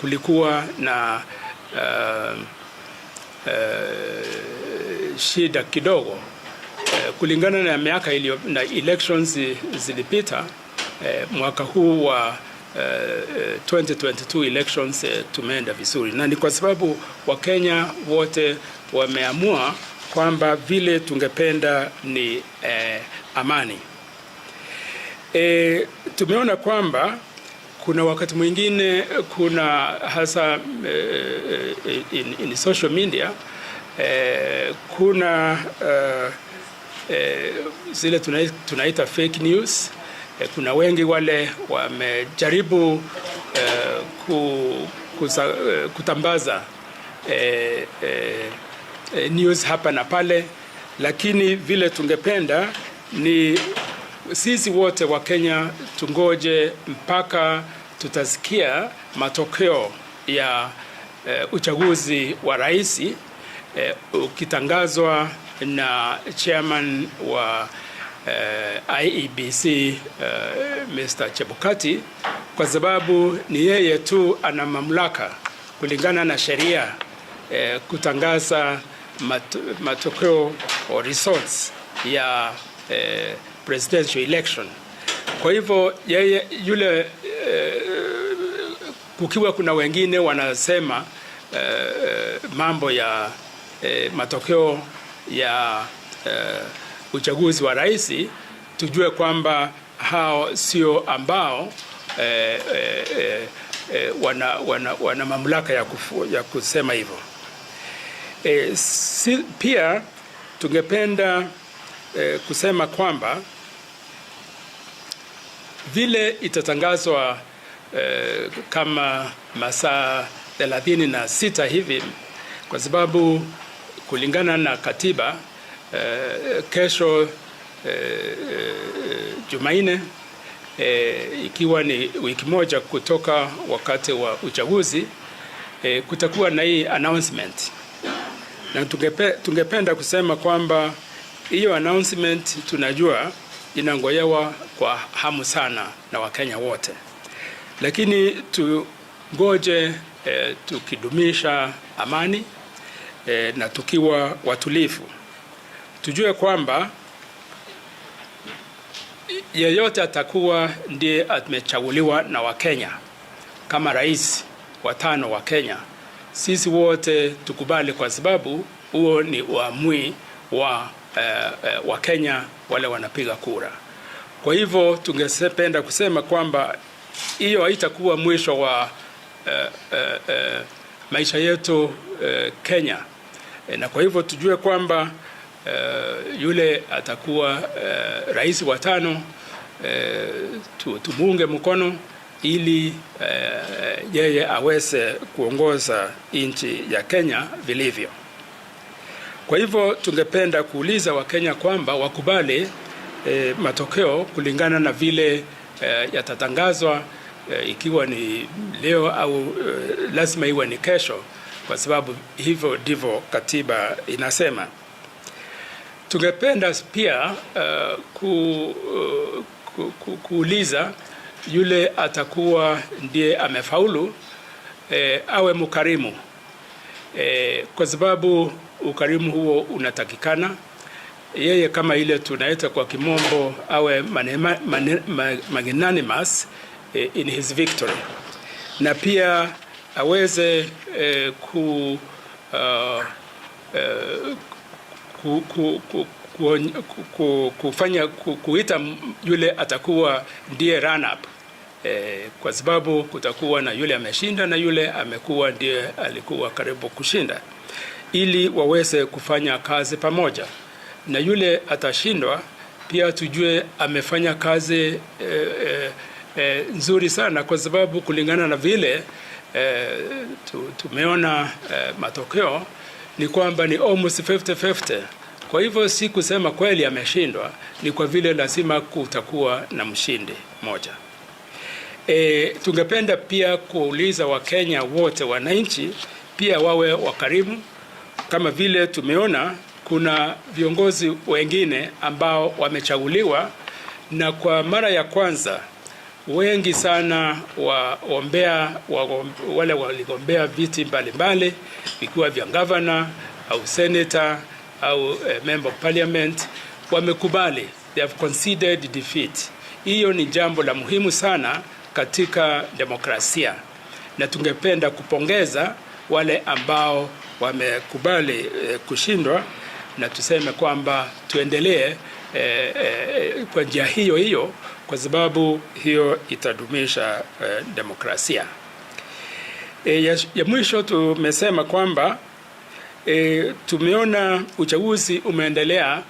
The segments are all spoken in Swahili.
kulikuwa na shida kidogo kulingana na miaka na elections zilipita. Mwaka huu wa 2022 elections tumeenda vizuri, na ni kwa sababu Wakenya wote wameamua kwamba vile tungependa ni amani. Tumeona kwamba kuna wakati mwingine kuna hasa in social media kuna zile tunaita fake news. Kuna wengi wale wamejaribu kutambaza news hapa na pale, lakini vile tungependa ni sisi wote wa Kenya tungoje mpaka tutasikia matokeo ya uchaguzi wa rais ukitangazwa na chairman wa IEBC Mr. Chebukati, kwa sababu ni yeye tu ana mamlaka kulingana na sheria kutangaza matokeo or results ya presidential election. Kwa hivyo yeye yule kukiwa kuna wengine wanasema mambo ya matokeo ya uchaguzi wa rais, tujue kwamba hao sio ambao wana mamlaka ya kusema hivyo. Pia tungependa kusema kwamba vile itatangazwa kama masaa 36 hivi, kwa sababu kulingana na katiba kesho Jumanne, ikiwa ni wiki moja kutoka wakati wa uchaguzi, kutakuwa na hii announcement, na tungependa kusema kwamba hiyo announcement tunajua inangojewa kwa hamu sana na Wakenya wote, lakini tungoje tukidumisha amani na tukiwa watulivu. Tujue kwamba yeyote atakuwa ndiye amechaguliwa na Wakenya kama rais wa 5 wa Kenya, sisi wote tukubali, kwa sababu huo ni uamuzi wa Wakenya wale wanapiga kura. Kwa hivyo tungependa kusema kwamba hiyo haitakuwa mwisho wa maisha yetu Kenya, na kwa hivyo tujue kwamba yule atakuwa rais wa 5 tumuunge mkono ili yeye aweze kuongoza nchi ya Kenya vilivyo. Kwa hivyo tungependa kuuliza Wakenya kwamba wakubali matokeo kulingana na vile yatatangazwa, ikiwa ni leo au lazima iwe ni kesho, kwa sababu hivyo ndivyo katiba inasema. Tungependa pia kuuliza yule atakuwa ndiye amefaulu awe mkarimu, kwa sababu ukarimu huo unatakikana. Yeye kama ile tunaita kwa kimombo awe magnanimous in his victory, na pia aweze kuita yule atakuwa ndiye run up, kwa sababu kutakuwa na yule ameshinda na yule amekuwa ndiye alikuwa karibu kushinda, ili waweze kufanya kazi pamoja. Na yule atashindwa pia tujue amefanya kazi nzuri sana, kwa sababu kulingana na vile tumeona matokeo ni kwamba ni almost 50-50. Kwa hivyo si kusema kweli ameshindwa, ni kwa vile lazima kutakuwa na mshindi moja. Tungependa pia kuuliza Wakenya wote, wananchi pia wawe wakarimu, kama vile tumeona kuna viongozi wengine ambao wamechaguliwa na kwa mara ya kwanza wengi sana wale waligombea viti mbalimbali vikiwa vya governor au senator au member of parliament wamekubali, they have conceded defeat. Hiyo ni jambo la muhimu sana katika demokrasia, na tungependa kupongeza wale ambao wamekubali kushindwa, na tuseme kwamba tuendelee kwa njia hiyo hiyo, kwa sababu hiyo itadumisha demokrasia. Ya mwisho tumesema kwamba tumeona uchaguzi umeendelea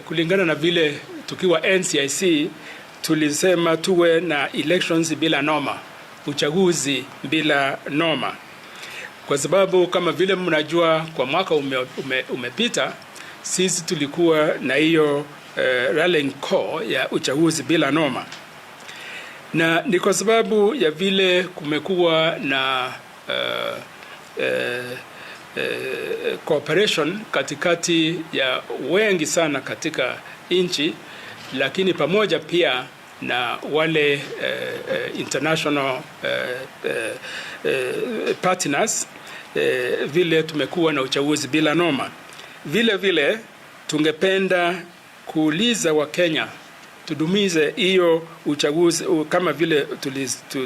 kulingana na vile tukiwa NCIC tulisema tuwe na elections bila noma, uchaguzi bila noma, kwa sababu kama vile mnajua kwa mwaka umepita sisi tulikuwa na hiyo rallying call ya uchaguzi bila noma, na ni kwa sababu ya vile kumekuwa na cooperation katikati ya wengi sana katika nchi, lakini pamoja pia na wale international partners, vile tumekuwa na uchaguzi bila noma. Vile tungependa kuuliza wa Kenya tudumize hiyo uchaguzi kama vile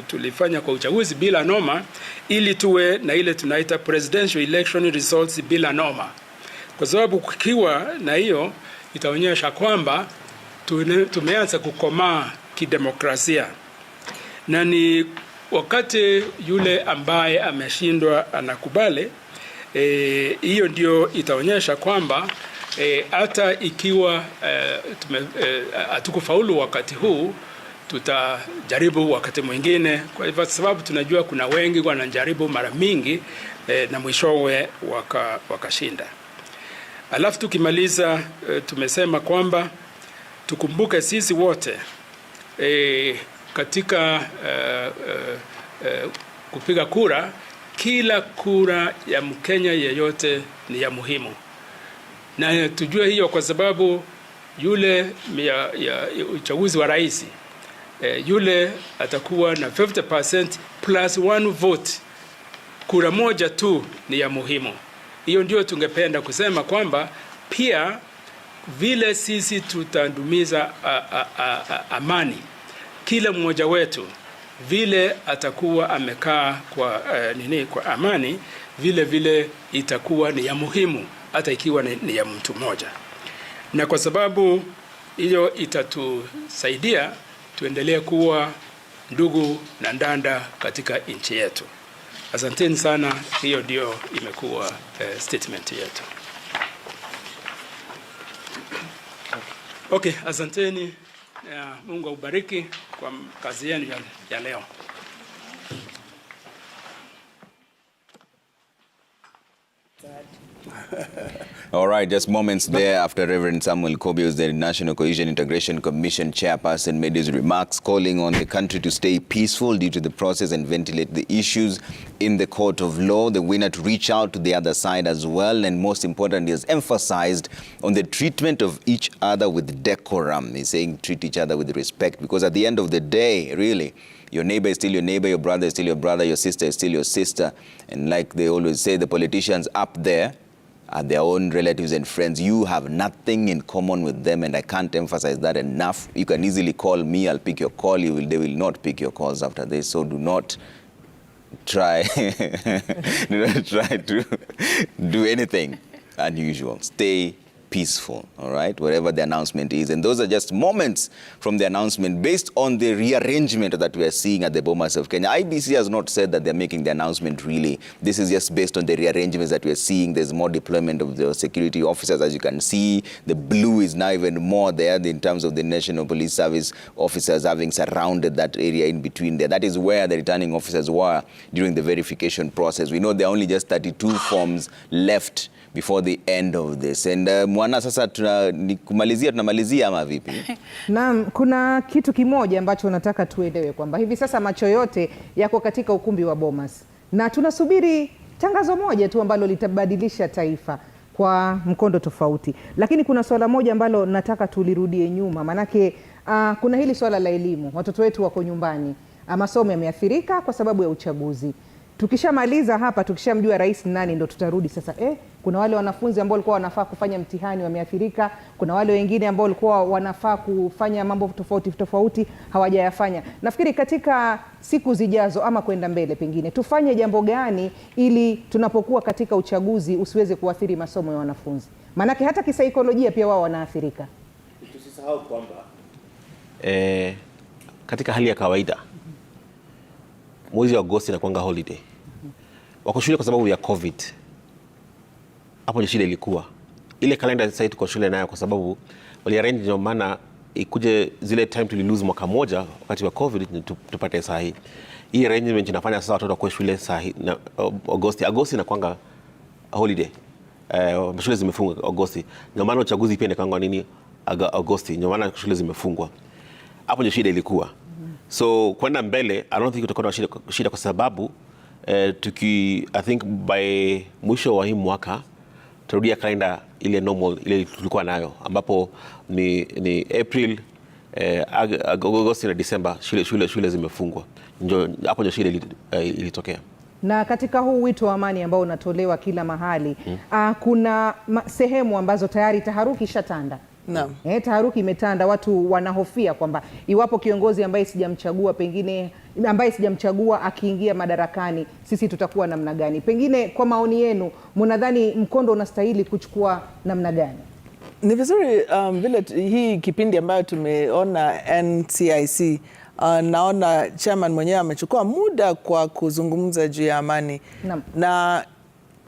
tulifanya kwa uchaguzi bila noma, ili tuwe na ile tunaita presidential election results bila noma, kwa sababu kukiwa na hiyo itaonyesha kwamba tumeanza kukomaa kidemokrasia, na ni wakati yule ambaye ameshindwa anakubali, hiyo ndio itaonyesha kwamba hata ikiwa hatukufaulu wakati huu, tutajaribu wakati mwingine, kwa hivyo sababu tunajua kuna wengi wanajaribu mara mingi na mwishowe wakashinda. Alafu tukimaliza, tumesema kwamba tukumbuke sisi wote katika kupiga kura, kila kura ya Mkenya yeyote ni ya muhimu, na tujue hiyo kwa sababu yule ya uchaguzi wa rais, yule atakuwa na 50% plus 1 vote, kura moja tu ni ya muhimu. Hiyo ndio tungependa kusema kwamba pia vile sisi tutadumiza amani, kila mmoja wetu vile atakuwa amekaa kwa amani, vile itakuwa ni ya muhimu, hata ikiwa ni ya mtu mmoja. Na kwa sababu hiyo itatusaidia tuendelee kuwa ndugu na ndanda katika nchi yetu. Asanteni sana, hiyo ndio imekuwa statement yetu. Okay, asanteni. Mungu aubariki kwa kazi yenu ya leo. All right, just moments there after Reverend Samuel Kobios, the National Cohesion Integration Commission chairperson, made his remarks calling on the country to stay peaceful due to the process and ventilate the issues in the court of law. The winner to reach out to the other side as well, and most importantly, has emphasized on the treatment of each other with decorum. He's saying treat each other with respect, because at the end of the day, really, your neighbor is still your neighbor, your brother is still your brother, your sister is still your sister. And like they always say, the politicians up there are their own relatives and friends. You have nothing in common with them, and I can't emphasize that enough. You can easily call me, I'll pick your call. They will not pick your calls after this, so do not try to do anything unusual. Stay peaceful, all right, wherever the announcement is. And those are just moments from the announcement based on the rearrangement that we are seeing at the Bomas of Kenya. IBC has not said that they're making the announcement really. This is just based on the rearrangements that we are seeing. There's more deployment of the security officers, as you can see. The blue is now even more there in terms of the National Police Service officers having surrounded that area in between there. That is where the returning officers were during the verification process. We know there are only just 32 forms left before the end of this. And Mwana, sasa tunamalizia ama vipi? Naam, kuna kitu kimoja ambacho nataka tuelewe kwamba hivi sasa macho yote yako katika ukumbi wa Bomas, na tunasubiri tangazo moja tu ambalo litabadilisha taifa kwa mkondo tofauti. Lakini kuna swala moja ambalo nataka tulirudie nyuma, manake kuna hili swala la elimu. Watoto wetu wako nyumbani, masomo yameathirika kwa sababu ya uchaguzi. Tukishamaliza hapa, tukishamjua rais nani, ndo tutarudi sasa. Kuna wale wanafunzi ambao walikuwa wanafaa kufanya mtihani wameathirika, kuna wale wengine ambao walikuwa wanafaa kufanya mambo tofauti hawajayafanya. Nafikiri katika siku zijazo ama kwenda mbele, pengine tufanye jambo gani ili tunapokuwa katika uchaguzi usiweze kuathiri masomo ya wanafunzi, maanake hata kisaikolojia pia wao wanaathirika. Tusisahau kwamba katika hali ya kawaida mwezi wa Agosti inakuanga holiday. Wako shule kwa sababu ya COVID. Hapo ndio shida ilikuwa. Ile kalenda sasa tuko shule nayo kwa sababu waliarrange, ndio maana ikuje zile time to lose mwaka moja wakati wa COVID tupate saa hii. Hii arrangement inafanya sasa watoto kwa shule saa hii na Agosti inakuanga holiday. Shule zimefungwa Agosti. Ndio maana uchaguzi pia inakuanga nini Agosti. Ndio maana shule zimefungwa. Hapo ndio shida ilikuwa. So kwenda mbele, I don't think tutakuwa na shida kwa sababu I think by mwisho wa hii mwaka tutarudia kalenda ile normal ile tulikuwa nayo, ambapo ni April, Agosti na December shule zimefungwa. Ndio hapo ndio shida ilitokea. Na katika huu wito wa amani ambao unatolewa kila mahali, kuna sehemu ambazo tayari taharuki ishatanda. Naam. Taharuki imetanda, watu wanahofia kwamba iwapo kiongozi ambaye sijamchagua akiingia madarakani, sisi tutakuwa namna gani? Pengine kwa maoni yenu, mnadhani mkondo unastahili kuchukua namna gani? Ni vizuri vile hii kipindi ambayo tumeona NCIC, naona chairman mwenyewe amechukua muda kwa kuzungumza juu ya amani. Naam. Na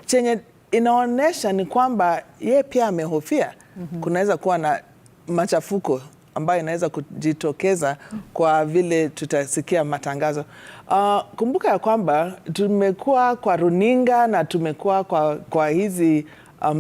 chenye inaonesha ni kwamba yeye pia amehofia kunaweza kuwa na machafuko ambayo inaweza kujitokeza kwa vile tutasikia matangazo. Kumbuka ya kwamba tumekuwa kwa runinga na tumekuwa kwa hizi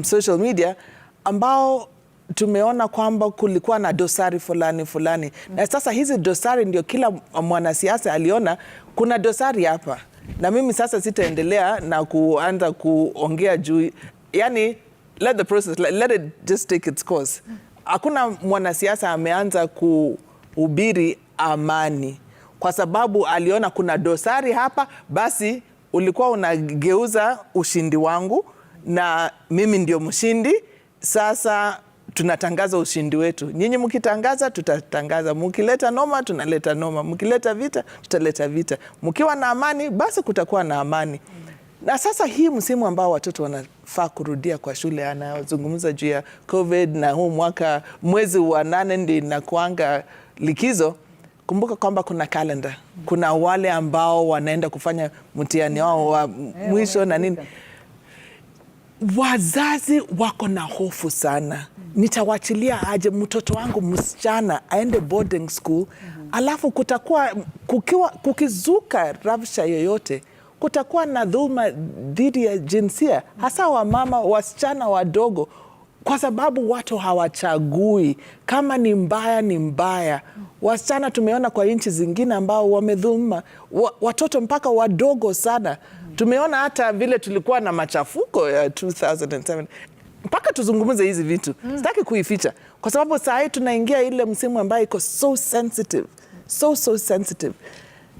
social media ambao tumeona kwamba kulikuwa na dosari fulani. Na sasa hizi dosari ndio kila mwanasiasa aliona kuna dosari hapa. Na mimi sasa sitaendelea na kuanza kuongea juu, yani let the process, let it just take its course. Hakuna mwanasiasa ameanza kuhubiri amani kwa sababu aliona kuna dosari hapa, basi ulikuwa unageuza ushindi wangu na mimi ndio mshindi. Sasa tunatangaza ushindi wetu. Nyinyi mkitangaza tutatangaza, mkileta noma tunaleta noma, mkileta vita tutaleta vita. Mkiwa na amani basi kutakuwa na amani. Na sasa hii msimu ambao watoto wanafaa kurudia kwa shule, anazungumza juu ya COVID na huu mwaka mwezi wa 8 ndio inakuanga likizo. Kumbuka kwamba kuna calendar. Kuna wale ambao wanaenda kufanya mtihani wao wa mwisho na nini. Wazazi wako na hofu sana. Nitawachilia aje mtoto wangu msichana aende boarding school, alafu kukizuka rabsha yoyote, kutakuwa na dhulma dhidi ya jinsia, hasa wa mama wasichana wadogo, kwa sababu watu hawachagui. Kama ni mbaya ni mbaya. Wasichana tumeona kwa nchi zingine ambao wamedhulma watoto mpaka wadogo sana. Tumeona hata vile tulikuwa na machafuko ya 2007. Mpaka tuzungumze hizi vitu. Sitaki kuificha kwa sababu saa hii tunaingia ile msimu ambayo iko so sensitive. So sensitive.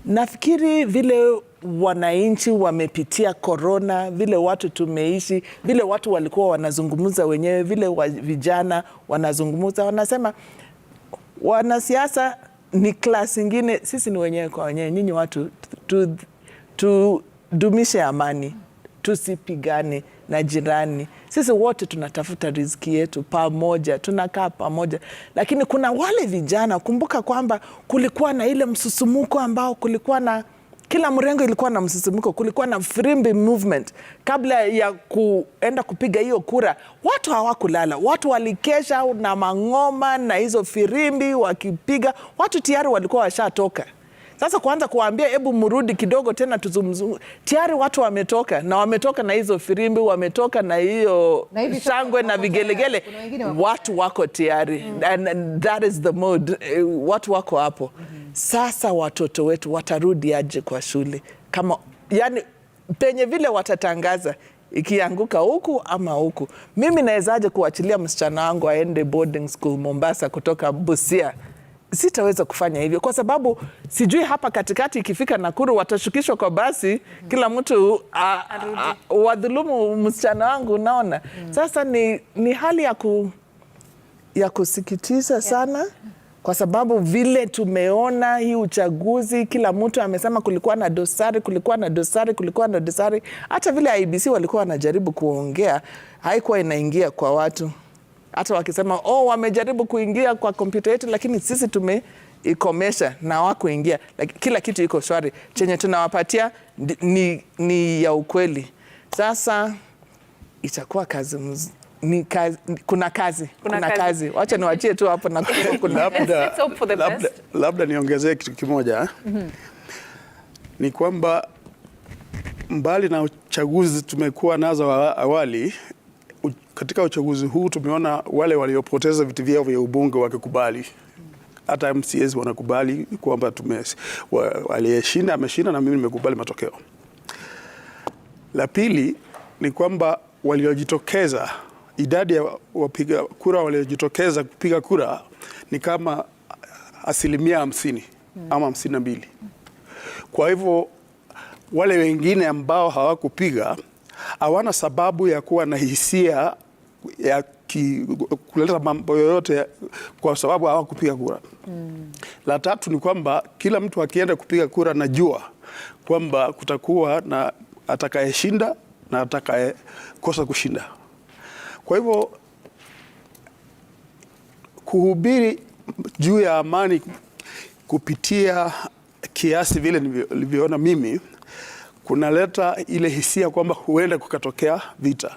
Nafikiri vile wananchi wamepitia corona, vile watu tumeishi, vile watu walikuwa wanazungumza wenyewe, vile vijana wanazungumza, wanasema wanasiasa ni klasi nyingine, sisi ni wenyewe kwa wenyewe. Nyinyi watu tudumishe amani, tusipigane na jirani. Sisi wote tunatafuta riziki yetu pamoja, tunakaa pamoja. Lakini kuna wale vijana, kumbuka kwamba kulikuwa na ile msusumuko ambao kulikuwa na kila mrengo ilikuwa na msusumuko, kulikuwa na firimbi movement. Kabla ya kuenda kupiga hiyo kura, watu hawakulala. Watu walikesha na mangoma na hizo firimbi wakipiga. Watu tayari walikuwa washatoka. Sasa kuanza kuambia hebu mrudi kidogo tena tuzungumze. Tayari watu wametoka na wametoka na hizo firimbi, wametoka na hiyo shangwe na vigelegele. Watu wako tayari. And that is the mode. Watu wako hapo. Sasa watoto wetu watarudi aje kwa shule? Kama yani penye vile watatangaza ikianguka huku ama huku. Mimi nawezaje kuachilia msichana wangu aende boarding school Mombasa kutoka Busia sitaweza kufanya hivyo kwa sababu sijui hapa katikati ikifika Nakuru watashukishwa kwa basi, kila mtu wadhulumu msichana wangu, unaona. Sasa ni hali ya kusikitisha sana, kwa sababu vile tumeona hii uchaguzi, kila mtu amesema kulikuwa na dosari. Hata vile IEBC walikuwa wanajaribu kuongea, haikuwa inaingia kwa watu. Hata wakisema wamejaribu kuingia kwa kompyuta yetu, lakini sisi tumeikomesha na wakuingia. Kila kitu iko shwari, chenye tunawapatia ni ya ukweli. Sasa itakuwa kuna kazi. Wacha niwachie tu hapo na labda niongezee kitu kimoja. Ni kwamba mbali na uchaguzi tumekuwa nazo awali, katika uchaguzi huu tumeona wale waliopoteza viti vyao vya ubunge wakikubali. Hata MCAs wanakubali kwamba aliyeshinda ameshinda na mimi nimekubali matokeo. La pili ni kwamba waliojitokeza, idadi ya wapiga kura waliojitokeza kupiga kura ni kama 50% ama 52. Kwa hivyo wale wengine ambao hawakupiga hawana sababu ya kuwa na hisia ya kuleta mambo yoyote kwa sababu hawakupiga kura. La tatu ni kwamba kila mtu akienda kupiga kura najua kwamba kutakuwa na atakayeshinda na atakayekosa kushinda. Kwa hivyo kuhubiri juu ya amani kupitia kiasi vile nilivyoona mimi kunaleta ile hisia kwamba huenda kukatokea vita,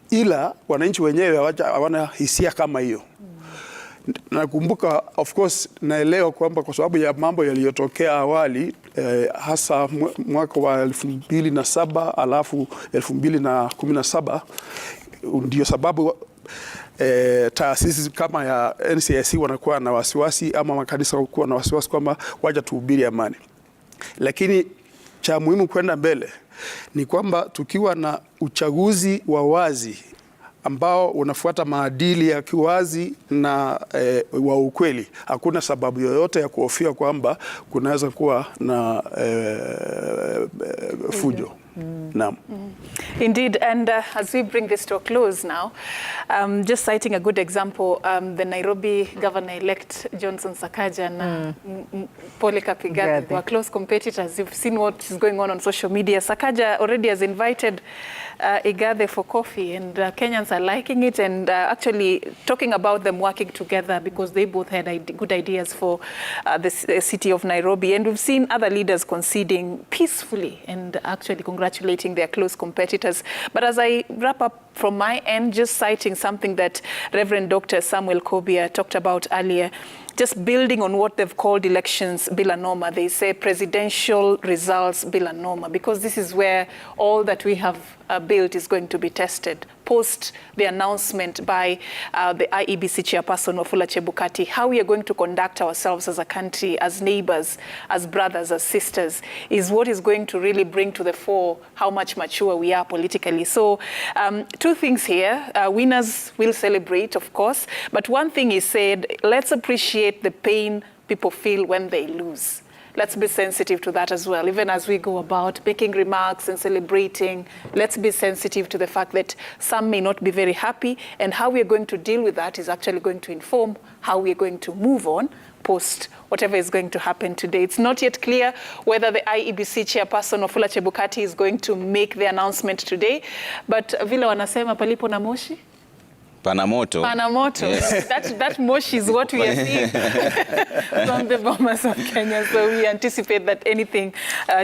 ila wananchi wenyewe hawana hisia kama hiyo. Nakumbuka, of course, naelewa kwamba kwa sababu ya mambo yaliyotokea awali, hasa mwaka wa 2007 alafu 2017, ndio sababu taasisi kama ya NCIC wanakuwa na wasiwasi, ama makanisa wanakuwa na wasiwasi kwamba waje tuhubiri amani. Lakini cha muhimu kwenda mbele ni kwamba tukiwa na uchaguzi wa wazi ambao unafuata maadili ya kiwazi na wa ukweli, hakuna sababu yoyote ya kuhofia kwamba kunaweza kuwa na fujo. Naam. Indeed, and as we bring this to a close now, just citing a good example, the Nairobi governor-elect Johnson Sakaja and Polycarp Igathe were close competitors. You've seen what is going on social media. Sakaja already has invited Igathe for coffee, and Kenyans are liking it and actually talking about them working together because they both had good ideas for the city of Nairobi. And we've seen other leaders conceding peacefully and actually congratulating their close competitors. But as I wrap up from my end, just citing something that Reverend Dr. Samuel Kobia talked about earlier, just building on what they've called elections bila norma. They say presidential results bila norma, because this is where all that we have built is going to be tested. Post the announcement by the IEBC chairperson, Wafula Chebukati, how we are going to conduct ourselves as a country, as neighbors, as brothers, as sisters, is what is going to really bring to the fore how much mature we are politically. So two things here. Winners will celebrate, of course, but one thing he said, let's appreciate the pain people feel when they lose. Let's be sensitive to that as well. Even as we go about making remarks and celebrating, let's be sensitive to the fact that some may not be very happy, and how we are going to deal with that is actually going to inform how we are going to move on post whatever is going to happen today. It's not yet clear whether the IEBC chairperson Wafula Chebukati is going to make the announcement today, but vile wanasema palipo na moshi Panamoto. Yes. That mosh is what we are seeing from the Bomas of Kenya. So we anticipate that anything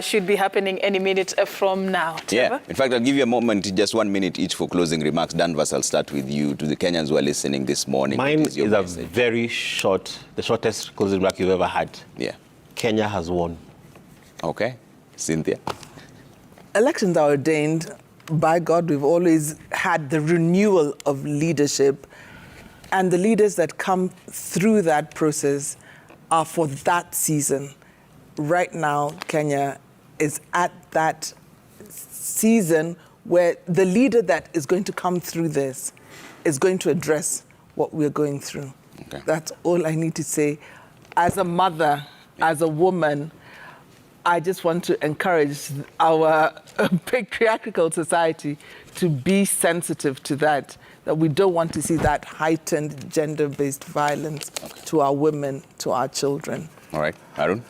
should be happening any minute from now. Yeah. In fact, I'll give you a moment, just 1 minute each for closing remarks. Danvas, I'll start with you. To the Kenyans who are listening this morning. Mine is a very short, the shortest closing remark you've ever had. Yeah. Kenya has won. Okay. Cynthia. Elections are ordained. By God, we've always had the renewal of leadership, and the leaders that come through that process are for that season. Right now, Kenya is at that season where the leader that is going to come through this is going to address what we're going through. Okay. That's all I need to say. As a mother, as a woman, I just want to encourage our patriarchal society to be sensitive to that we don't want to see that heightened gender-based violence to our women, to our children. All right, Arun?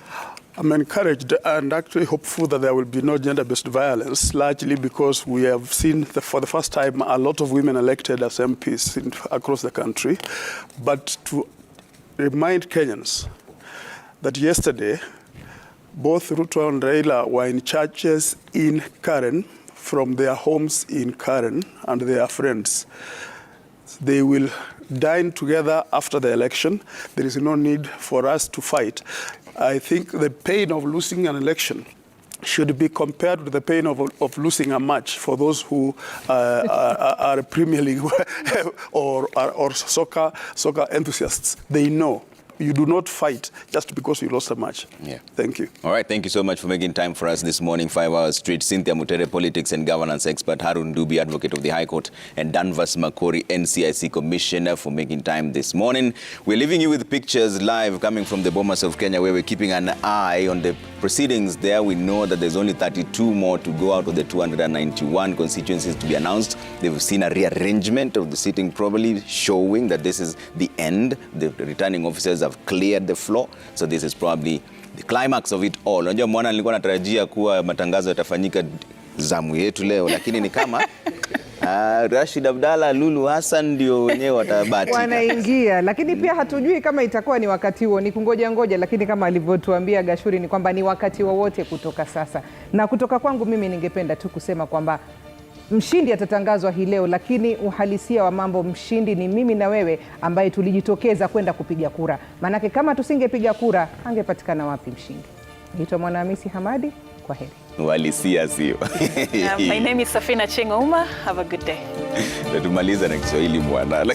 I'm encouraged and actually hopeful that there will be no gender-based violence, largely because we have seen for the first time a lot of women elected as MPs across the country. But to remind Kenyans that yesterday, both Ruto and Raila were in churches in Karen, from their homes in Karen, and their friends. They will dine together after the election. There is no need for us to fight. I think the pain of losing an election should be compared with the pain of losing a match for those who are Premier League or soccer enthusiasts. They know. You do not fight just because you lost a match. Yeah. Thank you. All right, thank you so much for making time for us this morning, 5 hours straight. Cynthia Mutere, politics and governance expert, Harun Dubi, advocate of the High Court, and Danvas Makori, NCIC commissioner, for making time this morning. We're leaving you with pictures live coming from the Bomas of Kenya, where we're keeping an eye on the proceedings there. We know that there's only 32 more to go out of the 291 constituencies to be announced. They've seen a rearrangement of the sitting, probably showing that this is the end. The returning officers have cleared the floor, so this is probably the climax of it all. Unajua mwana nilikuwa natarajia kuwa matangazo yatafanyika zamu yetu leo, lakini ni kama Rashid Abdalla, Lulu Hassan ndio wenyewe watabati wanaingia, lakini pia hatujui kama itakuwa ni wakati huo, ni kungoja, lakini kama alivyotuambia Gashuri ni kwamba ni wakati wowote kutoka sasa. Na kutoka kwangu mimi ningependa tu kusema kwamba mshindi atatangazwa hii leo, lakini uhalisia wa mambo, mshindi ni mimi na wewe ambaye tulijitokeza kwenda kupiga kura. Manake kama tusingepiga kura, angepatikana wapi mshindi? Naitwa Mwanahamisi Hamadi, kwa heri. Uhalisia sio. My name is Safina Chengouma. Have a good day. Tumaliza na Kiswahili bwana.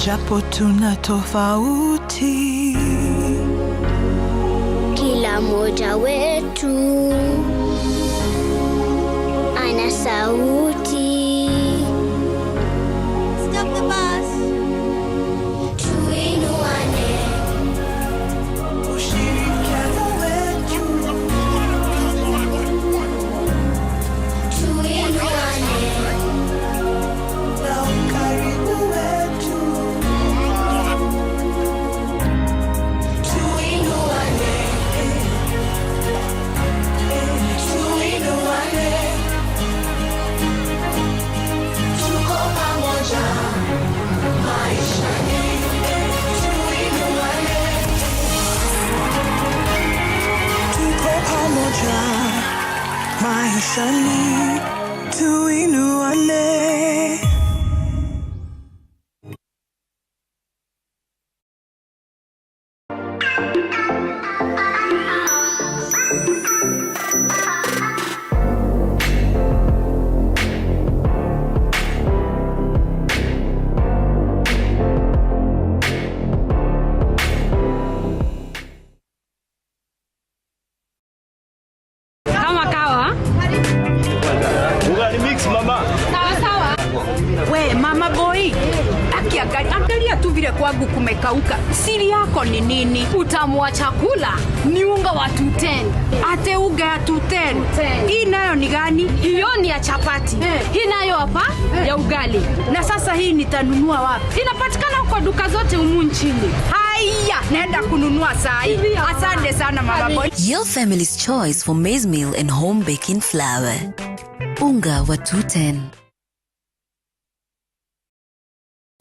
Japo tuna tofauti, kila mmoja wetu ana sauti. Stop the bus. Tuinuane, ushirikiano wetu. tuinuane, Na ukaribu wetu. tuinuane, tuinuane. Tuko pamoja maishani, tuinuane. Tuko pamoja maishani, tuinuane. Kama kawa. Sawa sawa. We mama boy, angalia tu vile kwangu kumekauka. Siri yako ni nini? Utamu wa chakula ni unga wa 210. Ate unga ya 210. Hii nayo ni gani? Hiyo ni ya chapati. Hii nayo hapa ya ugali. Na sasa hii nitanunua wapi? Inapatikana huko duka zote humu nchini. Haya, naenda kununua saa hii. Asante sana mama boy. Your family's choice for maize meal and home baking flour. Unga wa 210.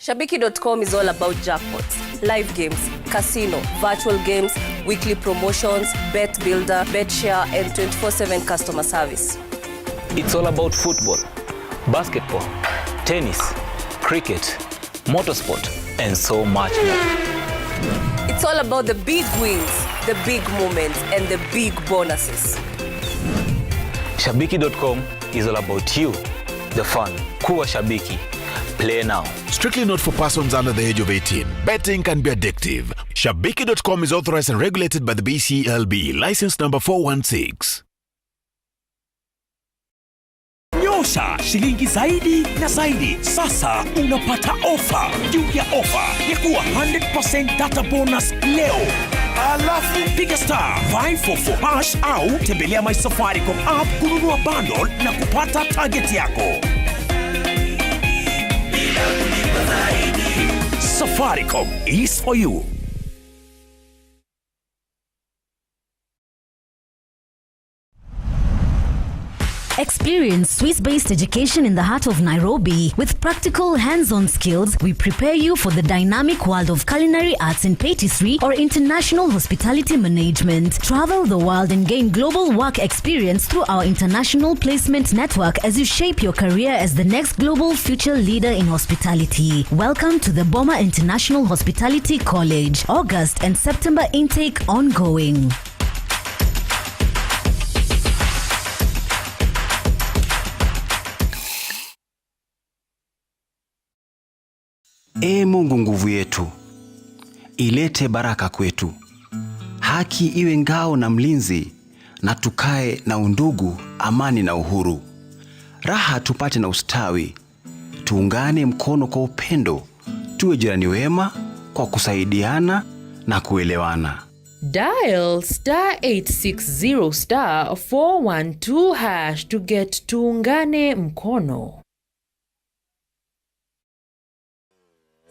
Shabiki.com is all about jackpots, live games, casino, virtual games, weekly promotions, bet builder, bet share, and 24/7 customer service. It's all about football, basketball, tennis, cricket, motorsport, and so much more. It's all about the big wins, the big moments, and the big bonuses. Shabiki.com is all about you, the fun. Kuwa Shabiki. Play now. Strictly not for persons under the age of 18. Betting can be addictive. Shabiki.com is authorized and regulated by the BCLB. License number 416. Nyosha shilingi zaidi na zaidi. Sasa unapata ofa juu ya ofa ya kuwa 100% data bonus leo. Alafu piga star 544 hash au tembelea My Safaricom app kununua bundle na kupata target yako. Safaricom is for you. Experience Swiss-based education in the heart of Nairobi. With practical hands-on skills, we prepare you for the dynamic world of culinary arts and patisserie or international hospitality management. Travel the world and gain global work experience through our international placement network as you shape your career as the next global future leader in hospitality. Welcome to the Boma International Hospitality College. August and September intake ongoing. Ee Mungu nguvu yetu, ilete baraka kwetu. Haki iwe ngao na mlinzi, na tukae na undugu, amani na uhuru. Raha tupate na ustawi, tuungane mkono kwa upendo, tuwe jirani wema kwa kusaidiana na kuelewana. Dial *860 *412 hash to get tuungane mkono.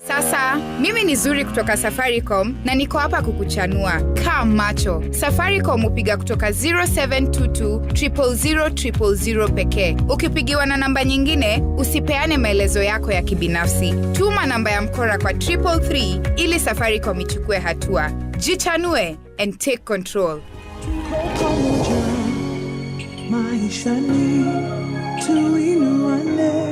Sasa, mimi ni Zuri kutoka Safaricom na niko hapa kukuchanua. Kaa macho. Safaricom upiga kutoka 0722 000 000 pekee. Ukipigiwa na namba nyingine, usipeane maelezo yako ya kibinafsi. Tuma namba ya mkora kwa 333 ili Safaricom ichukue hatua. Jichanue and take control. Maishani tuinuane.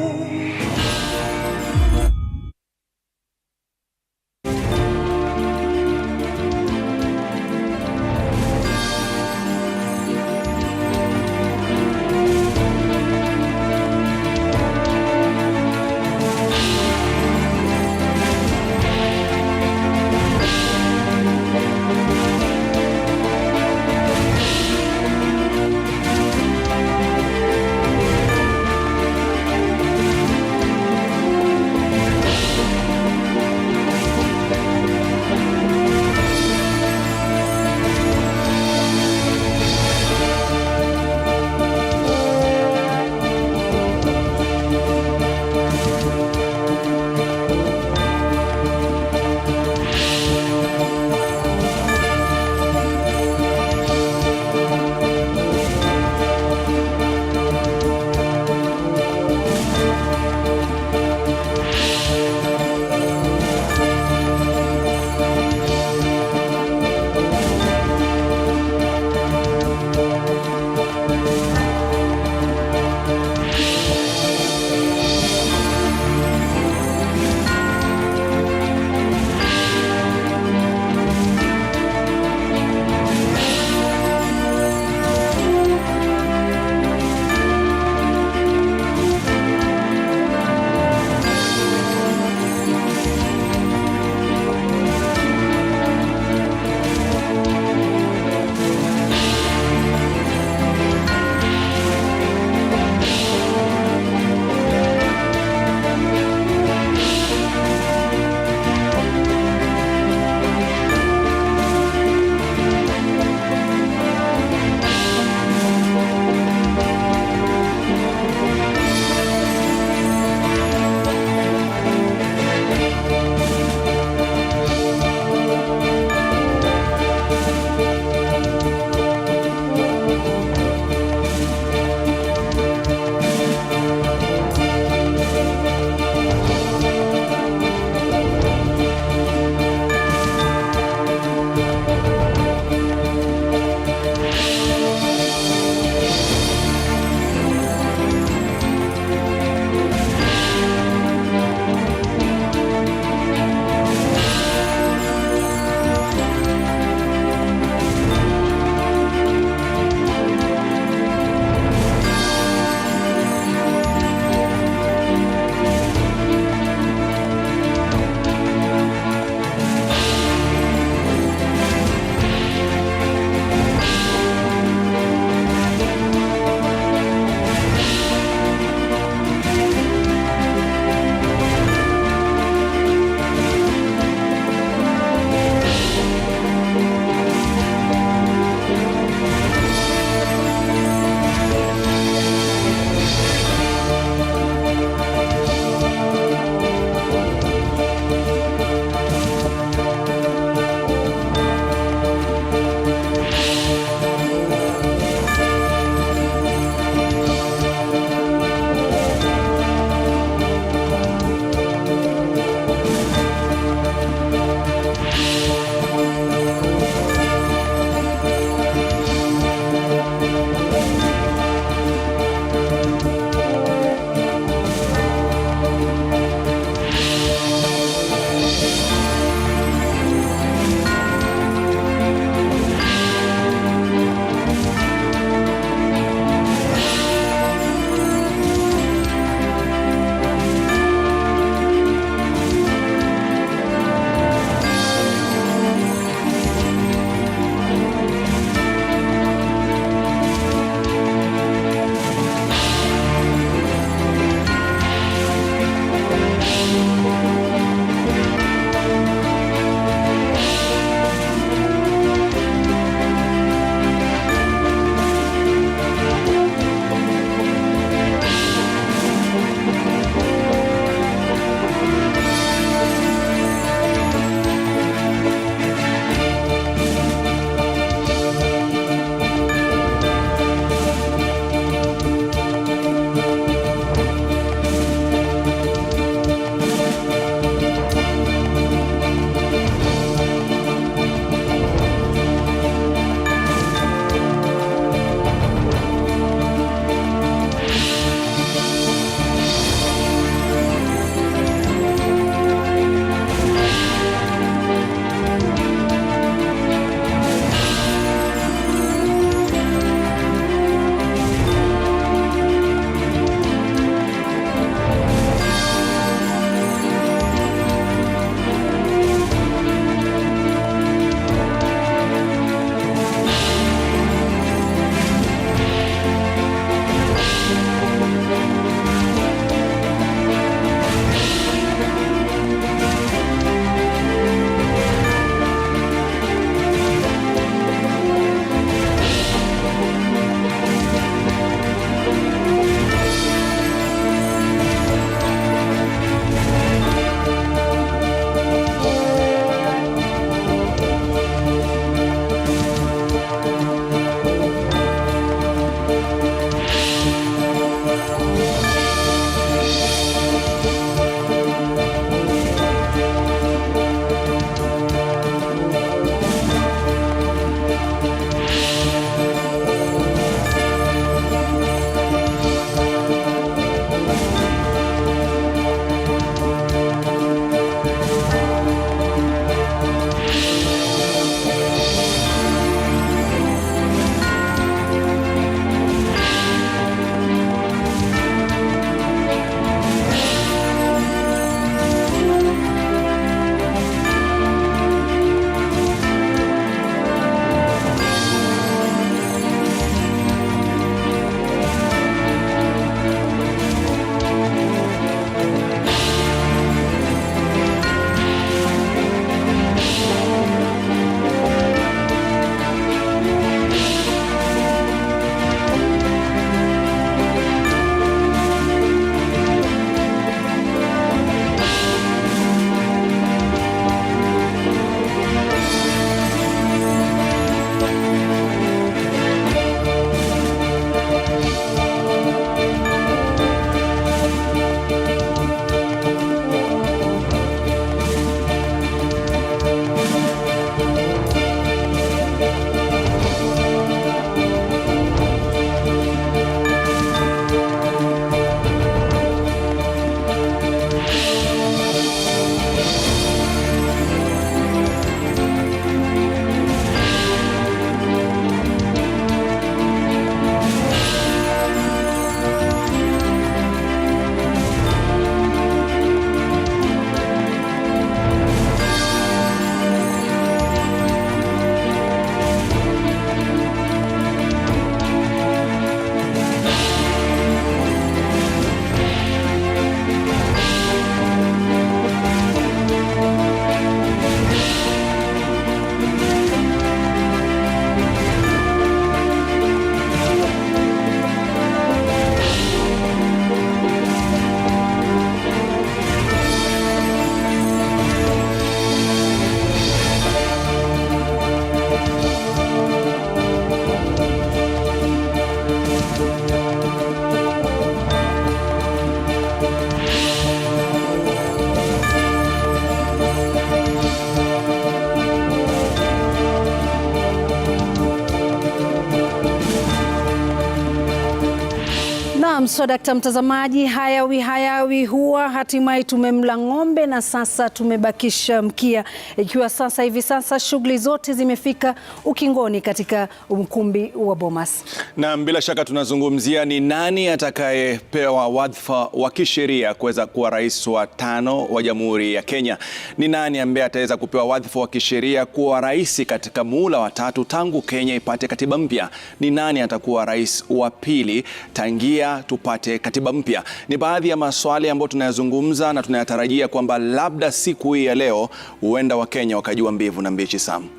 Naam, Swadakta mtazamaji, hayawi huwa hatimaye tumemla ng'ombe na sasa tumebakisha mkia, ikiwa hivi sasa shughuli zote zimefika ukingoni katika ukumbi wa Bomas. Na bila shaka tunazungumzia ni nani atakayepewa wadhifa wa kisheria kuweza kuwa rais wa 5 wa Jamhuri ya Kenya. Ni nani ambaye ataweza kupewa wadhifa wa kisheria kuwa rais katika muhula wa 3 tangu Kenya ipate katiba mpya. Ni nani atakuwa rais wa pili tangia tupate katiba mpya. Ni baadhi ya maswali ambayo tunayazungumza na tunayatarajia kwamba labda siku hii ya leo huenda Wakenya wakajua mbivu na mbichi Sam.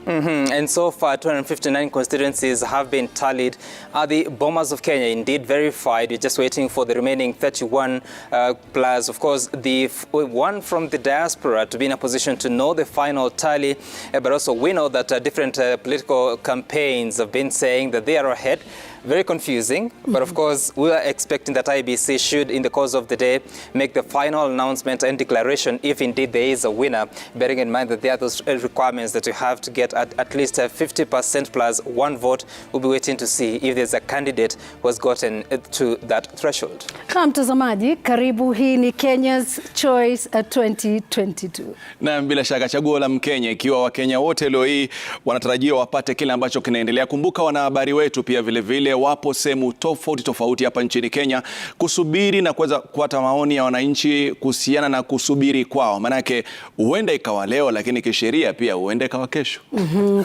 And so far 259 constituencies have been tallied. The Bomas of Kenya indeed verified. We're just waiting for the remaining 31 plus of course the one from the diaspora to be in a position to know the final tally. But also we know that different political campaigns have been saying that they are ahead. Very confusing, but of course we are expecting that IBC should in the course of the day make the final announcement and declaration if indeed there is a winner, bearing in mind that there are those requirements that you have to get at least 50% plus 1 vote. We'll be waiting to see if there's a candidate who has gotten to that threshold. Mtazamaji, karibu, hii ni Kenya's Choice 2022. Na bila shaka chaguo la Mkenya, ikiwa Wakenya wote leo hii wanatarajia wapate kile ambacho kinaendelea. Kumbuka wanahabari wetu pia vile wapo sehemu tofauti hapa nchini Kenya kusubiri na kuweza kupata maoni ya wananchi kuhusiana na kusubiri kwao. Manake huenda ikawa leo, lakini kisheria pia huenda ikawa kesho.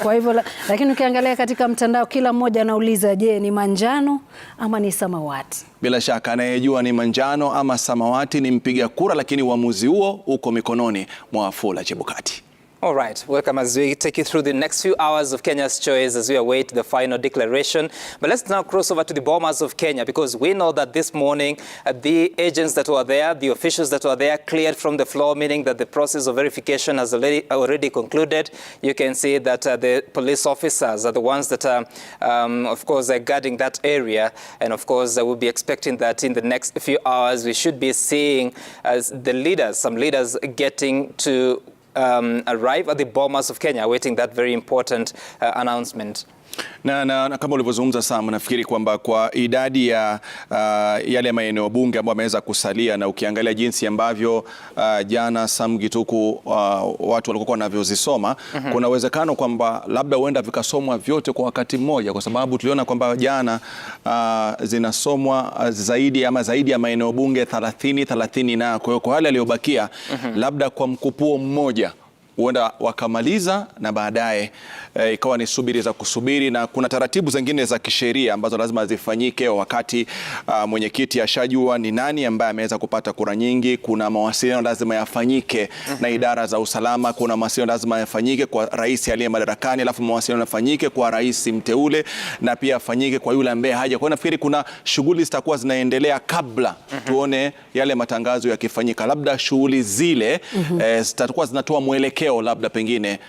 Kwa hivyo lakini ukiangalia katika mtandao kila mmoja anauliza, je, ni manjano ama ni samawati? Bila shaka anayejua ni manjano ama samawati ni mpiga kura, lakini uamuzi huo uko mikononi mwa Wafula Chebukati. All right, welcome as we take you through the next few hours of Kenya's Choice as we await the final declaration. But let's now cross over to the Bomas of Kenya, because we know that this morning the agents that were there, the officials that were there cleared from the floor, meaning that the process of verification has already concluded. You can see that the police officers are the ones that are, of course, guarding that area. And of course, we'll be expecting that in the next few hours we should be seeing some leaders getting to arrive at the Bomas of Kenya, awaiting that very important announcement. Na kama ulivyozungumza Sam, nafikiri kwamba kwa idadi ya yale maeneo bunge ambayo wameweza kusalia, na ukiangalia jinsi ambavyo jana Sam Gituku watu walikuwa wanavyozisoma, kuna uwezekano kwamba labda huenda vikasomwa vyote kwa wakati mmoja, kwa sababu tuliona kwamba jana zinasomwa zaidi ya maeneo bunge 30 na kwa hiyo kwa wale waliobakia labda kwa mkupuo mmoja huenda wakamaliza na baadaye ikawa ni subiri za kusubiri, na kuna taratibu zingine za kisheria ambazo lazima zifanyike wakati mwenyekiti ashajua ni nani ambaye ameweza kupata kura nyingi. Kuna mawasiliano lazima yafanyike na idara za usalama, kuna mawasiliano lazima yafanyike kwa rais aliye madarakani, alafu mawasiliano yafanyike kwa rais mteule na pia yafanyike kwa yule ambaye haja. Kwa nafikiri kuna shughuli zitakuwa zinaendelea kabla tuone yale matangazo yakifanyika. Labda shughuli zile zitakuwa zinatoa mwelekeo labda pengine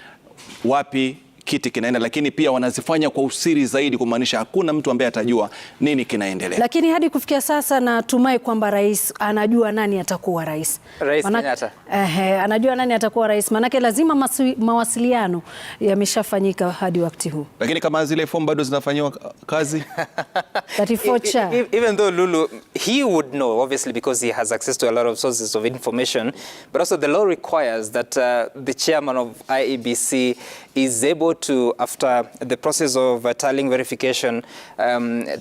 wapi kiti kinaenda, lakini pia wanazifanya kwa usiri zaidi, kumaanisha hakuna mtu ambaye atajua nini kinaendelea. Lakini hadi kufikia sasa natumai kwamba rais anajua nani atakuwa rais. Rais Kenyatta. Anajua nani atakuwa rais, manake lazima mawasiliano yameshafanyika hadi wakati huu. Lakini kama zile form bado zinafanywa kazi 34 even though Lulu, he would know obviously because he has access to a lot of sources of information, but also the law requires that the chairman of IEBC is able to, after the process of tallying verification,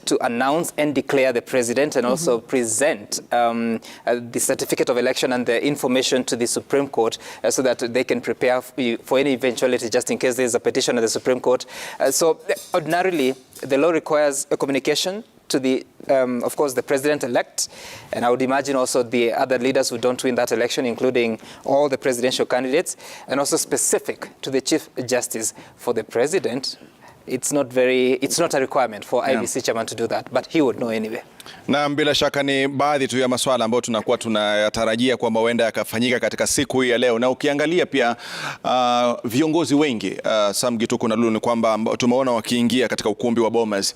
to announce and declare the president and also present the certificate of election and the information to the Supreme Court so that they can prepare for any eventuality just in case there is a petition at the Supreme Court. So ordinarily, the law requires a communication to the, of course, the president-elect, and I would imagine also the other leaders who don't win that election, including all the presidential candidates, and also specific to the Chief Justice. For the president, it's not a requirement for IBC chairman to do that, but he would know anyway. Na bila shaka ni baadhi tu ya masuala ambayo tunakuwa tunayatarajia kwamba huenda yakafanyika katika siku hii ya leo. Na ukiangalia pia viongozi wengi Sam Gituku na Lulu, ni kwamba tumeona wakiingia katika ukumbi wa Bomas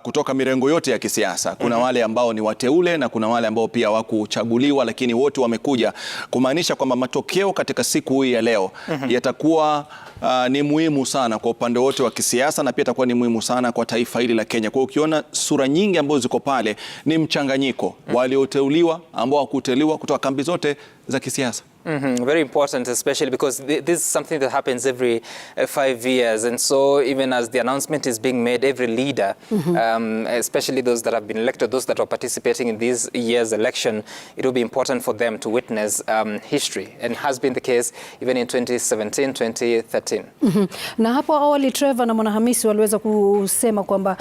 kutoka mirengo yote ya kisiasa. Kuna wale ambao ni wateule na kuna wale ambao pia hawakuchaguliwa, lakini wote wamekuja, kumaanisha kwamba matokeo katika siku hii ya leo yatakuwa ni muhimu sana kwa upande wote wa kisiasa, na pia itakuwa ni muhimu sana kwa taifa hili la Kenya. Kwa ukiona sura nyingi ambazo ziko pale ni mchanganyiko walioteuliwa ambao hakuteuliwa kutoka kambi zote za kisiasa. Very important, especially because this is something that happens every 5 years, and so even as the announcement is being made, every leader, especially those that have been elected, those that are participating in this year's election, it will be important for them to witness history, and has been the case even in 2017, 2013. Na hapo awali Trevor na Mwanahamisi waliweza kusema kwamba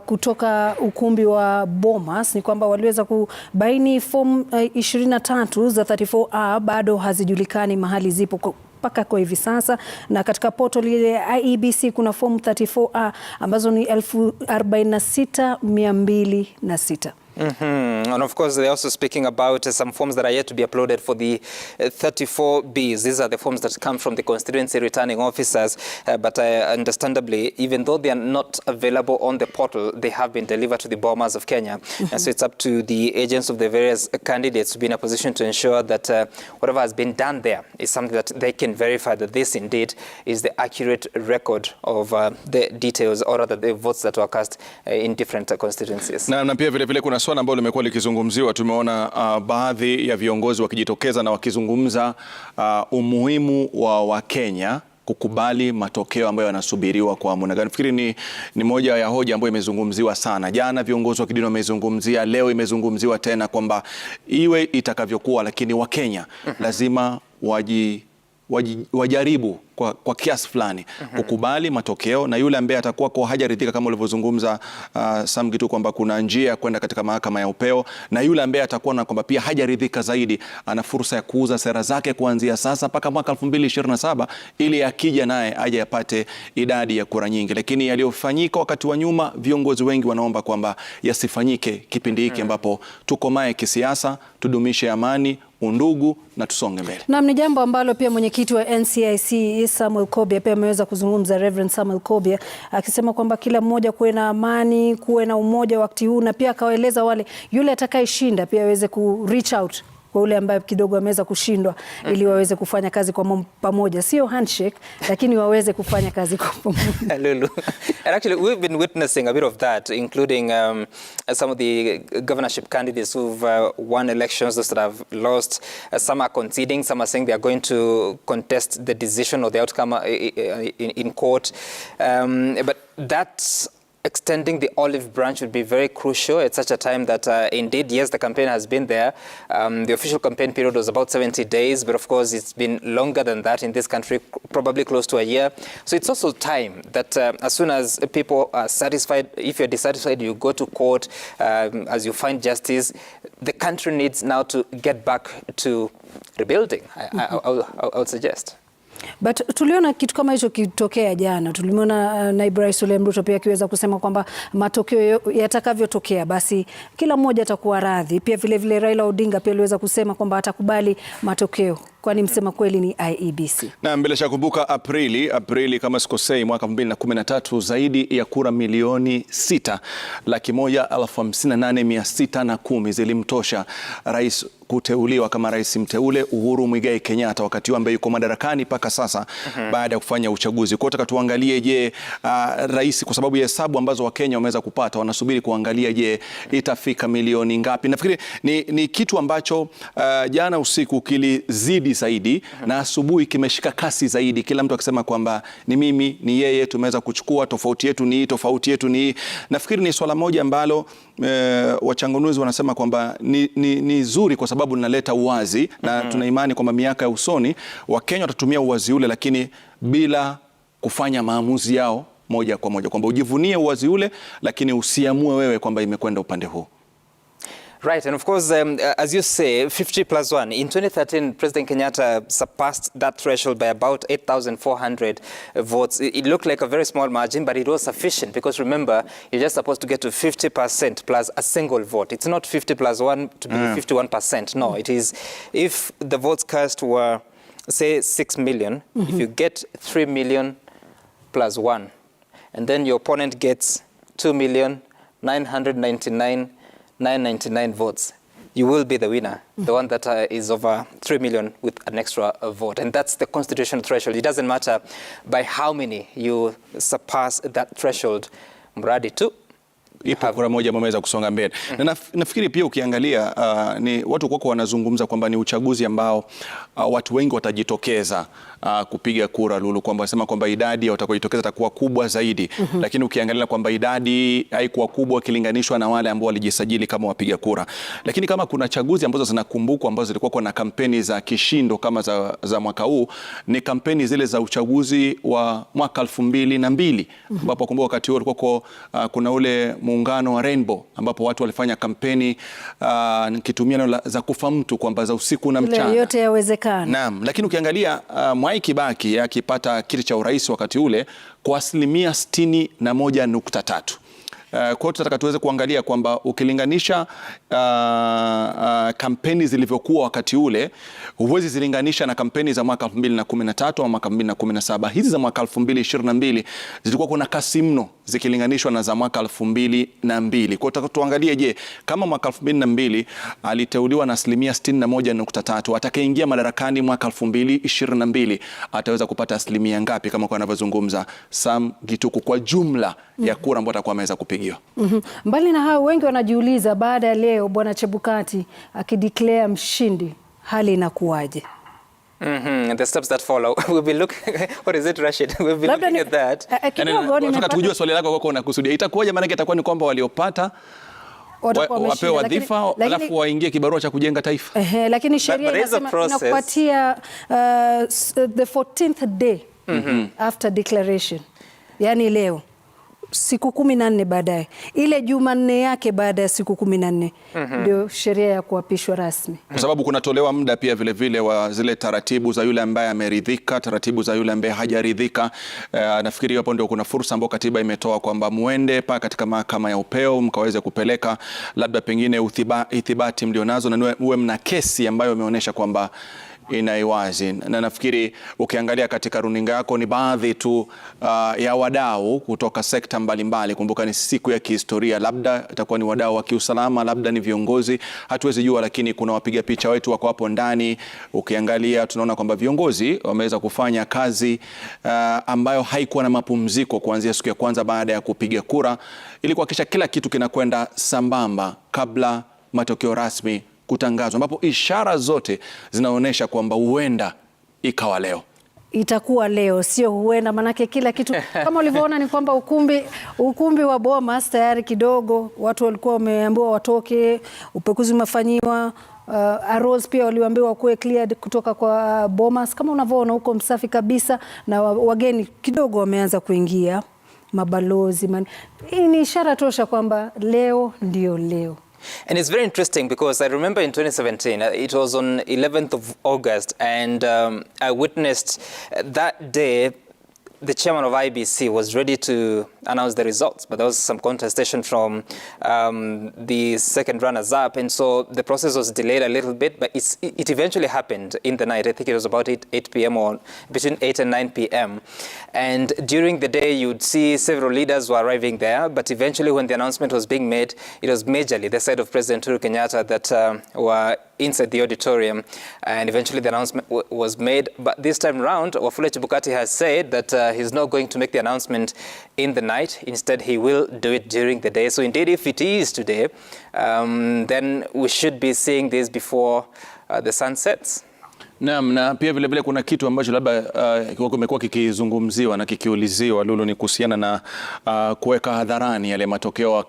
kutoka ukumbi wa Bomas ni kwamba waliweza kubaini form 23 za 34A bado hazijulikani mahali zipo mpaka kwa hivi sasa, na katika portal ile IEBC kuna form 34A ambazo ni 46,206. And of course, they're also speaking about some forms that are yet to be uploaded for the 34Bs. These are the forms that come from the constituency returning officers, but understandably, even though they are not available on the portal, they have been delivered to the Bomas of Kenya. And so it's up to the agents of the various candidates to be in a position to ensure that whatever has been done there is something that they can verify that this indeed is the accurate record of the details, or rather the votes that were cast in different constituencies. Na pia vile kuna swala ambalo limekuwa likizungumziwa. Tumeona baadhi ya viongozi wakijitokeza na wakizungumza umuhimu wa Wakenya kukubali matokeo ambayo yanasubiriwa kwa muda gani. Nafikiri ni moja ya hoja ambayo imezungumziwa sana. Jana viongozi wa kidini wamezungumzia, leo imezungumziwa tena kwamba iwe itakavyokuwa, lakini Wakenya lazima wajaribu kwa kiasi fulani kukubali matokeo, na yule ambaye atakuwa kwa hajaridhika kama ulivyozungumza Samgitu kwamba kuna njia ya kwenda katika mahakama ya upeo, na yule ambaye atakuwa na kwamba pia hajaridhika zaidi ana fursa ya kuuza sera zake kuanzia sasa mpaka mwaka 2027 ili akija naye aje apate idadi ya kura nyingi. Lakini yaliyofanyika wakati wa nyuma, viongozi wengi wanaomba kwamba yasifanyike kipindi hiki ambapo tukomae kisiasa, tudumishe amani, undugu na tusonge mbele. Naam, ni jambo ambalo pia mwenyekiti wa NCIC Samuel Kobia pia ameweza kuzungumza, Reverend Samuel Kobia, akisema kwamba kila mmoja kuwe na amani, kuwe na umoja wakati huu, na pia akawaeleza wale yule atakayeshinda pia aweze ku reach out kwa yule ambaye kidogo ameweza kushindwa ili waweze kufanya kazi kwa pamoja, sio handshake, lakini waweze kufanya kazi kwa pamoja. Lulu. And actually we've been witnessing a bit of that, including some of the governorship candidates who've won elections, those that have lost. Some are conceding, some are saying they are going to contest the decision or the outcome in court. But that's extending the olive branch would be very crucial at such a time that indeed, yes, the campaign has been there. The official campaign period was about 70 days, but of course it's been longer than that in this country, probably close to a year. So it's also time that as soon as people are satisfied, if you're dissatisfied, you go to court, as you find justice. The country needs now to get back to rebuilding, I would suggest. But tuliona kitu kama hicho kitokea jana. Tuliona naibu rais William Ruto pia akiweza kusema kwamba matokeo yatakavyotokea basi kila mmoja atakuwa radhi. Pia vile Raila Odinga pia aliweza kusema kwamba atakubali matokeo, kwani msema kweli ni IEBC. Na bila shaka kumbuka Aprili kama sikosei mwaka 2013 zaidi ya kura milioni 6,158,610 zilimtosha rais kuteuliwa kama rais mteule Uhuru Muigai Kenyatta, wakati ambaye yuko madarakani mpaka sasa baada ya kufanya uchaguzi. Kwa hiyo tuangalie, je, rais, kwa sababu ya hesabu ambazo Wakenya wameweza kupata, wanasubiri kuangalia, je, itafika milioni ngapi. Nafikiri ni kitu ambacho jana usiku kilizidi zaidi na asubuhi kimeshika kasi zaidi, kila mtu akisema kwamba ni mimi, ni yeye, tumeweza kuchukua, tofauti yetu ni. Nafikiri ni swala moja ambalo wachanganuzi wanasema kwamba ni zuri kwa sababu linaleta uwazi, na tuna imani kwamba miaka ya usoni Wakenya watatumia uwazi ule, lakini bila kufanya maamuzi yao moja kwa moja, kwamba ujivunie uwazi ule lakini usiamue wewe kwamba imekwenda upande huu. Right, and of course, as you say, 50+1. In 2013, President Kenyatta surpassed that threshold by about 8,400 votes. It looked like a very small margin, but it was sufficient because remember, you're just supposed to get to 50% plus a single vote. It's not 50+1 to be 51%. No, it is, if the votes cast were, say, 6 million, if you get 3 million plus 1, and then your opponent gets 2,999,999 votes, you will be the winner, the one that is over 3 million with an extra vote. And that's the constitutional threshold. It doesn't matter by how many you surpass that threshold, mradi tu ipo kura moja ameweza kusonga mbele. Na nafikiri pia ukiangalia ni watu kwako wanazungumza kwamba ni uchaguzi ambao watu wengi watajitokeza kupiga kura, Lulu, kwamba wasema kwamba idadi ya watakaojitokeza itakuwa kubwa zaidi. Lakini ukiangalia kwamba idadi haikuwa kubwa ikilinganishwa na wale ambao walijisajili kama wapiga kura. Lakini kama kuna chaguzi ambazo zinakumbukwa ambazo zilikuwa na kampeni za kishindo kama za mwaka huu, ni kampeni zile za uchaguzi wa mwaka 2002 ambapo kumbuka wakati huo ulikuwa kuna ule muungano wa Rainbow ambapo watu walifanya kampeni nikitumia neno za kufa mtu kwamba za usiku na mchana. Yote yawezekana. Naam, lakini ukiangalia Mwai Kibaki akipata kiti cha urais wakati ule kwa 61.3%. Kwa hiyo tunataka tuweze kuangalia kwamba ukilinganisha kampeni zilivyokuwa wakati ule, huwezi zilinganisha na kampeni za mwaka 2013 au mwaka 2017. Hizi za mwaka 2022 zilikuwa kuna kasi mno zikilinganishwa na za mwaka 2002. Kwa hiyo tuangalie, je, kama mwaka 2002 aliteuliwa na 61.3%, atakayeingia madarakani mwaka 2022 ataweza kupata asilimia ngapi kama kwa anavyozungumza Sam Gituku kwa jumla ya kura ambayo atakuwa ameweza kupigiwa? Mbali na hao, wengi wanajiuliza baada ya leo Bwana Chebukati akideclare mshindi, hali inakuwaje? The steps that follow. We'll be looking, what is it, Rashid? We'll be looking at that. Nataka tujue swali lako kwa unakusudia. Itakuwaje? Maana itakuwa ni kwamba waliopata wapewe wadhifa alafu waingie kibarua cha kujenga taifa. Lakini sheria inasema inakupatia the 14th day after declaration. Yani leo siku 14 baadaye, ile Jumanne yake baada ya siku 14 ndio sheria ya kuapishwa rasmi. Kwa sababu kunatolewa muda pia vile vile wa zile taratibu za yule ambaye ameridhika, taratibu za yule ambaye hajaridhika. Nafikiri hapo ndio kuna fursa ambayo katiba imetoa kwamba muende pa katika mahakama ya upeo mkaweze kupeleka labda pengine ithibati mlionazo na uwe mna kesi ambayo imeonyesha kwamba inaiwazi. Na nafikiri ukiangalia katika runinga yako ni baadhi tu ya wadau kutoka sekta mbalimbali. Kumbuka ni siku ya kihistoria, labda itakuwa ni wadau wa kiusalama, labda ni viongozi, hatuwezi jua, lakini kuna wapiga picha wetu wako hapo ndani. Ukiangalia tunaona kwamba viongozi wameweza kufanya kazi ambayo haikuwa na mapumziko kuanzia siku ya kwanza baada ya kupiga kura, ili kuhakikisha kila kitu kinakwenda sambamba kabla matokeo rasmi kutangazwa, ambapo ishara zote zinaonyesha kwamba huenda ikawa leo. Itakuwa leo, sio huenda, manake kila kitu kama ulivyoona ni kwamba ukumbi wa Bomas tayari kidogo watu walikuwa wameambiwa watoke, upekuzi umefanyiwa, arrows pia waliambiwa kuwe cleared kutoka kwa Bomas. Kama unavyoona huko msafi kabisa, na wageni kidogo wameanza kuingia, mabalozi. Hii ni ishara tosha kwamba leo ndio leo. And it's very interesting because I remember in 2017, it was on 11th of August, and I witnessed that day the chairman of IBC was ready to announce the results, but there was some contestation from the second runners-up, and so the process was delayed a little bit, but it eventually happened in the night. I think it was about 8 p.m. or between 8 and 9 p.m. And during the day, you'd see several leaders were arriving there, but eventually when the announcement was being made, it was majorly the side of President Uhuru Kenyatta that were inside the auditorium, and eventually the announcement was made. But this time round, Wafula Chebukati has said that he's not going to make the announcement in the night. Instead, he will do it during the day. So indeed, if it is today, then we should be seeing this before the sun sets. Naam, na pia vile vile kuna kitu ambacho labda kimekuwa kikizungumziwa na kikiuliziwa, Lulu, ni kuhusiana na kuweka hadharani yale matokeo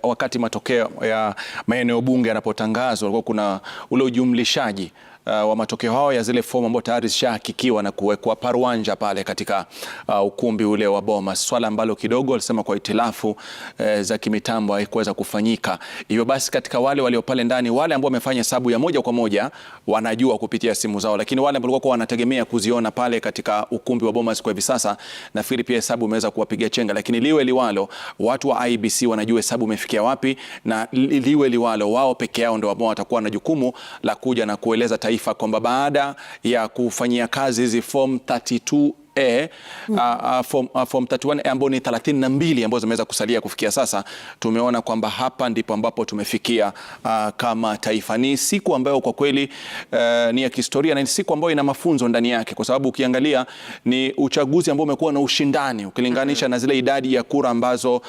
wakati matokeo ya maeneo bunge yanapotangazwa. Kuna ule ujumlishaji wa matokeo hao ya zile fomu ambazo tayari zishahakikiwa na kuwekwa paruanja pale katika ukumbi ule wa Bomas, swala ambalo kidogo walisema kwa itilafu za kimitambo haikuweza kufanyika. Hivyo basi katika wale walio pale ndani, wale ambao wamefanya hesabu ya moja kwa moja wanajua kupitia simu zao, lakini wale ambao walikuwa wanategemea kuziona pale katika ukumbi wa Bomas kwa hivi sasa, nafikiri pia hesabu imeweza kuwapigia chenga. Lakini liwe liwalo, watu wa IBC wanajua hesabu imefikia wapi, na liwe liwalo, wao peke yao ndio ambao watakuwa na jukumu la kuja na kueleza taifa kwamba baada ya kufanyia kazi hizi form 32 1A form 31 ambao ni 32 ambazo zimeweza kusalia kufikia sasa. Tumeona kwamba hapa ndipo ambapo tumefikia kama taifa. Ni siku ambayo kwa kweli ni ya kihistoria na ni siku ambayo ina mafunzo ndani yake, kwa sababu ukiangalia ni uchaguzi ambao umekuwa na ushindani ukilinganisha na zile idadi ya kura ambazo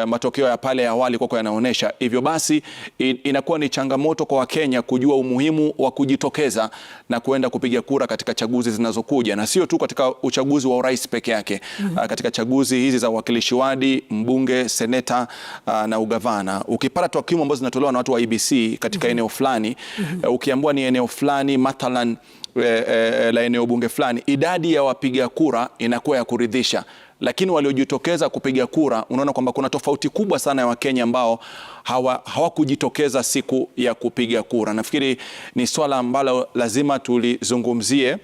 matokeo ya pale awali kwa yanaonyesha. Hivyo basi inakuwa ni changamoto kwa Wakenya kujua umuhimu wa kujitokeza na kuenda kupiga kura katika chaguzi zinazokuja, na sio tu katika uchaguzi wa urais peke yake. Katika chaguzi hizi za uwakilishi wadi, mbunge, seneta na ugavana, ukipata takwimu ambazo zinatolewa na watu wa IEBC katika eneo fulani, ukiambiwa ni eneo fulani mathalan la eneo bunge fulani, idadi ya wapiga kura inakuwa ya kuridhisha, lakini waliojitokeza kupiga kura, unaona kwamba kuna tofauti kubwa sana ya Wakenya ambao hawakujitokeza siku ya kupiga kura. Nafikiri ni swala ambalo lazima tulizungumzie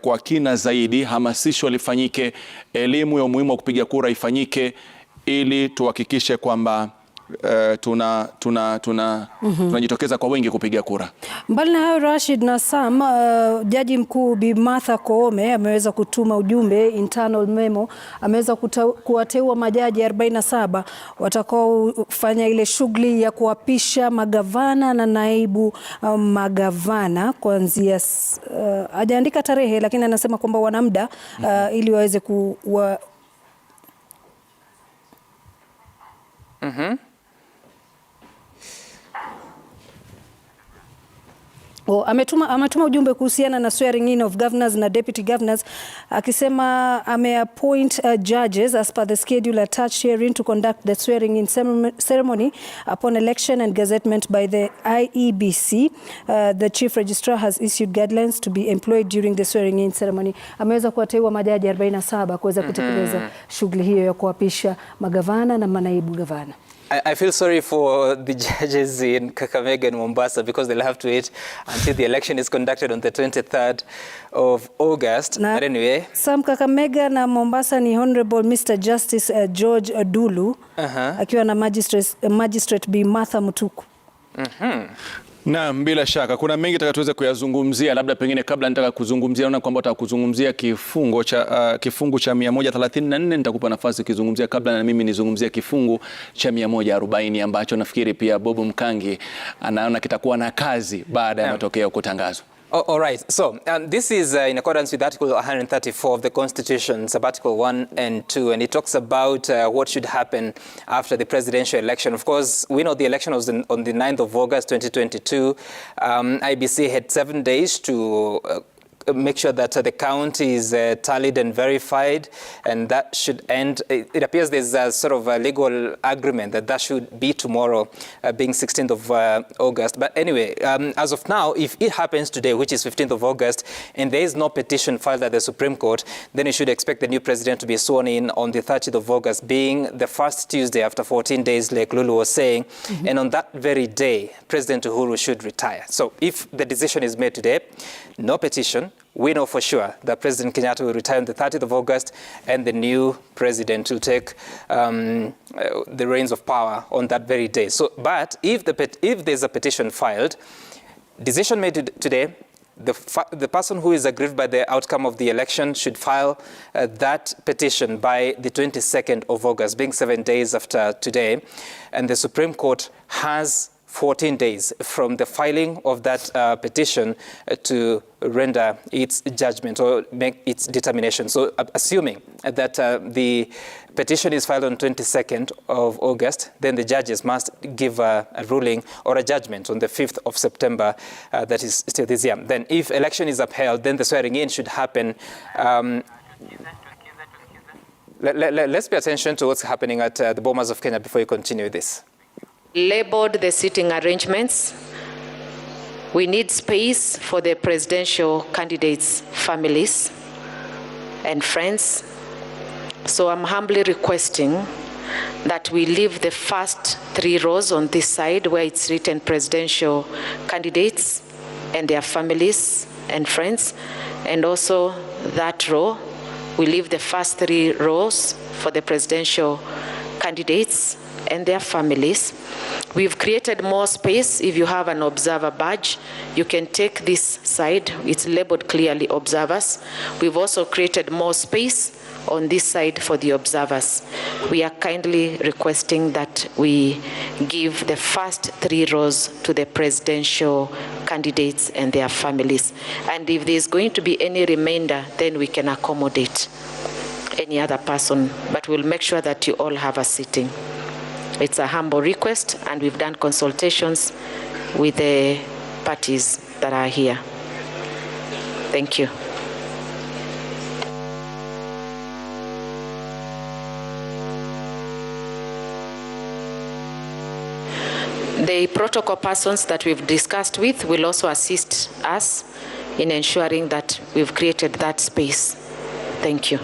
kwa kina zaidi, hamasisho lifanyike, elimu ya umuhimu wa kupiga kura ifanyike, ili tuhakikishe kwamba tunajitokeza kwa wengi kupiga kura. Mbali na hayo, Rashid na Sam, Jaji Mkuu Bi Martha Koome ameweza kutuma ujumbe, internal memo, ameweza kuwateua majaji 47 watakaofanya ile shughuli ya kuapisha magavana na naibu magavana kuanzia hajaandika tarehe, lakini anasema kwamba wana muda ili waweze ametuma ujumbe kuhusiana na swearing in of governors na deputy governors, akisema ameappoint judges as per the schedule attached herein to conduct the swearing in ceremony upon election and gazettement by the IEBC. The chief registrar has issued guidelines to be employed during the swearing in ceremony. Ameweza kuwateua majaji 47 kuweza kutekeleza shughuli hiyo ya kuapisha magavana na manaibu gavana. I feel sorry for the judges in Kakamega and Mombasa because they'll have to wait until the election is conducted on the 23rd of August. But anyway, Sam, Kakamega na Mombasa ni Honorable Mr. Justice George Dulu akiwa na Magistrate Bi Martha Mutuku. Naam, bila shaka kuna mengi tutakayoweza kuyazungumzia, labda pengine kabla nitaka kuzungumzia, naona kwamba utakuzungumzia kifungu cha 134, nitakupa nafasi kuzungumzia kabla na mimi nizungumzia kifungu cha 140 ambacho nafikiri pia Bob Mkangi anaona kitakuwa na kazi baada ya matokeo kutangazwa. All right. So this is in accordance with Article 134 of the Constitution, Article 1 and 2, and it talks about what should happen after the presidential election. Of course, we know the election was on the 9th of August 2022. IEBC had 7 days to make sure that the count is tallied and verified, and that should end. It appears there's a sort of a legal agreement that should be tomorrow, being 16th of August. But anyway, as of now, if it happens today, which is 15th of August, and there is no petition filed at the Supreme Court, then you should expect the new president to be sworn in on the 30th of August, being the first Tuesday after 14 days, like Lulu was saying. And on that very day, President Uhuru should retire. So if the decision is made today, no petition, we know for sure that President Kenyatta will retire on the 30th of August, and the new president will take the reins of power on that very day. So, but if there's a petition filed, decision made today, the person who is aggrieved by the outcome of the election should file that petition by the 22nd of August, being 7 days after today, and the Supreme Court has 14 days from the filing of that petition to render its judgment or make its determination. So assuming that the petition is filed on 22nd of August, then the judges must give a ruling or a judgment on the 5th of September, that is still this year. Then if election is upheld, then the swearing in should happen. Let's pay attention to what's happening at the Bomas of Kenya before you continue this. Labeled the seating arrangements. We need space for the presidential candidates' families and friends. So I'm humbly requesting that we leave the first 3 rows on this side where it's written presidential candidates and their families and friends. And also that row, we leave the first 3 rows for the presidential candidates and their families. We've created more space. If you have an observer badge, you can take this side. It's labeled clearly observers. We've also created more space on this side for the observers. We are kindly requesting that we give the first 3 rows to the presidential candidates and their families. And if there's going to be any remainder, then we can accommodate any other person, but we'll make sure that you all have a seating. It's a humble request, and we've done consultations with the parties that are here. Thank you. The protocol persons that we've discussed with will also assist us in ensuring that we've created that space. Thank you.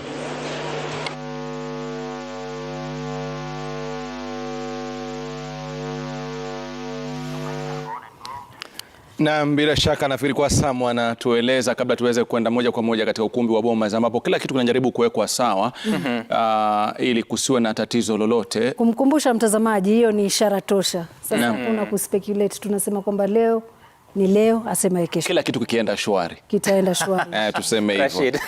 Na bila shaka nafikiri kwa Sam anatueleza kabla tuweze kwenda moja kwa moja katika ukumbi wa Bomas ambapo kila kitu kinajaribu kuwekwa sawa ili kusiwe na tatizo lolote. Kumkumbusha mtazamaji, hiyo ni ishara tosha. Sasa hakuna kuspeculate, tunasema kwamba leo ni leo, asema kesho. Kila kitu kikienda shwari. Kitaenda shwari. Tuseme hivyo.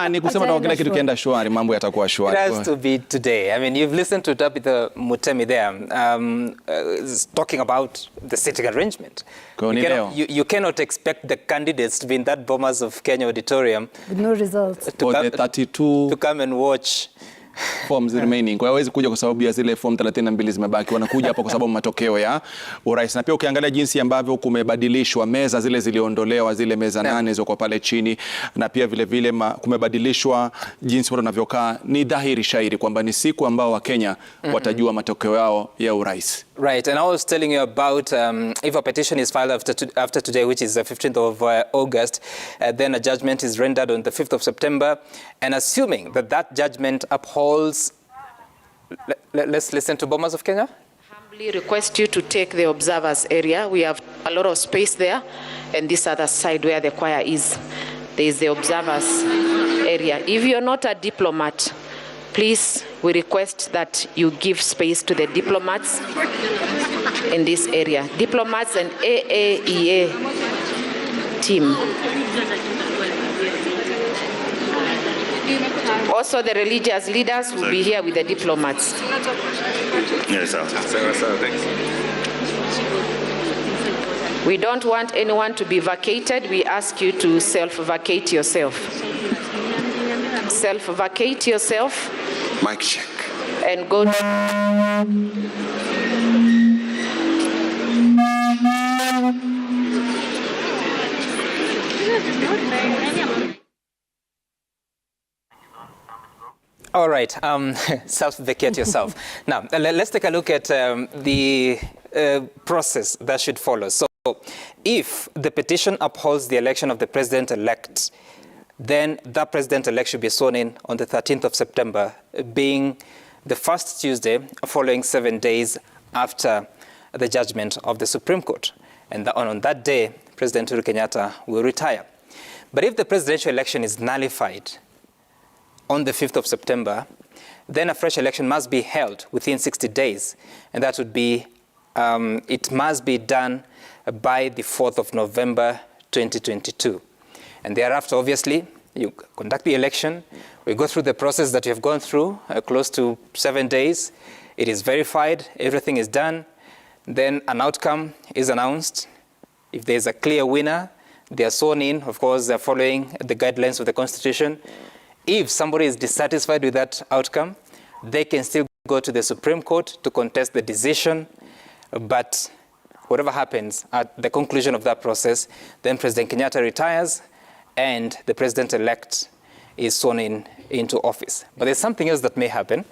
Ni kusema na kila kitu kikienda shwari, mambo yatakuwa shwari. It has to be today. I mean, you've listened to Tabitha Mutemi there, talking about the sitting arrangement. You cannot expect the candidates to be in that Bomas of Kenya auditorium with no results. To come and watch forms remaining. Kwa hawezi kuja kwa sababu ya zile form 32 zimebaki. Wanakuja hapa kwa sababu matokeo ya urais. Na pia ukiangalia jinsi ambavyo kumebadilishwa meza, zile ziliondolewa, zile meza 8 ziko pale chini, na pia vile vile kumebadilishwa jinsi watu wanavyokaa, ni dhahiri shairi kwamba ni siku ambao Wakenya watajua matokeo yao ya urais. Right, and I was telling you about if a petition is filed after today, which is the 15th of August, then a judgment is rendered on the 5th of September, and assuming that that judgment upholds, let's listen to Bomas of Kenya. Humbly request you to take the observers area. We have a lot of space there, and this other side where the choir is, there is the observers area. If you're not a diplomat, please, we request that you give space to the diplomats in this area. Diplomats and AAEA team. Also, the religious leaders will be here with the diplomats. Yes, sir. Thanks. We don't want anyone to be vacated. We ask you to self-vacate yourself. Self-vacate yourself. Mic check. And go. All right, self-vacate yourself. Now, let's take a look at the process that should follow. So, if the petition upholds the election of the president-elect, then that president-elect should be sworn in on the 13th of September, being the first Tuesday following 7 days after the judgment of the Supreme Court. And on that day, President Uhuru Kenyatta will retire. But if the presidential election is nullified on the 5th of September, then a fresh election must be held within 60 days. And that would be, it must be done by the 4th of November, 2022. And thereafter, obviously, you conduct the election. We go through the process that you have gone through, close to 7 days. It is verified, everything is done. Then an outcome is announced. If there's a clear winner, they are sworn in. Of course, they're following the guidelines of the Constitution. If somebody is dissatisfied with that outcome, they can still go to the Supreme Court to contest the decision. But whatever happens at the conclusion of that process, then President Kenyatta retires and the president-elect is sworn into office. But there's something else that may happen.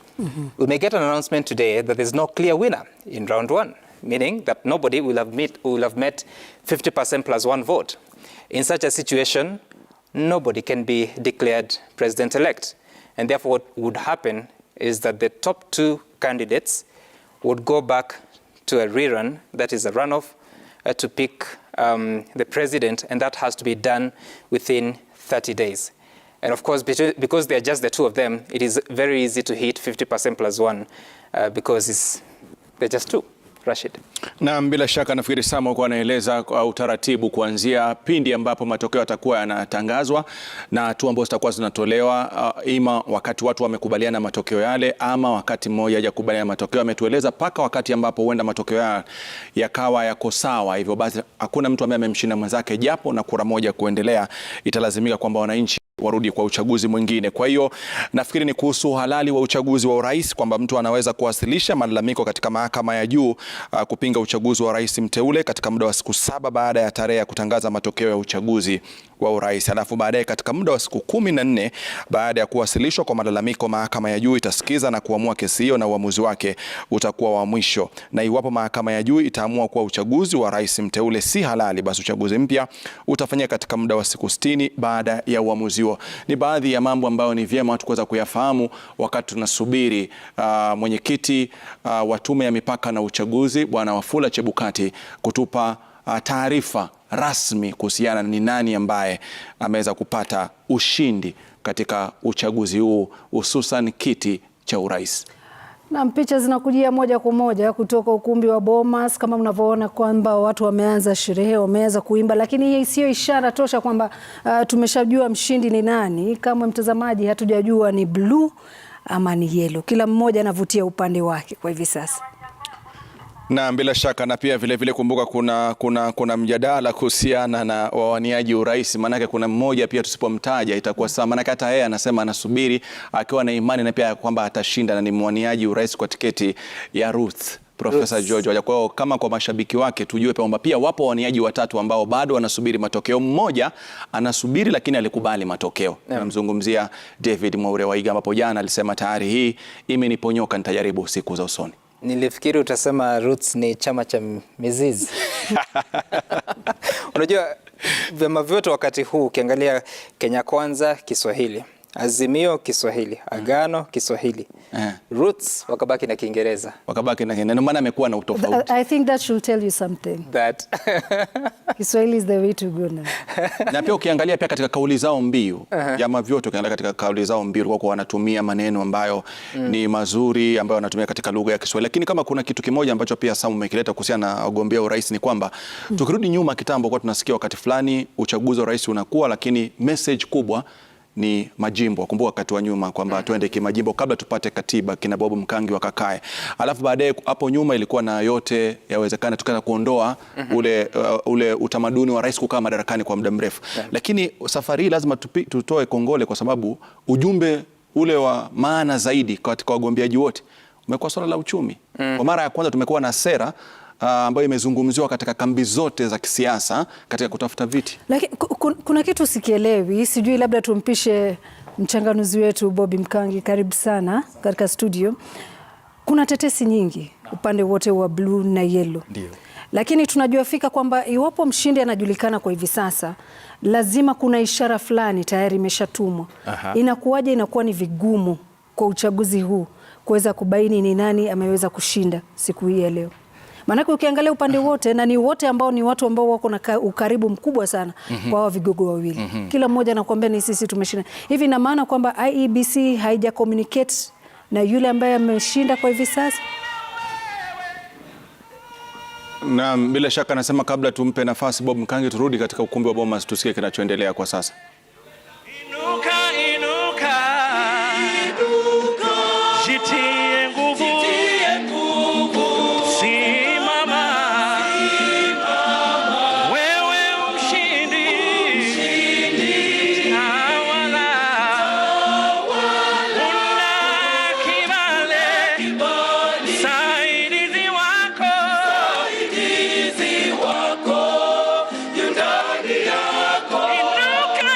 We may get an announcement today that there's no clear winner in round one, meaning that nobody will have met 50% plus one vote. In such a situation, nobody can be declared president-elect. And therefore, what would happen is that the top 2 candidates would go back to a rerun, that is a runoff, to pick the president, and that has to be done within 30 days. And of course, because they're just the 2 of them, it is very easy to hit 50% plus one because it's They're just two. Rashid. Na bila shaka nafikiri Samo kwa anaeleza utaratibu kuanzia pindi ambapo matokeo yatakuwa yanatangazwa na hatua ambazo zitakuwa zinatolewa, ima wakati watu wamekubaliana matokeo yale ama wakati mmoja hajakubaliana matokeo. Ametueleza paka wakati ambapo huenda matokeo yakawa yako sawa, hivyo basi hakuna mtu ambaye amemshinda mwenzake, japo na kura moja kuendelea italazimika kwamba wananchi warudi kwa uchaguzi mwingine. Kwa hiyo nafikiri ni kuhusu halali wa uchaguzi wa urais, kwamba mtu anaweza kuwasilisha malalamiko katika mahakama ya juu kupinga uchaguzi wa rais mteule katika muda wa siku 7 baada ya tarehe ya kutangaza matokeo ya uchaguzi wa urais. Alafu baadaye katika muda wa siku 14 baada ya kuwasilishwa kwa malalamiko, mahakama ya juu itasikiza na kuamua kesi hiyo, na uamuzi wake utakuwa wa mwisho. Na iwapo mahakama ya juu itaamua kuwa uchaguzi wa rais mteule si halali, basi uchaguzi mpya utafanyika katika muda wa siku 60 baada ya uamuzi huo. Ni baadhi ya mambo ambayo ni vyema watu kuweza kuyafahamu wakati tunasubiri mwenyekiti wa Tume ya Mipaka na Uchaguzi Bwana Wafula Chebukati kutupa taarifa rasmi kuhusiana ni nani ambaye ameweza kupata ushindi katika uchaguzi huu, hususan kiti cha urais. Na picha zinakujia moja kwa moja kutoka ukumbi wa Bomas, kama mnavyoona kwamba watu wameanza sherehe, wameanza kuimba, lakini hii sio ishara tosha kwamba tumeshajua mshindi ni nani. Kama mtazamaji, hatujajua ni blue ama ni yellow. Kila mmoja anavutia upande wake kwa hivi sasa. Na bila shaka, na pia vile kumbuka kuna mjadala kuhusiana na wawaniaji urais, manake kuna mmoja pia tusipomtaja itakuwa sawa, manake hata yeye anasema anasubiri akiwa na imani na pia kwamba atashinda, na ni mwaniaji urais kwa tiketi ya Ruth Profesa George. Kwa hiyo kama kwa mashabiki wake tujue kwamba pia wapo waniaji watatu ambao bado wanasubiri matokeo. Mmoja anasubiri lakini alikubali matokeo. Namzungumzia David Mwaure Waiga, ambapo jana alisema tayari hii imeniponyoka, nitajaribu siku za usoni. Nilifikiri utasema Roots ni chama cha mizizi. Unajua vyama vyote wakati huu ukiangalia, Kenya Kwanza Kiswahili, Azimio Kiswahili, Agano Kiswahili, Roots wakabaki na Kiingereza. Ndio maana amekuwa na utofauti. I think that should tell you something. That Kiswahili is the way to go now. Na pia ukiangalia pia katika kauli zao mbiu, vyama vyote ukiangalia katika kauli zao mbiu kwa wanatumia maneno ambayo ni mazuri, ambayo wanatumia katika lugha ya Kiswahili. Lakini kama kuna kitu kimoja ambacho pia Samu umekileta kuhusiana na wagombea urais ni kwamba tukirudi nyuma kitambo kwa tunasikia wakati fulani uchaguzi wa rais unakuwa, lakini message kubwa ni majimbo. Kumbuka wakati wa nyuma kwamba tuende kimajimbo kabla tupate katiba, kina Bob Mkangi wakakae. Alafu baadaye hapo nyuma ilikuwa na yote yawezekana tukana kuondoa ule utamaduni wa rais kukaa madarakani kwa muda mrefu. Lakini safari hii lazima tutoe kongole kwa sababu ujumbe ule wa maana zaidi katika wagombeaji wote umekuwa swala la uchumi. Kwa mara ya kwanza tumekuwa na sera ambayo imezungumziwa katika kambi zote za kisiasa katika kutafuta viti. Lakini kuna kitu sikielewi, sijui labda tumpishe mchanganuzi wetu Bobby Mkangi. Karibu sana katika studio. Kuna tetesi nyingi upande wote wa blue na yellow. Ndio. Lakini tunajua fika kwamba iwapo mshindi anajulikana kwa hivi sasa, lazima kuna ishara fulani tayari imeshatumwa. Inakuwaje inakuwa ni vigumu kwa uchaguzi huu kuweza kubaini ni nani ameweza kushinda siku hii ya leo? Maanake ukiangalia upande wote, na ni wote ambao ni watu ambao wako na ukaribu mkubwa sana kwa hao vigogo wawili. Kila mmoja anakuambia ni sisi tumeshinda. Hivi ina maana kwamba IEBC haija communicate na yule ambaye ameshinda kwa hivi sasa? Na bila shaka nasema kabla tumpe nafasi Bob Mkangi, turudi katika ukumbi wa Bomas tusikie kinachoendelea kwa sasa. Inuka, inuka, inuka, jitie nguvu, simama, wewe mshindi, tawala, una kibali, saidizi wako yu ndani yako. Inuka,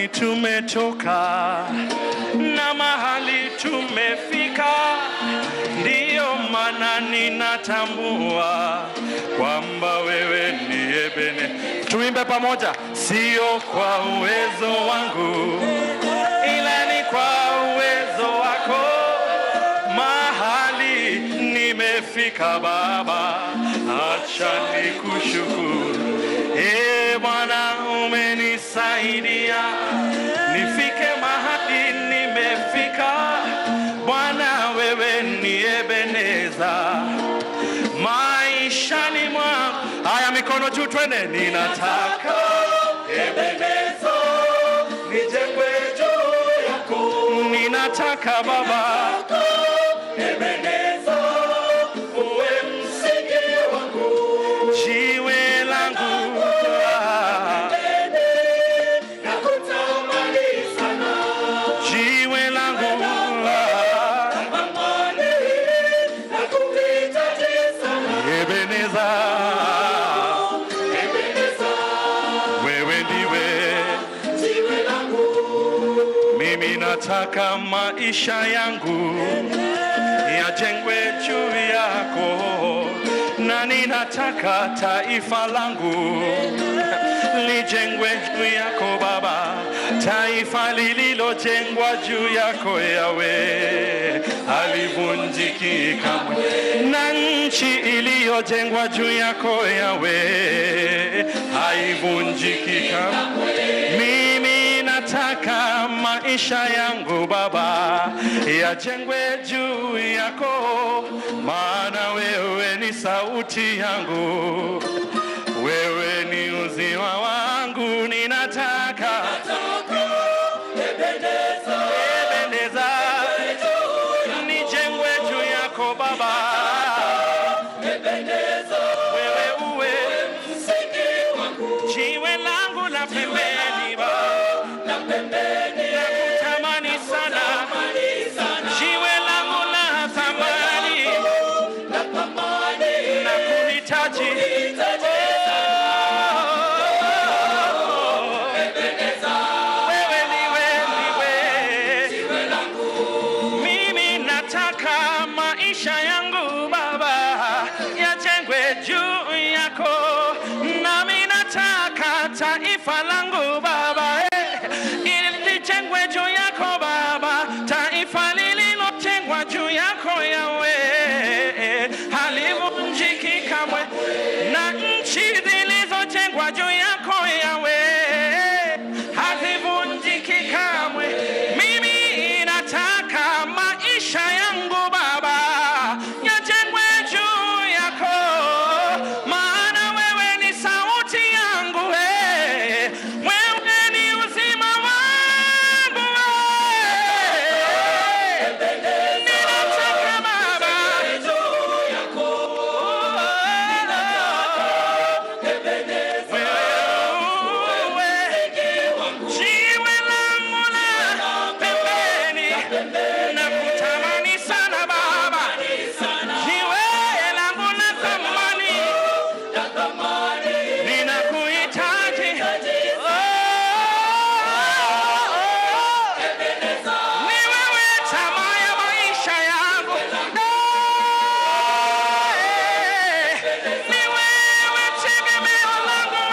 mahali tumetoka na mahali tumefika, ndiyo maana ninatambua kwamba wewe ni Ebene. Tuimbe pamoja. Sio kwa uwezo wangu, ila ni kwa uwezo wako. Mahali nimefika Baba, acha nikushukuru. Bwana, umenisaidia nifike mahali nimefika. Bwana, wewe ni Ebeneza maishani mwangu. Haya, mikono juu, twende. Ninataka Ebeneza nijengwe juu yako. Ninataka Baba Ebeneza uwe msingi wangu, jiwe langu. Nataka maisha yangu yajengwe juu yako, na ninataka taifa langu lijengwe juu yako Baba. Taifa lililojengwa juu yako Yawe halivunjiki kamwe, na nchi iliyojengwa juu yako Yawe haivunjiki kamwe. Mimi nataka maisha yangu Baba yajengwe juu yako, maana wewe ni sauti yangu, wewe ni uzima wangu. Ninataka Ebeneza nijengwe juu yako Baba. Wewe uwe jiwe langu la pembeni Baba, nakutamani sana, jiwe langu la thamani, nakuhitaji. Mimi nataka maisha yangu Baba yajengwe juu yako, nami nataka taifa langu Baba lijengwe juu yako Baba. Taifa lililojengwa juu yako Yawe halivunjiki kamwe, na nchi zilizojengwa juu yako Yawe hazivunjiki kamwe. Mimi nataka maisha yangu Baba yajengwe juu yako, maana wewe ni sauti yangu, wewe ni uzima wangu. Ninataka Baba juu yako, jiwe langu la pembeni, nakutamani sana Baba, jiwe langu la thamani, ninakuhitaji. Ni wewe tamaa ya maisha yangu, ni wewe tegemeo langu,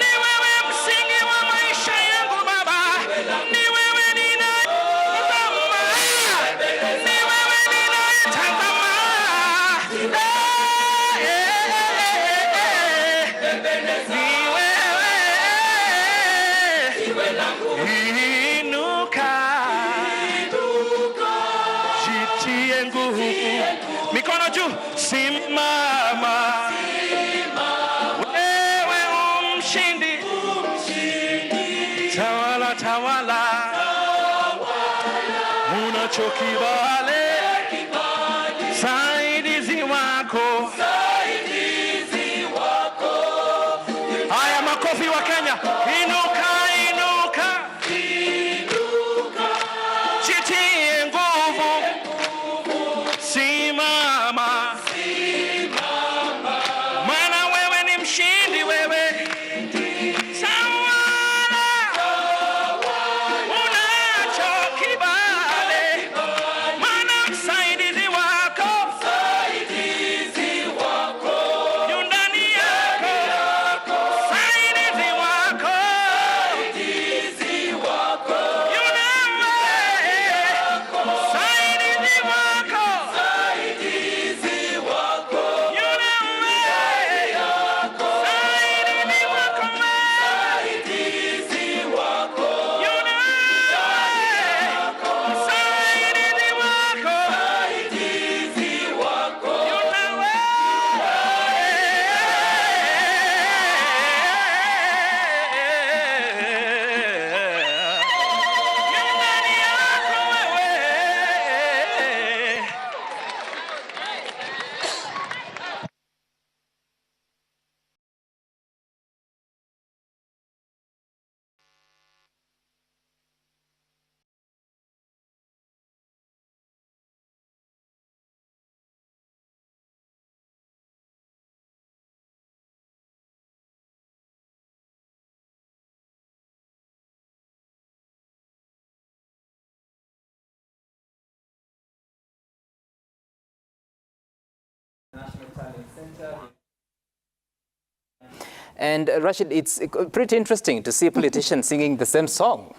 ni wewe msingi wa maisha yangu Baba, ni wewe ninayetazama, ni wewe ninayetazama. Inuka, jitie nguvu, mikono juu, simama. Wewe umshindi, tawala tawala, unachokibale, saidizi wako. Haya, makofi wa Kenya. Inuka, inuka, jitie nguvu, simama, maana wewe ni mshindi, wewe And Rashid, it's pretty interesting to see politicians singing the same song.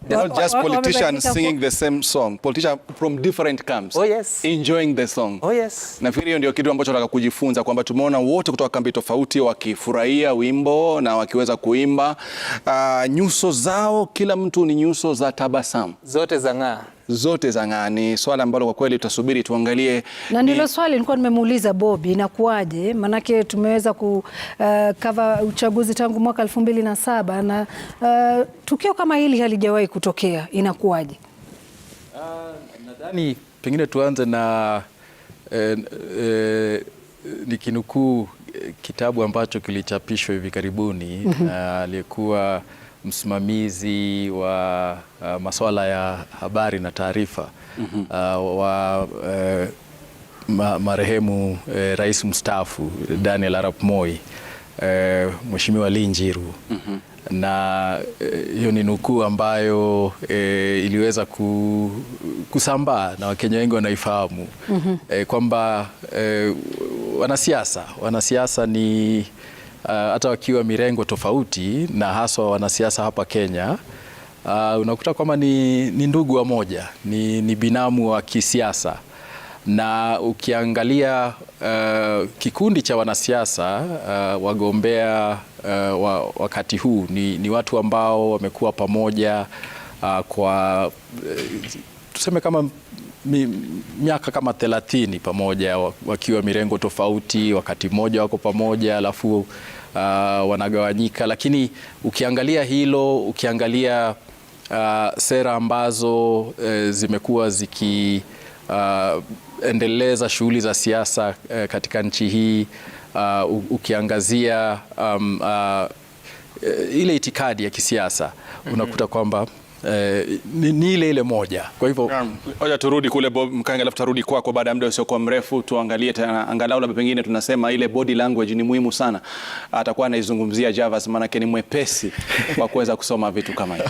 Not just politicians singing the same song. Politicians from different camps. Oh yes. Enjoying the song. Oh yes. Nafikiri hiyo ndio kitu ambacho nataka kujifunza, kwamba tumeona wote kutoka kambi tofauti wakifurahia wimbo na wakiweza kuimba. Nyuso zao, kila mtu ni nyuso za tabasamu. Zote zang'aa. Zote zang'aa. Ni swala ambalo kwa kweli tutasubiri tuangalie. Na ndilo swali nilikuwa nimemuuliza Bobby, inakuaje? Manake tumeweza cover uchaguzi tangu mwaka 2007 na tukio kama hili halijawahi kutokea. Inakuaje? Nadhani pengine tuanze na nikinukuu kitabu ambacho kilichapishwa hivi karibuni, aliyekuwa msimamizi wa masuala ya habari na taarifa wa marehemu rais mstaafu Daniel Arap Moi, Mheshimiwa Lee Njiru. Na hiyo ni nukuu ambayo iliweza kusambaa na Wakenya wengi wanaifahamu, kwamba wanasiasa ni hata wakiwa mirengo tofauti, na haswa wanasiasa hapa Kenya, unakuta kwamba ni ndugu wa moja, ni binamu wa kisiasa. Na ukiangalia kikundi cha wanasiasa wagombea wakati huu ni watu ambao wamekuwa pamoja kwa tuseme kama miaka kama 30 pamoja, wakiwa mirengo tofauti, wakati mmoja wako pamoja alafu wanagawanyika. Lakini ukiangalia hilo, ukiangalia sera ambazo zimekuwa zikiendeleza shughuli za siasa katika nchi hii, ukiangazia ile itikadi ya kisiasa, unakuta kwamba ni ile moja. Kwa hivyo hoja turudi kule Bob Mkange, alafu tarudi kwako baada ya muda usiokuwa mrefu, tuangalie tena angalau labda pengine tunasema ile body language ni muhimu sana. Atakuwa anaizungumzia Javas, maana yake ni mwepesi wa kuweza kusoma vitu kama hivi.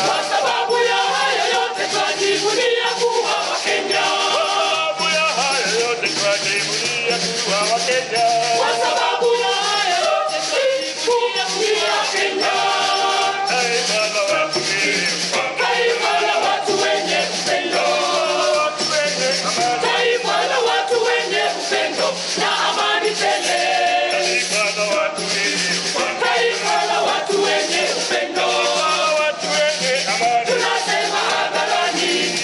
Kwa sababu ya haya yote twajivunia kuwa Wakenya. Kwa sababu ya haya yote twajivunia kuwa Wakenya. Taifa la watu wenye upendo. Taifa la watu wenye upendo na amani tele. Taifa la watu wenye upendo. Tunasema hadharani.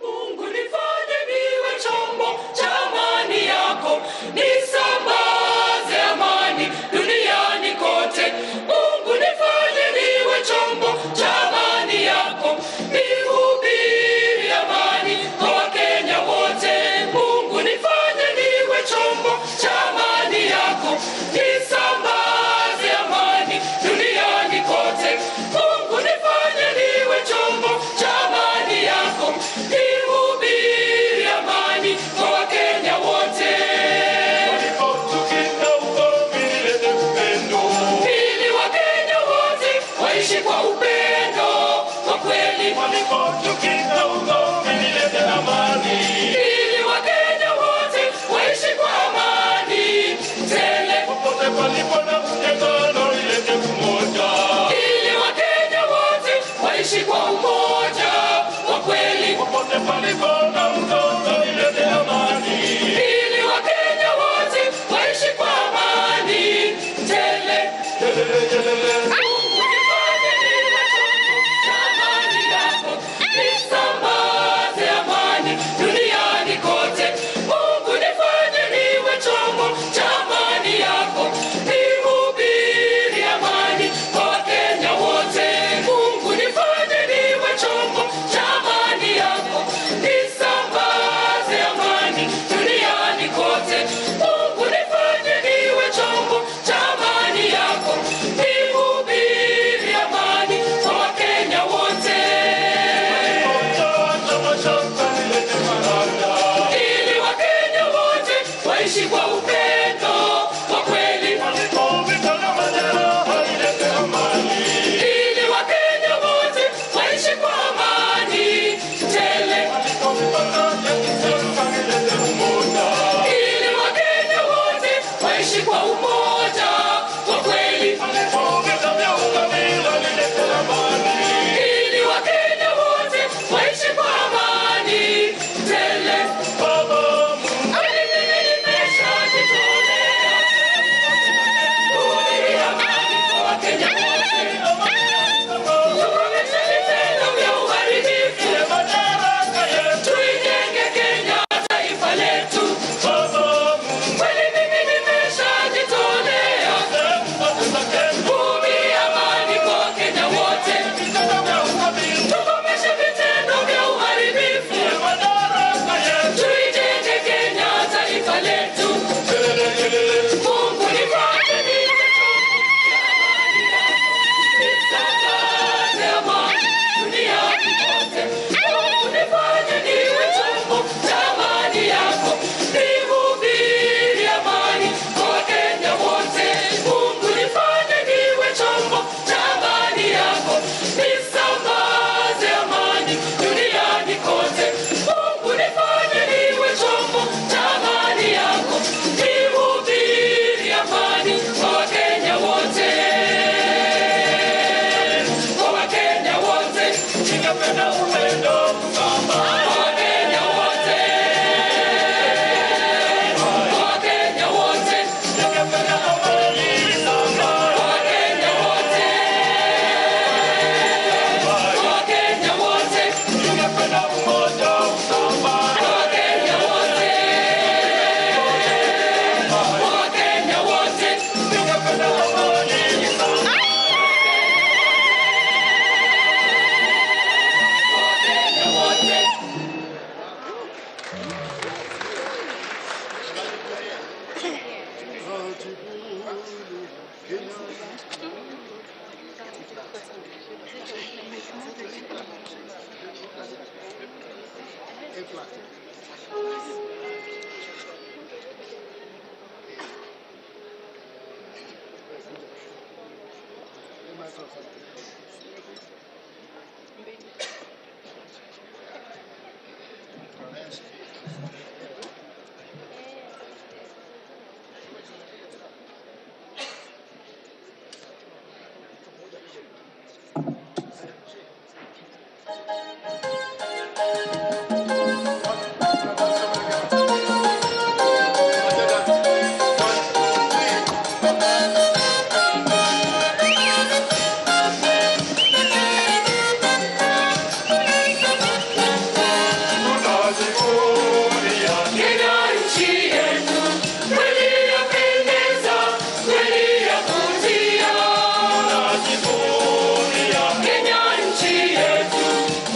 Mungu nifanye niwe chombo cha amani yako, nisambaze amani duniani kote. Mungu nifanye niwe chombo cha amani yako, nihubiri amani kwa Wakenya wote. Mungu nifanye niwe chombo cha amani yako, nisambaze amani duniani kote. Mungu nifanye niwe chombo cha amani yako, nihubiri amani kwa Wakenya wote. Ili Wakenya wote waishi kwa upendo kwa kweli. Ili Wakenya wote waishi kwa amani tele. Ili Wakenya wote waishi kwa umoja kwa kweli. Ili Wakenya wote waishi kwa amani tele. Mungu nifanye niwe chombo cha amani yako, nisambaze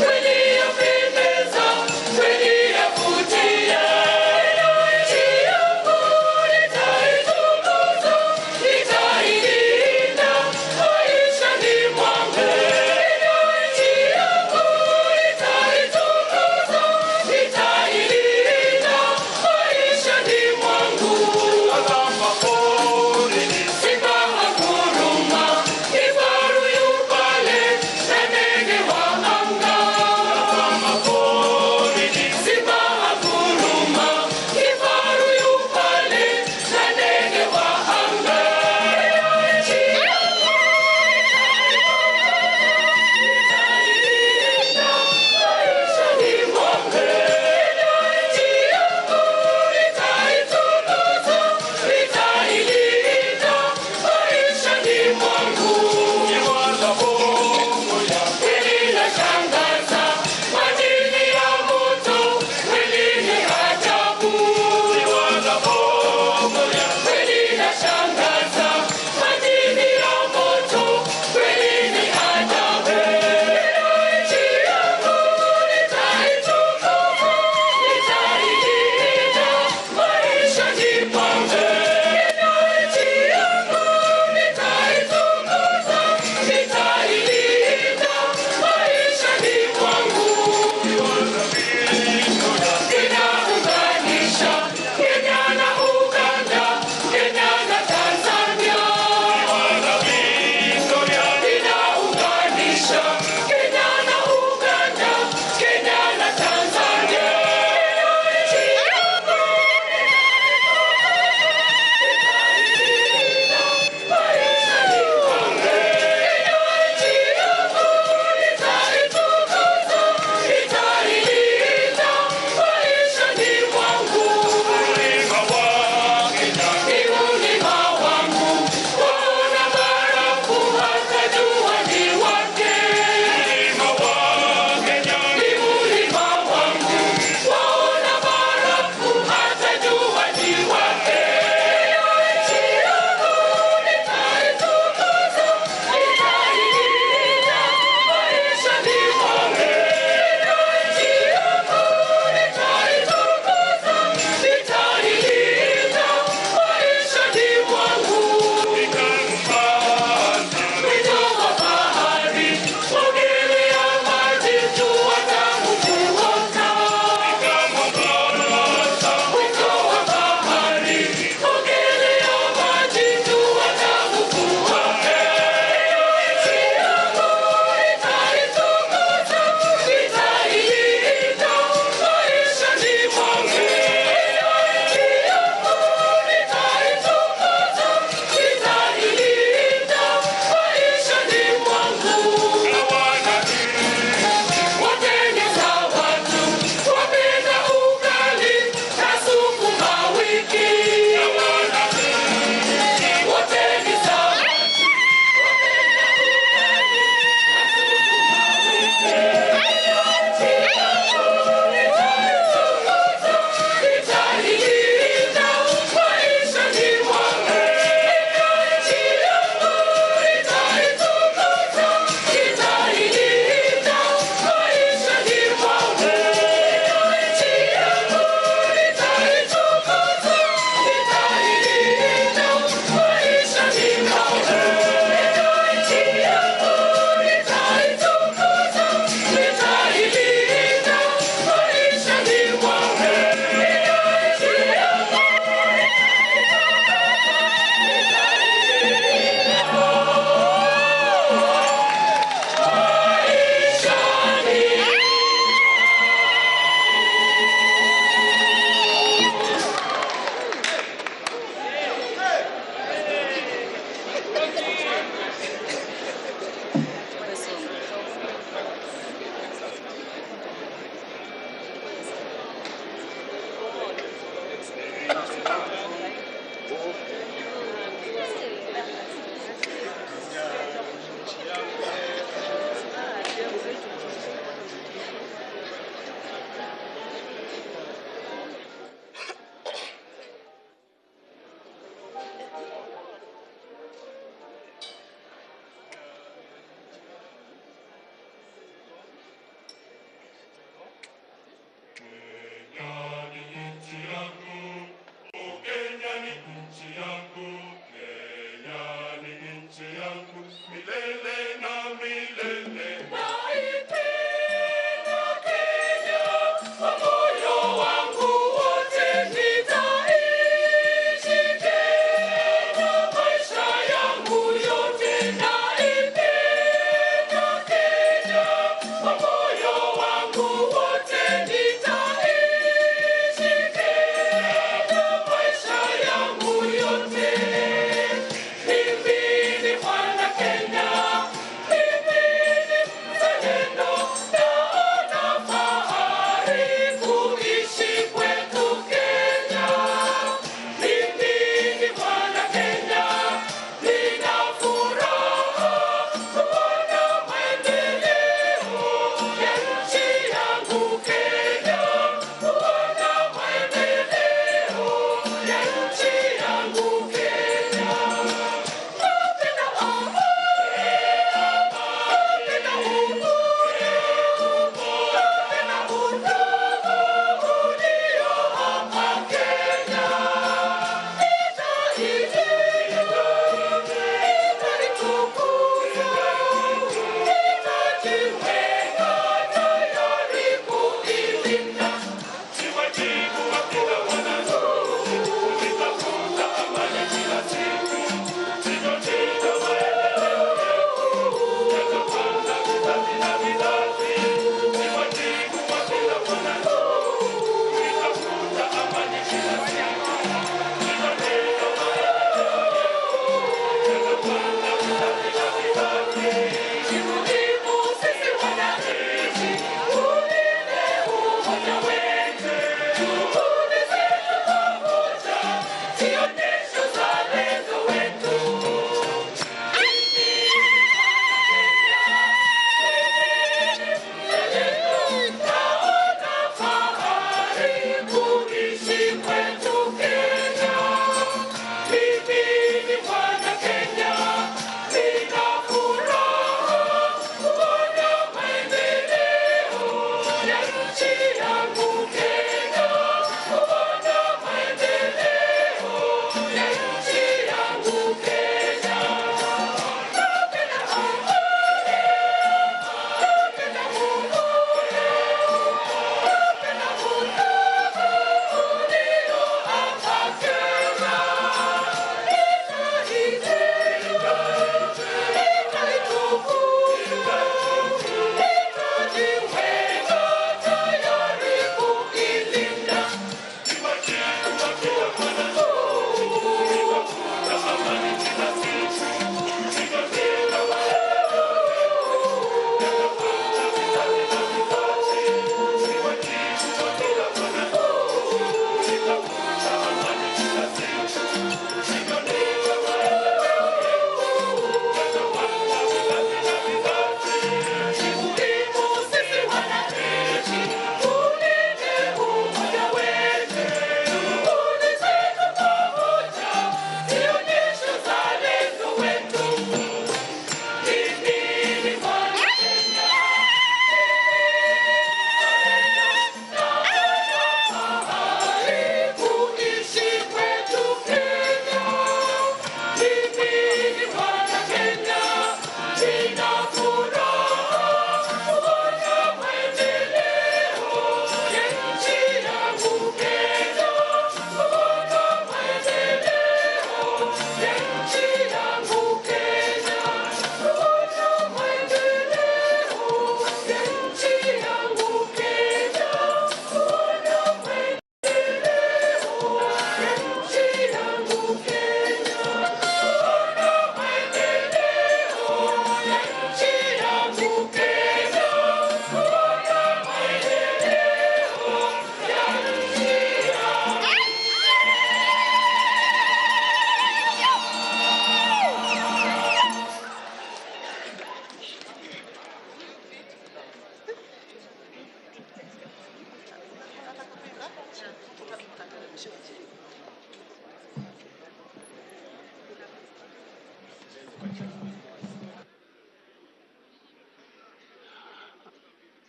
Ready?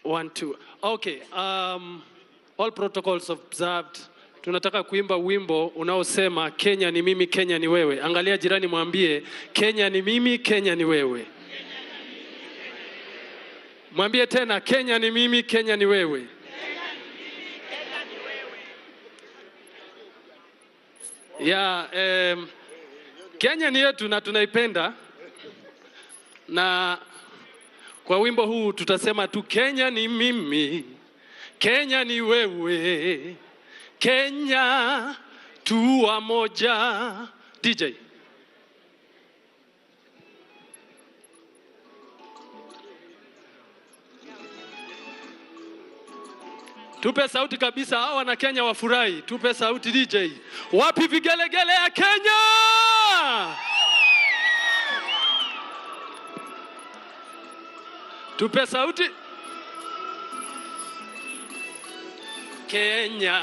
1, 2. Okay, all protocols observed. Tunataka kuimba wimbo unaosema Kenya ni mimi, Kenya ni wewe. Angalia jirani, mwambie Kenya ni mimi, Kenya ni wewe. Mwambie tena Kenya ni mimi, Kenya ni wewe. Ya, Kenya ni yetu na tunaipenda, na kwa wimbo huu tutasema tu Kenya ni mimi, Kenya ni wewe, Kenya tu wamoja. DJ. Tupe sauti kabisa, hao wana Kenya wafurahi. Tupe sauti DJ. Wapi vigelegele ya Kenya? Tupe sauti. Kenya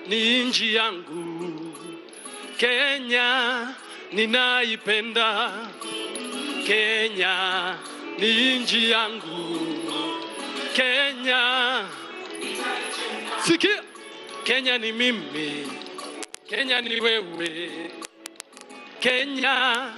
ni nchi yangu, Kenya ninaipenda, Kenya ni nchi yangu, Kenya. Sikia, Kenya ni mimi, Kenya ni wewe, Kenya.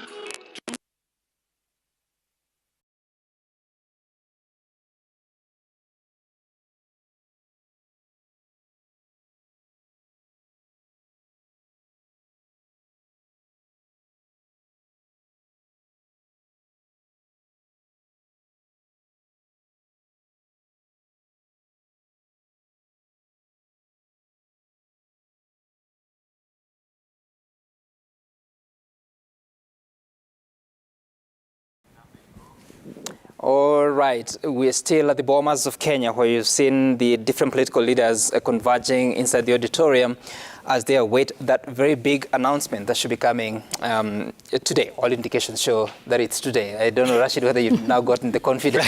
All right, we're still at the Bomas of Kenya, where you've seen the different political leaders converging inside the auditorium as they await that very big announcement that should be coming today. All indications show that it's today. I don't know, Rashid, whether you've now gotten the confidence.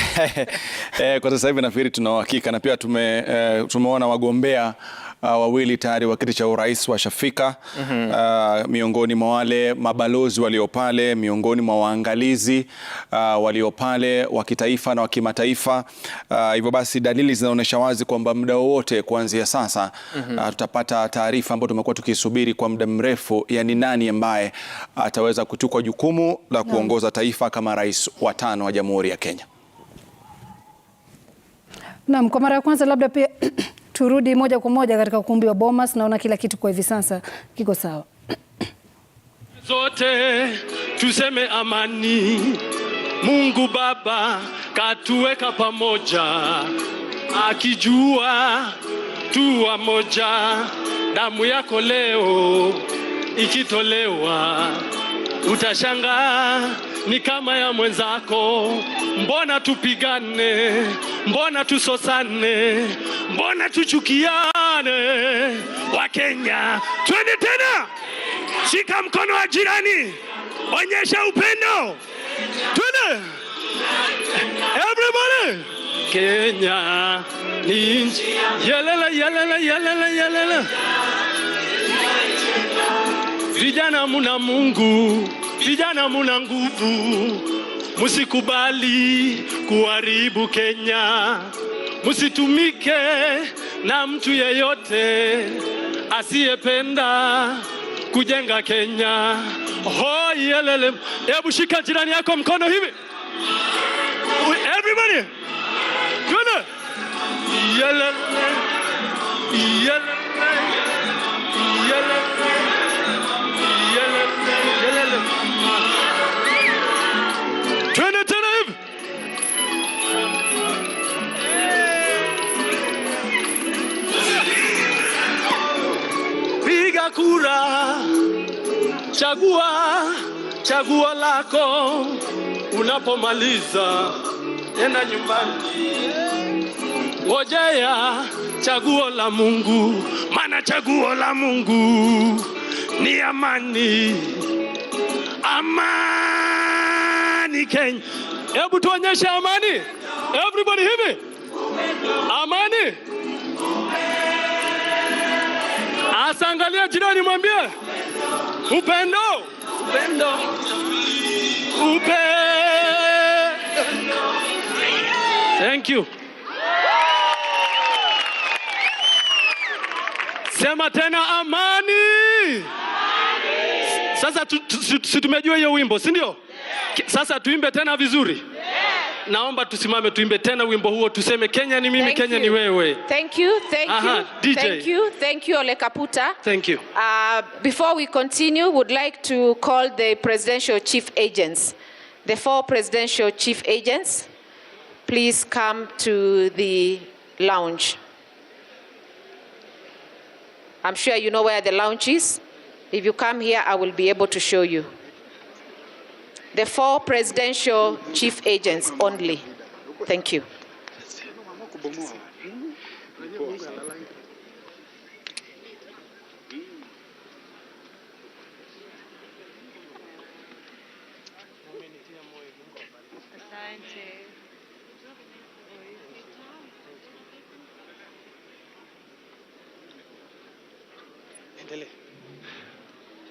Kwa sasa hivi nafikiri tuna uhakika, na pia tumeona wagombea wawili tayari wa kiti cha urais washafika. Miongoni mwa wale mabalozi walio pale, miongoni mwa waangalizi walio pale wa kitaifa na wa kimataifa. Hivyo basi dalili zinaonyesha wazi kwamba muda wowote kuanzia sasa tutapata taarifa ambayo tumekuwa tukisubiri kwa muda mrefu, yani nani ambaye ataweza kuchukua jukumu la kuongoza taifa kama rais wa 5 wa Jamhuri ya Kenya. Naam, kwa mara ya kwanza labda pia turudi moja kwa moja katika ukumbi wa Bomas. Naona kila kitu kwa hivi sasa kiko sawa. Zote tuseme amani. Mungu Baba katuweka pamoja, akijua tu moja. Damu yako leo ikitolewa, utashangaa ni kama ya mwenzako. Mbona tupigane? Mbona tusosane? Mbona tuchukiane? Wa Kenya, twende tena. Shika mkono wa jirani, onyesha upendo. Twende everybody. Kenya ni nchi. Yelele yelele yelele yelele. Vijana muna Mungu, vijana muna nguvu. Musikubali kuharibu Kenya. Musitumike na mtu yeyote asiyependa kujenga Kenya. Oh yelele. Hebu shika jirani yako mkono hivi. Everybody. Twende. Yelele. Yelele. Yelele. Yelele. Twende tena hivi. Piga kura. Chagua lako. Unapomaliza enda nyumbani. Ngojea chaguo la Mungu, maana chaguo la Mungu ni amani. Amani Kenya. Hebu tuonyeshe amani. Everybody hivi. Amani. Asangalia jirani, mwambie upendo. Upendo. Upendo. Thank you. Sema tena amani. Sasa tumejua hiyo wimbo, si ndio? Sasa tuimbe tena vizuri. Naomba tusimame tuimbe tena wimbo huo, tuseme Kenya ni mimi, Kenya ni wewe. Thank you, thank you. DJ. Thank you Ole Kaputa. Thank you. Before we continue, would like to call the presidential chief agents. The 4 presidential chief agents, please come to the lounge. I'm sure you know where the lounge is. If you come here, I will be able to show you. The 4 presidential chief agents only. Thank you.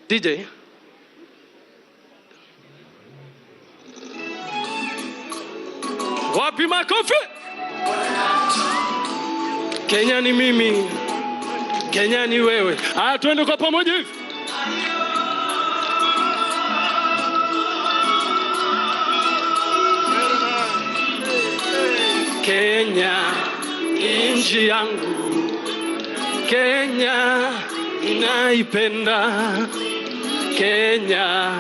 DJ. Wapi makofi? Kenya ni mimi, Kenya ni wewe. Haya, twende kwa pamoja hivi. Kenya nchi yangu, Kenya ninaipenda. Kenya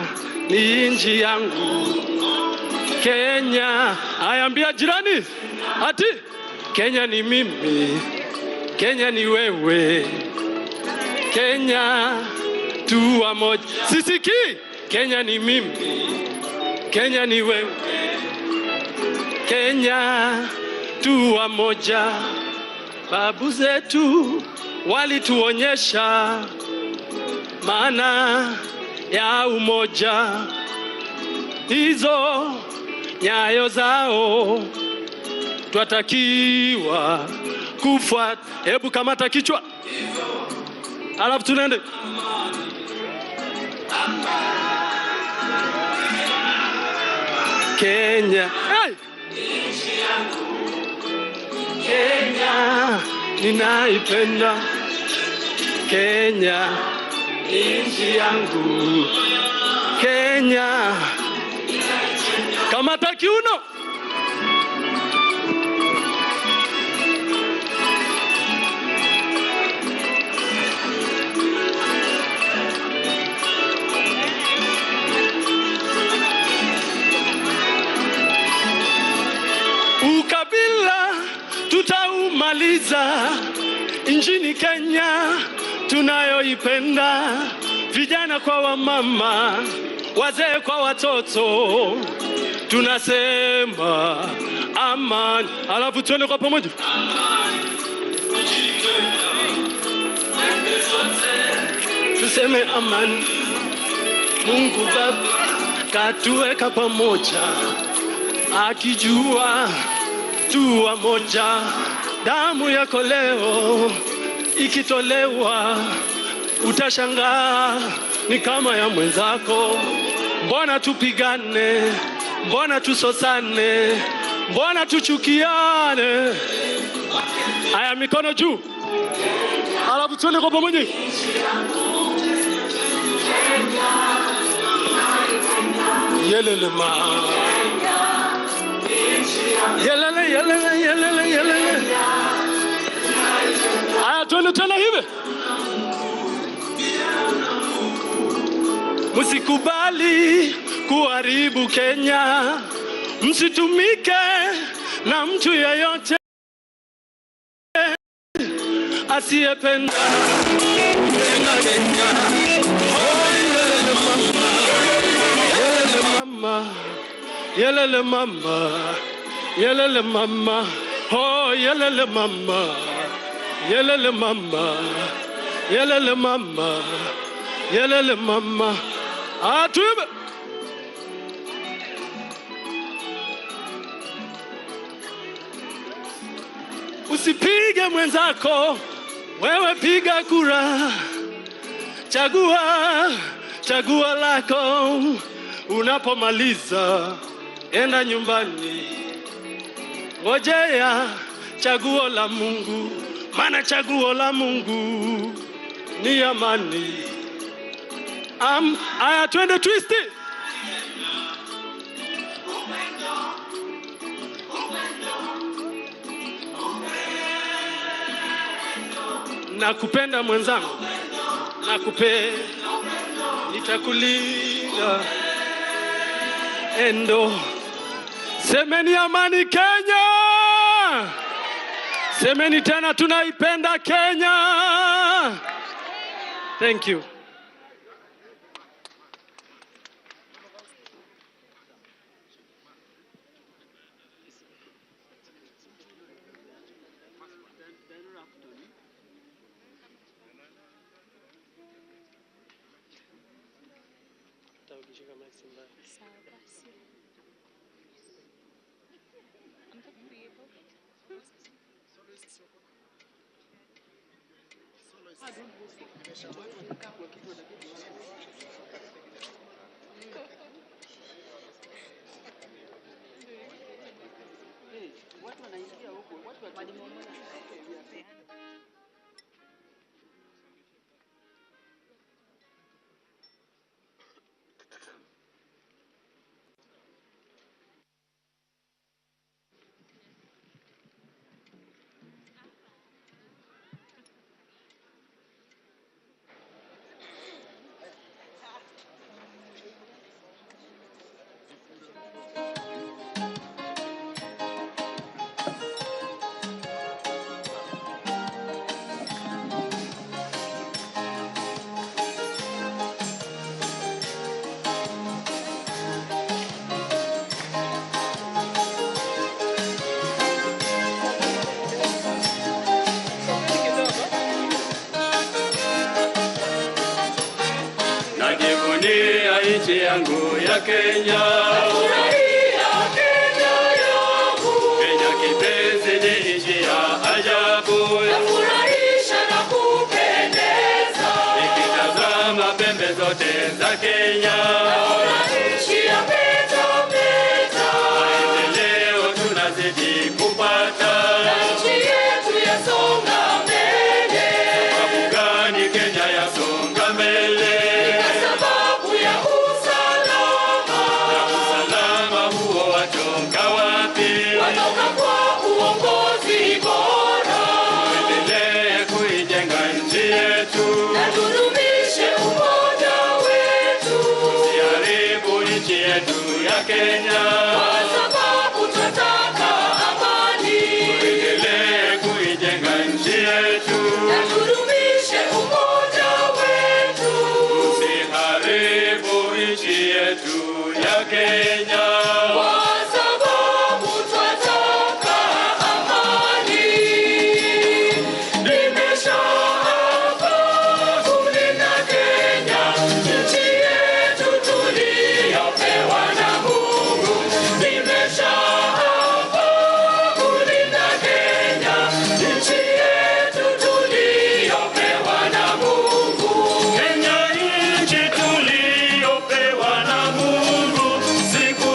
ni nchi yangu, Kenya. Ayambia jirani ati Kenya ni mimi, Kenya ni wewe. Kenya tu moja. Sisiki. Kenya ni mimi, Kenya ni wewe. Kenya tu moja. Babu zetu walituonyesha maana ya umoja. Hizo nyayo zao twatakiwa kufuata. Hebu kamata kichwa. Alafu tunaende. Kenya. Hey! Kenya ninaipenda. Kenya nchi yangu. Kenya. Kamata kiuno. Ukabila tutaumaliza. Nchini Kenya tunayoipenda, vijana kwa wamama, wazee kwa watoto, tunasema amani. Alafu tuende kwa pamoja. Tuseme amani. Mungu Baba katuweka pamoja, akijua tuwa moja. Damu yako leo ikitolewa, utashangaa ni kama ya mwenzako. Mbona tupigane? Mbona tusosane? Mbona tuchukiane? Haya, mikono juu. Alafu tuende kwa pamoja. Yelele ma. Yelele, yelele, yelele, yelele. Haya, tuende tena hivi. Msikubali kuharibu Kenya. Msitumike na mtu yeyote asiyependa Kenya. Yelele mama, yelele mama, oh yelele mama, yelele mama, yelele mama, yelele mama. Atuibe. Usipige mwenzako, wewe piga kura. Chagua lako. Unapomaliza enda nyumbani, ngojea chaguo la Mungu, maana chaguo la Mungu ni amani. Aya, twende twist. Nakupenda mwenzangu, nakupenda, nitakulinda. Endo. Semeni amani Kenya. Semeni tena tunaipenda Kenya. Thank you. Najivunia nchi yangu ya Kenya. Kenya kipenzi ni nchi ya ajabu. yako yafurahisha na kupendeza. Nikitazama pembe zote za Kenya naona nchi ya peta peta. Maendeleo tunazidi kupata na nchi yetu yasonga mbele. Sababu gani Kenya yasonga mbele? Kwa sababu ya usalama. Na usalama huo watoka wapi? Watoka kwa uongozi bora. Tuendelee kuijenga nchi yetu na tudumishe umoja wetu. Tusiharibu nchi yetu ya Kenya kwa sababu tunataka amani. Tuendelee kuijenga nchi yetu na tudumishe umoja wetu. Tusiharibu nchi yetu ya Kenya kwa sababu tunataka amani. Nimeshaapa kulinda Kenya, nchi yetu tuliyopewa na Mungu. Nimeshaapa kulinda Kenya, nchi yetu tuliyopewa na Mungu. Kenya nchi tuliyopewa na Mungu, siku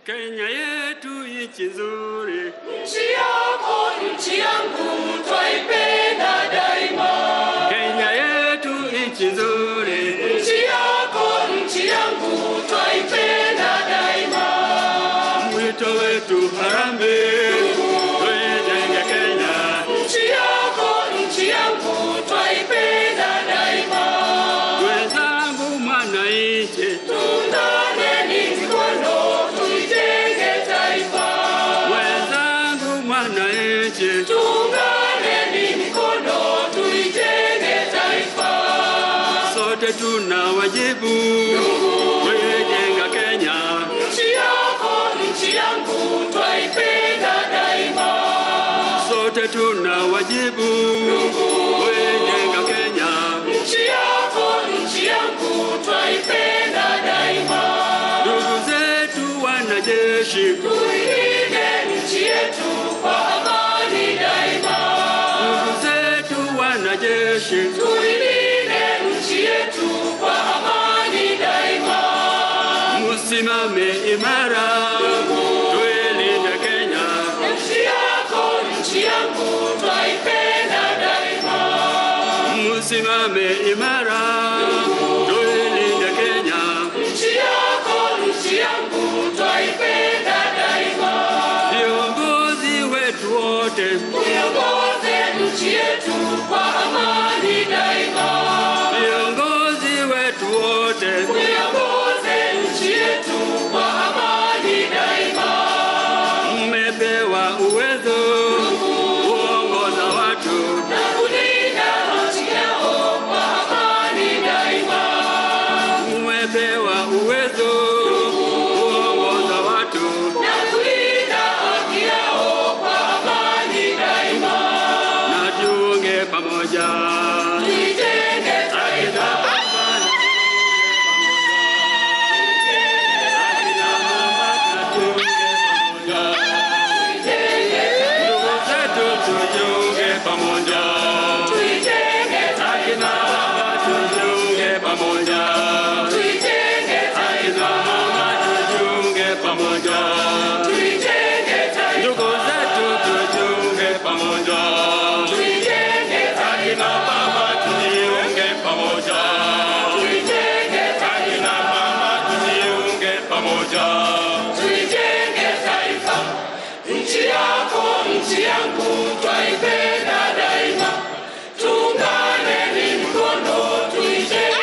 Kenya yetu nchi nzuri. Nchi yako, nchi yangu, twaipenda daima. Kenya yetu nchi nzuri. Nchi yako, nchi yangu, twaipenda daima. Mwito wetu harambee, tuijenge Kenya. Nchi yako, nchi yangu, twaipenda daima. Wenzangu mwananchi, tuunganeni mikono, tuijenge taifa. wenzangu mwananchi, tuunganeni mikono, tuijenge taifa. sote tuna wajibu kuijenga Kenya. Nchi yako, nchi yangu, twaipenda daima. Sote tuna wajibu kuijenga Kenya. Nchi yako, nchi yangu, twaipenda daima. Ndugu zetu wanajeshi, tuilinde nchi yetu kwa amani daima. Ndugu zetu wanajeshi, tuilinde nchi yetu kwa amani daima. Musimame imara, tuilinde Kenya. Nchi yako, nchi yangu, twaipenda daima. Musimame imara, tuilinde Kenya. Nchi yako, nchi yangu, twaipenda daima. Viongozi wetu wote, tuiongoze nchi yetu kwa amani daima. Viongozi wetu wote, tuiongoze nchi yetu kwa amani daima. Mmepewa uwezo kuongoza watu na kulinda nchi yao kwa amani daima. Mmepewa uwezo kuongoza watu na kulinda haki yao kwa amani daima. Na tuunge pamoja, tuijenge taifa. tujiunge pamoja, tuijenge taifa. Tujiunge pamoja, tuijenge taifa. Tujiunge pamoja, tuijenge taifa. Ndugu zetu tujiunge pamoja, tuijenge taifa. Baba tujiunge pamoja, tuijenge taifa. Mama tujiunge pamoja, tuijenge taifa. Nchi yako, nchi yangu, twaipenda daima. Tuunganeni mkono, tuijenge.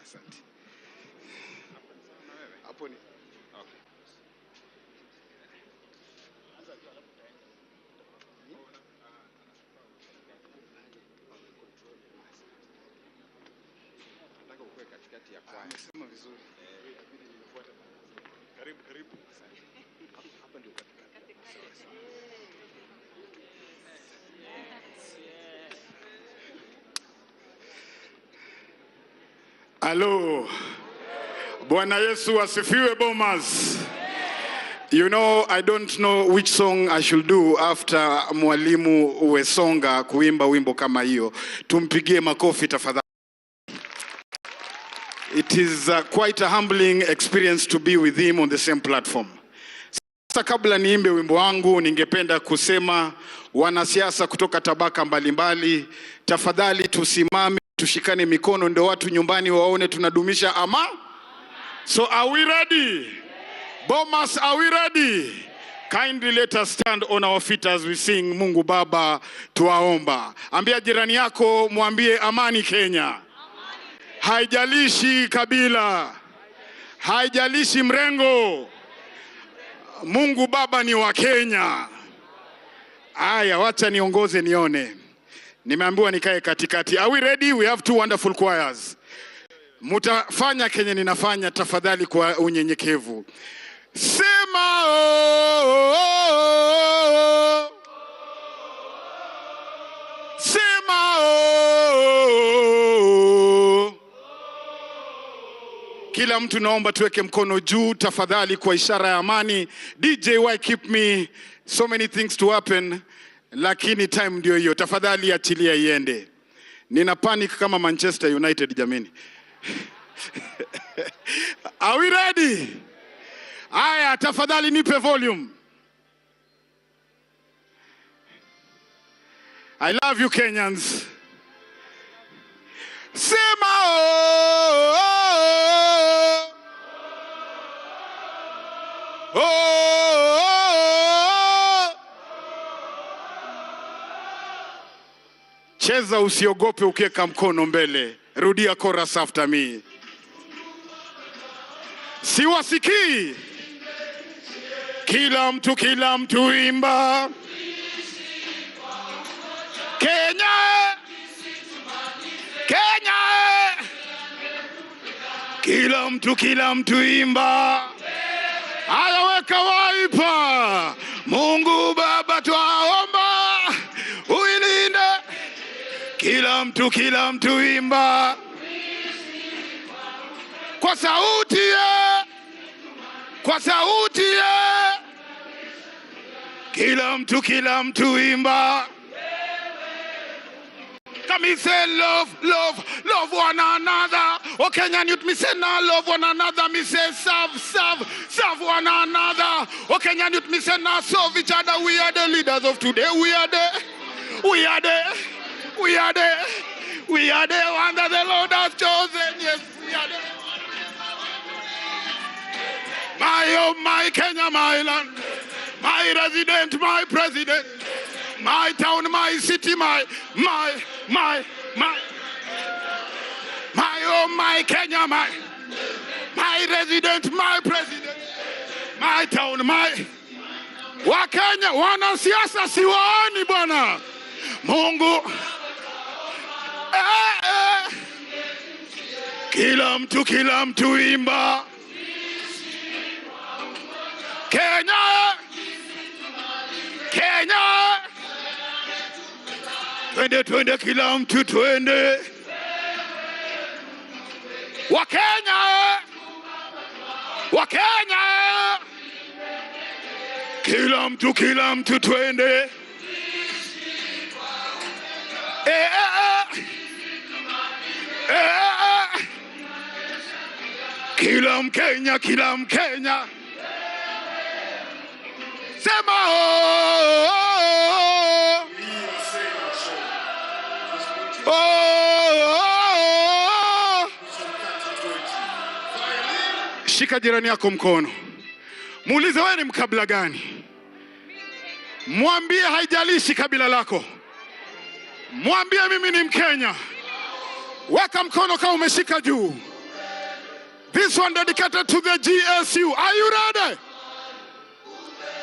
Asante. Hapo ni okay. Nataka ukue katikati ya kwaya. Umesema vizuri. Inabidi nifuate. Karibu karibu. Asante. Hapa ndio katikati. Sawa sawa. Halo. Bwana Yesu asifiwe Bomas. You know, I don't know which song I should do after mwalimu Wesonga kuimba wimbo kama hiyo. Tumpigie makofi tafadhali. It is quite a humbling experience to be with him on the same platform. Sasa kabla niimbe wimbo wangu, ningependa kusema wanasiasa kutoka tabaka mbalimbali, tafadhali tusimame, tushikane mikono ndio watu nyumbani waone tunadumisha amani. So are we ready? Bomas, are we ready? Kindly let us stand on our feet as we sing Mungu Baba tuwaomba. Ambia jirani yako, mwambie amani Kenya. Haijalishi kabila, haijalishi mrengo, Mungu Baba ni wa Kenya. Aya, wacha niongoze nione. Nimeambiwa nikae katikati. Are we ready? We have two wonderful choirs. Mutafanya Kenya ninafanya, tafadhali kwa unyenyekevu. Sema oh, oh, sema oh. Kila mtu naomba tuweke mkono juu tafadhali kwa ishara ya amani. DJ, why keep me? So many things to happen, lakini time ndio hiyo. Tafadhali achilia iende. Nina panic kama Manchester United jameni. Are we ready? Aya, tafadhali nipe volume. I love you Kenyans. Sema oh, oh, oh, oh. Cheza usiogope ukiweka mkono mbele. Rudia chorus after me. Siwasikii. Kila mtu imba. Kenya, Kenya. Kila mtu imba. Haya, weka waipa. Mungu Baba twaomba uilinde. Kila mtu imba. Kwa sauti ya, kwa sauti ya. Kila mtu imba. Come say love, love, love one another. Oh Kenyan youth, me say now love one another. Me say serve, serve, serve one another. Oh Kenyan youth, me say now serve each other. We are the leaders of today. We are the one that the Lord has chosen. Yes, we are the. My Kenya, my land, my resident, my president, my town, my city, my Kenya, my resident, my president, my town, my wa Kenya, wanasiasa siwaoni bwana. Mungu kila mtu imba. Kenya, Kenya. Twende kila mtu twende. Wa Kenya, kila mtu twende. Kila Mkenya. Sema oh, oh, oh. Shika jirani yako mkono. Muulize wewe ni mkabila gani? Mwambie haijalishi kabila lako. Mwambie mimi ni Mkenya. Weka mkono kama umeshika juu. This one dedicated to the GSU. Are you ready?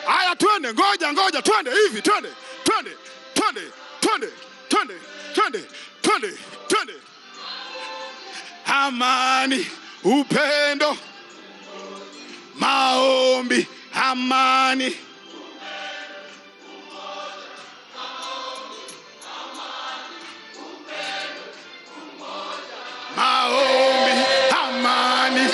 Aya, twende, ngoja, twende, hivi, twende. Amani, upendo, maombi, amani. Maombi, amani.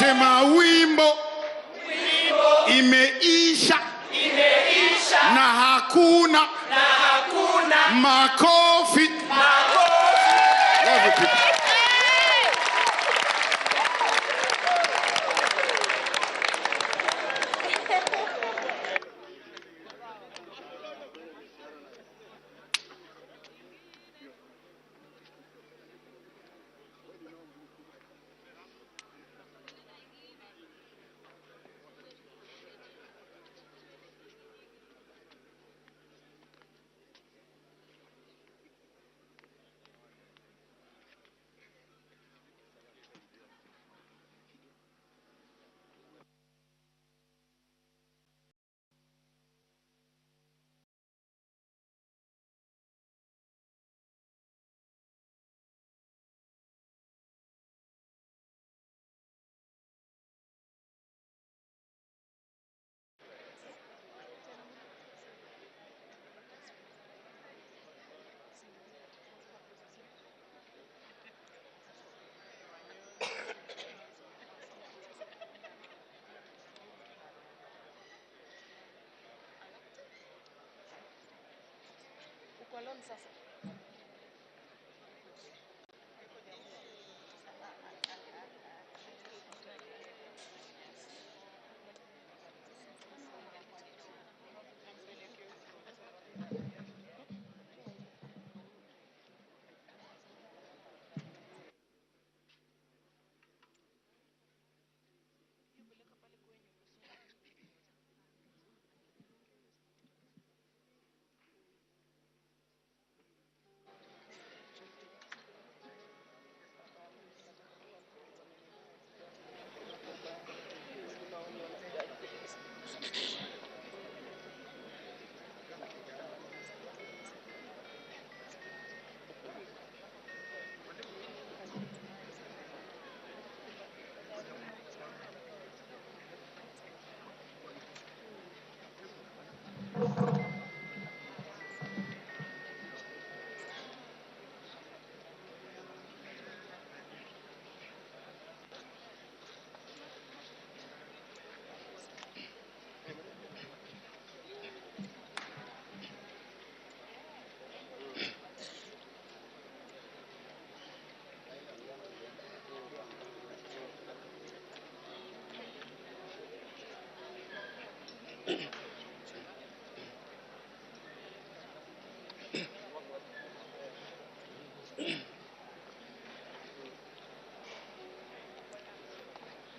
Sema wimbo imeisha na hakuna makofi. Love you people.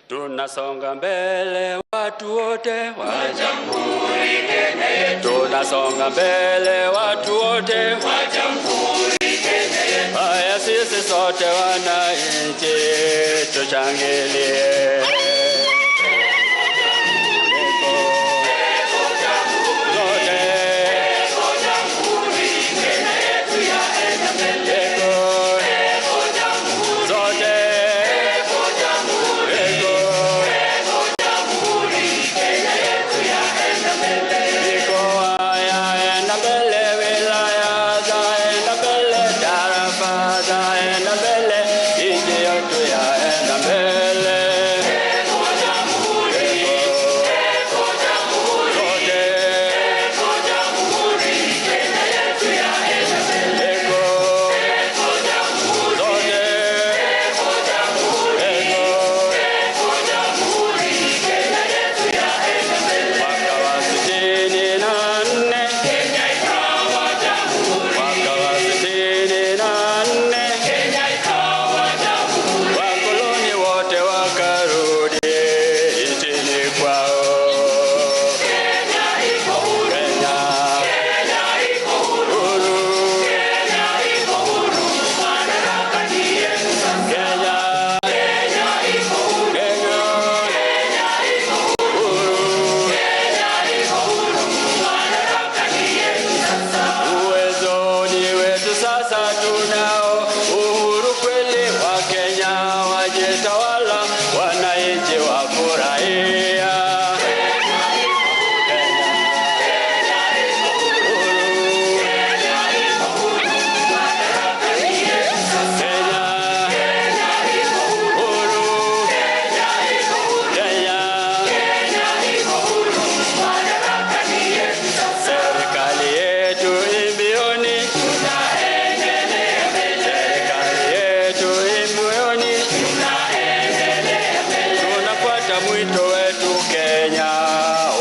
Tunasonga mbele watu wote wa Jamhuri Kenya. Tunasonga mbele watu wote wa Jamhuri Kenya. Haya sisi sote wananchi tushangilie. Mbele Sikia mwito wetu Kenya,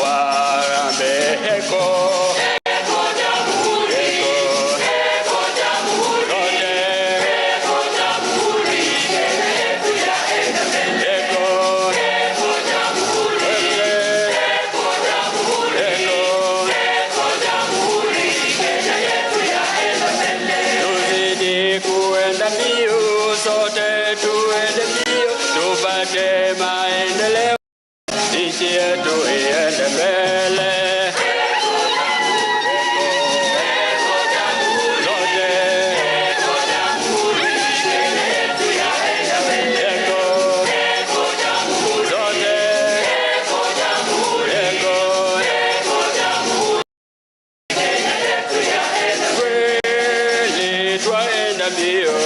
warambe heko. Tupate maendeleo, nchi yetu iende mbele. Kweli twaenda mbio.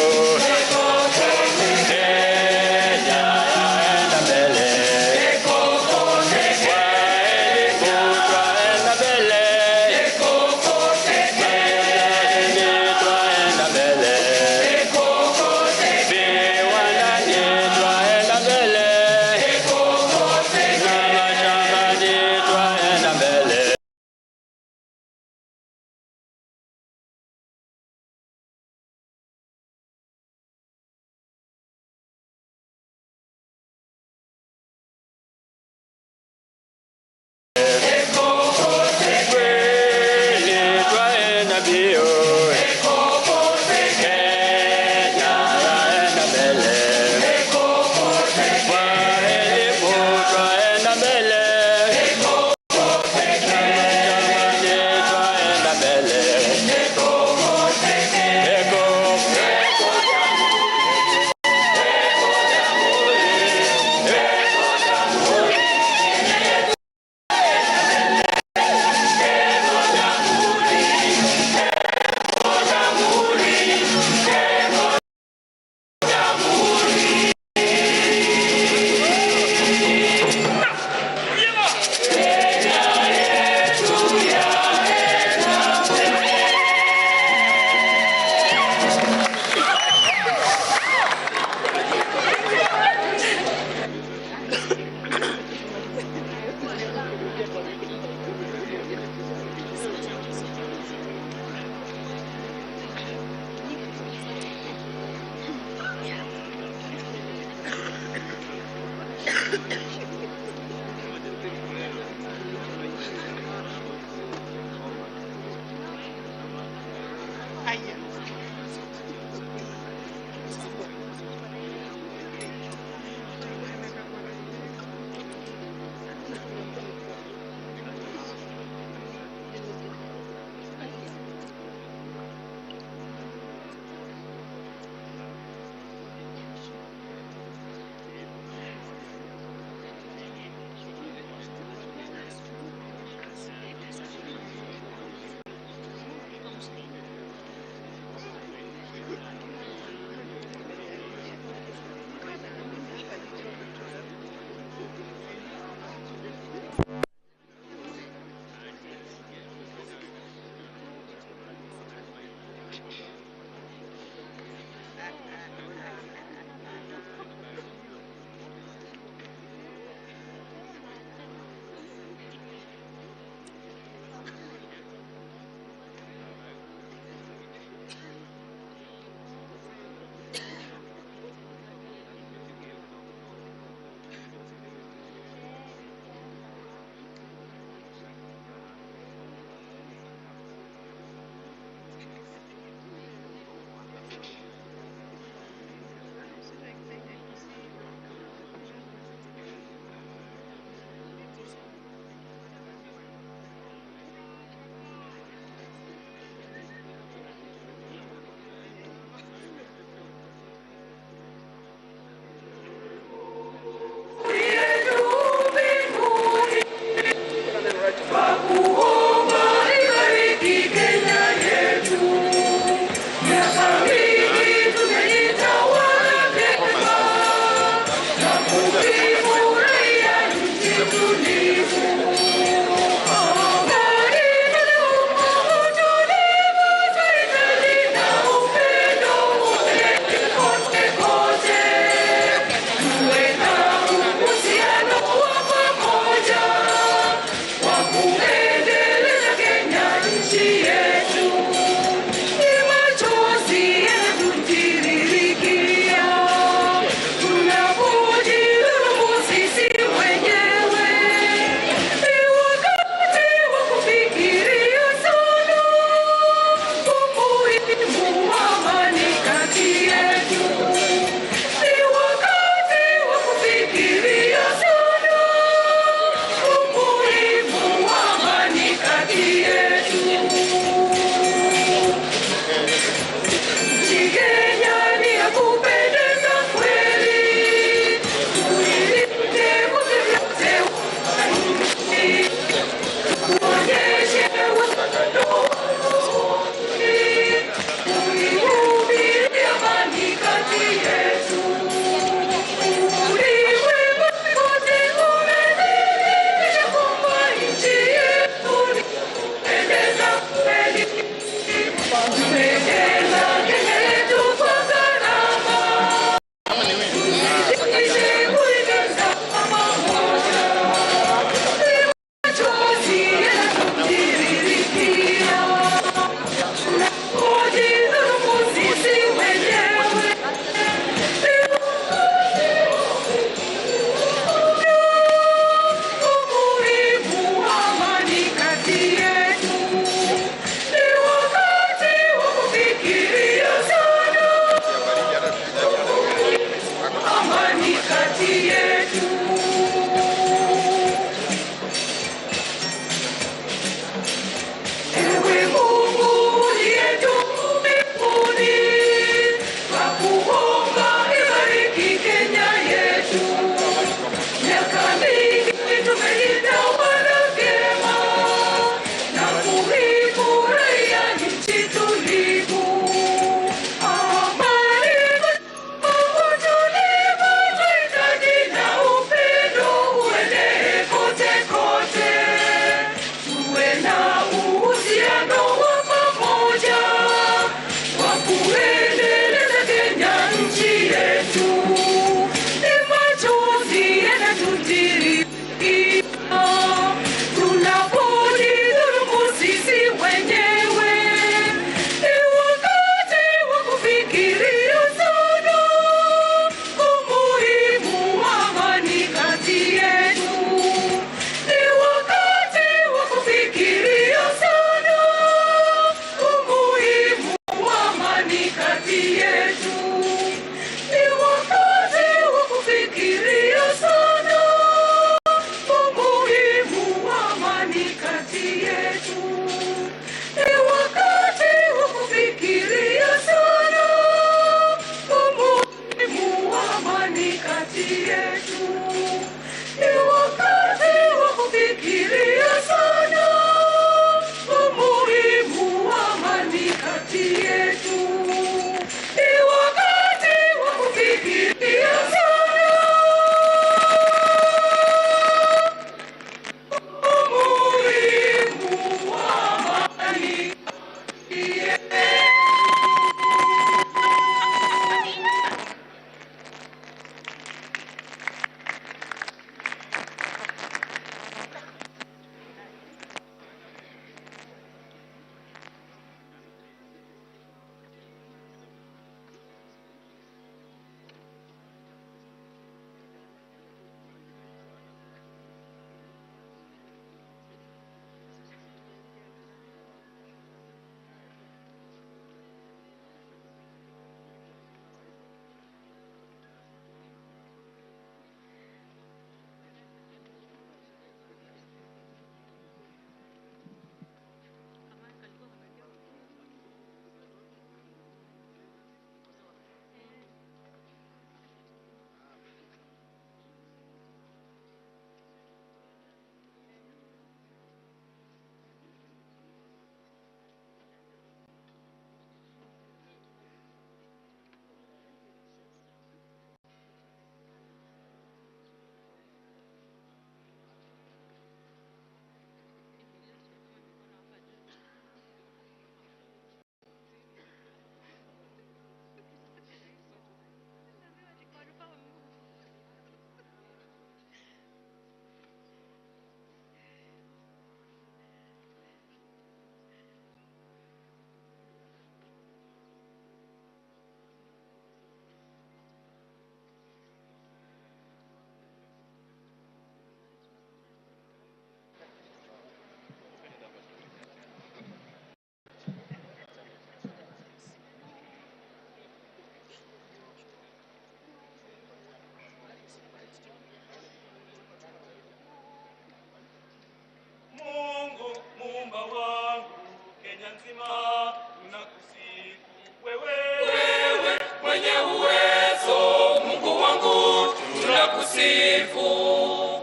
Wewe mwenye uwezo, Mungu wangu, tunakusifu.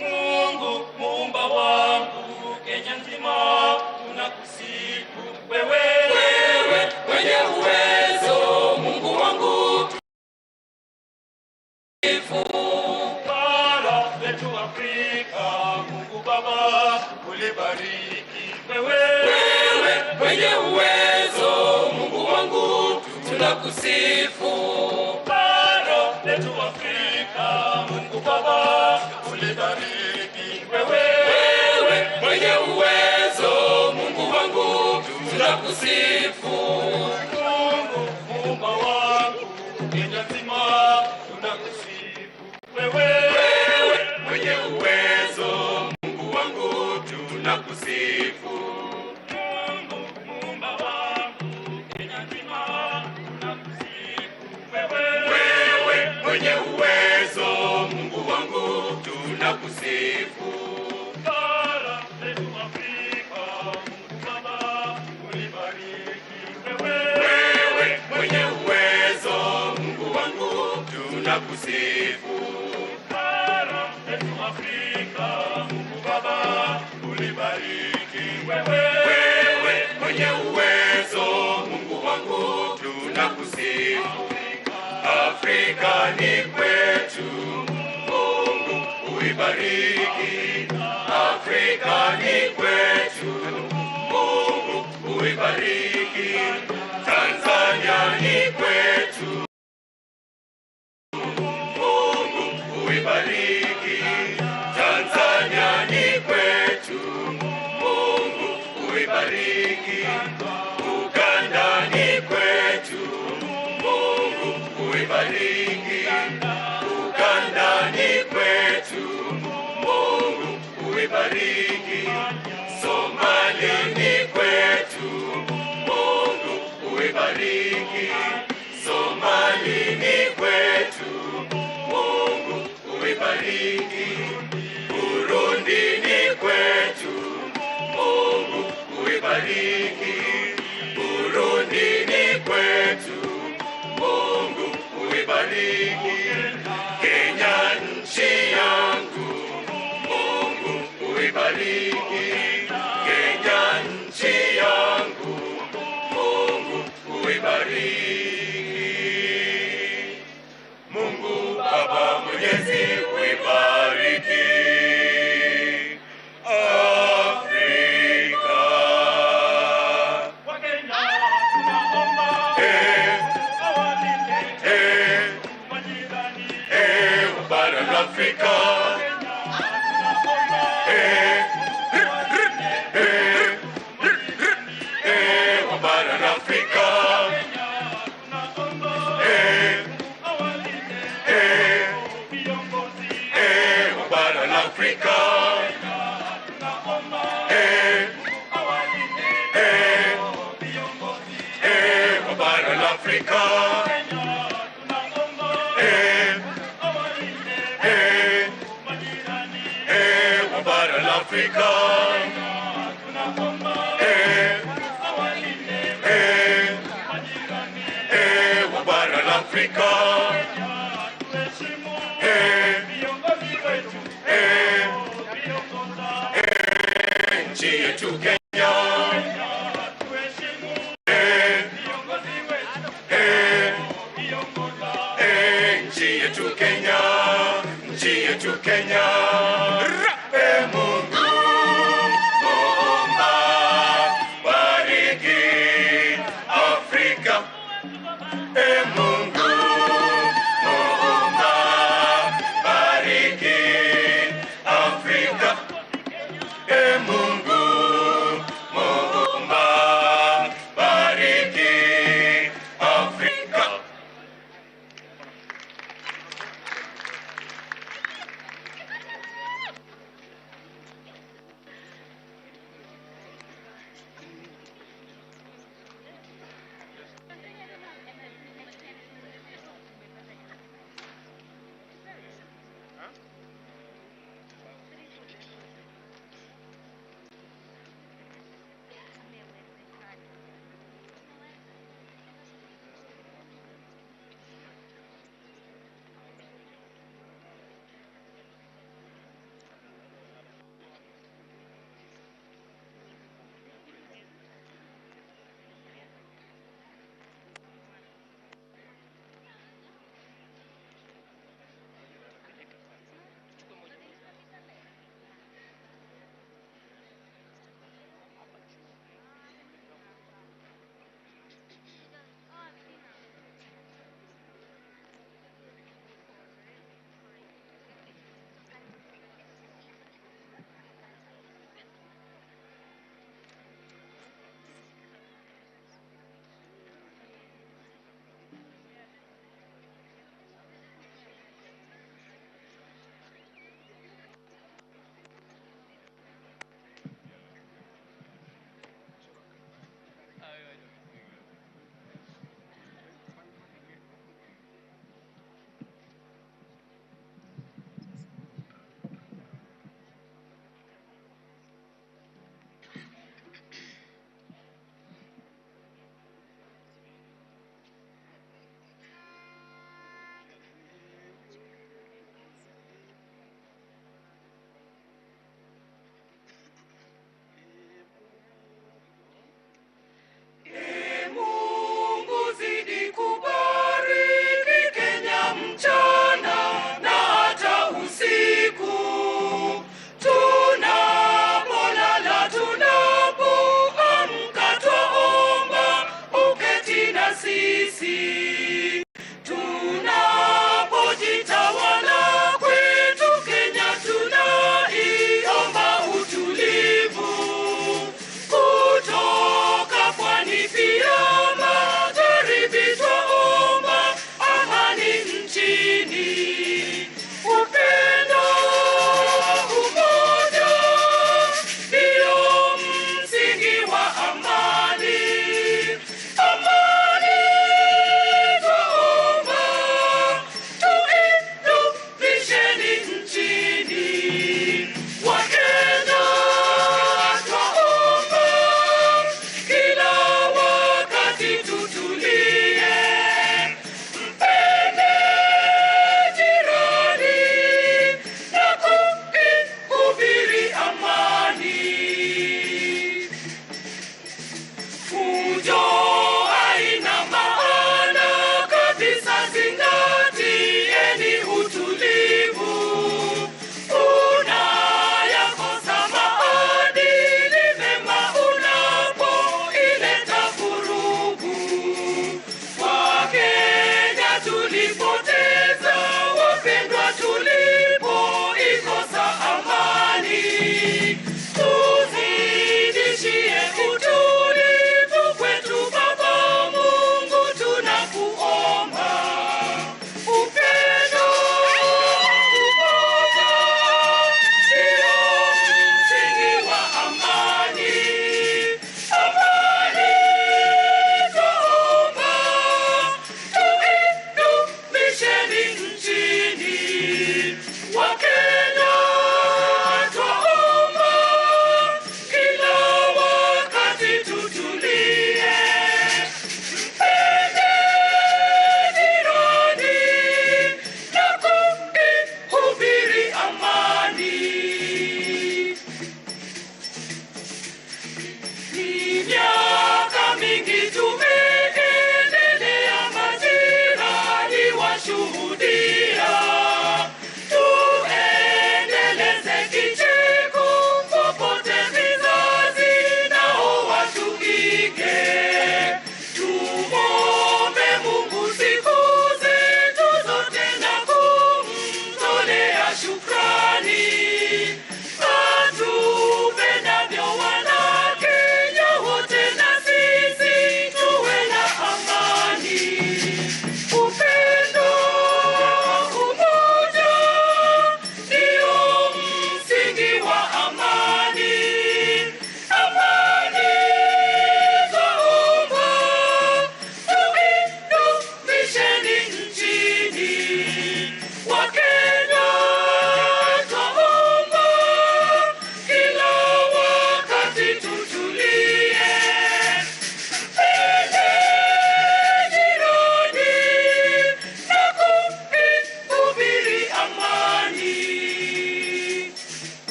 Mungu muumba wangu, Kenya nzima tunakusifu. Wewe mwenye uwezo, Mungu wangu, tunakusifu. Bara letu Afrika, Mungu Baba ulibariki. Wewe mwenye uwezo, Mungu wangu, tunakusifu. Bara letu Afrika, Mungu Baba ulibariki. Wewe mwenye uwezo, Mungu wangu, tunakusifu. Mungu muumba wangu, Kenya nzima tunakusifu. Wewe mwenye uwezo, Mungu wangu, tunakusifu. Mungu muumba wangu, Kenya nzima tunakusifu. Wewe mwenye uwezo, Mungu wangu, tunakusifu. Bara letu Afrika, Mungu Baba ulibariki. Wewe mwenye uwezo, Mungu wangu, tunakusifu. Bara letu Afrika, Mungu Baba ulibariki. Wewe mwenye uwezo, Mungu wangu, tunakusifu. Afrika ni kwetu, Mungu uibariki. Afrika ni kwetu, Mungu uibariki. Tanzania ni kwetu, Mungu uibariki. Tanzania ni kwetu, Mungu uibariki. Uganda ni kwetu, Mungu uibariki. Uganda ni kwetu, Mungu uibariki. Somalia ni kwetu, Mungu uibariki. Somalia ni kwetu, Mungu uibariki. Burundi ni kwetu, Mungu uibariki. Burundi ni kwetu, Mungu uibariki. Kenya nchi yangu, Mungu uibariki. Kenya nchi yangu, Mungu uibariki. Mungu Baba Mwenyezi uibariki Afrika. Wakenya tunaomba majirani bara la Afrika. Wa bara la Afrika. Wa bara la Afrika. Wa bara la Afrika. Wa bara la Afrika. Wa bara la Afrika. Nchi yetu Kenya. Nchi yetu Kenya. Nchi yetu Kenya. Mungu muumba, bariki Afrika. Mungu muumba, bariki Afrika. Mungu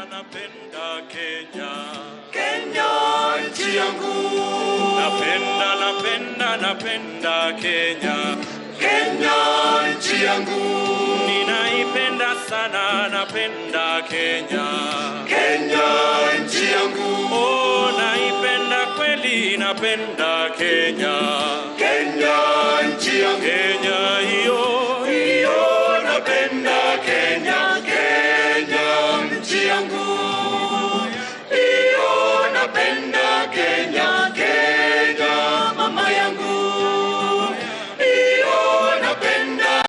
Napenda Kenya. Kenya nchi yangu. Napenda Kenya. Kenya nchi yangu. Ninaipenda sana, napenda Kenya. Kenya nchi yangu. Oh, naipenda kweli, napenda Kenya. Kenya nchi yangu. Kenya hiyo napenda Kenya. Kenya nchi yangu. Iyo napenda Kenya. Kenya mama yangu. Iyo napenda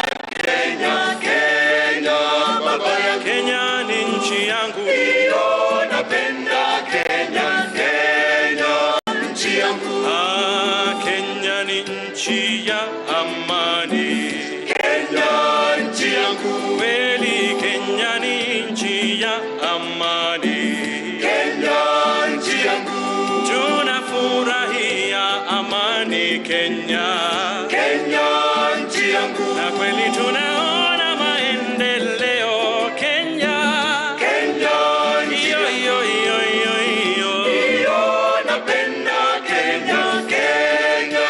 Kenya. Kenya baba yangu. Kenya ni nchi yangu. Iyo napenda Kenya. Kenya nchi yangu. Kenya ni nchi ya amani. Kenya nchi yangu. Kweli Kenya ni nchi ya amani. Kenya nchi yangu. Tunafurahia amani Kenya. Kenya nchi yangu. Na kweli tunaona maendeleo Kenya. Kenya nchi yangu. Iyo napenda Kenya. Kenya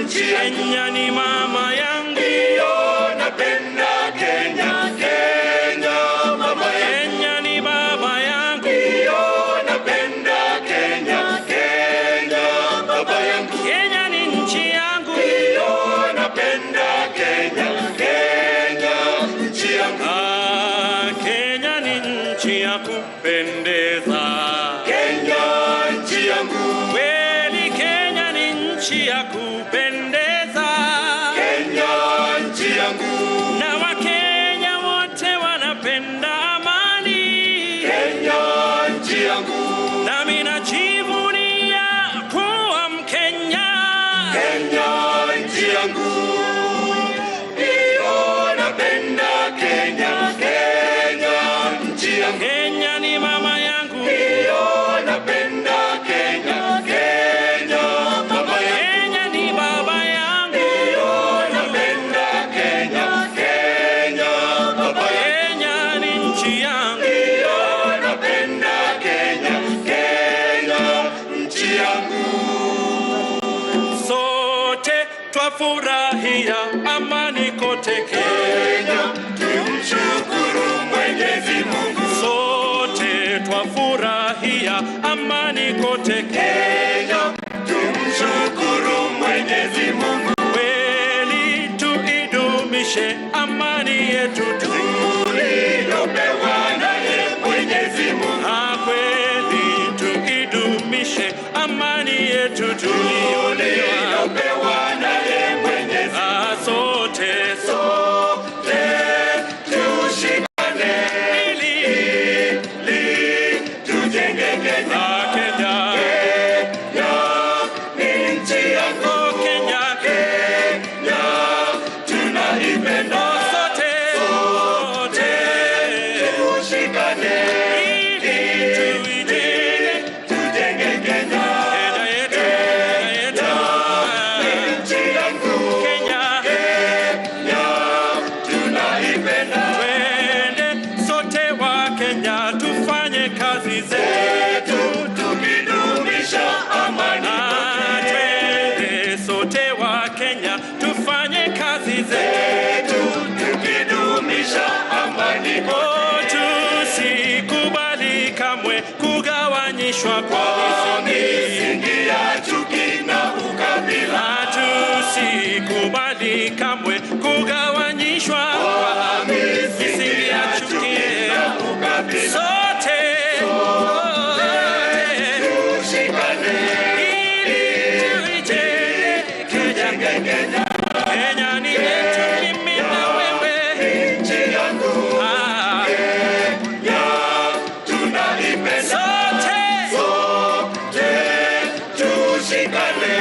nchi yangu. Kenya ni mama yangu. Iyo napenda Kenya. Kenya mama yangu. Kenya ni baba yangu. Iyo napenda Kenya. Kenya baba yangu. Kenya ni nchi yangu. Iyo napenda Kenya. Kenya nchi yangu. Kenya ni nchi ya kupendeza. Kenya nchi yangu. Kweli Kenya ni nchi ya kupendeza. Kenya nchi yangu. Na Wakenya wote wanapenda amani. Kenya nchi yangu. Nami najivunia kuwa Mkenya. Kenya nchi yangu. Iyo napenda Kenya. Kenya nchi yangu. Kenya ni mama yangu. Iyo napenda Kenya. Kenya baba yangu. Kenya ni baba yangu. Iyo napenda Kenya. Kenya baba yangu. Kenya ni nchi yangu. Iyo napenda Kenya. Kenya nchi yangu. Sote twafurahia amani kote Kenya. Tumshukuru Mwenyezi Mungu. Sote twafurahia amani kote Kenya. Tumshukuru Mwenyezi Mungu. Kweli tuidumishe amani yetu tuliyopewa naye Mwenyezi Mungu. Kweli tuidumishe amani yetu tuliyopewa naye Mwenyezi. Sote tushikane ili tujenge Kenya. Kenya ni nchi yangu. Kenya tunaipenda. Sote tushikane ili tujenge Kenya. Kenya yetu ni nchi yangu. Kenya tunaipenda. Twende sote wa Kenya tufanye kazi zetu tukidumisha amani. Twende sote wa Kenya tufanye kazi zetu tukidumisha amani. Tusikubali kamwe kugawanyishwa kwa misingi ya chuki na ukabila. Tusikubali kamwe kugawanyishwa kwa misingi ya chuki na ukabila. Sote tushikane ili tuijenge Kenya. Kenya ni yetu, mimi na wewe, nchi yangu. Kenya tunaipenda. Sote tushikane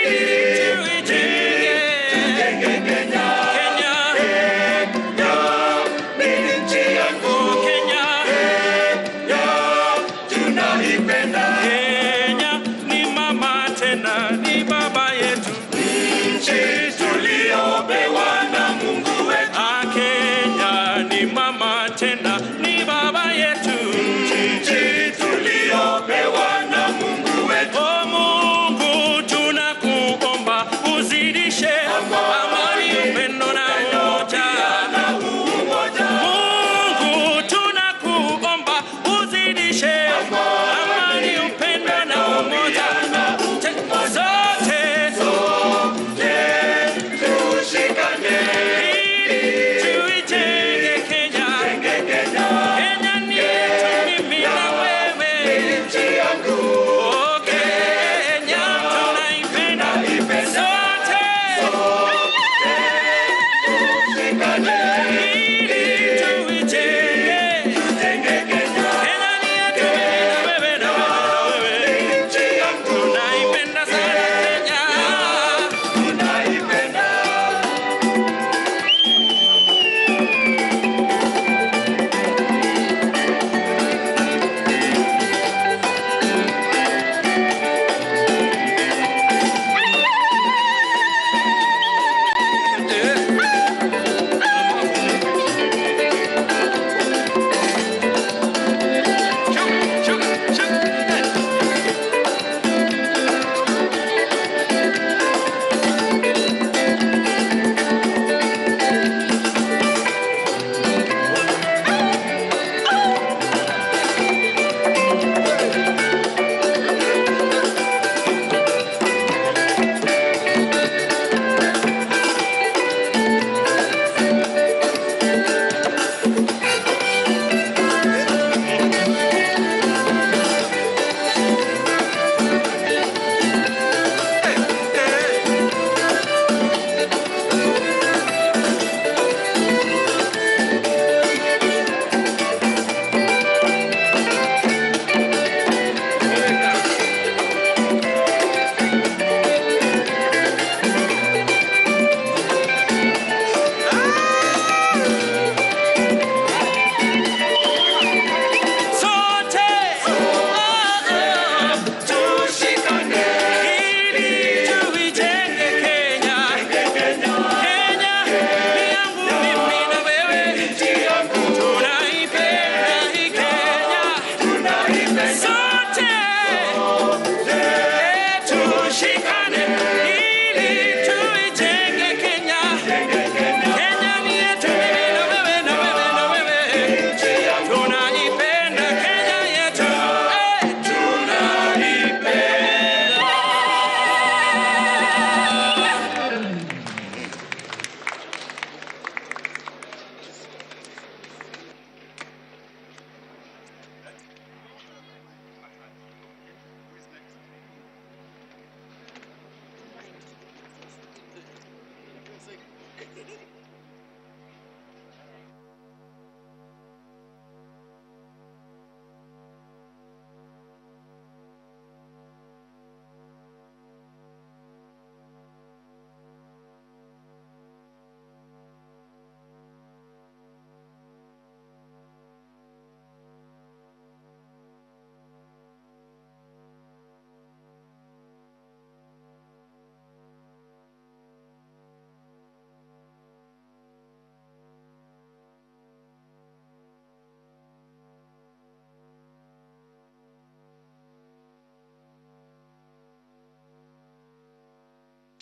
ili tuijenge Kenya.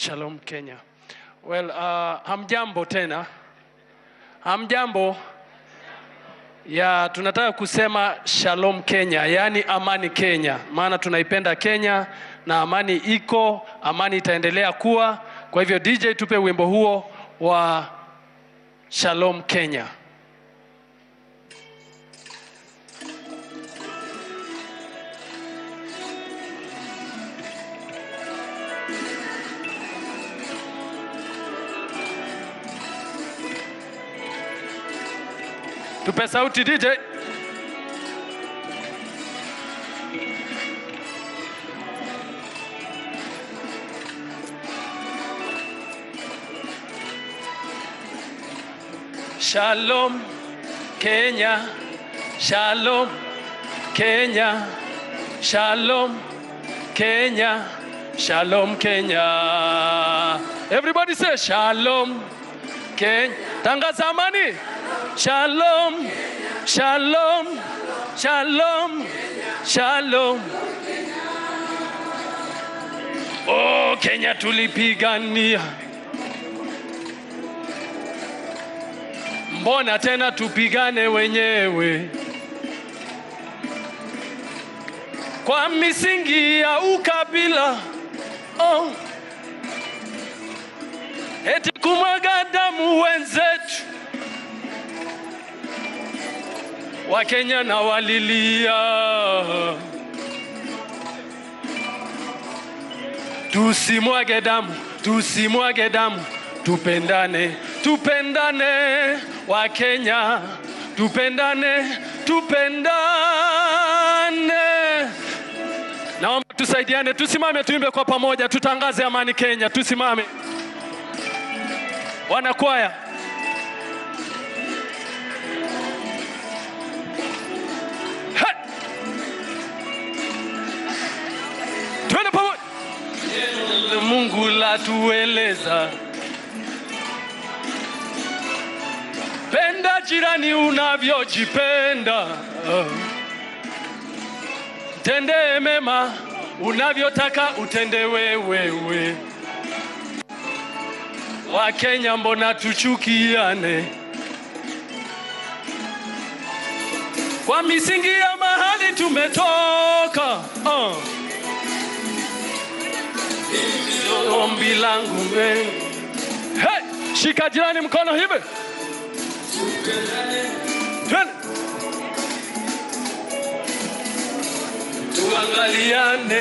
Shalom Kenya. Well, hamjambo tena. Hamjambo. Ya, tunataka kusema Shalom Kenya, yani amani Kenya. Maana tunaipenda Kenya na amani iko, amani itaendelea kuwa. Kwa hivyo DJ, tupe wimbo huo wa Shalom Kenya. Tupe sauti DJ. Shalom Kenya, Shalom Kenya, Shalom Kenya, Shalom Kenya. Everybody say Shalom Kenya. Tangaza amani. Shalom, Shalom, Shalom, Shalom. Oh, Kenya tulipigania. Mbona tena tupigane wenyewe? Kwa misingi ya ukabila. Oh. Eti kumwaga damu wenzetu. Wakenya na walilia. Tusimwage damu, tusimwage damu. Tupendane, tupendane Wakenya. Tupendane, tupendane. Naomba tusaidiane, tusimame tuimbe kwa pamoja, tutangaze amani Kenya. Tusimame. Wanakwaya. Twende pamoja. Mungu la tueleza. Penda jirani unavyojipenda. Tende mema unavyotaka utende wewe. Wakenya mbona tuchukiane? Kwa misingi ya mahali tumetoka. Ombi langu mbe. Hey, shika jirani mkono hivi. Twende. Tuangaliane.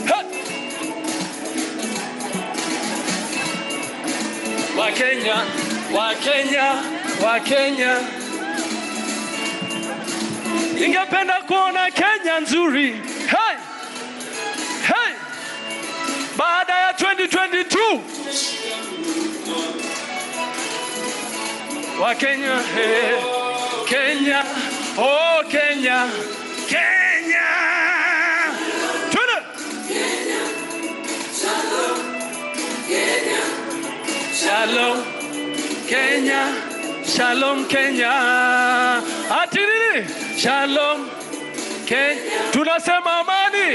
Hey. Wakenya, Wakenya, Wakenya. Ningependa kuona Kenya nzuri. Hey. Hey. Baada ya 2022. Wakenya, hey. Kenya, oh Kenya, Kenya. Tuna. Kenya. Shalom. Kenya. Shalom. Kenya. Shalom Kenya. Ati nini? Shalom Kenya. Tunasema amani.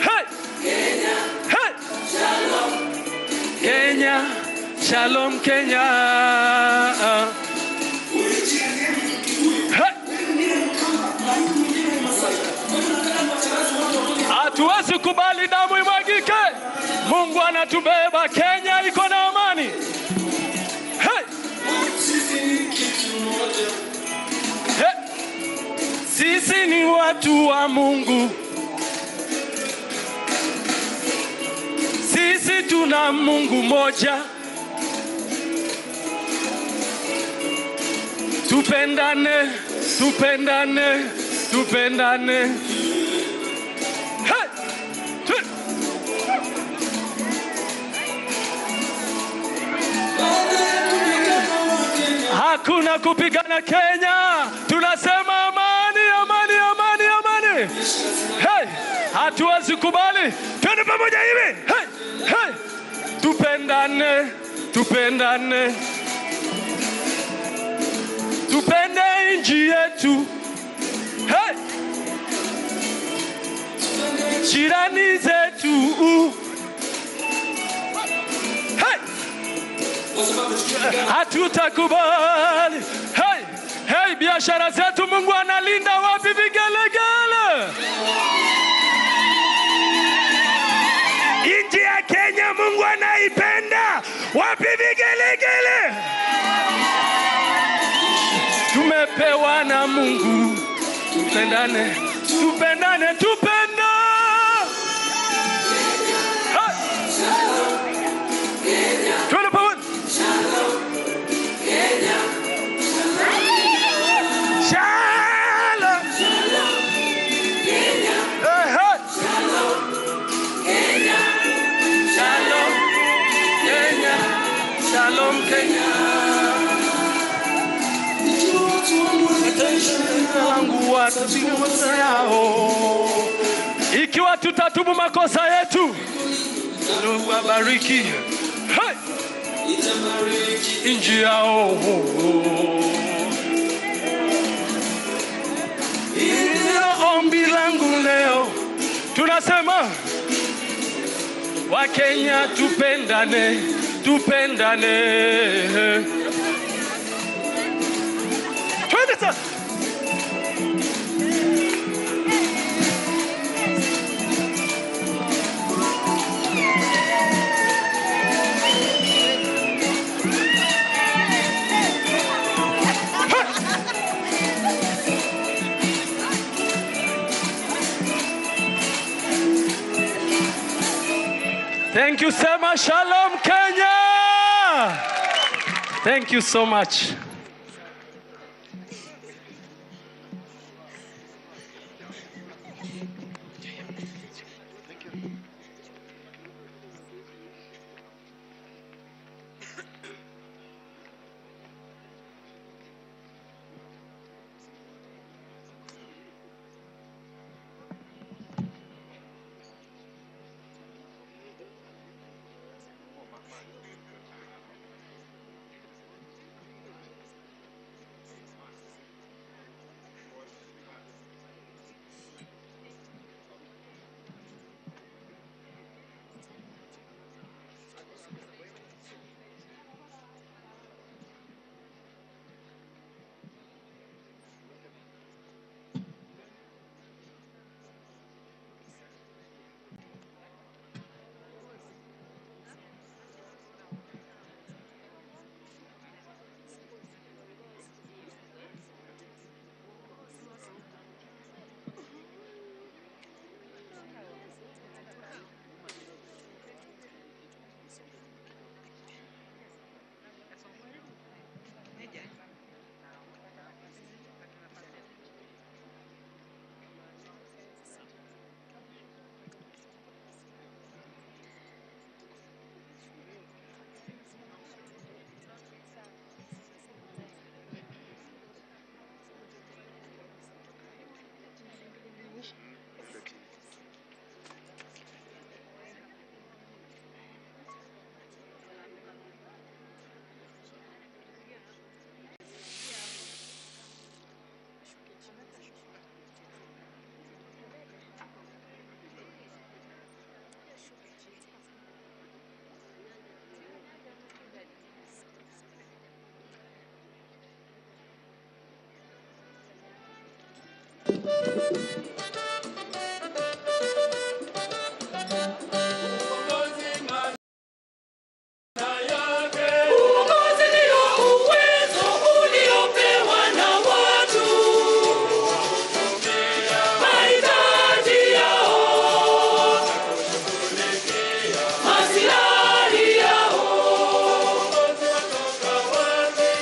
Hey. Kenya. Hey. Shalom Kenya. Shalom Kenya. Hey. Hatuwezi kubali damu imwagike. Mungu anatubeba. Kenya iko na amani. Hey. Hey. Sisi ni watu wa Mungu. Sisi tuna Mungu moja. Tupendane, tupendane, tupendane. Hey! Hakuna kupigana Kenya. Tunasema amani, amani, amani, amani. Hey! Hatuwezi kubali. Twende pamoja hivi. Hey! Hey! Tupendane, tupendane. Tupende nchi yetu. Hey! Jirani zetu. hatutakubali. Hey, hey, biashara zetu Mungu analinda, wapi vigelegele? Nchi ya Kenya Mungu anaipenda, wapi vigelegele? Tumepewa na Mungu, tupendane, tupendane, tupenda. Tuende pamoja. Shalom. Shalom Kenya. Shalom Kenya. Langu watasimuza yao. Ikiwa tutatubu makosa yetu, Mungu abariki. Hey! Inji yao. Ombi langu leo tunasema Wakenya tupendane, tupendane. Twende sasa. Thank you so much. Shalom Kenya. Thank you so much.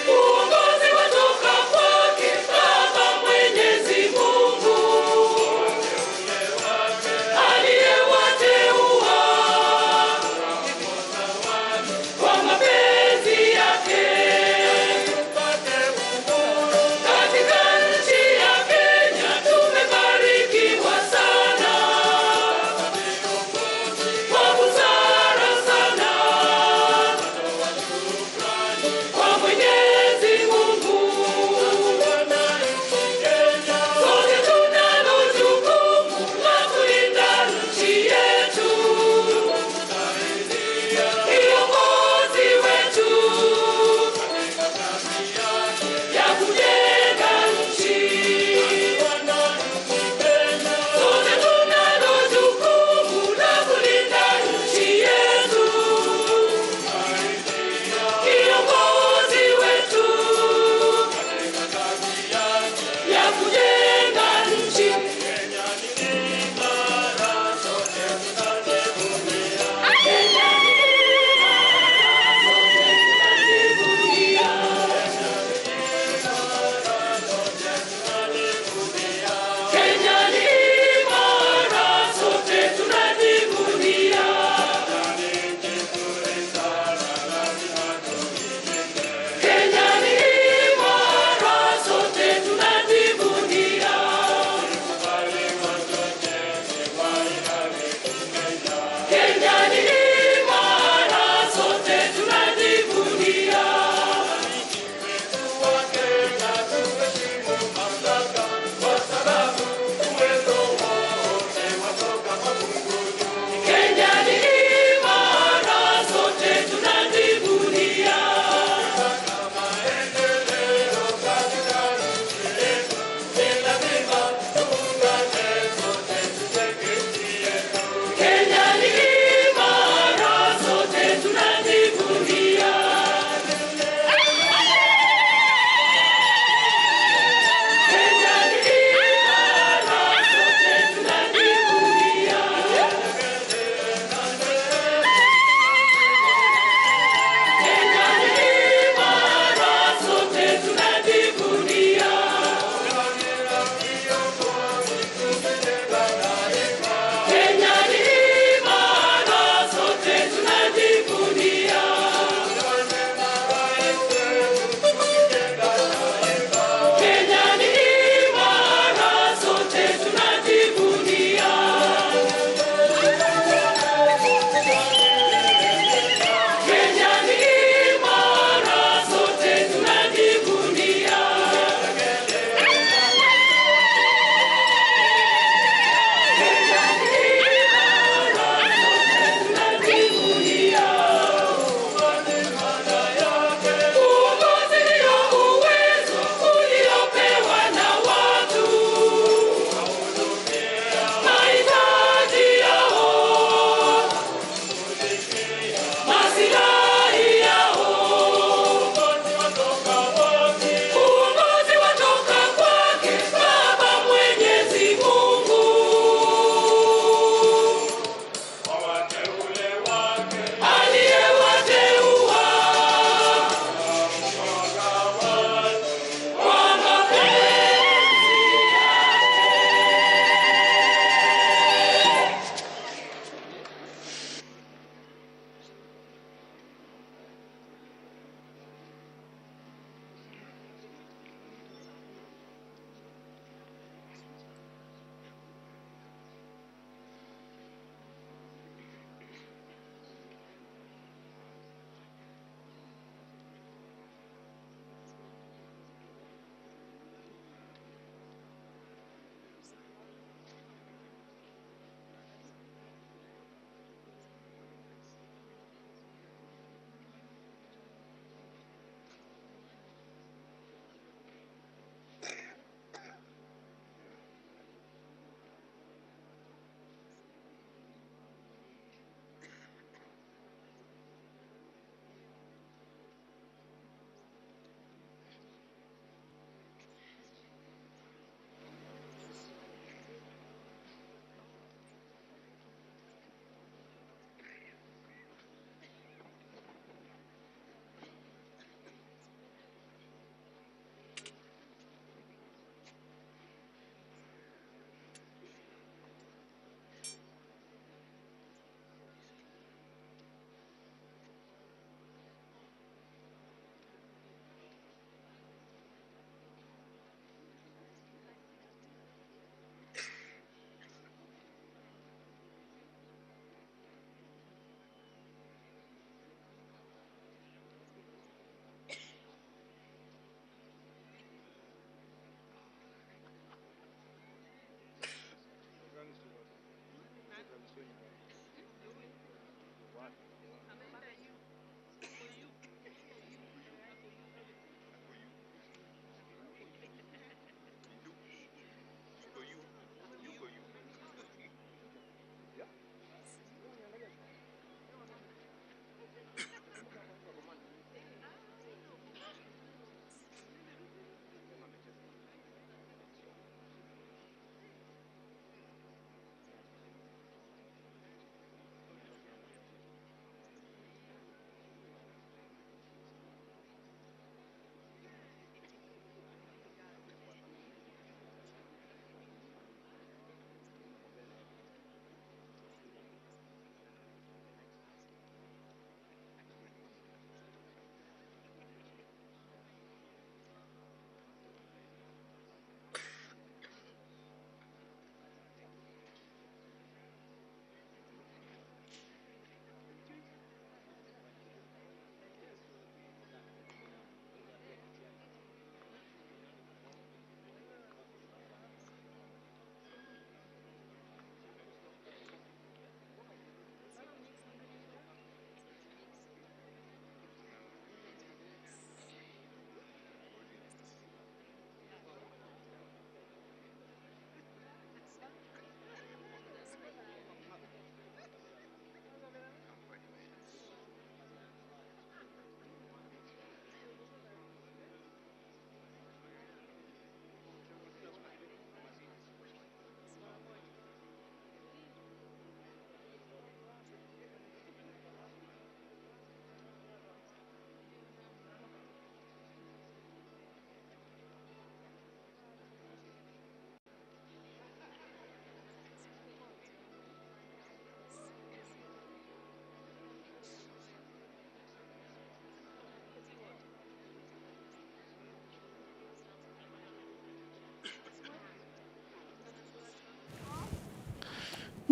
Uongozi watoka kwake Baba Mwenyezi Mungu.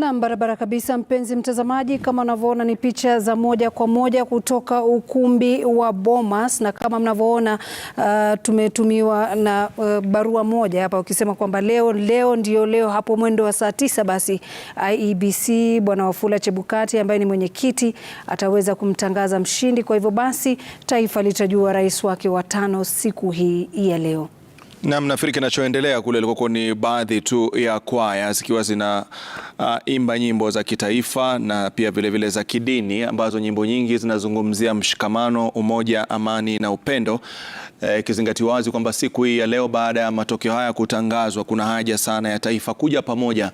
Na barabara kabisa, mpenzi mtazamaji, kama unavyoona ni picha za moja kwa moja kutoka ukumbi wa Bomas, na kama mnavyoona tumetumiwa na barua moja hapa ukisema kwamba leo ndio leo hapo mwendo wa saa 9 basi IEBC Bwana Wafula Chebukati ambaye ni mwenyekiti ataweza kumtangaza mshindi. Kwa hivyo basi taifa litajua rais wake wa 5 siku hii ya leo. Na nafikiri kinachoendelea kule ilikuwa ni baadhi tu ya kwaya zikiwa zina imba nyimbo za kitaifa na pia vile za kidini, ambazo nyimbo nyingi zinazungumzia mshikamano, umoja, amani na upendo. Ikizingatiwa wazi kwamba siku hii ya leo baada ya matokeo haya kutangazwa, kuna haja sana ya taifa kuja pamoja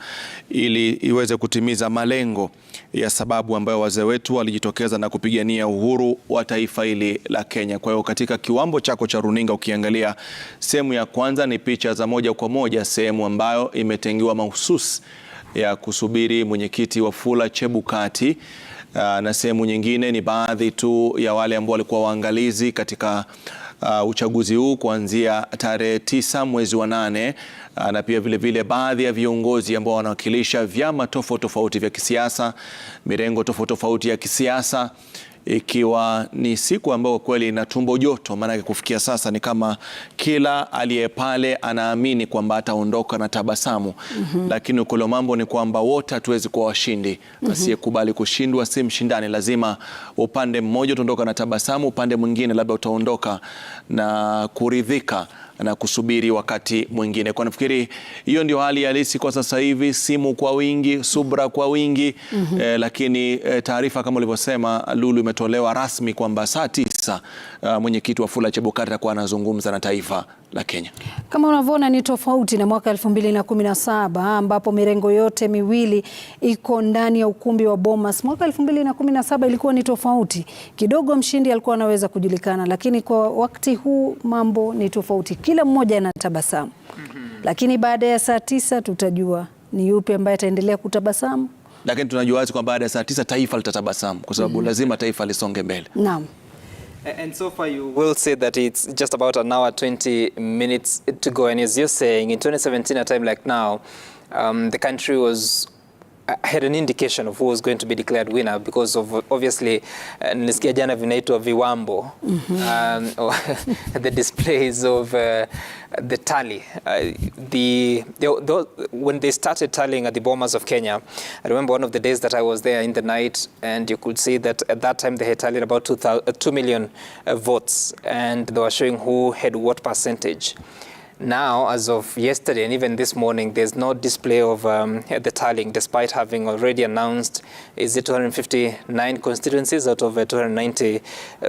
ili iweze kutimiza malengo ya sababu ambayo wazee wetu walijitokeza na kupigania uhuru wa taifa hili la Kenya. Kwa hiyo katika kiwambo chako cha runinga ukiangalia sehemu ya kwanza ni picha za moja kwa moja, sehemu ambayo imetengewa mahususi ya kusubiri mwenyekiti Wafula Chebukati, na sehemu nyingine ni baadhi tu ya wale ambao walikuwa waangalizi katika uchaguzi huu kuanzia tarehe 9 mwezi wa 8, na pia vile baadhi ya viongozi ambao wanawakilisha vyama tofauti vya kisiasa, mirengo tofauti ya kisiasa, ikiwa ni siku ambayo kweli ina tumbo joto, maana kufikia sasa ni kama kila aliye pale anaamini kwamba ataondoka na tabasamu. Lakini ukolo mambo ni kwamba wote hatuwezi kuwa washindi. Asiyekubali kushindwa si mshindani. Lazima upande mmoja utaondoka na tabasamu, upande mwingine labda utaondoka na kuridhika na kusubiri wakati mwingine. Kwa nafikiri hiyo ndio hali halisi kwa sasa hivi, simu kwa wingi, subra kwa wingi. Lakini taarifa kama ulivyosema Lulu imetolewa rasmi kwamba saa 9 mwenyekiti Wafula Chebukati atakuwa anazungumza na taifa la Kenya. Kama unavyoona ni tofauti na mwaka 2017 ambapo mirengo yote miwili iko ndani ya ukumbi wa Bomas. Mwaka 2017 ilikuwa ni tofauti kidogo, mshindi alikuwa anaweza kujulikana, lakini kwa wakati huu mambo ni tofauti, kila mmoja anatabasamu. Lakini baada ya saa 9 tutajua ni yupi ambaye ataendelea kutabasamu. Lakini tunajua wazi kwamba baada ya saa 9 taifa litatabasamu kwa sababu lazima taifa lisonge mbele. Naam. And so far you will say that it's just about an hour 20 minutes to go, and as you're saying, in 2017 a time like now, the country had an indication of who was going to be declared winner because of obviously nilisikia jana vinaitwa viwambo, the displays of the tally. When they started tallying at the Bomas of Kenya, I remember one of the days that I was there in the night, and you could see that at that time they had tallied about 2 million votes, and they were showing who had what percentage. Now, as of yesterday and even this morning, there's no display of the tallying, despite having already announced, is it 259 constituencies out of 290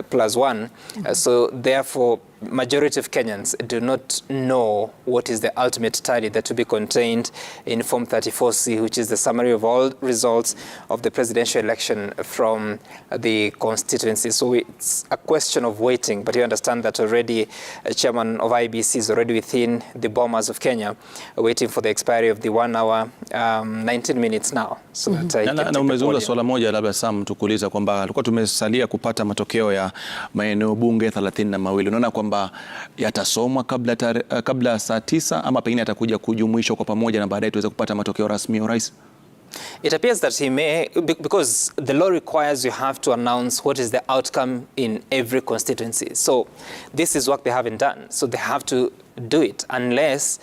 plus 1. So therefore, majority of Kenyans do not know what is the ultimate tally that will be contained in Form 34C, which is the summary of all results of the presidential election from the constituency. So it's a question of waiting, but you understand that already Chairman of IEBC is already within the Bomas of Kenya, waiting for the expiry of the 1 hour 19 minutes now. So that na umezungumza swala moja labda Sam tukuuliza kwamba tulikuwa tumesalia kupata matokeo ya maeneo bunge 32. Unaona kwamba yatasomwa kabla saa 9 ama pengine atakuja kujumuishwa kwa pamoja na baadaye tuweze kupata matokeo rasmi ya rais? It appears that he may, because the law requires you have to announce what is the outcome in every constituency. So this is what they haven't done. So they have to do it unless,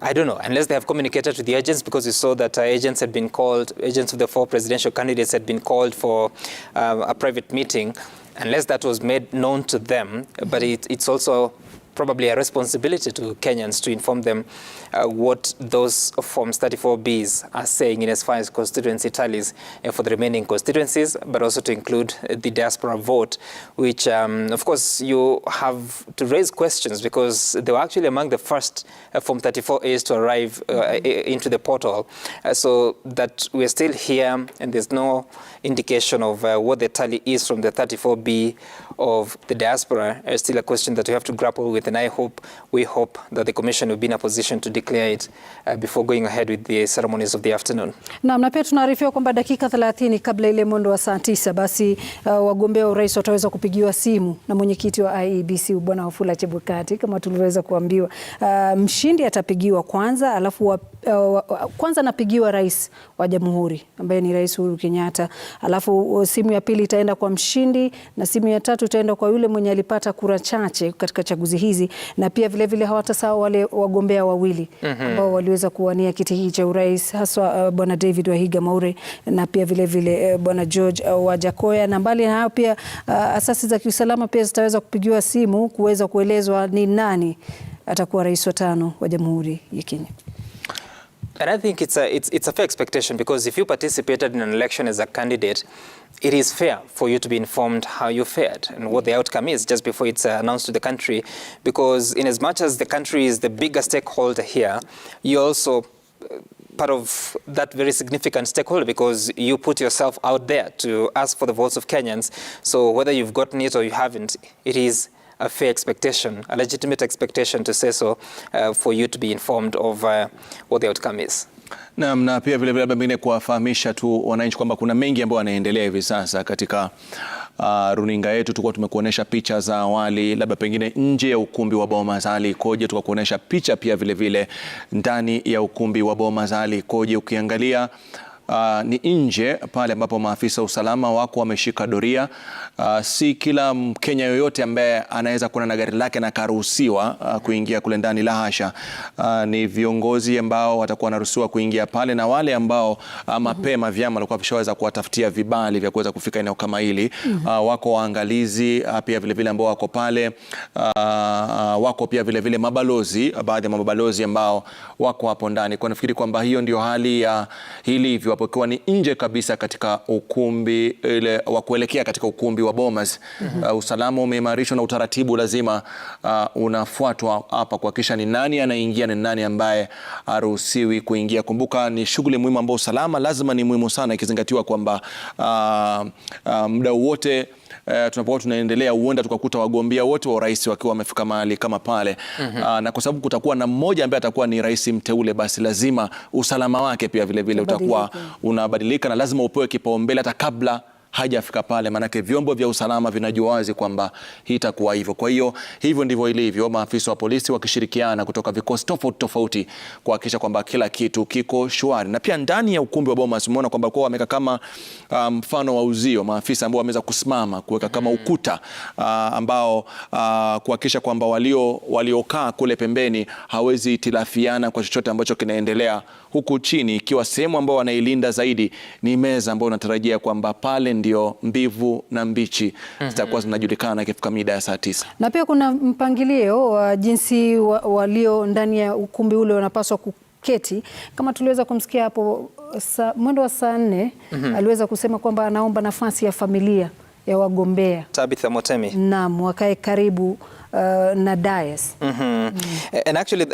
I don't know, unless they have communicated to the agents, because we saw that agents of the 4 presidential candidates had been called for a private meeting, unless that was made known to them. But it's also probably a responsibility to Kenyans to inform them what those Forms 34Bs are saying in as far as constituency tallies for the remaining constituencies, but also to include the diaspora vote, which of course you have to raise questions because they were actually among the first Form 34As to arrive into the portal. So that we're still here and there's no indication of what the tally is from the 34B of the diaspora is still a question that we have to grapple with, and we hope that the commission will be in a position to declare it before going ahead with the ceremonies of the afternoon. Na pia tunaarifiwa kwamba dakika 30 kabla ile mwendo wa saa 9 basi wagombea urais wataweza kupigiwa simu na mwenyekiti wa IEBC Bwana Wafula Chebukati kama tuliweza kuambiwa. Mshindi atapigiwa kwanza, alafu kwanza napigiwa rais wa jamhuri ambaye ni Rais Uhuru Kenyatta, alafu simu ya pili itaenda kwa mshindi na simu ya tatu itaenda kwa yule mwenye alipata kura chache katika chaguzi hizi, na pia vile vile hawatasahau wale wagombea wawili ambao waliweza kuwania kiti hiki cha urais, haswa bwana David Wahiga Maure na pia vile vile bwana George Wajakoya. Na mbali na hayo pia asasi za kiusalama pia zitaweza kupigiwa simu kuweza kuelezwa ni nani atakuwa rais wa 5 wa Jamhuri ya Kenya. And I think it's a fair expectation, because if you participated in an election as a candidate, it is fair for you to be informed how you fared and what the outcome is just before it's announced to the country. Because in as much as the country is the biggest stakeholder here, you also part of that very significant stakeholder, because you put yourself out there to ask for the votes of Kenyans. So whether you've gotten it or you haven't, it is a fair expectation, a legitimate expectation to say so, for you to be informed of what the outcome is. Na pia vile vile pengine kuwafahamisha tu wananchi kwamba kuna mengi ambayo yanaendelea hivi sasa katika runinga yetu. Tulikuwa tumekuonesha picha za awali, labda pengine nje ya ukumbi wa Bomas hali ikoje, tukakuonesha picha pia vile vile ndani ya ukumbi wa Bomas hali ikoje. Ukiangalia ni nje pale ambapo maafisa usalama wako wameshika doria. Si kila Mkenya yoyote ambaye anaweza kuwa na gari lake na karuhusiwa kuingia kule ndani, la hasha. Ni viongozi ambao watakuwa wanaruhusiwa kuingia pale, na wale ambao mapema vyama walikuwa vishaweza kuwatafutia vibali vya kuweza kufika eneo kama hili. Wako waangalizi pia vile vile ambao wako pale. Wako pia vile vile mabalozi, baadhi ya mabalozi ambao wako hapo ndani. Kwa nafikiri kwamba hiyo ndio hali ya hili hivyo wapokuwa ni nje kabisa katika ukumbi ile wa kuelekea katika ukumbi wa Bomas. Usalama umeimarishwa na utaratibu lazima unafuatwa hapa kuhakikisha ni nani anaingia na nani ambaye haruhusiwi kuingia. Kumbuka ni shughuli muhimu ambayo usalama lazima ni muhimu sana, ikizingatiwa kwamba muda wote tunapokuwa tunaendelea huenda tukakuta wagombea wote wa urais wakiwa wamefika mahali kama pale. Na kwa sababu kutakuwa na mmoja ambaye atakuwa ni rais mteule, basi lazima usalama wake pia vile vile utakuwa unabadilika, na lazima upewe kipaumbele hata kabla hajafika pale, manake vyombo vya usalama vinajua wazi kwamba hii itakuwa hivyo. Kwa hiyo hivyo ndivyo ilivyo, maafisa wa polisi wakishirikiana kutoka vikosi tofauti tofauti kuhakikisha kwamba kila kitu kiko shwari. Na pia ndani ya ukumbi wa Bomas umeona kwamba kwa wameka kama mfano wa uzio, maafisa ambao wameweza kusimama kuweka kama ukuta ambao kuhakikisha kwamba waliokaa kule pembeni hawezi itilafiana kwa chochote ambacho kinaendelea huku chini, ikiwa sehemu ambao wanailinda zaidi ni meza ambayo unatarajia kwamba pale ndio mbivu na mbichi zitakuwa zinajulikana ikifika mida ya saa 9. Na pia kuna mpangilio wa jinsi walio ndani ya ukumbi ule wanapaswa kuketi. Kama tuliweza kumsikia hapo mwendo wa saa 4 aliweza kusema kwamba anaomba nafasi ya familia ya wagombea Tabitha Motemi naam wakae karibu na dais. And actually,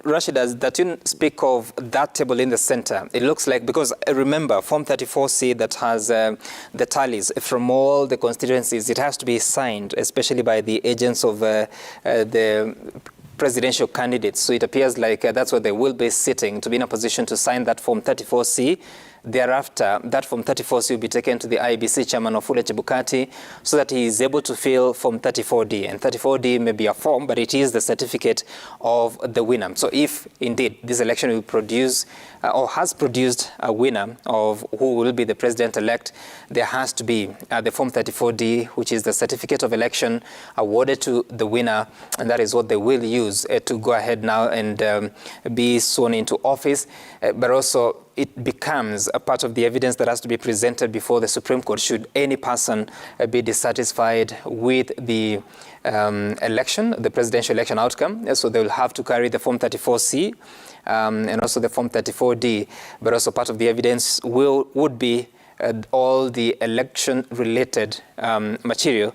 Rashida, that you speak of that table in the center, it looks like, because remember, Form 34C that has the tallies from all the constituencies, it has to be signed, especially by the agents of the presidential candidates. So it appears like that's where they will be sitting to be in a position to sign that Form 34C. Thereafter, that Form 34C will be taken to the IEBC chairman Wafula Chebukati so that he is able to fill Form 34D. And 34D may be a form, but it is the certificate of the winner. So if indeed this election will produce or has produced a winner of who will be the president-elect, there has to be the Form 34D, which is the certificate of election awarded to the winner, and that is what they will use to go ahead now and be sworn into office. But also, it becomes a part of the evidence that has to be presented before the Supreme Court should any person be dissatisfied with the election, the presidential election outcome. So they will have to carry the Form 34C and also the Form 34D. But also part of the evidence would be all the election-related material.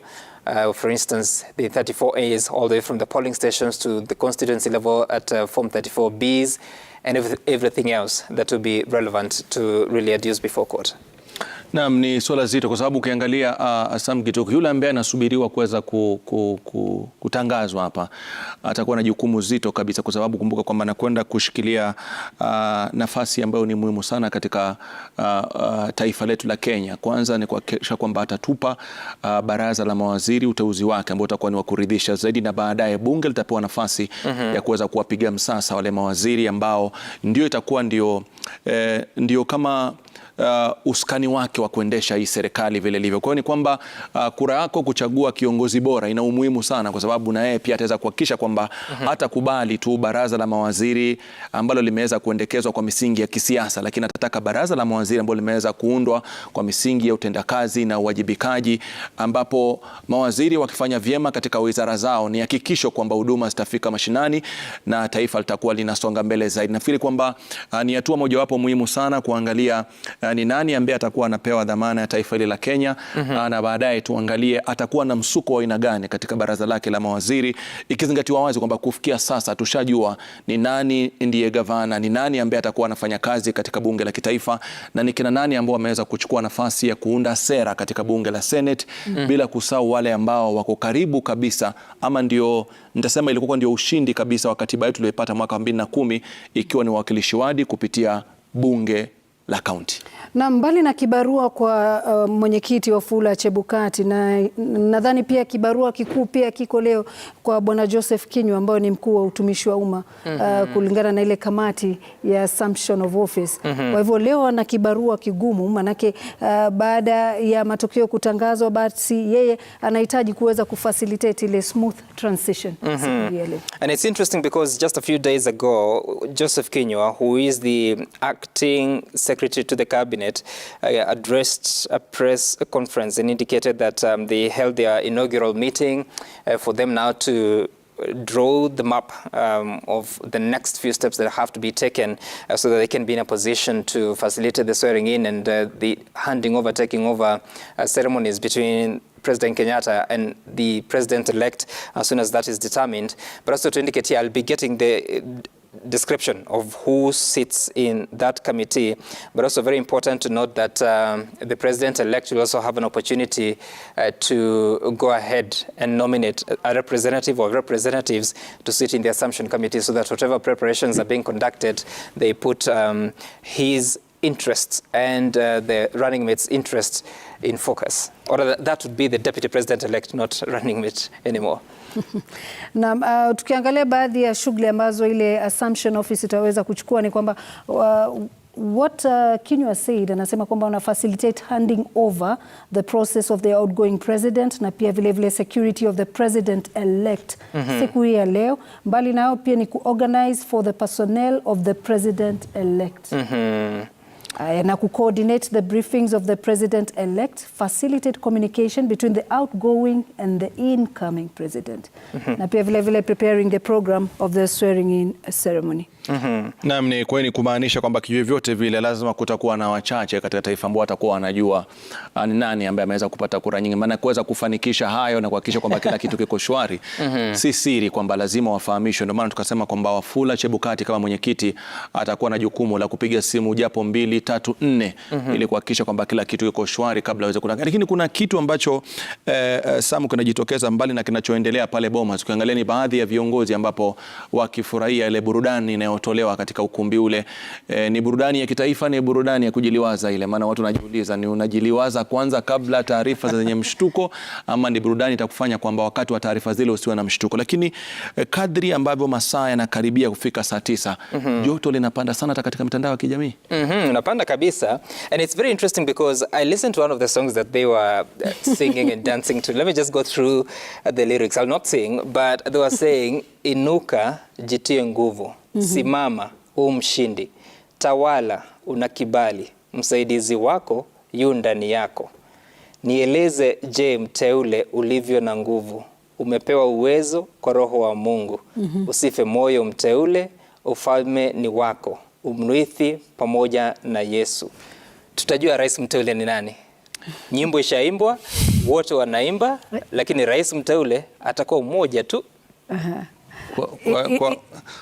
For instance, the 34As all the way from the polling stations to the constituency level at Form 34Bs, and everything else that will be relevant to really adduce before court. Naam, ni swala zito kwa sababu ukiangalia Sam Gituku yule ambaye anasubiriwa kuweza kutangazwa hapa atakuwa na jukumu zito kabisa, kwa sababu kumbuka kwamba anakwenda kushikilia nafasi ambayo ni muhimu sana katika taifa letu la Kenya. Kwanza ni kuhakikisha kwamba atatupa baraza la mawaziri uteuzi wake ambao utakuwa ni wa kuridhisha zaidi, na baadaye bunge litapewa nafasi ya kuweza kuwapiga msasa wale mawaziri ambao ndio itakuwa ndio kama uskani wake wa kuendesha hii serikali vile ilivyo. Kwa hiyo ni kwamba kura yako kuchagua kiongozi bora ina umuhimu sana, kwa sababu na yeye pia ataweza kuhakikisha kwamba hata kubali tu baraza la mawaziri ambalo limeweza kuendekezwa kwa misingi ya kisiasa, lakini atataka baraza la mawaziri ambalo limeweza kuundwa kwa misingi ya utendakazi na uwajibikaji, ambapo mawaziri wakifanya vyema katika wizara zao ni hakikisho kwamba huduma zitafika mashinani na taifa litakuwa linasonga mbele zaidi. Nafikiri kwamba ni hatua mojawapo muhimu sana kuangalia ni nani ambaye atakuwa anapewa dhamana ya taifa hili la Kenya, na baadaye tuangalie atakuwa na msuko wa aina gani katika baraza lake la mawaziri, ikizingatiwa wazi kwamba kufikia sasa tushajua ni nani ndiye gavana, ni nani ambaye atakuwa anafanya kazi katika bunge la kitaifa, na ni kina nani ambao wameweza kuchukua nafasi ya kuunda sera katika bunge la Senate, bila kusahau wale ambao wako karibu kabisa, ama ndio nitasema ilikuwa ndio ushindi kabisa wa katiba yetu tuliyopata mwaka 2010, ikiwa ni wawakilishi wadi kupitia bunge la kaunti. Na mbali na kibarua kwa mwenyekiti Wafula Chebukati, na nadhani pia kibarua kikuu pia kiko leo kwa Bwana Joseph Kinyua ambaye ni mkuu wa utumishi wa umma kulingana na ile kamati ya assumption of office. Kwa hivyo leo ana kibarua kigumu, manake baada ya matokeo kutangazwa, basi yeye anahitaji kuweza kufacilitate ile smooth transition. And it's interesting because just a few days ago Joseph Kinyua, who is the acting secretary to the cabinet, addressed a press conference and indicated that they held their inaugural meeting for them now to draw the map of the next few steps that have to be taken so that they can be in a position to facilitate the swearing in and the taking over ceremonies between President Kenyatta and the president-elect as soon as that is determined. But also to indicate here, I'll be getting the description of who sits in that committee, but also very important to note that the president-elect will also have an opportunity to go ahead and nominate a representative or representatives to sit in the assumption committee, so that whatever preparations are being conducted, they put his interests and the running mate's interests in focus. Or that would be the deputy president-elect, not running mate anymore. Na tukiangalia baadhi ya shughuli ambazo ile assumption office itaweza kuchukua ni kwamba what Kinyua said, anasema kwamba wana facilitate handing over the process of the outgoing president na pia vile vile security of the president-elect siku hii ya leo. Mbali nao pia ni kuorganize for the personnel of the president-elect. Na coordinate the briefings of the president-elect, facilitate communication between the outgoing and the incoming president. Na pia vile vile preparing the program of the swearing-in ceremony. Naam, ni kweli kumaanisha kwamba kivyovyote vile lazima kutakuwa na wachache katika taifa ambao watakuwa wanajua ni nani ambaye ameweza kupata kura nyingi, maana kuweza kufanikisha hayo na kuhakikisha kwamba kila kitu kiko shwari si siri kwamba lazima wafahamishwe. Ndio maana tukasema kwamba Wafula Chebukati kama mwenyekiti atakuwa na jukumu la kupiga simu japo 2, 3, 4 ili kuhakikisha kwamba kila kitu kiko shwari kabla aweze kuna. Lakini kuna kitu ambacho Samu kinajitokeza mbali na kinachoendelea pale Bomas. Tukiangalia ni baadhi ya viongozi ambapo wakifurahia ile burudani inayotolewa katika ukumbi ule. Ni burudani ya kitaifa, ni burudani ya kujiliwaza ile, maana watu wanajiuliza ni unajiliwaza kwanza kabla taarifa zenye mshtuko, ama ni burudani itakufanya kwamba wakati wa taarifa zile usiwe na mshtuko. Lakini kadri ambavyo masaa yanakaribia kufika saa 9 joto linapanda sana hata katika mitandao ya kijamii. Unapanda kabisa. And it's very interesting because I listened to one of the songs that they were singing and dancing to. Let me just go through the lyrics. I'll not sing, but they were saying, inuka jitie nguvu, simama mshindi, tawala una kibali, msaidizi wako yu ndani yako. Nieleze je mteule ulivyo na nguvu, umepewa uwezo kwa roho wa Mungu. Usife moyo mteule, ufalme ni wako, umrithi pamoja na Yesu. Tutajua rais mteule ni nani. Nyimbo ishaimbwa, wote wanaimba, lakini rais mteule atakuwa mmoja tu.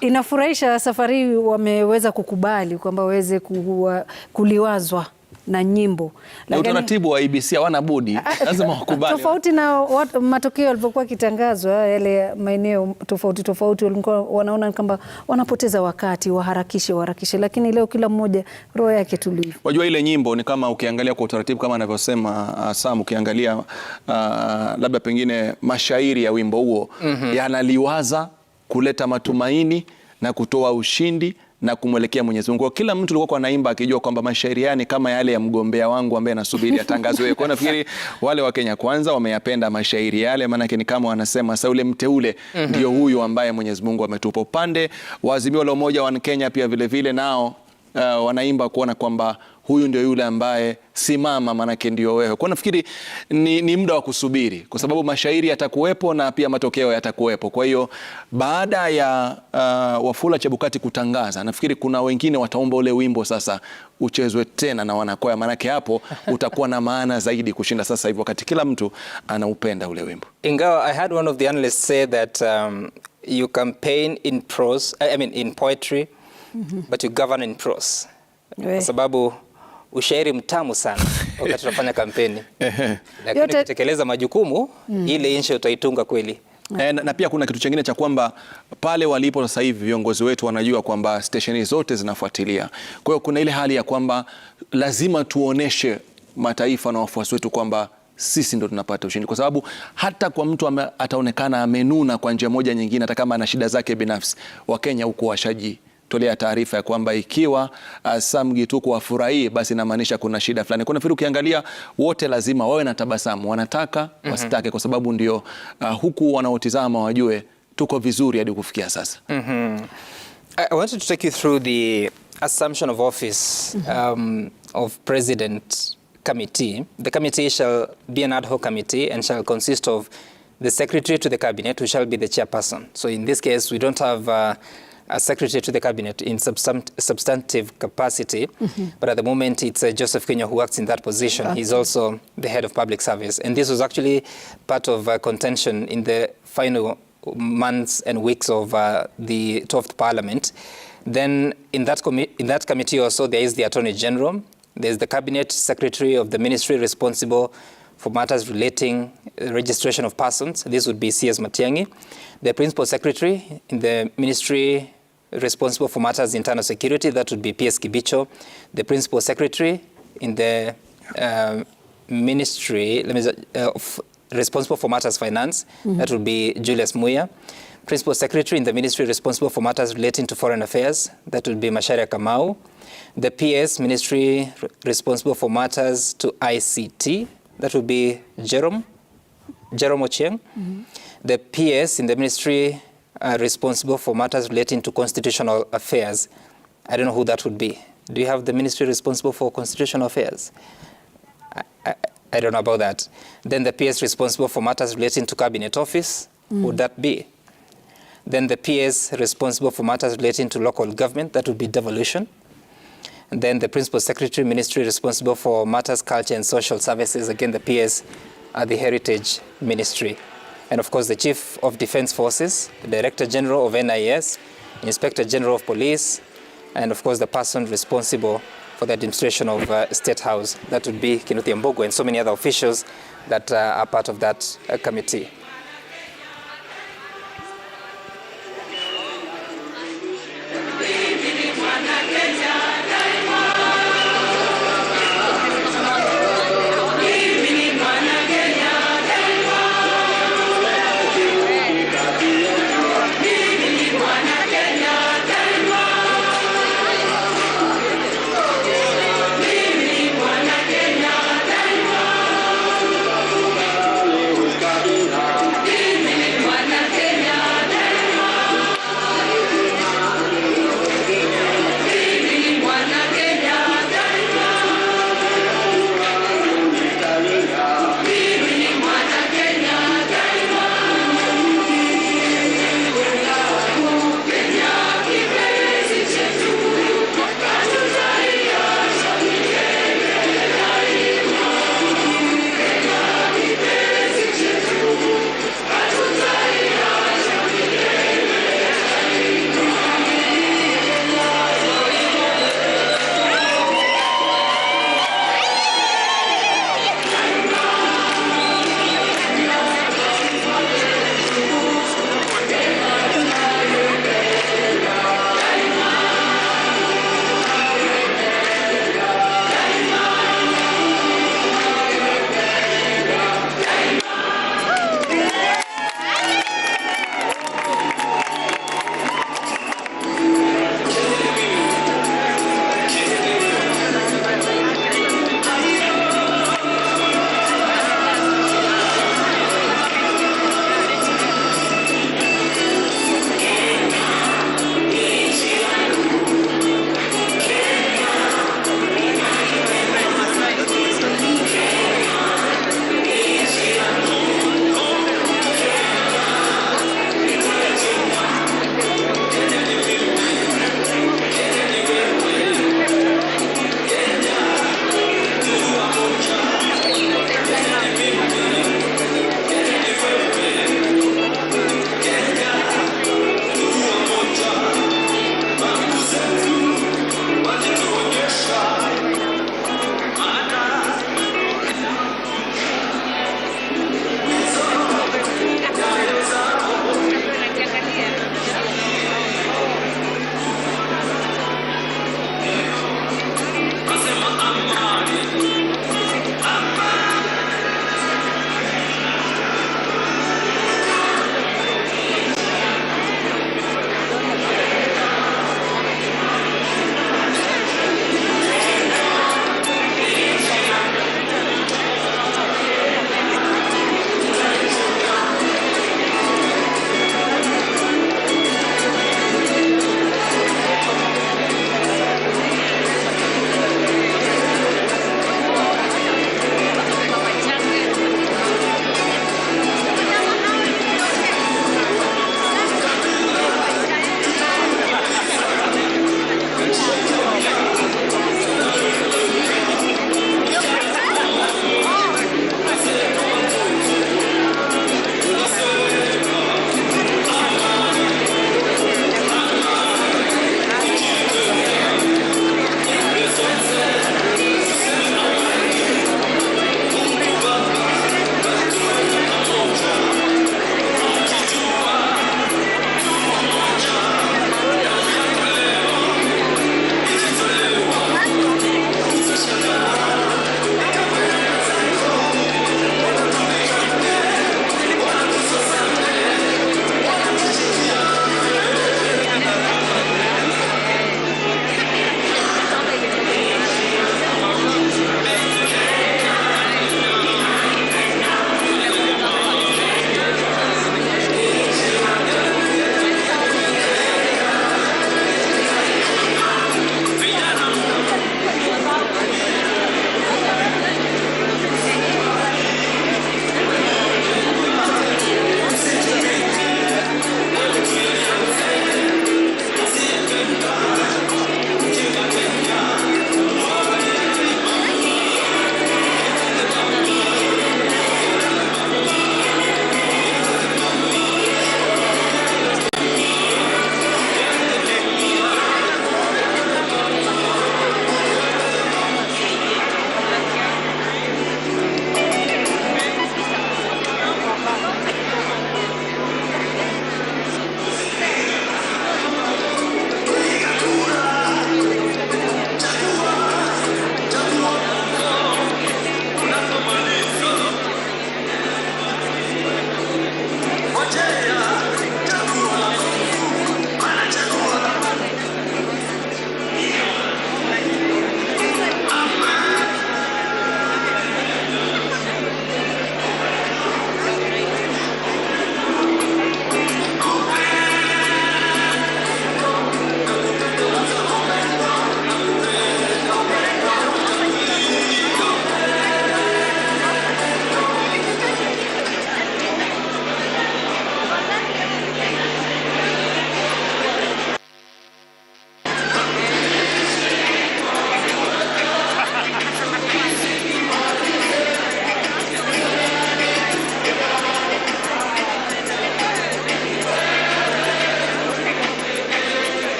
Inafurahisha safari wameweza kukubali kwamba waweze kuliwazwa na nyimbo. Na utaratibu wa IEBC hawana budi, lazima wakubali. Tofauti na matokeo yalivyokuwa kitangazwa, yale maeneo tofauti walikuwa wanaona kwamba wanapoteza wakati, waharakishe, lakini leo kila mmoja roho yake tulivu. Wajua ile nyimbo ni kama ukiangalia kwa utaratibu kama anavyosema Sam, ukiangalia labda pengine mashairi ya wimbo huo yanaliwaza kuleta matumaini na kutoa ushindi na kumwelekea Mwenyezi Mungu. Kila mtu alikuwa anaimba akijua kwamba mashairi yani kama yale ya mgombea wangu ambaye nasubiri atangazwe. Kwa nafikiri wale wa Kenya Kwanza wameyapenda mashairi yale, maana ni kama wanasema sasa ule mteule ndio huyu ambaye Mwenyezi Mungu ametupa. Upande wa Azimio la Umoja wa Kenya pia vile nao wanaimba kuona kwamba huyu ndio yule ambaye simama, manake ndio wewe. Kwa nafikiri ni muda wa kusubiri, kwa sababu mashairi yatakuwepo na pia matokeo yatakuwepo. Kwa hiyo baada ya Wafula Chebukati kutangaza, nafikiri kuna wengine wataomba ule wimbo sasa uchezwe tena na wanakwaya, manake hapo utakuwa na maana zaidi kushinda sasa hivi wakati kila mtu anaupenda ule wimbo. Ingawa I had one of the analysts say that you campaign in prose, in poetry, but you govern in prose. Kwa sababu ushairi mtamu sana wakati tunafanya kampeni. Lakini kutekeleza majukumu ile insha utaitunga kweli. Na pia kuna kitu kingine cha kwamba pale walipo sasa hivi viongozi wetu wanajua kwamba stesheni zote zinafuatilia. Kwa hiyo kuna ile hali ya kwamba lazima tuoneshe mataifa na wafuasi wetu kwamba sisi ndo tunapata ushindi, kwa sababu hata kwa mtu ataonekana amenuna kwa njia moja nyingine, hata kama ana shida zake binafsi, Wakenya huko washaji tolea taarifa ya kwamba ikiwa Sam Gituku wafurahie basi inamaanisha kuna shida fulani. Kwa nafikiri ukiangalia wote lazima wawe na tabasamu, wanataka wasitake, kwa sababu ndio huku wanaotizama wajue tuko vizuri hadi kufikia sasa. I wanted to take you through the assumption of office of President Committee. The committee shall be an ad hoc committee and shall consist of the Secretary to the Cabinet, who shall be the chairperson. So in this case, we don't have a Secretary to the Cabinet in substantive capacity, but at the moment it's Joseph Kenya who acts in that position. Okay. He's also the head of public service, and this was actually part of contention in the final months and weeks of the 12th Parliament. Then in that committee also there is the Attorney General, there's the Cabinet Secretary of the Ministry responsible for matters relating registration of persons. This would be C.S. Matiang'i. The Principal Secretary in the Ministry responsible for matters internal security, that would be P.S. Kibicho. The Principal Secretary in the Ministry responsible for matters finance, that would be Julius Muya. Principal Secretary in the Ministry responsible for matters relating to foreign affairs, that would be Macharia Kamau. The PS Ministry responsible for matters to ICT, that would be Jerome Ochieng. The PS in the Ministry responsible for matters relating to constitutional affairs. I don't know who that would be. Do you have the ministry responsible for constitutional affairs? I don't know about that. Then the PS responsible for matters relating to cabinet office, would that be? Then the PS responsible for matters relating to local government, that would be devolution. And then the principal secretary ministry responsible for matters culture and social services, again the PS are the heritage ministry. And of course the Chief of Defense Forces, the Director General of NIS, Inspector General of Police, and of course the person responsible for the administration of State House. That would be Kinuthia Mbogo and so many other officials that are part of that committee.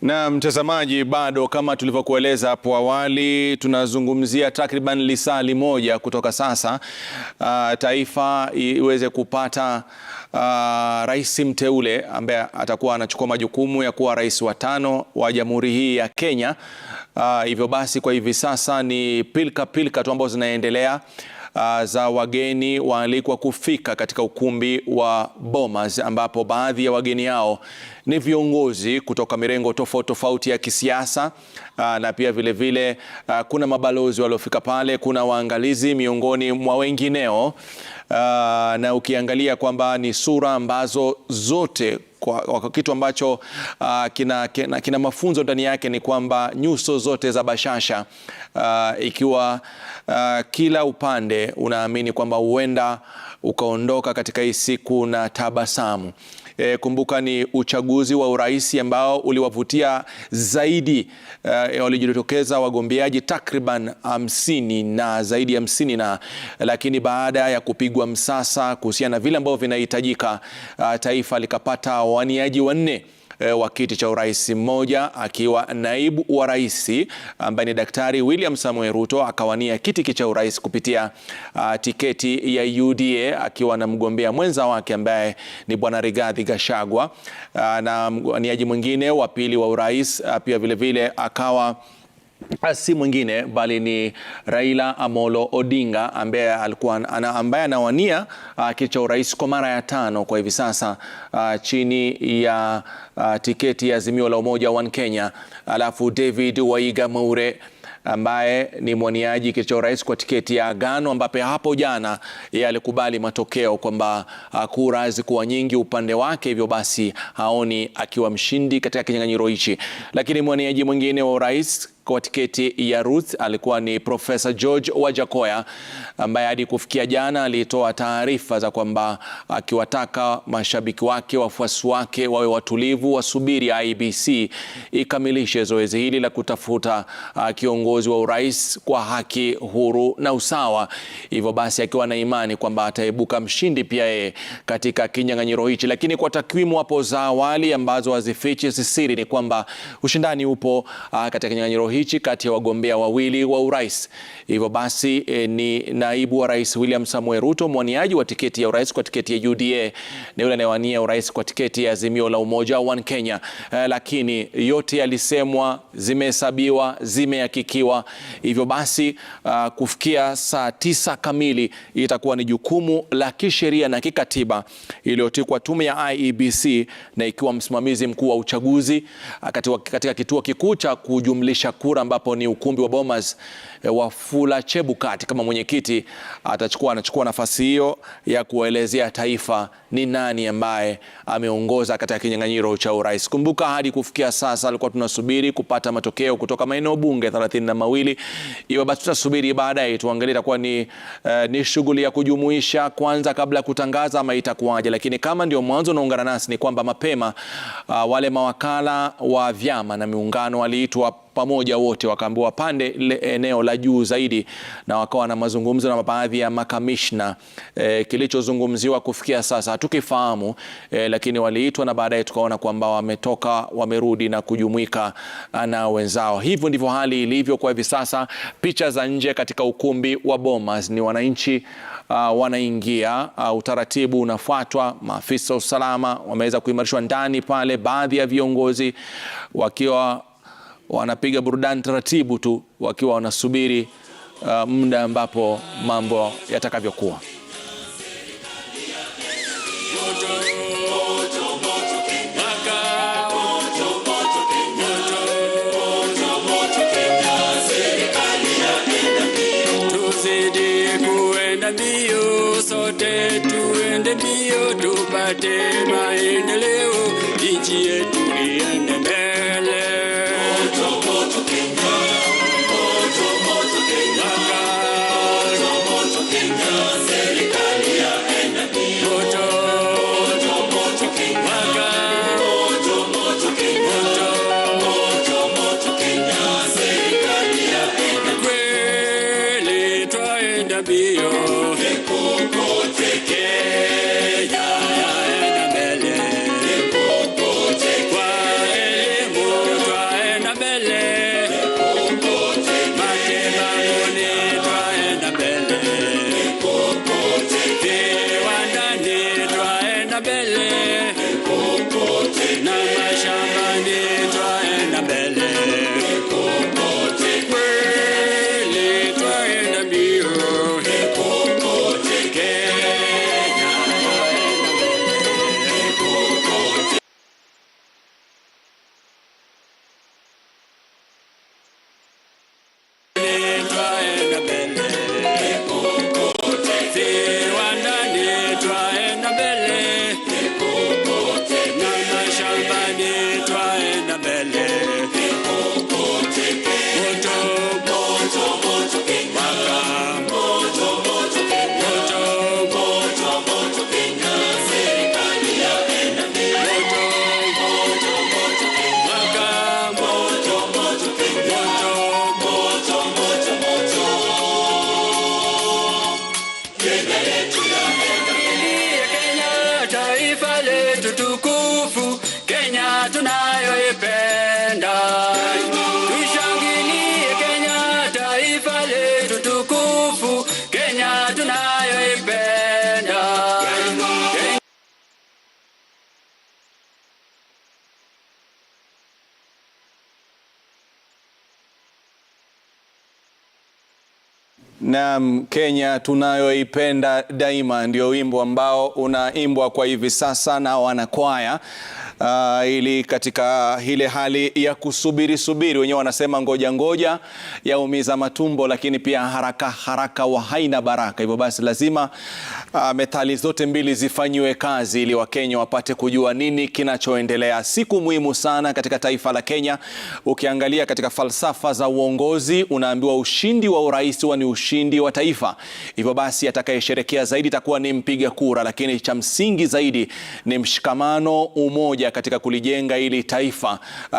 Na mtazamaji, bado kama tulivyokueleza hapo awali, tunazungumzia takriban lisali moja kutoka sasa taifa iweze kupata rais mteule ambaye atakuwa anachukua majukumu ya kuwa rais wa 5 wa Jamhuri hii ya Kenya. Hivyo basi kwa hivi sasa ni pilka tu ambazo zinaendelea za wageni waalikwa kufika katika ukumbi wa Bomas, ambapo baadhi ya wageni hao ni viongozi kutoka mirengo tofauti ya kisiasa, na pia vile kuna mabalozi waliofika pale, kuna waangalizi miongoni mwa wengineo, na ukiangalia kwamba ni sura ambazo zote kwa kitu ambacho kina mafunzo ndani yake ni kwamba nyuso zote za bashasha, ikiwa kila upande unaamini kwamba huenda ukaondoka katika hii siku na tabasamu. Kumbuka ni uchaguzi wa urais ambao uliwavutia zaidi, walijitokeza wagombeaji takriban 50 na zaidi ya 50, na lakini baada ya kupigwa msasa kuhusiana na vile ambavyo vinahitajika, taifa likapata waniaji 4 wa kiti cha urais, mmoja akiwa naibu wa rais ambaye ni Daktari William Samoei Ruto, akawania kiti cha urais kupitia tiketi ya UDA akiwa na mgombea mwenza wake ambaye ni Bwana Rigathi Gachagua, na mwaniaji mwingine wa pili wa urais pia vile akawa si mwingine bali ni Raila Amolo Odinga ambaye anawania kiti cha urais kwa mara ya 5 kwa hivi sasa, chini ya tiketi ya Azimio la Umoja One Kenya. Alafu David Waiga Maure ambaye ni mwaniaji kiti cha urais kwa tiketi ya Agano, ambapo hapo jana yeye alikubali matokeo kwamba kura zikuwa nyingi upande wake, hivyo basi haoni akiwa mshindi katika kinyang'anyiro hichi. Lakini mwaniaji mwingine wa urais kwa tiketi ya Ruth alikuwa ni Profesa George Wajakoya, ambaye hadi kufikia jana alitoa taarifa za kwamba akiwataka mashabiki wake, wafuasi wake wawe watulivu, wasubiri IEBC ikamilishe zoezi hili la kutafuta kiongozi wa urais kwa haki, huru na usawa. Hivyo basi akiwa na imani kwamba ataibuka mshindi pia yeye katika kinyang'anyiro hichi. Lakini kwa takwimu hapo za awali ambazo hazifichi siri ni kwamba ushindani upo katika kinyang'anyiro hichi kati ya wagombea wawili wa urais. Hivyo basi ni naibu wa rais William Samoei Ruto, mwaniaji wa tiketi ya urais kwa tiketi ya UDA, na yule anayewania urais kwa tiketi ya Azimio la Umoja One Kenya. Lakini yote yalisemwa, zimehesabiwa, zimehakikiwa. Hivyo basi kufikia saa 9 kamili itakuwa ni jukumu la kisheria na kikatiba iliyotikwa tume ya IEBC, na ikiwa msimamizi mkuu wa uchaguzi katika kituo kikuu cha kujumlisha kura ambapo ni ukumbi wa Bomas, Wafula Chebukati kama mwenyekiti anachukua nafasi hiyo ya kuelezea taifa ni nani ambaye ameongoza katika kinyang'anyiro cha urais. Kumbuka hadi kufikia sasa alikuwa tunasubiri kupata matokeo kutoka maeneo bunge 32. Hiyo basi tutasubiri baadaye tuangalie itakuwa ni shughuli ya kujumuisha kwanza kabla ya kutangaza ama itakuwaje. Lakini kama ndio mwanzo unaungana nasi ni kwamba mapema wale mawakala wa vyama na miungano waliitwa pamoja, wote wakaambiwa pande eneo la juu zaidi, na wakawa na mazungumzo na baadhi ya makamishna. Kilichozungumziwa kufikia sasa hatukifahamu, lakini waliitwa na baadaye tukaona kwamba wamerudi na kujumuika na wenzao. Hivyo ndivyo hali ilivyo kwa hivi sasa. Picha za nje katika ukumbi wa Bomas ni wananchi wanaingia, utaratibu unafuatwa, maafisa usalama wameweza kuimarishwa ndani pale, baadhi ya viongozi wakiwa wanapiga burudani taratibu tu, wakiwa wanasubiri muda ambapo mambo yatakavyokuwa. Tuzidi kuenda mbio, sote tuende mbio, tupate maendeleo, nchi yetu iende mbele. Kwa elimu tukufu, Kenya tunayoipenda. Naam, Kenya tunayoipenda daima ndio wimbo ambao unaimbwa kwa hivi sasa na wanakwaya ili katika ile hali ya kusubiri, wenyewe wanasema ngoja ngoja yaumiza matumbo, lakini pia haraka haraka wa haina baraka. Hivyo basi lazima methali zote mbili zifanyiwe kazi ili Wakenya wapate kujua nini kinachoendelea. Siku muhimu sana katika taifa la Kenya. Ukiangalia katika falsafa za uongozi, unaambiwa ushindi wa urais ni ushindi wa taifa. Hivyo basi atakayesherekea zaidi itakuwa ni mpiga kura, lakini cha msingi zaidi ni mshikamano, umoja katika kulijenga ili taifa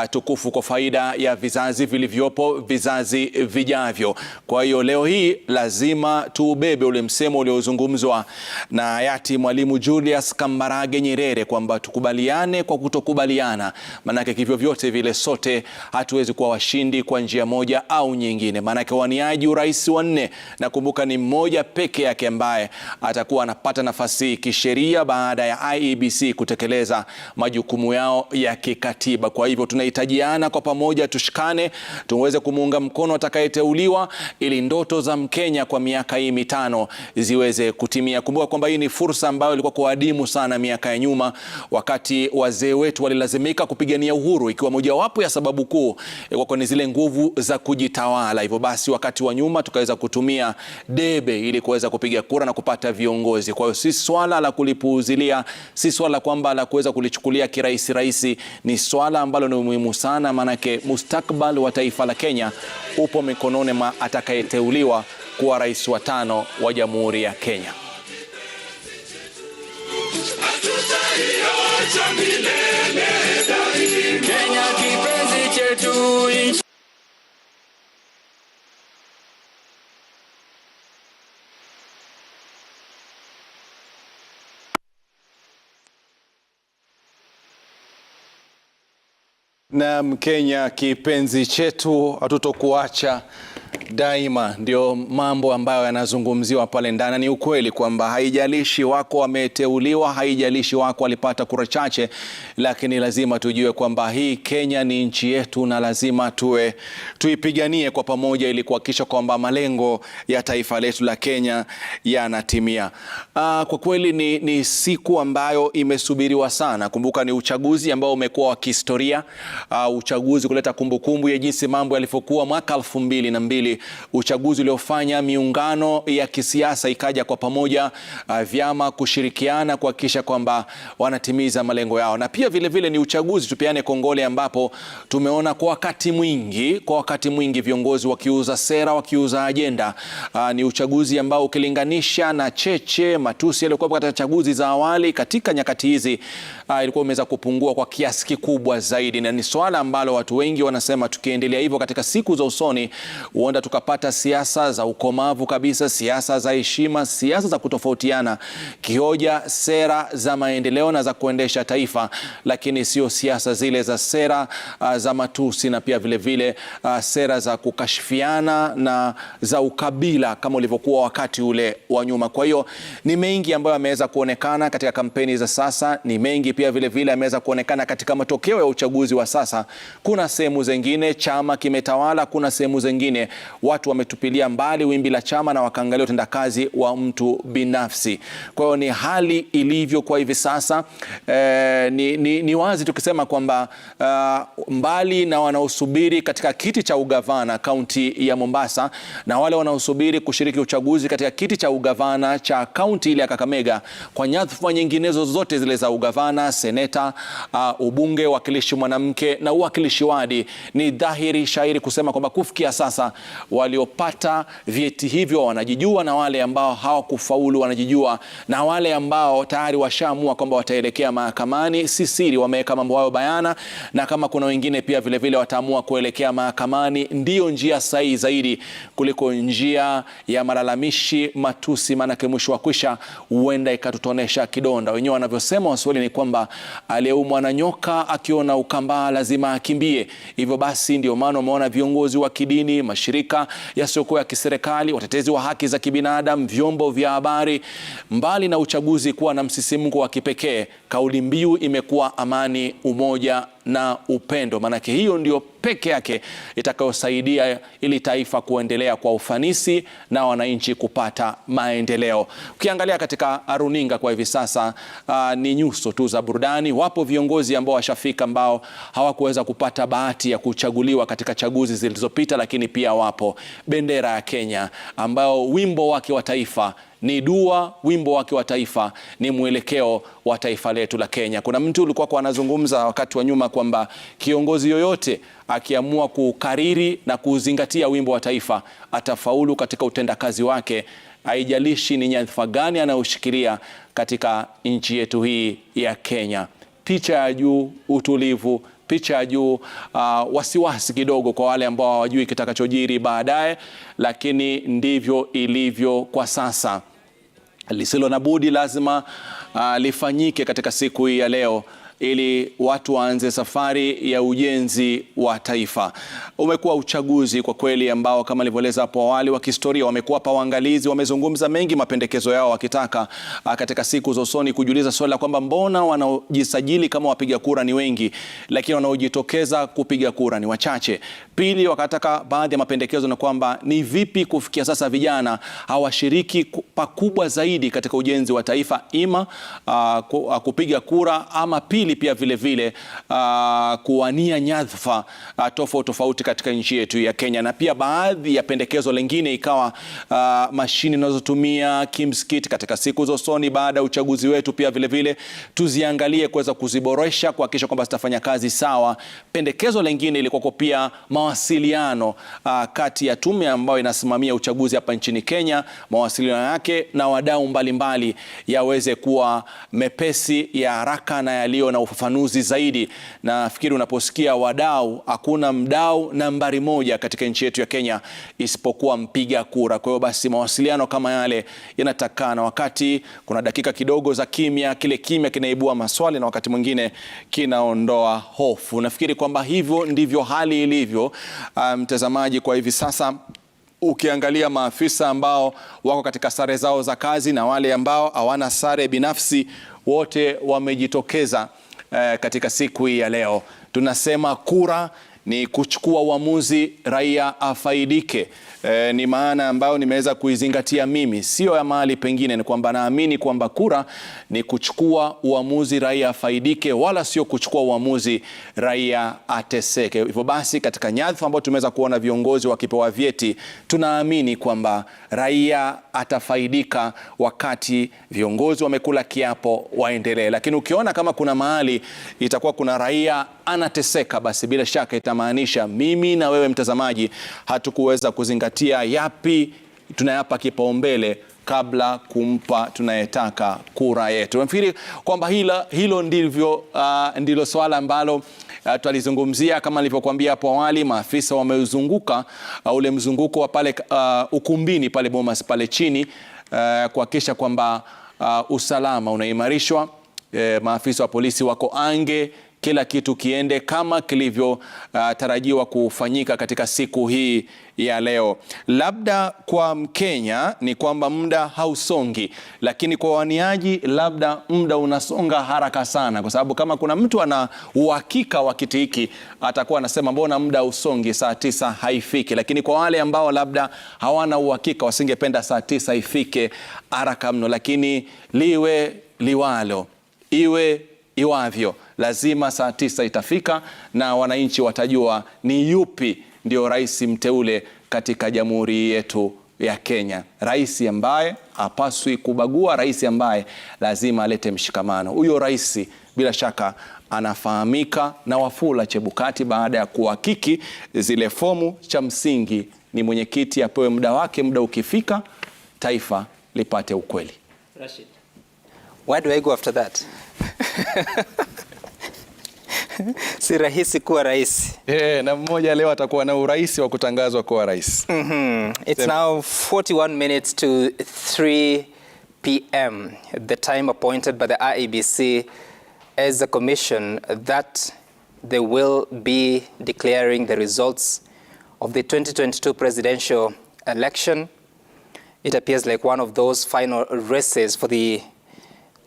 tukufu kwa faida ya vizazi vilivyopo, vizazi vijavyo. Kwa hiyo leo hii lazima tuubebe ule msemo uliozungumzwa na hayati Mwalimu Julius Kambarage Nyerere kwamba tukubaliane kwa kutokubaliana, manake kivyo vyote vile sote hatuwezi kuwa washindi kwa njia moja au nyingine. Manake waniaji urais wanne, na kumbuka ni mmoja peke yake ambaye atakuwa anapata nafasi kisheria baada ya IEBC kutekeleza majukumu yao ya kikatiba. Kwa hivyo tunahitajiana kwa pamoja, tushikane, tuweze kumuunga mkono atakayeteuliwa ili ndoto za Mkenya kwa miaka hii mitano ziweze kutimia. Kumbuka kwamba hii ni fursa ambayo ilikuwa kwa adimu sana miaka ya nyuma, wakati wazee wetu walilazimika kupigania uhuru, ikiwa mojawapo ya sababu kuu kwa ni zile nguvu za kujitawala. Hivyo basi wakati wa nyuma tukaweza kutumia debe ili kuweza kupiga kura na kupata viongozi. Kwa hiyo si swala la kulipuuzilia, si swala kwamba la kuweza kulichukulia kirahisi, ni swala ambalo ni muhimu sana, manake mustakbal wa taifa la Kenya upo mikononi mwa atakayeteuliwa kuwa rais wa 5 wa Jamhuri ya Kenya. Kenya kipenzi chetu. Na Kenya kipenzi chetu, hatutokuacha daima, ndio mambo ambayo yanazungumziwa pale ndani. Ni ukweli kwamba haijalishi wako wameteuliwa, haijalishi wako walipata kura chache, lakini lazima tujue kwamba hii Kenya ni nchi yetu na lazima tuipiganie kwa pamoja ili kuhakikisha kwamba malengo ya taifa letu la Kenya yanatimia. Kwa kweli ni siku ambayo imesubiriwa sana. Kumbuka ni uchaguzi ambao umekuwa wa kihistoria, uchaguzi kuleta kumbukumbu ya jinsi mambo yalivyokuwa mwaka 2002, uchaguzi uliofanya miungano ya kisiasa ikaja kwa pamoja, vyama kushirikiana kuhakikisha kwamba wanatimiza malengo yao. Na pia vile vile ni uchaguzi, tupeane kongole, ambapo tumeona kwa wakati mwingi viongozi wakiuza sera, wakiuza ajenda. Ni uchaguzi ambao ukilinganisha na cheche matusi yaliokuwa katika chaguzi za awali, katika nyakati hizi ilikuwa imeweza kupungua kwa kiasi kikubwa zaidi, na ni swala ambalo watu wengi wanasema tukiendelea hivyo katika siku za usoni huenda tukapata siasa za ukomavu kabisa, siasa za heshima, siasa za kutofautiana kihoja, sera za maendeleo na za kuendesha taifa, lakini sio siasa zile za sera za matusi na pia vile vile sera za kukashifiana na za ukabila kama ulivyokuwa wakati ule wa nyuma. Kwa hiyo ni mengi ambayo yameweza kuonekana katika kampeni za sasa, ni mengi pia vile vile yameweza kuonekana katika matokeo ya uchaguzi wa sasa. Kuna sehemu zingine chama kimetawala, kuna sehemu zingine watu wametupilia mbali wimbi la chama na wakaangalia utendakazi wa mtu binafsi. Kwa hiyo ni hali ilivyo kwa hivi sasa. Ni wazi tukisema kwamba mbali na wanaosubiri katika kiti cha ugavana kaunti ya Mombasa na wale wanaosubiri kushiriki uchaguzi katika kiti cha ugavana cha kaunti ile ya Kakamega, kwa nyadhifa nyinginezo zote zile za ugavana, seneta, ubunge, wakilishi mwanamke na uwakilishi wadi, ni dhahiri shairi kusema kwamba kufikia sasa waliopata vyeti hivyo wanajijua, na wale ambao hawakufaulu wanajijua, na wale ambao tayari washaamua kwamba wataelekea mahakamani, si siri, wameweka mambo hayo bayana. Na kama kuna wengine pia vile vile wataamua kuelekea mahakamani, ndio njia sahihi zaidi kuliko njia ya malalamishi, matusi, maana mwisho wa kwisha huenda ikatutonesha kidonda. Wenyewe wanavyosema Waswahili ni kwamba aliyeumwa na nyoka akiona ukambaa lazima akimbie. Hivyo basi ndio maana umeona viongozi wa kidini, mashirika mashirika yasiyokuwa ya kiserikali, watetezi wa haki za kibinadamu, vyombo vya habari. Mbali na uchaguzi kuwa na msisimko wa kipekee, kauli mbiu imekuwa amani, umoja na upendo. Manake hiyo ndio peke yake itakayosaidia ili taifa kuendelea kwa ufanisi na wananchi kupata maendeleo. Ukiangalia katika runinga kwa hivi sasa ni nyuso tu za burudani. Wapo viongozi ambao washafika ambao hawakuweza kupata bahati ya kuchaguliwa katika chaguzi zilizopita, lakini pia wapo bendera ya Kenya ambao wimbo wake wa taifa ni dua, wimbo wake wa taifa ni mwelekeo wa taifa letu la Kenya. Kuna mtu ulikuwa anazungumza wakati wa nyuma kwamba kiongozi yoyote akiamua kukariri na kuzingatia wimbo wa taifa atafaulu katika utendakazi wake, haijalishi ni nyadhifa gani anayoshikilia katika nchi yetu hii ya Kenya. Picha ya juu, utulivu. Picha ya juu, wasiwasi kidogo kwa wale ambao hawajui kitakachojiri baadaye, lakini ndivyo ilivyo kwa sasa. Lisilo na budi lazima lifanyike katika siku hii ya leo ili watu waanze safari ya ujenzi wa taifa. Umekuwa uchaguzi kwa kweli ambao kama nilivyoeleza hapo awali wa kihistoria. Wamekuwa hapa waangalizi, wamezungumza mengi mapendekezo yao wakitaka katika siku za usoni kujiuliza swali la kwamba mbona wanaojisajili kama wapiga kura ni wengi lakini wanaojitokeza kupiga kura ni wachache. Pili, wakataka baadhi ya mapendekezo na kwamba ni vipi kufikia sasa vijana hawashiriki pakubwa zaidi katika ujenzi wa taifa, ima kupiga kura ama pili pia vile vile kuwania nyadhifa tofauti katika nchi yetu ya Kenya. Na pia baadhi ya pendekezo lingine ikawa mashini tunazotumia kimskit katika siku za usoni baada ya uchaguzi wetu pia vile vile tuziangalie kuweza kuziboresha kuhakikisha kwamba zitafanya kazi sawa. Pendekezo lingine ilikuwa pia mawasiliano kati ya tume ambayo inasimamia uchaguzi hapa nchini Kenya, mawasiliano yake na wadau mbalimbali yaweze kuwa mepesi, ya haraka na yaliyo na ufafanuzi zaidi. Na fikiri unaposikia wadau, hakuna mdau nambari moja katika nchi yetu ya Kenya isipokuwa mpiga kura. Kwa hiyo basi mawasiliano kama yale yanatakana. Wakati kuna dakika kidogo za kimya, kile kimya kinaibua maswali na wakati mwingine kinaondoa hofu. Nafikiri kwamba hivyo ndivyo hali ilivyo, mtazamaji, kwa hivi sasa. Ukiangalia maafisa ambao wako katika sare zao za kazi na wale ambao hawana sare binafsi, wote wamejitokeza katika siku hii ya leo. Tunasema kura ni kuchukua uamuzi, raia afaidike. Ni maana ambayo nimeweza kuizingatia mimi, sio ya mahali pengine. Ni kwamba naamini kwamba kura ni kuchukua uamuzi, raia afaidike, wala sio kuchukua uamuzi, raia ateseke. Hivyo basi katika nyadhifa ambayo tumeweza kuona viongozi wakipewa vyeti, tunaamini kwamba raia atafaidika wakati viongozi wamekula kiapo waendelee. Lakini ukiona kama kuna mahali itakuwa kuna raia anateseka, basi bila shaka itamaanisha mimi na wewe mtazamaji hatukuweza kuzingatia yapi tunayapa kipaumbele kabla kumpa tunayetaka kura yetu. Nafikiri kwamba hilo ndilo swala ambalo tulizungumzia. Kama nilivyokuambia hapo awali, maafisa wamezunguka ule mzunguko wa pale ukumbini pale Bomas pale chini kuhakikisha kwamba usalama unaimarishwa. Maafisa wa polisi wako ange, kila kitu kiende kama kilivyotarajiwa kufanyika katika siku hii ya leo. Labda kwa Mkenya ni kwamba muda hausongi, lakini kwa waniaji labda muda unasonga haraka sana, kwa sababu kama kuna mtu ana uhakika wa kiti hiki atakuwa anasema mbona muda hausongi, saa 9 haifiki. Lakini kwa wale ambao labda hawana uhakika, wasingependa saa 9 ifike haraka mno, lakini liwe liwalo, iwe iwavyo, lazima saa 9 itafika na wananchi watajua ni yupi ndio rais mteule katika jamhuri yetu ya Kenya. Rais ambaye hapaswi kubagua, rais ambaye lazima alete mshikamano. Huyo rais bila shaka anafahamika na Wafula Chebukati baada ya kuhakiki zile fomu. Cha msingi ni mwenyekiti apewe muda wake, muda ukifika taifa lipate ukweli. Rashid, where do I go after that? Si rahisi kuwa rais. Na mmoja leo atakuwa na urais wa kutangazwa kuwa rais. It's now 41 minutes to 3 p.m. the time appointed by the IEBC as a commission that they will be declaring the results of the 2022 presidential election. It appears like one of those final races for the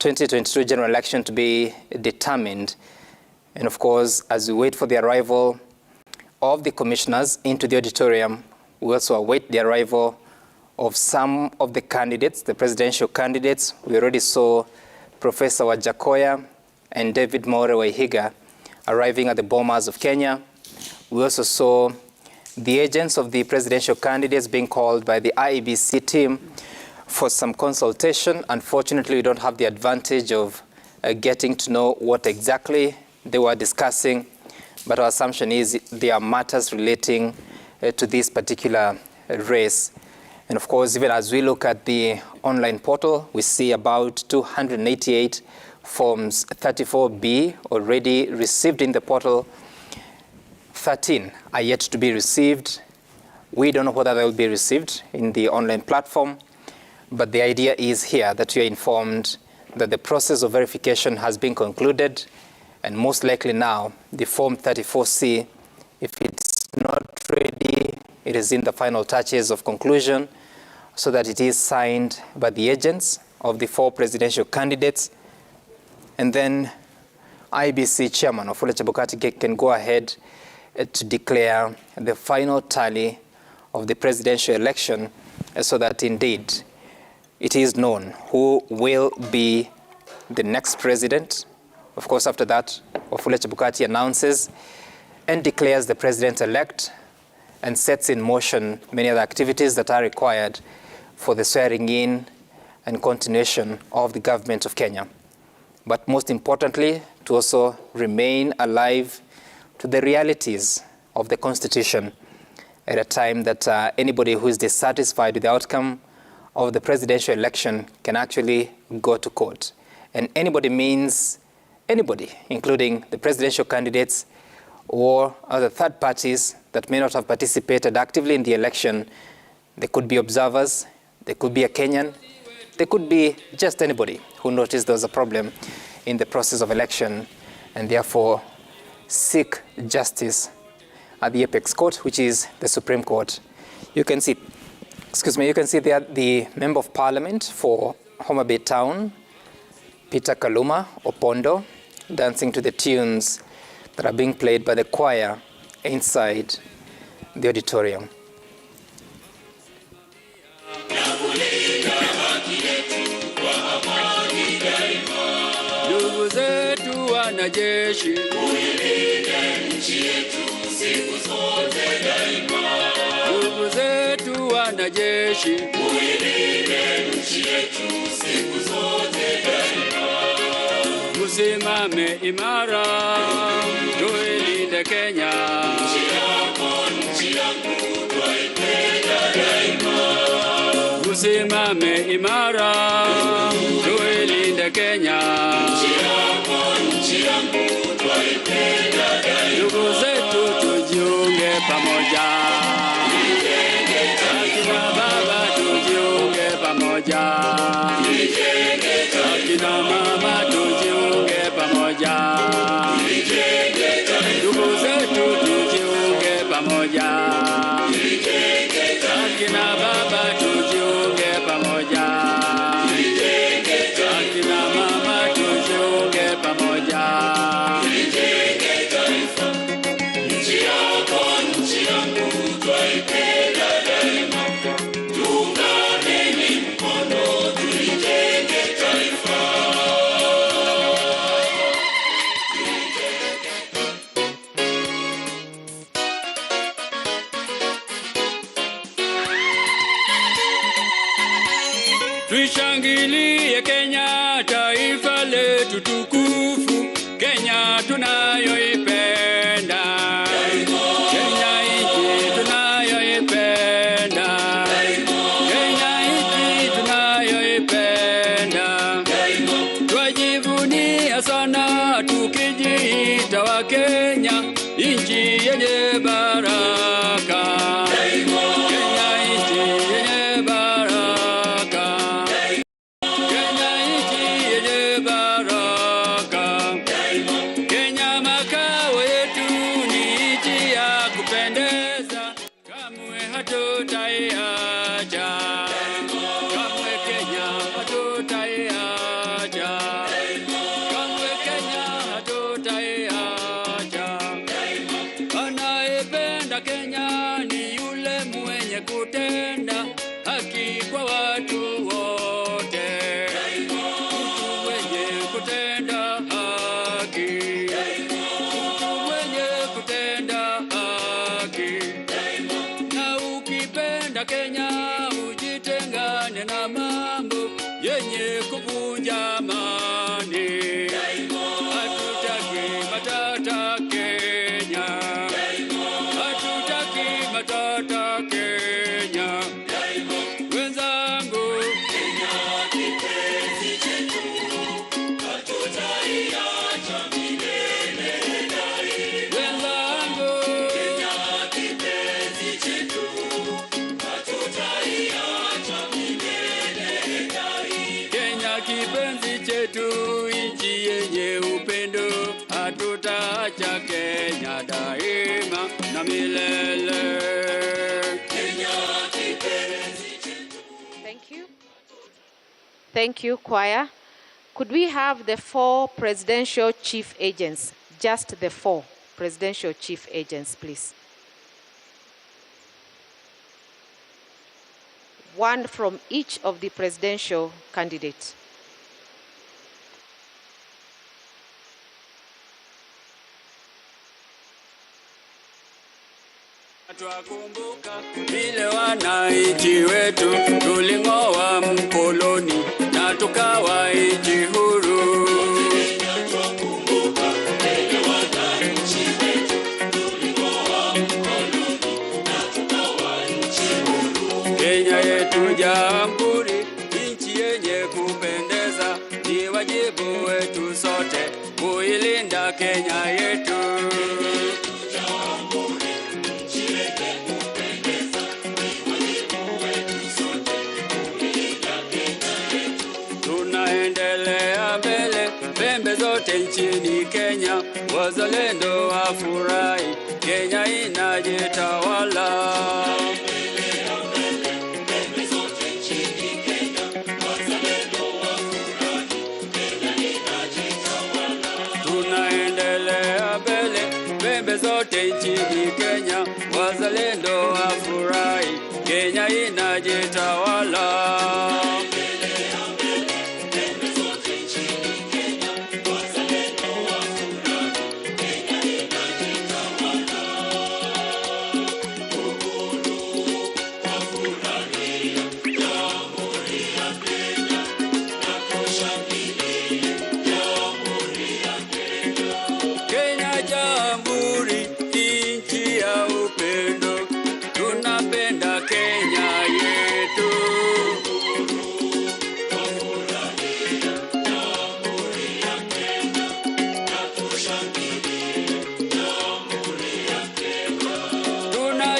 2022 general election to be determined. And of course, as we wait for the arrival of the commissioners into the auditorium, we also await the arrival of some of the candidates, the presidential candidates. We already saw Professor Wajakoya and David More Waihiga arriving at the Bomas of Kenya. We also saw the agents of the presidential candidates being called by the IEBC team for some consultation. Unfortunately, we don't have the advantage of getting to know what exactly they were discussing, but our assumption is there are matters relating to this particular race. And of course, even as we look at the online portal, we see about 288 forms 34B already received in the portal. 13 are yet to be received. We don't know whether they will be received in the online platform, but the idea is here that you are informed that the process of verification has been concluded, and most likely now the form 34C, if it's not ready, it is in the final touches of conclusion, so that it is signed by the agents of the 4 presidential candidates, and then IEBC chairman Wafula Chebukati can go ahead to declare the final tally of the presidential election, so that indeed it is known who will be the next president. Of course, after that, Wafula Chebukati announces and declares the president-elect and sets in motion many other activities that are required for the swearing in and continuation of the government of Kenya. But most importantly, to also remain alive to the realities of the Constitution at a time that anybody who is dissatisfied with the outcome of the presidential election can actually go to court. And anybody means anybody, including the presidential candidates or other third parties that may not have participated actively in the election. They could be observers, they could be a Kenyan, they could be just anybody who noticed there was a problem in the process of election and therefore seek justice at the apex court, which is the Supreme Court. You can see, you can see there the Member of Parliament for Homa Bay Town, Peter Kaluma Opondo, dancing to the tunes that are being played by the choir inside the auditorium. Ndugu zetu wanajeshi, muilinde nchi yetu siku zote daima. Ndugu zetu wanajeshi, muilinde nchi yetu siku zote daima. Musimame imara, tuilinde Kenya. Nchi yako, nchi yangu, twaipenda daima. Musimame imara, tuilinde Kenya. Nchi yako, nchi yangu, twaipenda daima. Ndugu zetu tujiunge pamoja. Akina baba tujiunge pamoja. Akina mama tujiunge pamoja. Ndugu zetu tujiunge pamoja. Akina baba tujiunge pamoja. Akina mama tujiunge pamoja. Nchi yako, nchi yangu, twaipenda daima. Tuunganeni mkono, tulijenge taifa. Tuishangilie Kenya, taifa letu tukufu, Kenya tunayoipenda. Kenya nchi tunayoipenda. Kenya nchi tunayoipenda. Twajivunia sana tukijiita wa Kenya, nchi yenye baraka. Kenya nchi yenye baraka. Kenya nchi yenye baraka. hatutaiacha. Kamwe Kenya hatutaiacha. Kamwe Kenya hatutaiacha. Anayependa Kenya ni yule mwenye kutenda haki kwa watu wote. Mtu mwenye kutenda haki. Mtu mwenye kutenda haki. Na ukipenda Kenya ujitengane na mambo yenye kuvunja amani. Hatutaki matata Kenya. Hatutaki matata Kenya. Wenzangu, Kenya kipenzi chetu, hatutaiacha milele daima. Wenzangu, Kenya kipenzi chetu, hatutaiacha milele daima. Kenya kipenzi chetu, nchi yenye upendo, hatutaacha Kenya daima na milele. Kenya kipenzi chetu. Thank you. Thank you, choir. Could we have the 4 presidential chief agents? Just the 4 presidential chief agents, please. One from each of the presidential candidates. Twakumbuka vile wananchi wetu tuling'oa mkoloni na tukawa nchi huru. Twakumbuka vile wananchi wetu tuling'oa mkoloni na tukawa nchi huru. Kenya yetu jamhuri, nchi yenye kupendeza, ni wajibu wetu sote kuilinda Kenya yetu. Tunaendelea mbele, pembe zote nchini Kenya, wazalendo wafurahi, Kenya inajitawala. Tunaendelea mbele, pembe zote nchini Kenya, wazalendo wafurahi, Kenya inajitawala. Kenya jamhuri, nchi ya upendo, tunapenda Kenya yetu.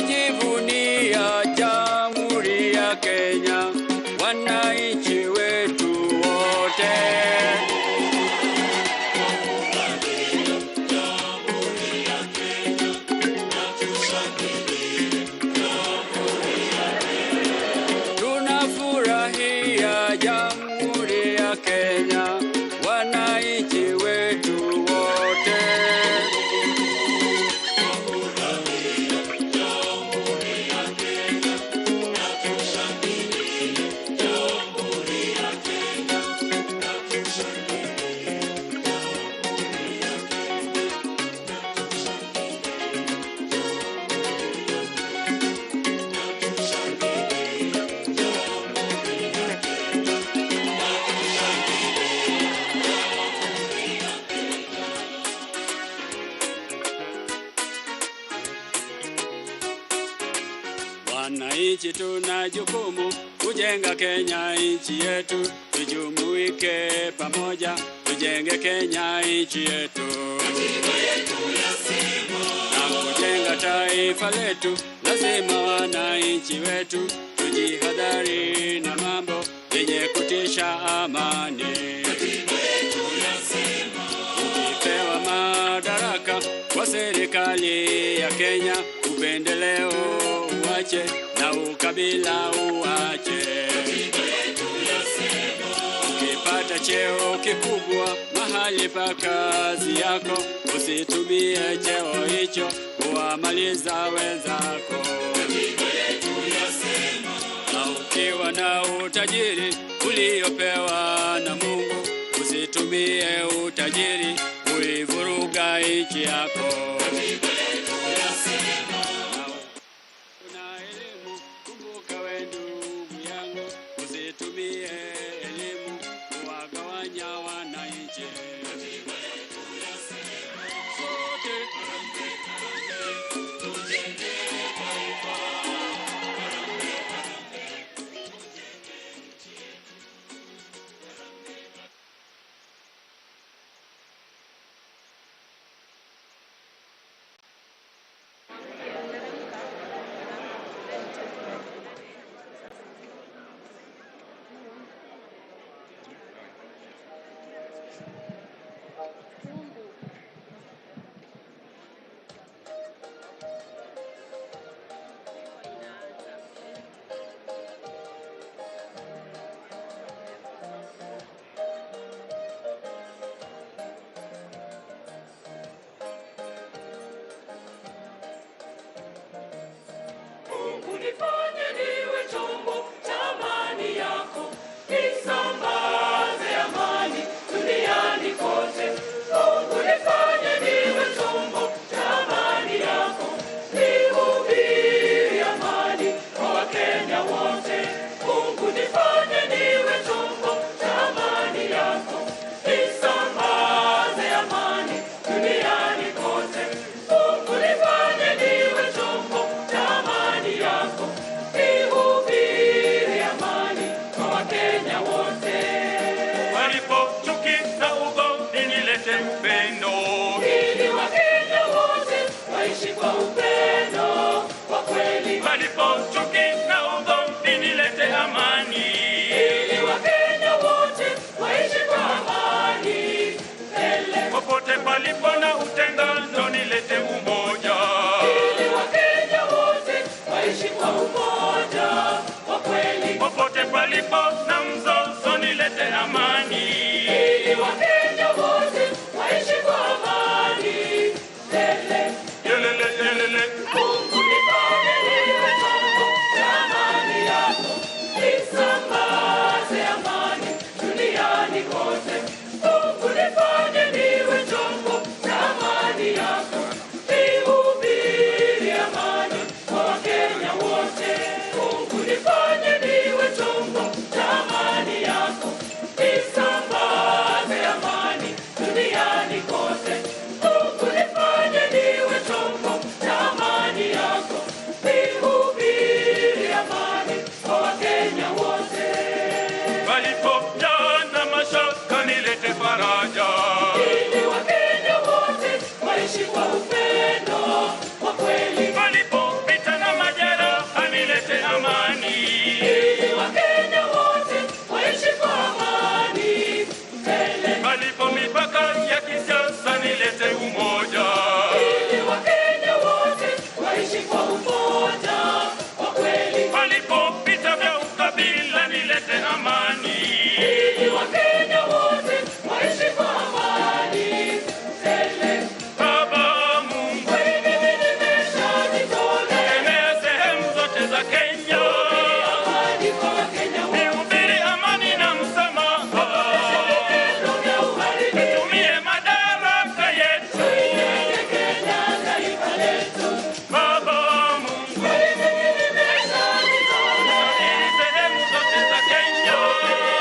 Tunajivunia jamhuri ya Kenya, wananchi wetu wote. Tunafurahia jamhuri ya Kenya, wananchi wetu wote. Wananchi tuna jukumu kujenga Kenya nchi yetu, tujumuike pamoja, tujenge Kenya nchi yetu. Na kujenga taifa letu, lazima wananchi wetu tujihadhari na mambo yenye kutisha amani. Ukipewa madaraka kwa serikali ya Kenya, upendeleo uache na ukabila uache. Ukipata cheo kikubwa mahali pa kazi yako, usitumie cheo hicho kuwamaliza wenzako. Na ukiwa na utajiri uliopewa na Mungu, usitumie utajiri kuivuruga nchi yako. Una elimu, kumbuka we ndugu yangu, usitumie elimu kuwagawanya wananchi. Unifanye niwe chombo cha amani yako, nisambaze amani duniani kote. Mungu nifanye niwe chombo cha amani yako, nihubiri amani kwa Wakenya wote. Mungu nifanye niwe chombo cha amani yako, nisambaze amani duniani kote. Mungu nifanye niwe chombo cha amani yako, nihubiri amani kwa Wakenya wote. Walipo chuki na ugomvi nilete upendo, ili Wakenya wote waishi kwa upendo kwa kweli. walipo chuki na ugomvi nilete amani, Ili Wakenya wote waishi kwa amani tele. popote palipo na utengano nilete umoja, Ili Wakenya wote waishi kwa umoja kwa kweli. popote palipo na mzozo nilete amani, Ili Wakenya wote waishi kwa amani tele. yelele yelele. Mungu nifanye niwe chombo cha amani yako, nisambaze amani duniani kote. Mungu nifanye niwe chombo cha amani yako, nihubiri amani kwa Wakenya wote. Mungu nifanye niwe chombo cha amani yako, nisambaze amani duniani kote. Mungu nifanye niwe chombo cha amani yako, nihubiri amani kwa Wakenya wote. Walipo jana mashaka nilete faraja, Ili Wakenya wote waishi kwa upendo kwa kweli. walipo vita na majeraha nilete amani, Ili Wakenya wote waishi kwa amani tele. walipo mipaka ya kisiasa nilete umoja, Ili Wakenya wote waishi kwa umoja kwa kweli. walipo vita vya ukabila nilete amani, Ili Wakenya wote waishi kwa amani tele. Baba Mungu Mimi nimeshajitolea enea sehemu zote za Kenya, amani kwa Wakenya wote. nihubiri amani na msamaha, Vitendo vya uhalifu tumie madaraka yetu, tuijenge Kenya taifa letu. Baba Mungu Mimi nimeshajitolea ili sehemu zote za Kenya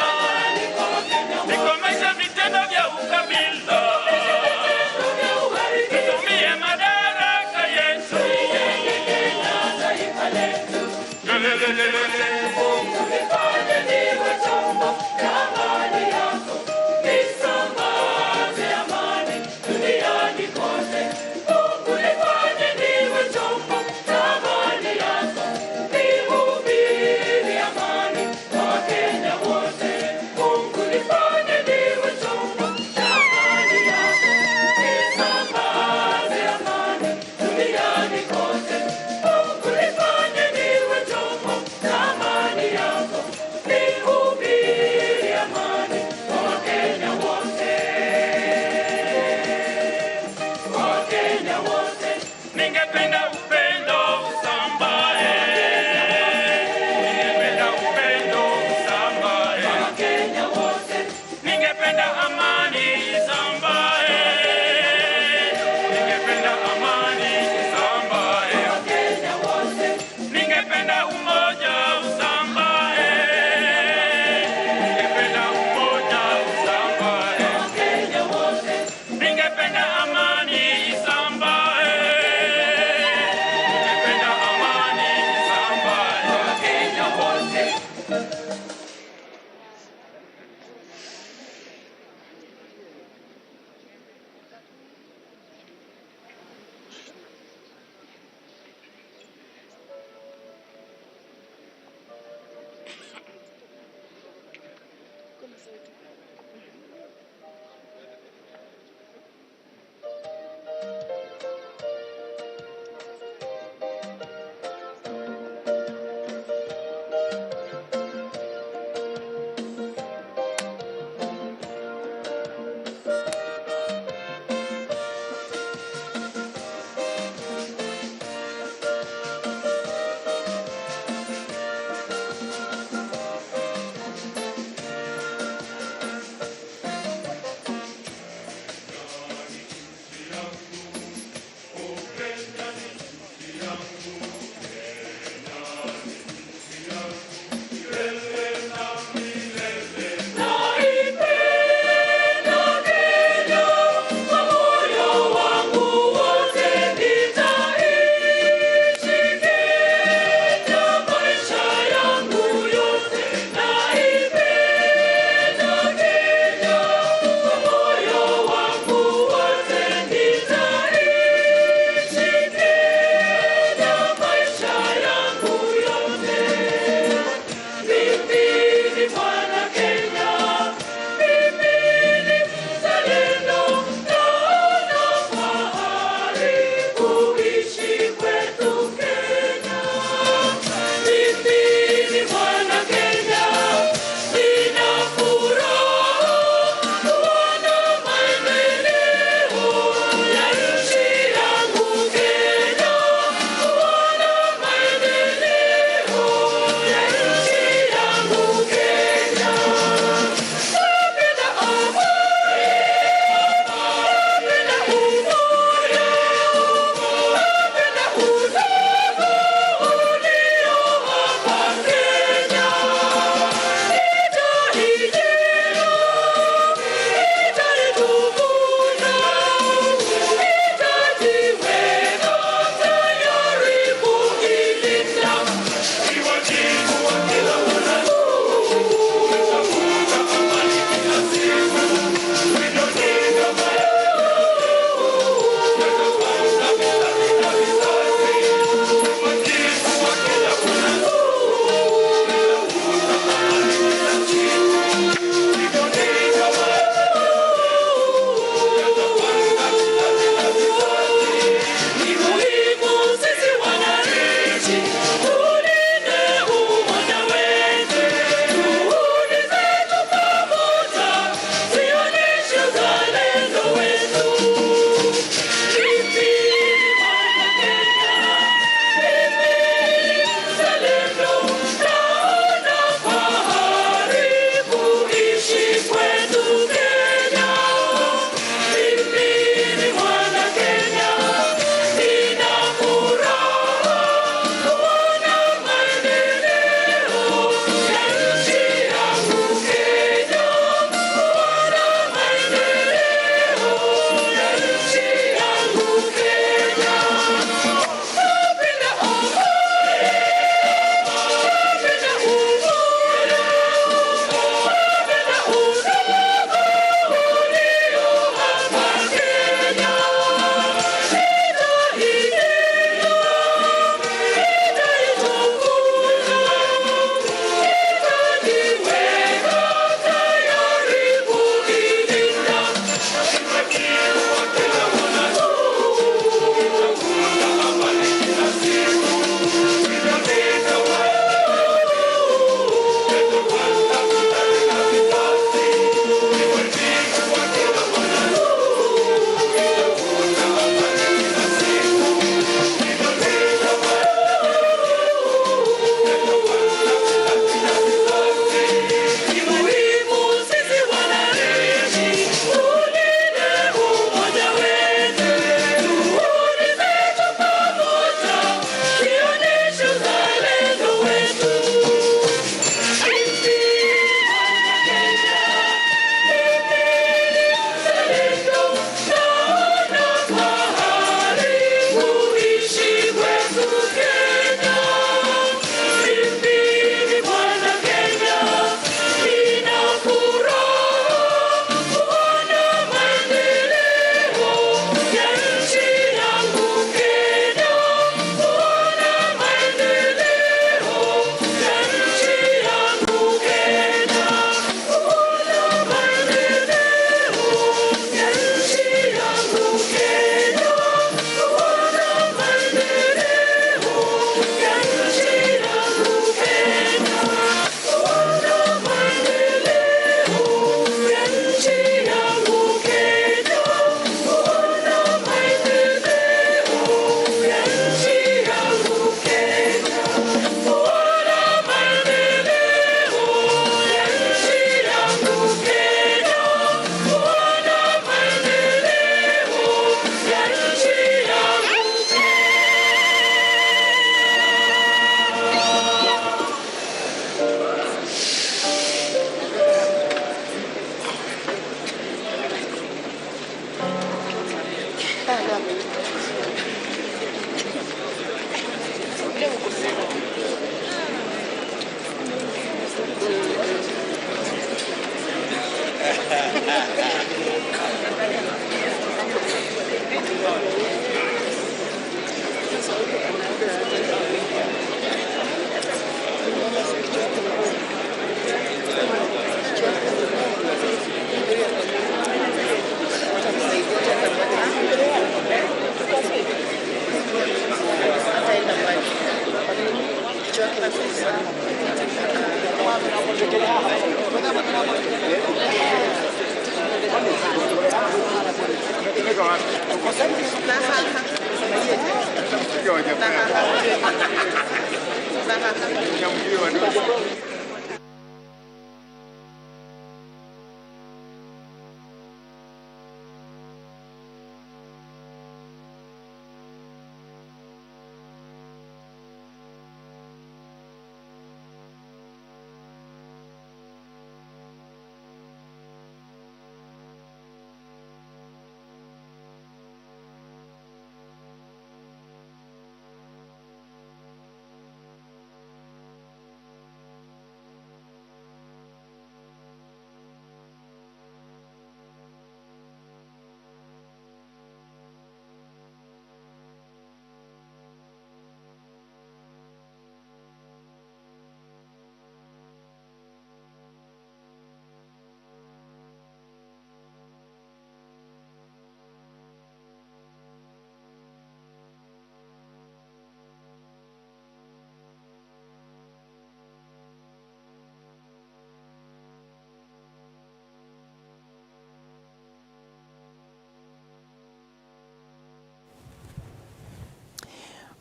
amani kwa Wakenya wote. nikomesha vitendo vya ukabila, Vitendo vya uhalifu tumie madaraka yetu, tuijenge Kenya taifa letu. Lelelelele. Mungu nifanye niwe chombo cha amani yako, nisambaze amani duniani kote. Mungu nifanye niwe chombo cha amani yako, nihubiri amani kwa Wakenya wote. Mungu nifanye niwe chombo cha amani yako, nisambaze amani duniani kote. Mungu nifanye niwe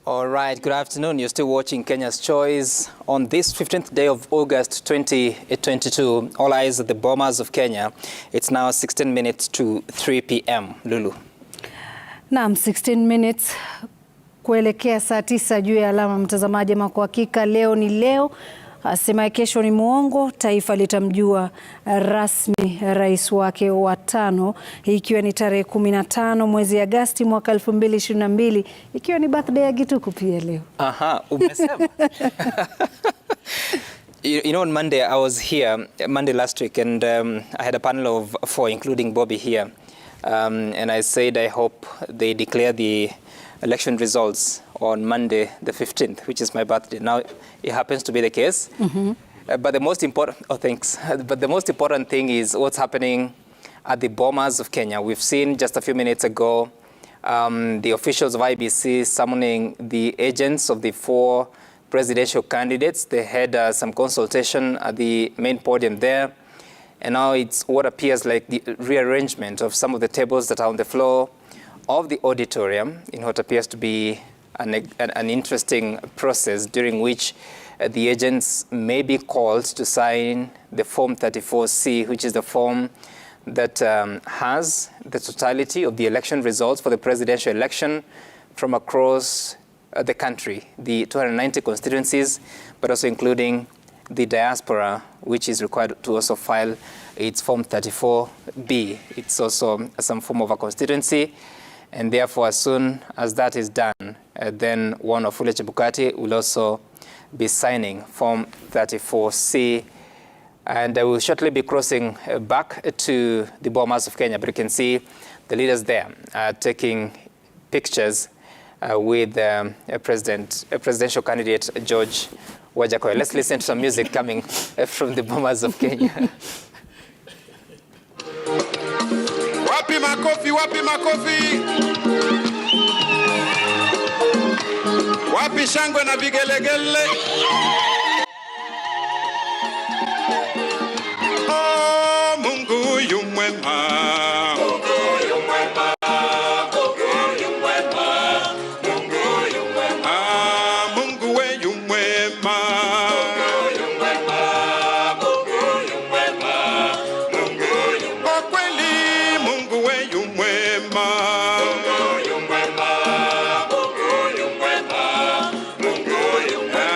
All right, good afternoon. You're still watching Kenya's Choice on this 15th day of August 2022. All eyes at the Bomas of Kenya. It's now 16 minutes to 3 p.m. Lulu. Naam, 16 minutes kuelekea saa 9 juu ya alama, mtazamaji. Ama kwa hakika leo ni leo, asema kesho ni muongo. Taifa litamjua rasmi rais wake wa 5, ikiwa ni tarehe 15 mwezi Agosti mwaka 2022, ikiwa ni birthday ya Gituku pia leo. Aha, umesema. You know, on Monday I was here, Monday last week, and I had a panel of 4, including Bobby here. And I said I hope they declare the election results on Monday the 15th, which is my birthday. Now it happens to be the case. But the most important, But the most important thing is what's happening at the Bomas of Kenya. We've seen just a few minutes ago the officials of IEBC summoning the agents of the 4 presidential candidates. They had some consultation at the main podium there. And now it's what appears like the rearrangement of some of the tables that are on the floor of the auditorium in what appears to be an interesting process during which the agents may be called to sign the Form 34C, which is the form that has the totality of the election results for the presidential election from across the country, the 290 constituencies, but also including the diaspora, which is required to also file its Form 34B. It's also some form of a constituency. And therefore, as soon as that is done, then one of Wafula Chebukati will also be signing Form 34C. And I will shortly be crossing back to the Bomas of Kenya. But you can see the leaders there taking pictures with a presidential candidate, George Wajakoya. Let's listen to some music coming from the Bomas of Kenya. Wapi makofi, wapi makofi. Wapi shangwe na vigelegele. Oh, Mungu yu mwema. Mungu yu mwema. Mungu yu mwema. Mungu yu mwema. Ah, Mungu we yu mwema. Mungu yu mwema. Mungu yu mwema. Mungu yu mwema. Kwa kweli Mungu we yu mwema. Mungu yu mwema. Mungu yu mwema. Mungu yu mwema.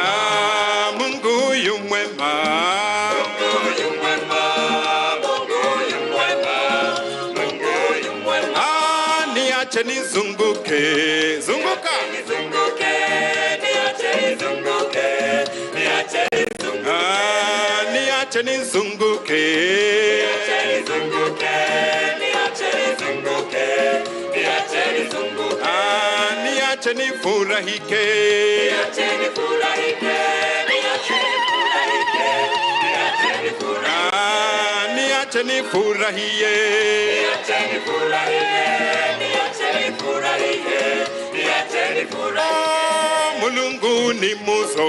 niache nizunguke, niache nizunguke, niache nizunguke, niache nizunguke. Niache nifurahike, niache nifurahike, niache nifurahike, niache nifurahike. Niache nifurahie, niache nifurahie, niache nifurahie, niache nifurahie. Mulungu ni muzo,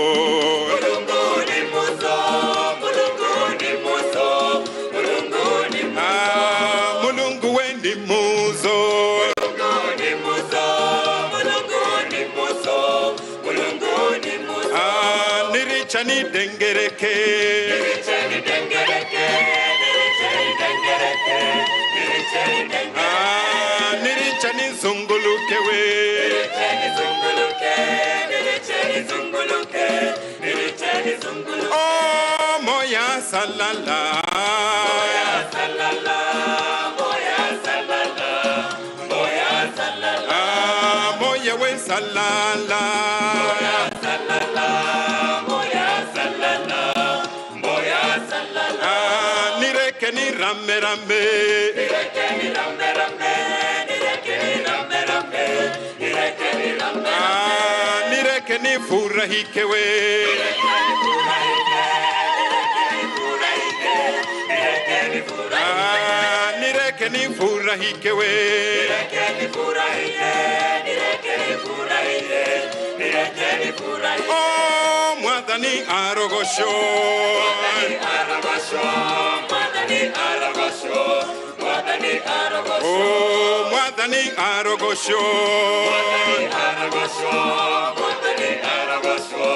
Mulungu ni muzo, Mulungu ni muzo, Mulungu ni muzo. Mulungu we ni muzo, Mulungu ni muzo, Mulungu ni muzo, Mulungu ni muzo. Niricha ni dengereke, niricha ni dengereke, niricha ni dengereke, niricha ni dengereke. Niricha ni zunguluke we, niricha ni zunguluke, niricha ni zunguluke, niricha ni zunguluke. Oh moya salala, moya salala, moya salala, moya salala. Moya we salala, moya salala, moya salala, moya salala. Nireke ni rame rame, nireke ni rame rame, nireke ni rame rame, nireke ni rame rame. Nireke ni furahike we, nireke ni furahike, nireke ni furahike, nireke ni furahike. Nireke ni furahike we, nireke ni furahike, nireke ni furahike, nireke ni furahike. Oh mwadhani arogosho, mwadhani arogosho, mwadhani arogosho, mwadhani arogosho. Oh mwadhani arogosho, mwadhani arogosho, mwadhani arogosho,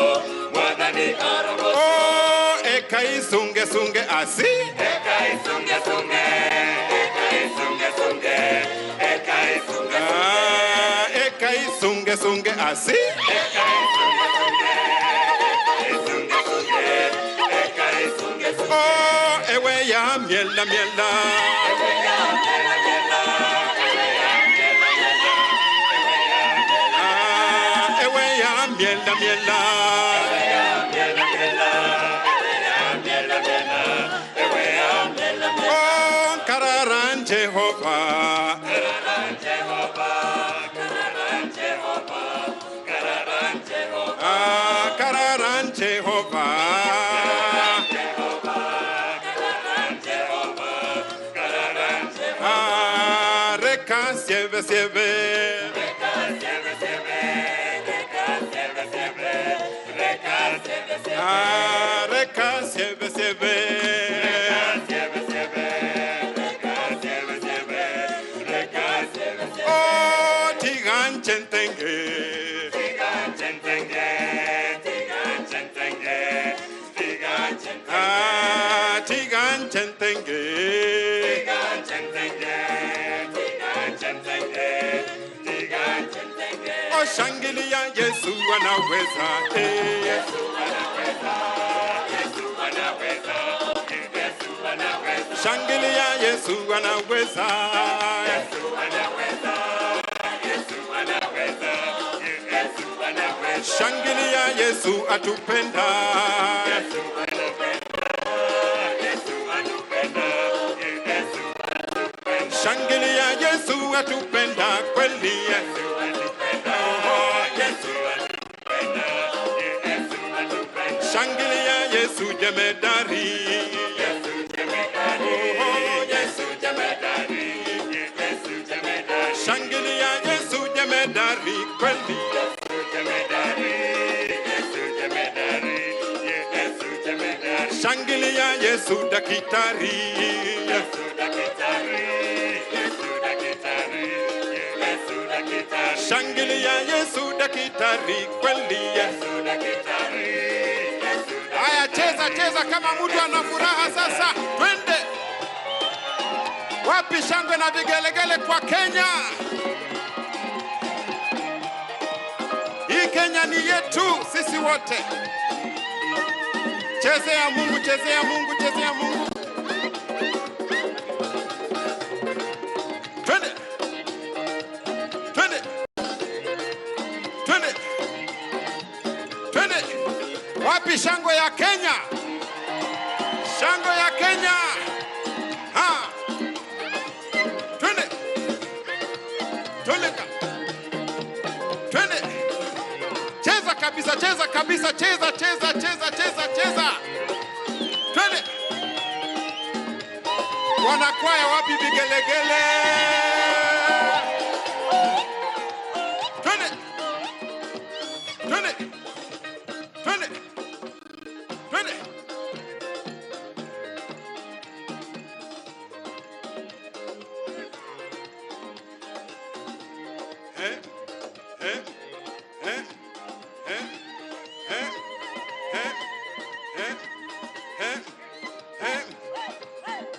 mwadhani arogosho. Oh ekai sunge sunge asi, ekai sunge sunge, ekai sunge sunge, ekai sunge sunge. Ekai sunge sunge asi, ekai sunge sunge, ekai sunge sunge, ekai sunge sunge. Oh ewe ya miela miela, ewe ya miela miela, ewe ya miela miela, ewe ya miela miela, ewe ya miela miela, ewe ya miela miela, ewe ya miela miela. Oh kararan Jehovah, kararan Jehovah, kararan Jehovah, kararan Jehovah. Kararan Jehovah, reka sieve sieve, reka sieve sieve, reka sieve sieve, reka sieve sieve, reka sieve sieve, reka sieve sieve, reka sieve sieve. Oh tigan chentenge, tigan chentenge, tigan chentenge, tigan chentenge. Tigan chentenge, tigan chentenge, tigan chentenge, tigan chentenge. Oh shangilia Yesu anaweza, Yesu anaweza, Yesu anaweza, Yesu anaweza. Shangilia Yesu anaweza, Yesu anaweza, Yesu anaweza, Yesu anaweza. Shangilia Yesu atupenda, Yesu anapenda, Yesu anupenda, Yesu anupenda. Shangilia Yesu atupenda kweli, Yesu anupenda, Yesu anupenda, Yesu anupenda. Shangilia Yesu jemedari, Yesu jemedari, Yesu jemedari, Yesu jemedari. Shangilia Yesu jemedari kweli, Yesu jemedari, Yesu jemedari, Yesu jemedari. Shangilia Yesu dakitari, Yesu dakitari, Yesu dakitari, Yesu dakitari. Shangilia Yesu dakitari kweli, Yesu dakitari, Yesu dakitari. Haya cheza cheza kama mtu ana furaha sasa, twende. Wapi shangwe na vigelegele kwa Kenya? Hii Kenya ni yetu sisi wote. Chezea Mungu, chezea Mungu, chezea Mungu. Twende. Twende. Twende. Twende. Wapi shangwe ya Kenya? Shango ya Kenya. Ha. Twende. Toleka. Twende. Cheza kabisa, cheza kabisa, cheza, cheza, cheza, cheza, cheza. Twende. Wanakwaya wapi vigelegele? Twende. Twende. Twende. Twende.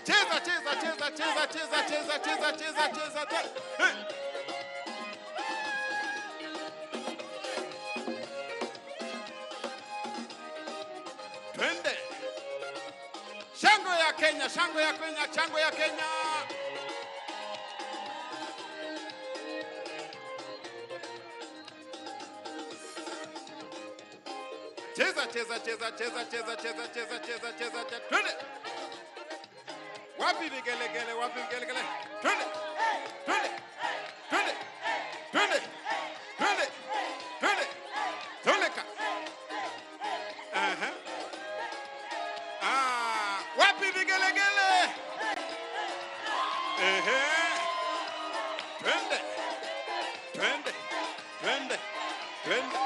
Cheza, cheza, cheza, cheza, cheza, cheza, cheza, cheza, cheza, cheza. Twende. Shango ya Kenya, shango ya Kenya, shango ya Kenya. Cheza, cheza, cheza, cheza, cheza, cheza, cheza, cheza, cheza, cheza. Twende. Wapi vigelegele, wapi vigelegele. Twende. Twende. Twende. Twende. Twende. Twende. Toleka. Aha. Wapi vigelegele. Twende. Twende. Twende. Twende.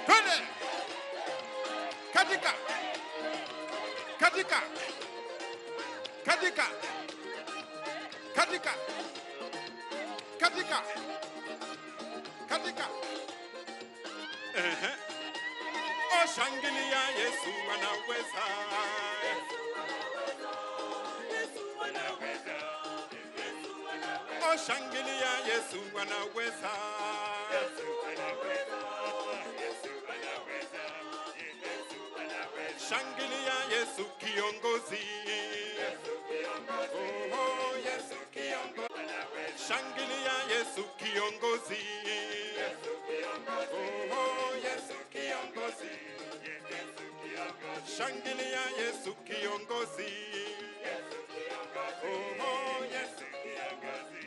Twende. Katika. Katika. Katika. Katika. Katika. Katika. Oh, shangilia Yesu anaweza. Oh, shangilia Yesu anaweza. Shangilia Yesu kiongozi. Oh, Yesu kiongozi. Shangilia Yesu kiongozi. Oh, Yesu kiongozi. Shangilia Yesu kiongozi. Oh, Yesu kiongozi.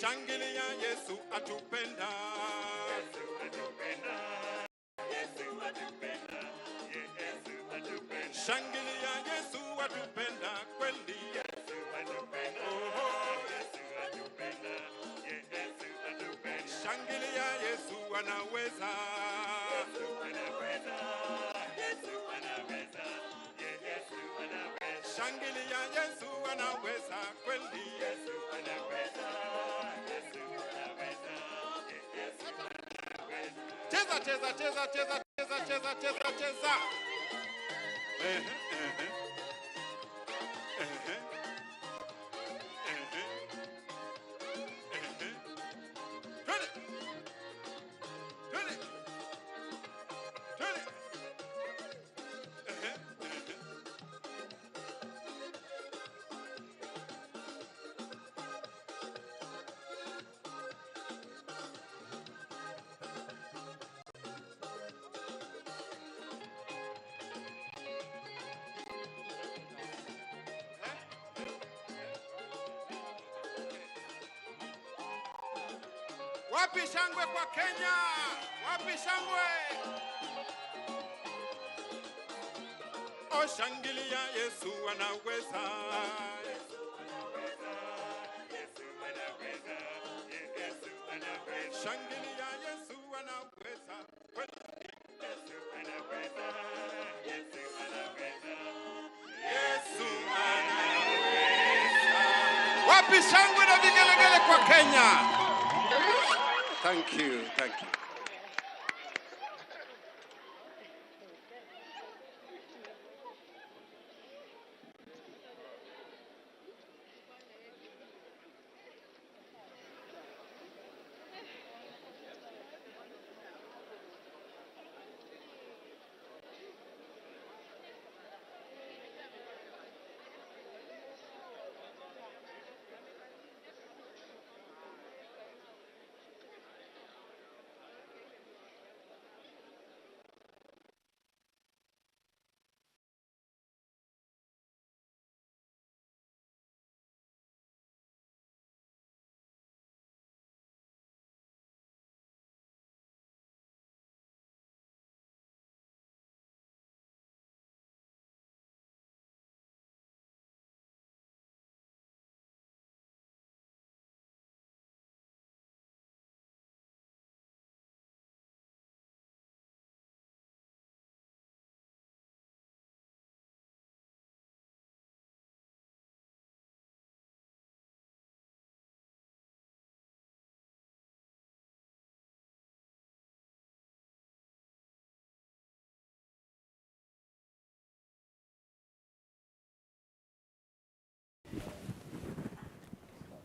Shangilia Yesu atupenda. Shangilia Yesu atupenda kweli. Shangilia Yesu anaweza. Shangilia Yesu anaweza kweli. Cheza, cheza, cheza, cheza, cheza, cheza, cheza, cheza. Wapi shangwe kwa Kenya? Wapi shangwe? Oh, shangilia Yesu anaweza. Shangilia Yesu anaweza. Yesu anaweza. Wapi shangwe na vigelegele kwa Kenya? Thank you, thank you.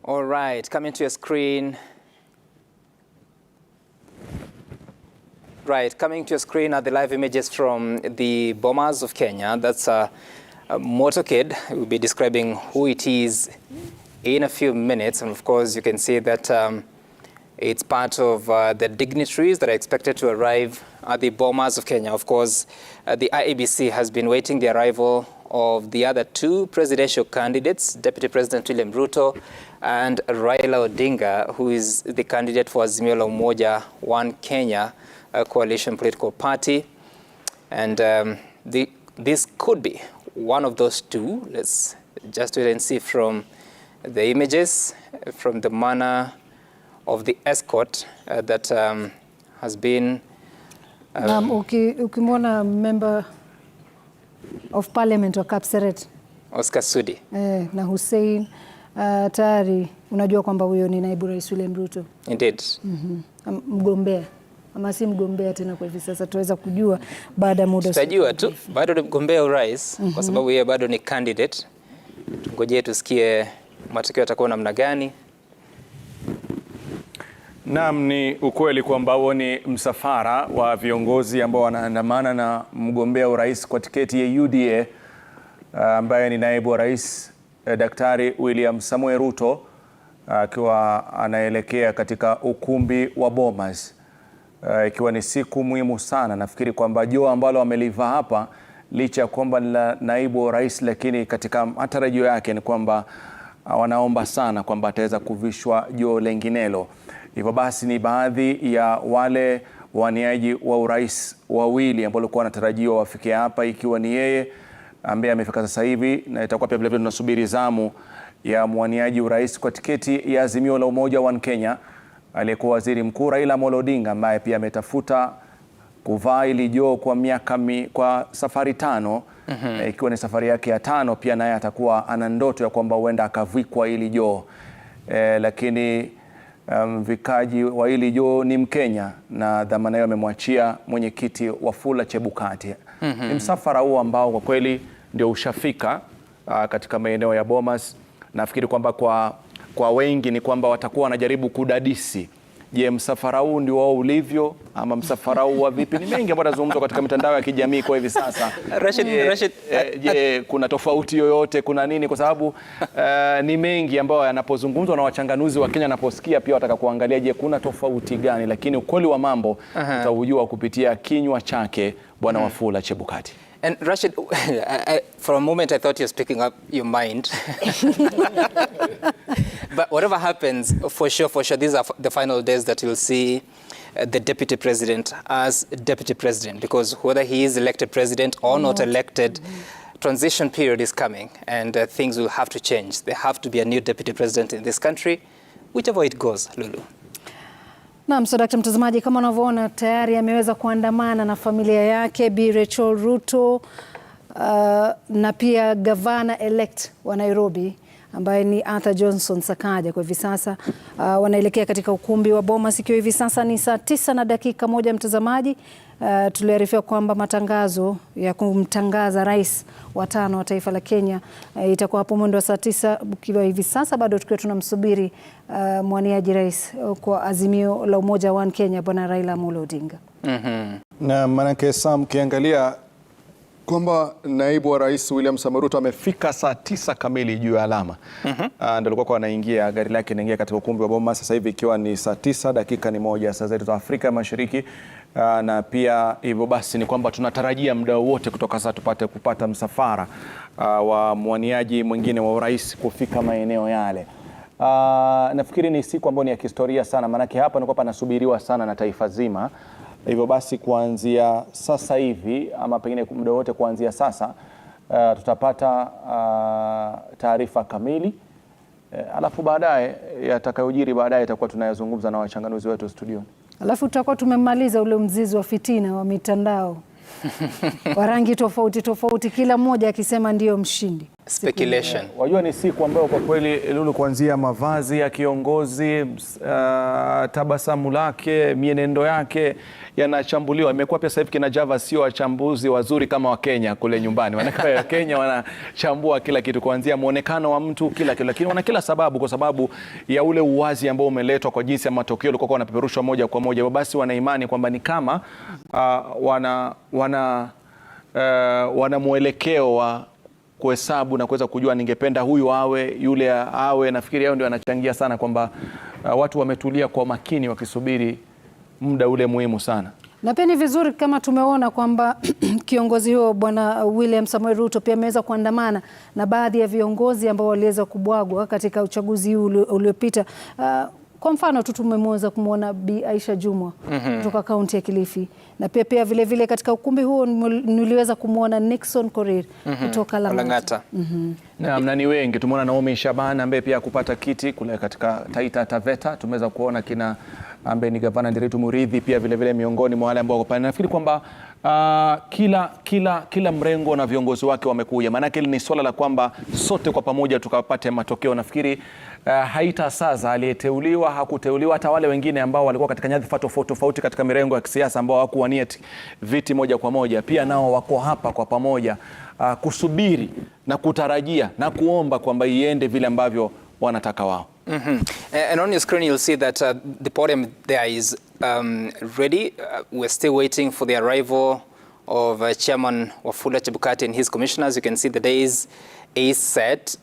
All right, coming to your screen. Right, coming to your screen are the live images from the Bomas of Kenya. That's a motorcade. We'll be describing who it is in a few minutes. And of course, you can see that it's part of the dignitaries that are expected to arrive at the Bomas of Kenya. Of course, the IEBC has been waiting the arrival of the other two presidential candidates, Deputy President William Ruto and Raila Odinga, who is the candidate for Azimio la Umoja One Kenya coalition political party. And this could be one of those two. Let's just wait and see from the images, from the manner of the escort that has been... Ukimwona member of parliament wa Kapseret Oscar Sudi na Hussein tayari unajua kwamba huyo ni naibu rais William Ruto. Indeed. Mgombea ama si mgombea tena kwa hivi sasa, tuweza kujua baada ya muda. Tutajua tu bado ni mgombea urais kwa sababu yeye bado ni candidate. Tungojee tusikie matokeo yatakuwa namna gani. Naam, ni ukweli kwamba huo ni msafara wa viongozi ambao wanaandamana na mgombea urais kwa tiketi ya UDA ambaye ni naibu wa rais Daktari William Samoei Ruto akiwa anaelekea katika ukumbi wa Bomas, ikiwa ni siku muhimu sana. Nafikiri kwamba joo ambalo amelivaa hapa licha ya kwamba ni naibu wa rais, lakini katika matarajio yake ni kwamba wanaomba sana kwamba ataweza kuvishwa joo lenginelo. Hivyo basi ni baadhi ya wale waniaji wa urais wawili ambao walikuwa wanatarajiwa wafike hapa, ikiwa ni yeye ambaye amefika sasa hivi, na itakuwa pia vile tunasubiri zamu ya mwaniaji urais kwa tiketi ya Azimio la Umoja One Kenya, aliyekuwa waziri mkuu Raila Odinga, ambaye pia ametafuta kuvaa ili joo kwa safari 5, ikiwa ni safari yake ya 5. Pia naye atakuwa ana ndoto ya kwamba huenda akavikwa ili joo, lakini vikaji wa hili joo ni Mkenya na dhamana hiyo amemwachia mwenyekiti Wafula Chebukati. Ni msafara huo ambao kwa kweli ndio ushafika katika maeneo ya Bomas. Nafikiri kwamba kwa wengi ni kwamba watakuwa wanajaribu kudadisi, je, msafara huu ndio wao ulivyo ama msafara huu wa vipi? Ni mengi ambayo yanazungumzwa katika mitandao ya kijamii kwa hivi sasa. Rashid, je, kuna tofauti yoyote, kuna nini? Kwa sababu ni mengi ambayo yanapozungumzwa na wachanganuzi wa Kenya, naposikia pia wataka kuangalia, je, kuna tofauti gani? Lakini ukweli wa mambo utaujua kupitia kinywa chake Bwana Wafula Chebukati. And Rashid, for a moment I thought you're speaking up your mind. But whatever happens, for sure, these are the final days that you'll see the deputy president as deputy president, because whether he is elected president or not elected, transition period is coming, and things will have to change. There have to be a new deputy president in this country, whichever it goes, Lulu. Naam, so Dr. mtazamaji, kama unavyoona tayari ameweza kuandamana na familia yake Bi Rachel Ruto na pia gavana elect wa Nairobi ambaye ni Arthur Johnson Sakaja. Kwa hivi sasa wanaelekea katika ukumbi wa Bomas, ikiwa hivi sasa ni saa 9:01 mtazamaji. Tuliarifiwa kwamba matangazo ya kumtangaza rais wa 5 wa taifa la Kenya itakuwa hapo mwendo wa saa 9, ukiwa hivi sasa bado tukiwa tunamsubiri mwaniaji rais kwa Azimio la Umoja One Kenya Bwana Raila Odinga. Na manake Sam, kiangalia kwamba naibu wa rais William Samoei Ruto amefika saa 9 kamili juu ya alama. Ndio alikuwa anaingia gari lake, inaingia katika ukumbi wa Bomas sasa hivi ikiwa ni saa 9 dakika ni 1 saa zetu za Afrika Mashariki. Na pia hivyo basi ni kwamba tunatarajia muda wote kutoka sasa tupate kupata msafara wa mwaniaji mwingine wa urais kufika maeneo yale. Nafikiri ni siku ambayo ni ya kihistoria sana, maanake hapa ni kwamba nasubiriwa sana na taifa zima. Hivyo basi kuanzia sasa hivi ama pengine muda wote kuanzia sasa tutapata taarifa kamili, alafu baadaye yatakayojiri baadaye itakuwa tunayazungumza na wachanganuzi wetu studioni. Alafu tutakuwa tumemaliza ule mzizi wa fitina wa mitandao wa rangi tofauti tofauti, kila mmoja akisema ndiyo mshindi. speculation. Wajua ni siku ambayo kwa kweli Lulu, kuanzia mavazi ya kiongozi, tabasamu lake, mienendo yake yanachambuliwa. Imekuwa pia sasa hivi kina Java sio wachambuzi wazuri kama wa Kenya kule nyumbani. Wanaka Kenya wanachambua kila kitu kuanzia muonekano wa mtu, kila kitu, lakini wana kila sababu, kwa sababu ya ule uwazi ambao umeletwa kwa jinsi ya matokeo yalikuwa yanapeperushwa moja kwa moja. Basi wana imani kwamba ni kama wana mwelekeo wa kuhesabu na kuweza kujua ningependa huyu awe, yule awe. Nafikiri hao ndio wanachangia sana kwamba watu wametulia kwa makini wakisubiri muda ule muhimu sana. Na pia ni vizuri kama tumeona kwamba kiongozi huo Bwana William Samoei Ruto pia ameweza kuandamana na baadhi ya viongozi ambao waliweza kubwagwa katika uchaguzi huu uliopita. Kwa mfano tu tumeweza kumwona Bi Aisha Jumwa kutoka kaunti ya Kilifi, na pia vile katika ukumbi huo niliweza kumwona Nixon Korir kutoka Lang'ata. Na ni wengi tumeona Naomi Shaban ambaye pia kupata kiti kule katika Taita Taveta. Tumeweza kuona kina ambaye ni gavana Nderitu Muridhi pia vile miongoni mwa wale ambao wako pale. Nafikiri kwamba kila mrengo na viongozi wake wamekuja, maana hili ni swala la kwamba sote kwa pamoja tukapate matokeo. Nafikiri haitasaza aliyeteuliwa hakuteuliwa, hata wale wengine ambao walikuwa katika nyadhifa tofauti katika mirengo ya kisiasa ambao hawakuwania viti moja kwa moja, pia nao wako hapa kwa pamoja kusubiri na kutarajia na kuomba kwamba iende vile ambavyo wanataka wao. And on your screen you'll see that the podium there is ready. We're still waiting for the arrival of Chairman Wafula Chebukati and his commissioners. You can see the days is set.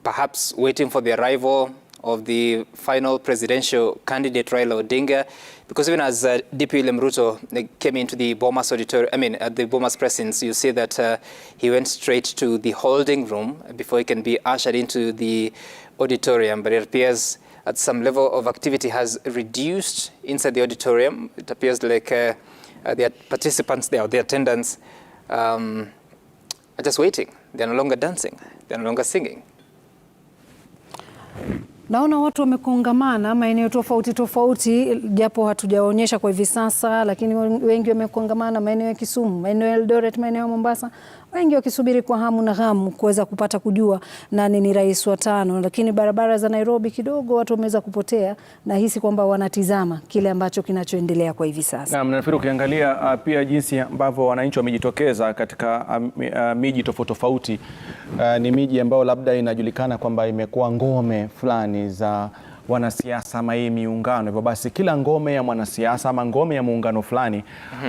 Perhaps waiting for the arrival of the final presidential candidate Raila Odinga, because even as DP William Ruto came into the Bomas auditorium, at the Bomas presence, you see that he went straight to the holding room before he can be ushered into the auditorium. But it appears that some level of activity has reduced inside the auditorium. It appears like the participants there, the attendants, are just waiting. They're no longer dancing. They're no longer singing. Naona watu wamekongamana maeneo tofauti, japo hatujaonyesha kwa hivi sasa, lakini wengi wamekongamana maeneo ya Kisumu, maeneo ya Eldoret, maeneo ya Mombasa, wengi wakisubiri kwa hamu na ghamu kuweza kupata kujua nani ni rais wa tano. Lakini barabara za Nairobi kidogo watu wameweza kupotea, na hisi kwamba wanatizama kile ambacho kinachoendelea kwa hivi sasa. Na nafikiri ukiangalia pia jinsi ambavyo wananchi wamejitokeza katika miji tofauti, ni miji ambayo labda inajulikana kwamba imekuwa ngome fulani za wanasiasa ama hii miungano. Hivyo basi kila ngome ya mwanasiasa ama ngome ya muungano fulani,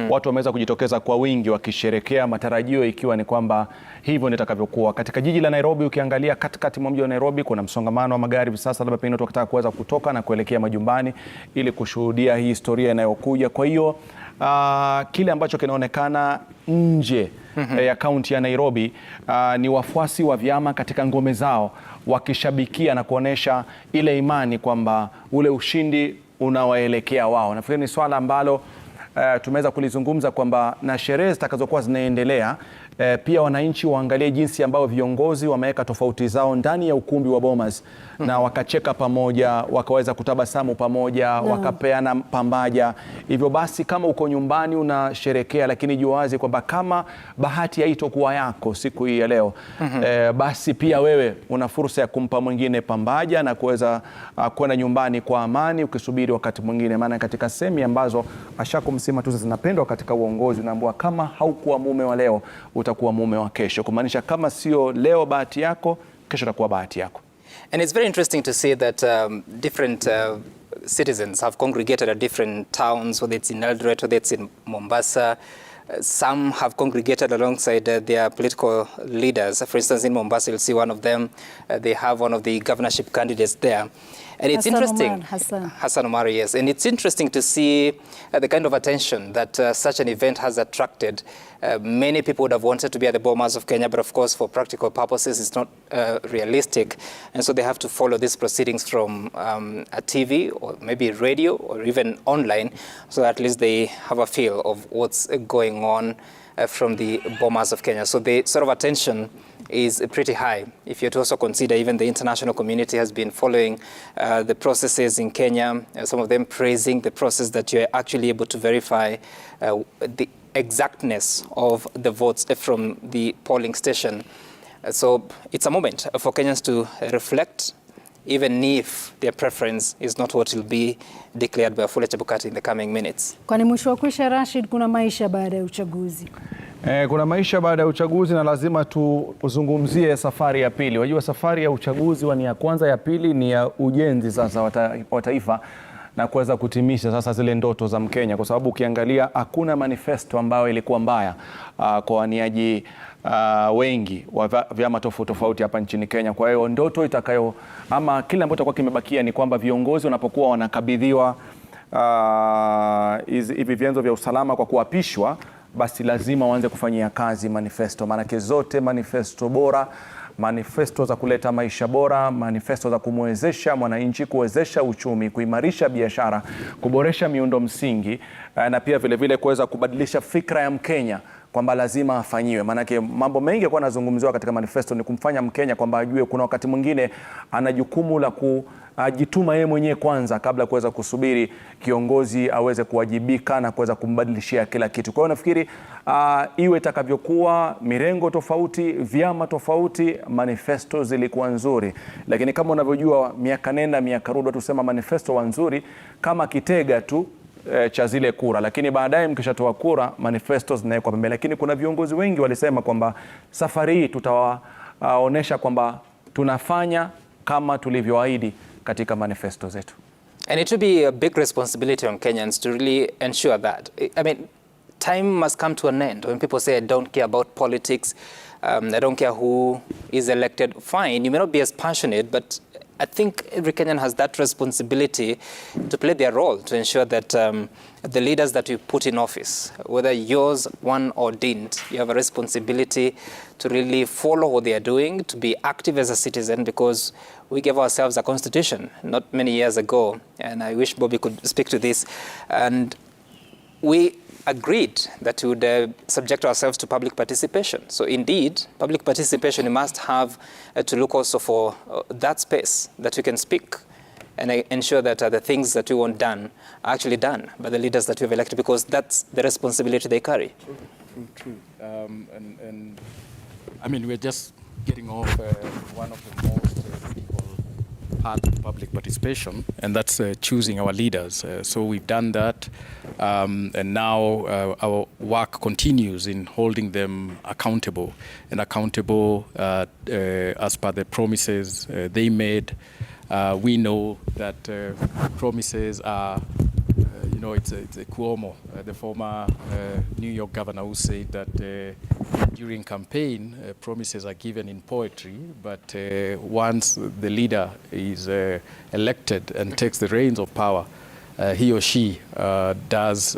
watu wameweza kujitokeza kwa wingi wakisherekea, matarajio ikiwa ni kwamba hivyo ndio itakavyokuwa. Katika jiji la Nairobi, ukiangalia katikati mwa mji wa Nairobi kuna msongamano wa magari hivi sasa, labda pengine watu wakitaka kuweza kutoka na kuelekea majumbani ili kushuhudia hii historia inayokuja. Kwa hiyo kile ambacho kinaonekana nje ya kaunti ya Nairobi ni wafuasi wa vyama katika ngome zao wakishabikia na kuonesha ile imani kwamba ule ushindi unawaelekea wao. Nafikiri ni swala ambalo tumeweza kulizungumza kwamba na sherehe zitakazokuwa zinaendelea, pia wananchi waangalie jinsi ambao viongozi wameweka tofauti zao ndani ya ukumbi wa Bomas na wakacheka pamoja, wakaweza kutabasamu pamoja, wakapeana pambaja. Hivyo basi kama uko nyumbani unasherekea, lakini jua wazi kwamba kama bahati haitokuwa yako siku hii ya leo, basi pia wewe una fursa ya kumpa mwingine pambaja na kuweza kwenda nyumbani kwa amani ukisubiri wakati mwingine. Maana katika semi ambazo ashakumsema tu zinapendwa katika uongozi, unaambiwa kama haukuwa mume wa leo utakuwa mume wa kesho, kumaanisha kama sio leo bahati yako, kesho itakuwa bahati yako. And it's very interesting to see that different citizens have congregated at different towns, whether it's in Eldoret, whether it's in Mombasa. Some have congregated alongside their political leaders. For instance, in Mombasa, you'll see one of them. They have one of the governorship candidates there. And it's interesting. Hassan Omar, yes. And it's interesting to see the kind of attention that such an event has attracted. Many people would have wanted to be at the Bomas of Kenya, but of course, for practical purposes, it's not realistic. And so they have to follow these proceedings from a TV or maybe radio or even online, so at least they have a feel of what's going on from the Bomas of Kenya. So the sort of attention is pretty high. If you to also consider even the international community has been following the processes in Kenya, some of them praising the process that you're actually able to verify the exactness of the votes from the polling station. So it's a moment for Kenyans to reflect, even if their preference is not what will be declared by Wafula Chebukati in the coming minutes. Kwani mwisho wa kwisha, Rashid, kuna maisha baada ya uchaguzi? Kuna maisha baada ya uchaguzi na lazima tuzungumzie safari ya pili. Wajua safari ya uchaguzi ni ya kwanza, ya pili ni ya ujenzi sasa wa taifa na kuweza kutimisha sasa zile ndoto za Mkenya, kwa sababu ukiangalia hakuna manifesto ambayo ilikuwa mbaya kwa waniaji wengi wa vyama tofauti hapa nchini Kenya. Kwa hiyo ndoto ama kile ambacho kwa kimebakia ni kwamba viongozi wanapokuwa wanakabidhiwa hivi vyanzo vya usalama kwa kuapishwa, basi lazima waanze kufanyia kazi manifesto. Maanake zote manifesto bora, manifesto za kuleta maisha bora, manifesto za kumwezesha mwananchi, kuwezesha uchumi, kuimarisha biashara, kuboresha miundo msingi na pia vile kuweza kubadilisha fikra ya Mkenya kwamba lazima afanyiwe. Maanake mambo mengi yalikuwa yanazungumziwa katika manifesto ni kumfanya Mkenya kwamba ajue kuna wakati mwingine ana jukumu la kujituma yeye mwenyewe kwanza kabla kuweza kusubiri kiongozi aweze kuwajibika na kuweza kumbadilishia kila kitu. Kwa hiyo nafikiri iwe itakavyokuwa, mirengo tofauti, vyama tofauti, manifesto zilikuwa nzuri. Lakini kama unavyojua miaka nenda miaka rudi tusema manifesto wa nzuri kama kitega tu cha zile kura, lakini baadaye mkishatoa kura manifesto zinawekwa pembeni. Lakini kuna viongozi wengi walisema kwamba safari hii tutawaonesha kwamba tunafanya kama tulivyoahidi katika manifesto zetu. And it will be a big responsibility on Kenyans to really ensure that. I mean, time must come to an end. When people say I don't care about politics, I don't care who is elected, fine, you may not be as passionate, but I think every Kenyan has that responsibility to play their role to ensure that the leaders that you put in office, whether yours won or didn't, you have a responsibility to really follow what they are doing, to be active as a citizen, because we gave ourselves a constitution not many years ago, and I wish Bobby could speak to this, and we agreed that we would subject ourselves to public participation. So indeed, public participation, you must have to look also for that space that we can speak and ensure that the things that we want done are actually done by the leaders that we've elected, because that's the responsibility they carry. True. And I mean, we're just getting off one of the most critical part of public participation, and that's choosing our leaders. So we've done that, and now our work continues in holding them accountable, and accountable as per the promises they made. We know that promises are, it's a Cuomo, the former New York governor, who said that during campaign, promises are given in poetry, but once the leader is elected and takes the reins of power, he or she does,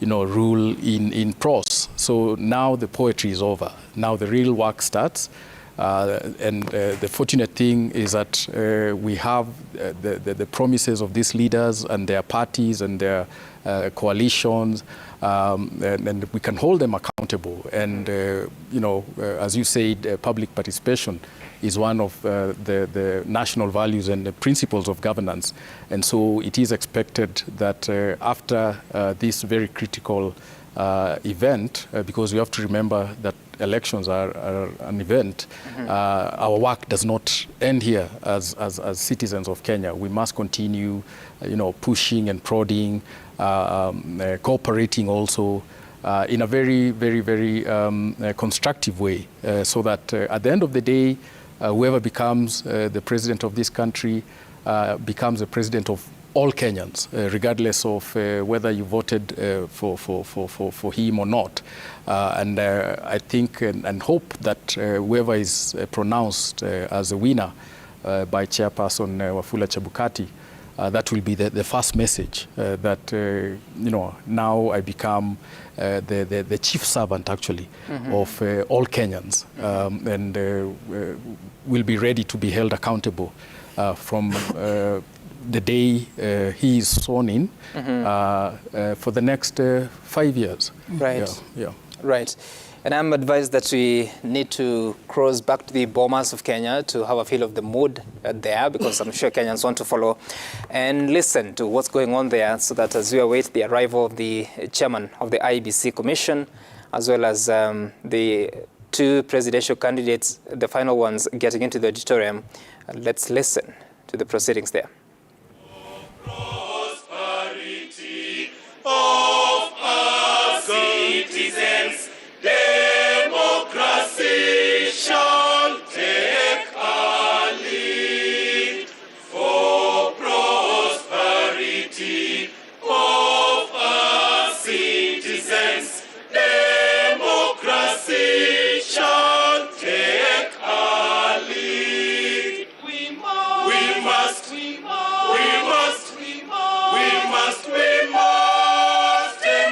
rule in prose. So now the poetry is over. Now the real work starts. And the fortunate thing is that we have the promises of these leaders and their parties and their coalitions, and we can hold them accountable. And as you said, public participation is one of the national values and the principles of governance. And so it is expected that after this very critical event, because we have to remember that elections are an event, our work does not end here as citizens of Kenya. We must continue, pushing and prodding, cooperating also in a very, very, very constructive way, so that at the end of the day, whoever becomes the president of this country becomes the president of all Kenyans, regardless of whether you voted for him or not. And I think and hope that whoever is pronounced as a winner by Chairperson Wafula Chebukati, that will be the first message that, now I become the chief servant, actually, of all Kenyans, and will be ready to be held accountable from the day he is sworn in for the next 5 years. Right. Yeah. Right. And I'm advised that we need to cross back to the Bomas of Kenya to have a feel of the mood there, because I'm sure Kenyans want to follow and listen to what's going on there, so that as we await the arrival of the chairman of the IEBC Commission, as well as the two presidential candidates, the final ones, getting into the auditorium. Let's listen to the proceedings there. Prosperity of our citizens, democracy shall take a lead. For prosperity of our citizens, democracy shall take a lead. We must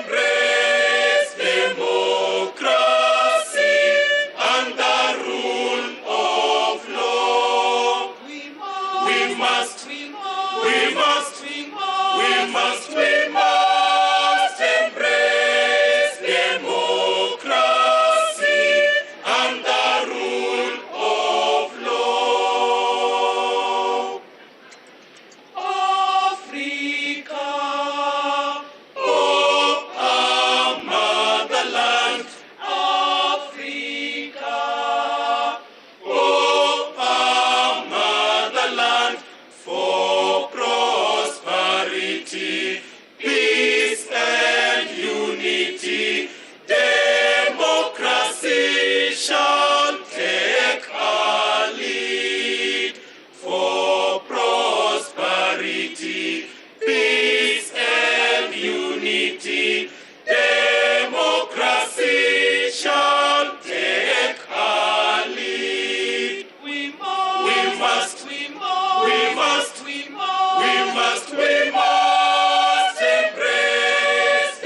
embrace democracy and the rule of law. We must embrace democracy and the rule of law. Africa, oh our motherland. Africa, oh our motherland. For prosperity, peace and unity, democracy shall take a lead. For prosperity, peace and unity, democracy shall take a lead. We must embrace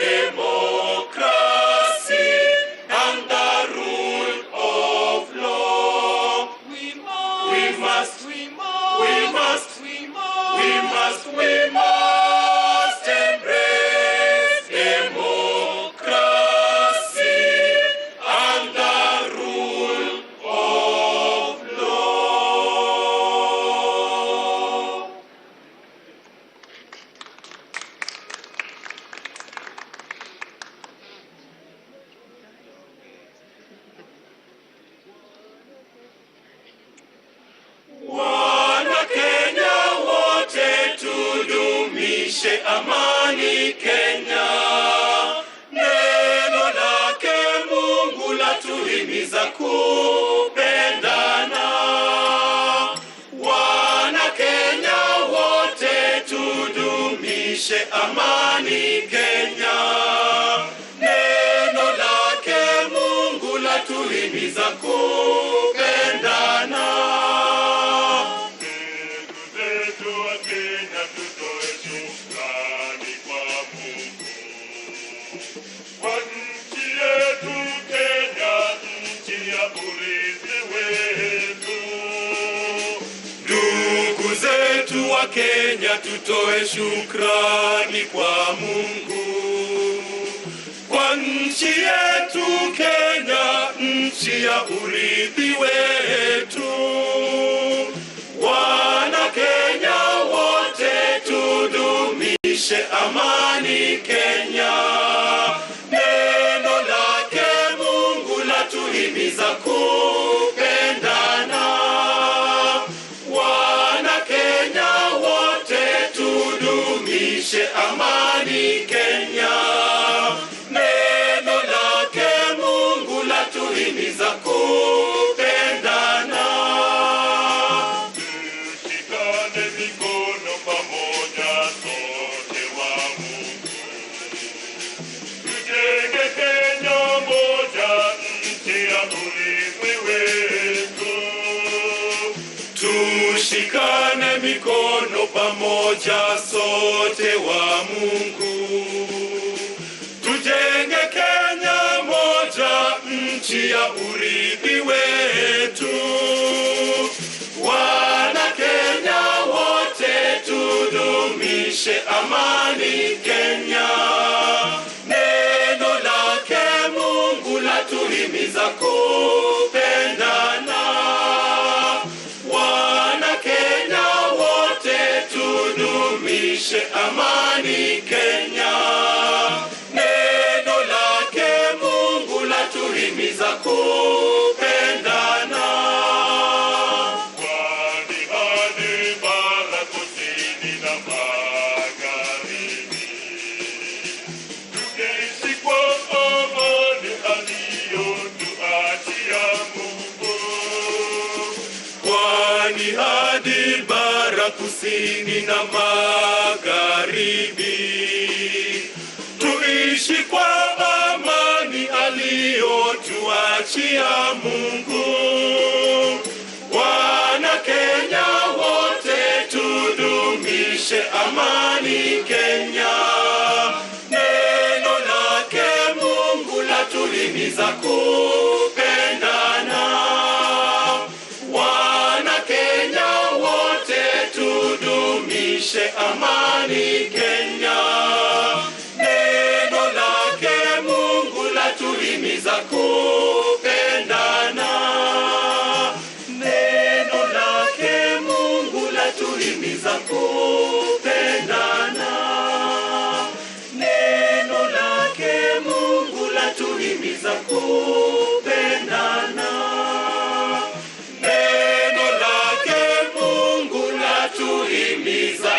democracy and the rule of law. We must embrace democracy and the rule of law. Wana Kenya wote tudumishe amani Kenya. Neno lake Mungu latuhimiza kupendana. Wana Kenya wote tudumishe amani Kenya. Neno lake Mungu latuhimiza kupendana. Ndugu zetu wa Kenya, tutoe shukrani kwa Mungu kwa nchi yetu Kenya, nchi ya urithi wetu. Wana Kenya wote tudumishe amani Kenya. Neno lake Mungu latuhimiza kupendana. Wana Kenya wote tudumishe amani Kenya. Neno lake Mungu latuhimiza kupendana. Tushikane mikono pamoja sote wa Mungu. Tujenge Kenya moja, nchi ya urithi wetu. Tushikane mikono pamoja sote wa Mungu. Tujenge Kenya moja, nchi ya urithi wetu. Wana Kenya wote tudumishe amani Kenya. Neno lake Mungu latuhimiza kupendana. Wana Kenya wote tudumishe amani Kenya. Neno lake Mungu latuhimiza kupendana. kusini na magharibi. Tuishi kwa amani aliyotuachia Mungu. Wana Kenya wote tudumishe amani Kenya. Neno lake Mungu latuhimiza kupendana. Wana Kenya wote tudumishe amani Kenya. Neno lake Mungu latuhimiza kupendana. Neno lake Mungu latuhimiza kupendana. Neno lake Mungu latuhimiza kupendana. Neno lake Mungu latuhimiza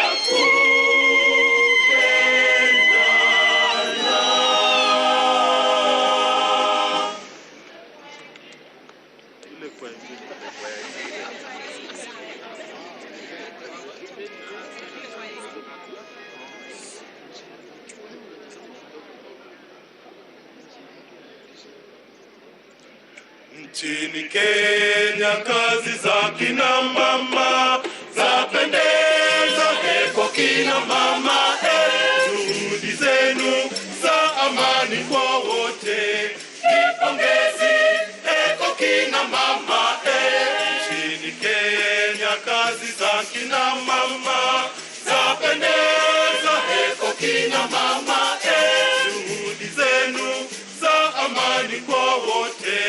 Nchini Kenya kazi za kina mama zapendeza, heko kina mama, juhudi zenu za amani kwa wote, nipongezi, heko kina mama. Nchini Kenya kazi za kina mama zapendeza, heko kina mama, juhudi zenu za amani kwa wote,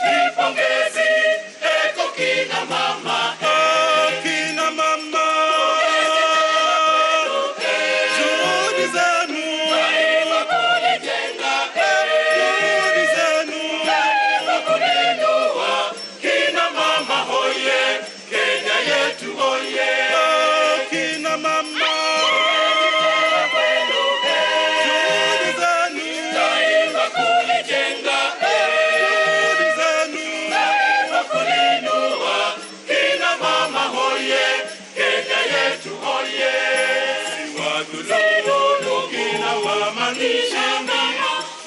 nipongezi, heko kina mama. Kina mama, juhudi zenu kulijenga, juhudi zenu kulinua. Kina mama hoye, Kenya yetu hoye. Kina mama, juhudi zenu kulijenga, juhudi zenu kulinua. Kina mama hoye, Kenya yetu hoye. Siwadhulumu kina mama ni shindi,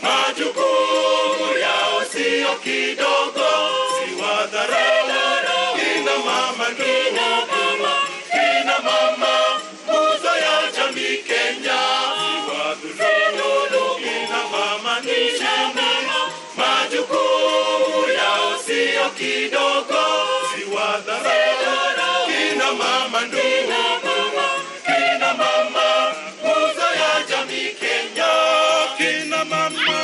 majukumu yao sio kidogo. Siwadharau kina mama ni nguvu, kina mama nguzo ya jamii Kenya. Siwadhulumu kina mama ni shindi, majukumu yao sio kidogo. Siwadharau kina mama ni nguvu, kina mama nguzo ya jamii Kenya. Kina mama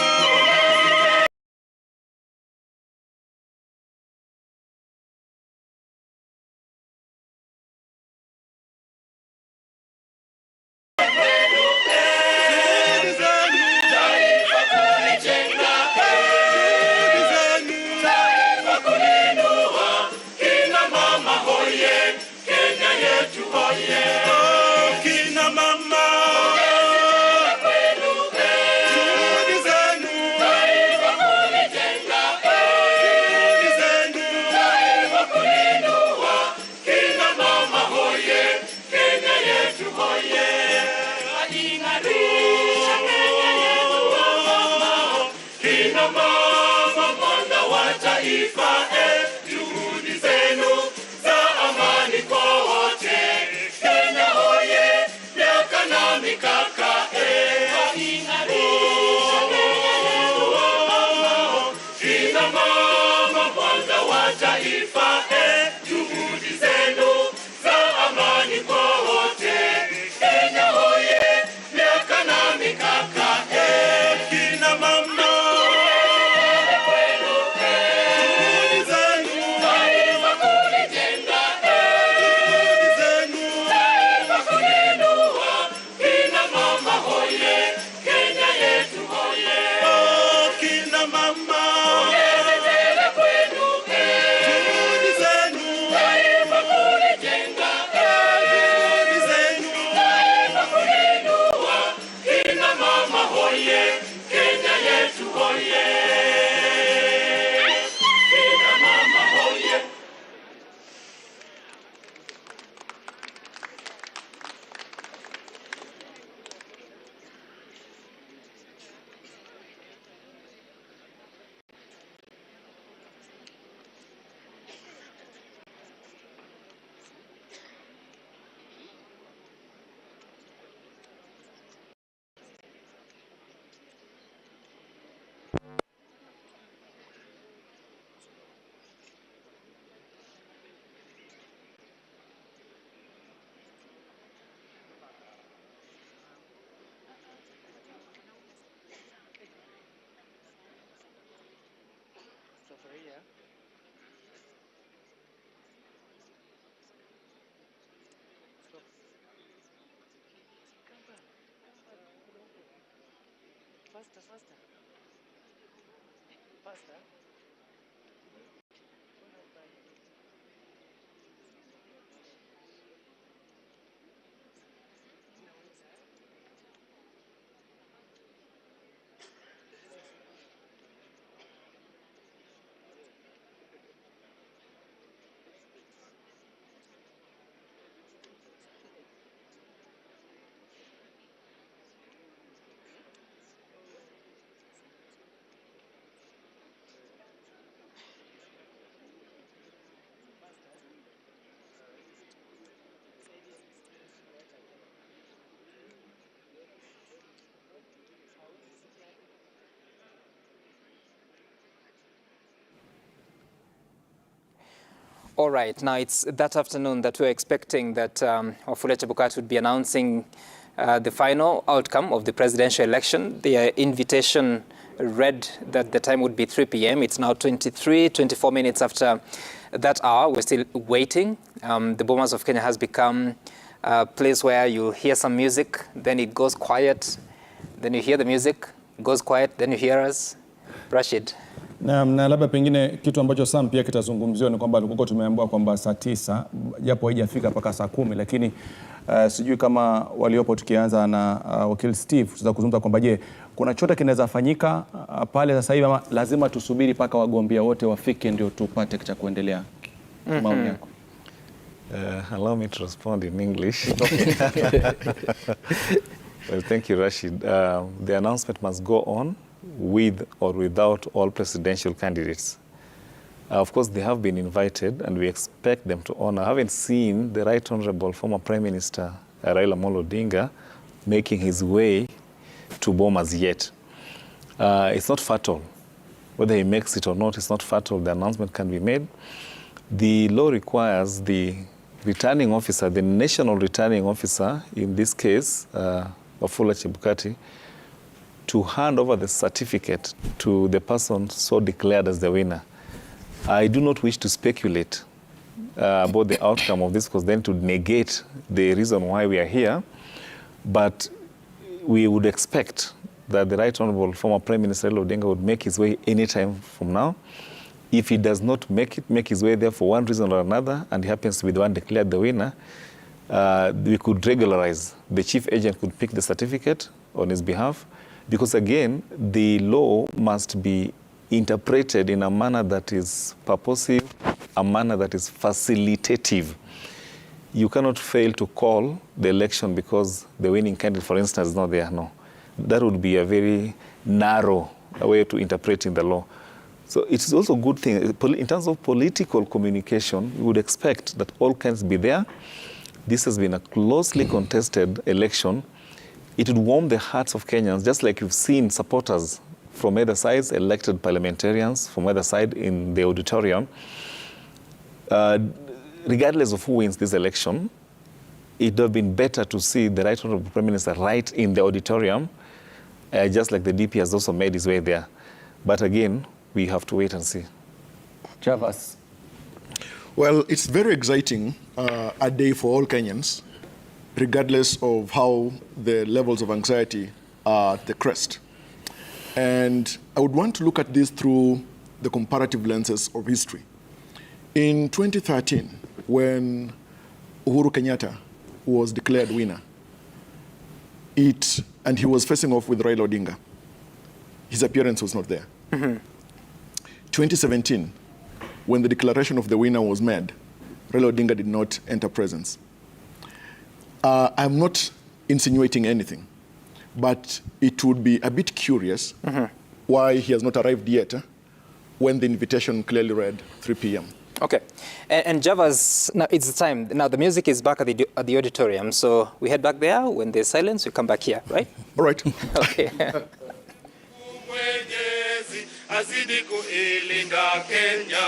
juhudi zenu za amani kwa wote. Kenya hoye, miaka na mikaka. Kina mama mwanga wa taifa, juhudi zenu za amani kwa wote. Kenya hoye, miaka na mikaka. Kina mama All right, now it's that afternoon that we're expecting that Wafula Chebukati would be announcing the final outcome of the presidential election. The invitation read that the time would be 3 p.m. It's now 24 minutes after that hour. We're still waiting. The Bomas of Kenya has become a place where you hear some music, then it goes quiet, then you hear the music, it goes quiet, then you hear us. Rashid. Na labda pengine kitu ambacho Sam pia kitazungumziwa ni kwamba tulikuwa tumeambiwa kwamba saa 9 japo haijafika mpaka saa 10, lakini sijui kama waliopo tukianza na wakili Steve tutaweza kuzungumza kwamba je, kuna chote kinaweza fanyika pale sasa hivi ama lazima tusubiri paka wagombea wote wafike ndio tupate cha kuendelea? Maoni yako. Allow me to respond in English. Well, thank you, Rashid. The announcement must go on with or without all presidential candidates. Of course, they have been invited and we expect them to honor. I haven't seen the Right Honorable former Prime Minister Raila Amolo Odinga making his way to Bomas yet. It's not fatal. Whether he makes it or not, it's not fatal. The announcement can be made. The law requires the returning officer, the national returning officer, in this case, Wafula Chebukati, to hand over the certificate to the person so declared as the winner. I do not wish to speculate about the outcome of this because then to negate the reason why we are here, but we would expect that the Right Honorable former Prime Minister Raila Odinga would make his way anytime from now. If he does not make his way there for one reason or another, and he happens to be the one declared the winner, we could regularize. The chief agent could pick the certificate on his behalf, because again, the law must be interpreted in a manner that is purposive, a manner that is facilitative. You cannot fail to call the election because the winning candidate, for instance, is not there. No. That would be a very narrow way to interpreting the law. So it is also a good thing. In terms of political communication, we would expect that all kinds be there. This has been a closely contested election. It would warm the hearts of Kenyans, just like you've seen supporters from either sides, elected parliamentarians from either side in the auditorium. Regardless of who wins this election, it would have been better to see the Right Honorable Prime Minister right in the auditorium, just like the DP has also made his way there. But again, we have to wait and see. Javas. Well, it's very exciting a day for all Kenyans, regardless of how the levels of anxiety are at the crest. And I would want to look at this through the comparative lenses of history. In 2013, when Uhuru Kenyatta was declared winner, and he was facing off with Raila Odinga, his appearance was not there. 2017, when the declaration of the winner was made, Raila Odinga did not enter presence. I'm not insinuating anything, but it would be a bit curious why he has not arrived yet when the invitation clearly read 3 p.m. Okay. And Javas, now it's the time. Now the music is back at the auditorium, so we head back there. When there's silence, we come back here, right? All right. Okay. Azidi kuilinda Kenya,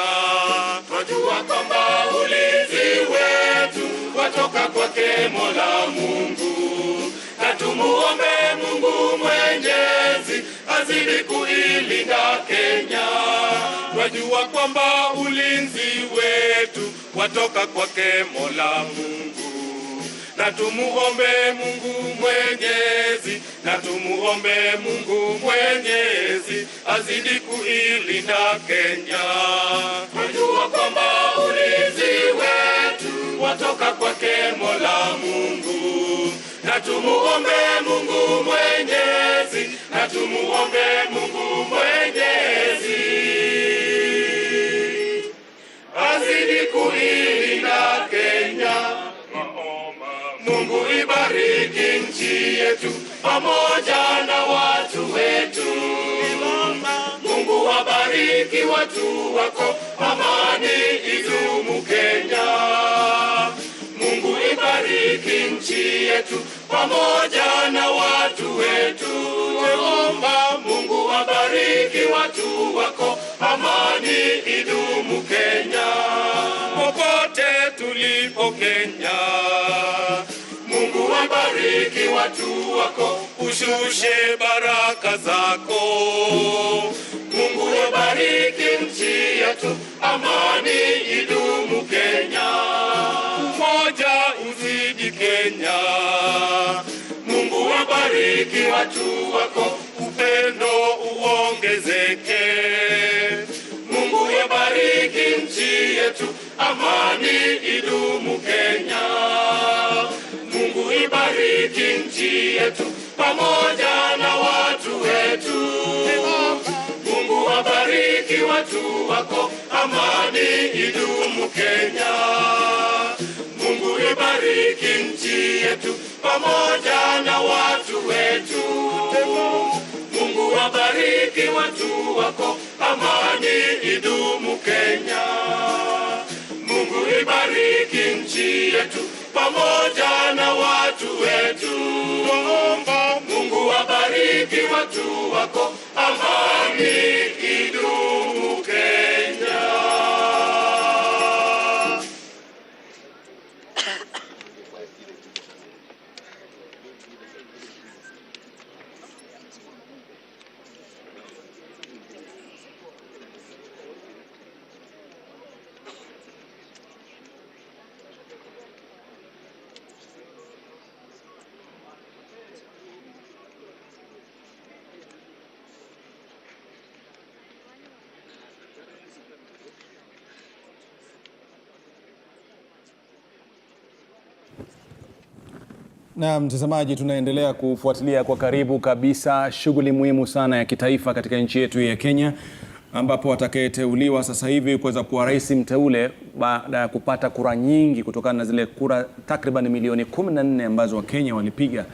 twajua kwamba ulinzi wetu watoka kwake Mola Mungu, na tumuombe Mungu Mwenyezi azidi kuilinda Kenya. Twajua kwamba ulinzi wetu watoka kwake Mola Mungu, na tumuombe Mungu Mwenyezi, na tumuombe Mungu Mwenyezi azidi kuilinda Kenya. Najua kwamba ulinzi wetu watoka kwake Mola Mungu, na tumuombe Mungu Mwenyezi, na tumuombe Mungu Mwenyezi azidi kuilinda Kenya. Mungu ibariki nchi yetu pamoja na watu wetu. Mungu wabariki watu wako, amani idumu Kenya. Mungu ibariki nchi yetu pamoja na watu wetu. Tuomba Mungu wabariki watu wako, amani idumu Kenya. Popote tulipo Kenya, Mungu wabariki watu wako, ushushe baraka zako. Mungu wabariki nchi yetu, amani idumu Kenya. Umoja uzidi Kenya. Mungu wabariki watu wako, upendo uongezeke. Mungu wabariki nchi yetu, amani idumu Kenya. Mungu ibariki nchi yetu pamoja na watu wetu. Mungu wabariki watu wako, amani idumu Kenya. Mungu ibariki nchi yetu pamoja na watu wetu. Mungu wabariki watu wako, amani idumu Kenya. Mungu ibariki nchi yetu pamoja na watu wetu. Mungu wabariki watu wako, amani idumu Kenya. Na mtazamaji, tunaendelea kufuatilia kwa karibu kabisa shughuli muhimu sana ya kitaifa katika nchi yetu ya Kenya, ambapo atakayeteuliwa sasa hivi kuweza kuwa rais mteule baada ya kupata kura nyingi kutokana na zile kura takriban milioni 14 ambazo Wakenya walipiga,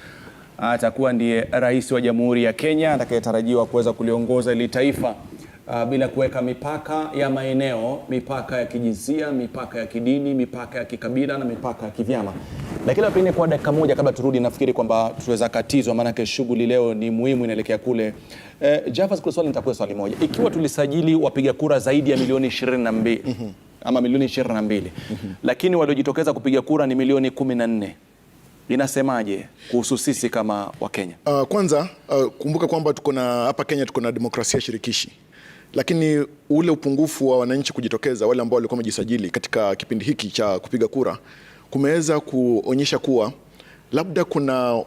atakuwa ndiye rais wa Jamhuri ya Kenya atakayetarajiwa kuweza kuliongoza ili taifa bila kuweka mipaka ya maeneo, mipaka ya kijinsia, mipaka ya kidini, mipaka ya kikabila na mipaka ya kivyama. Lakini pengine kwa dakika moja kabla turudi, nafikiri kwamba tuweza katizwa, maana shughuli leo ni muhimu, inaelekea kule. Javas, kwa swali nitakuwa swali moja. Ikiwa tulisajili wapiga kura zaidi ya milioni 22 ama milioni 22, lakini waliojitokeza kupiga kura ni milioni 14, inasemaje kuhusu sisi kama Wakenya? Kwanza kumbuka kwamba hapa Kenya tuko na demokrasia shirikishi. Lakini ule upungufu wa wananchi kujitokeza, wale ambao walikuwa wamejisajili katika kipindi hiki cha kupiga kura, kumeweza kuonyesha kuwa labda kuna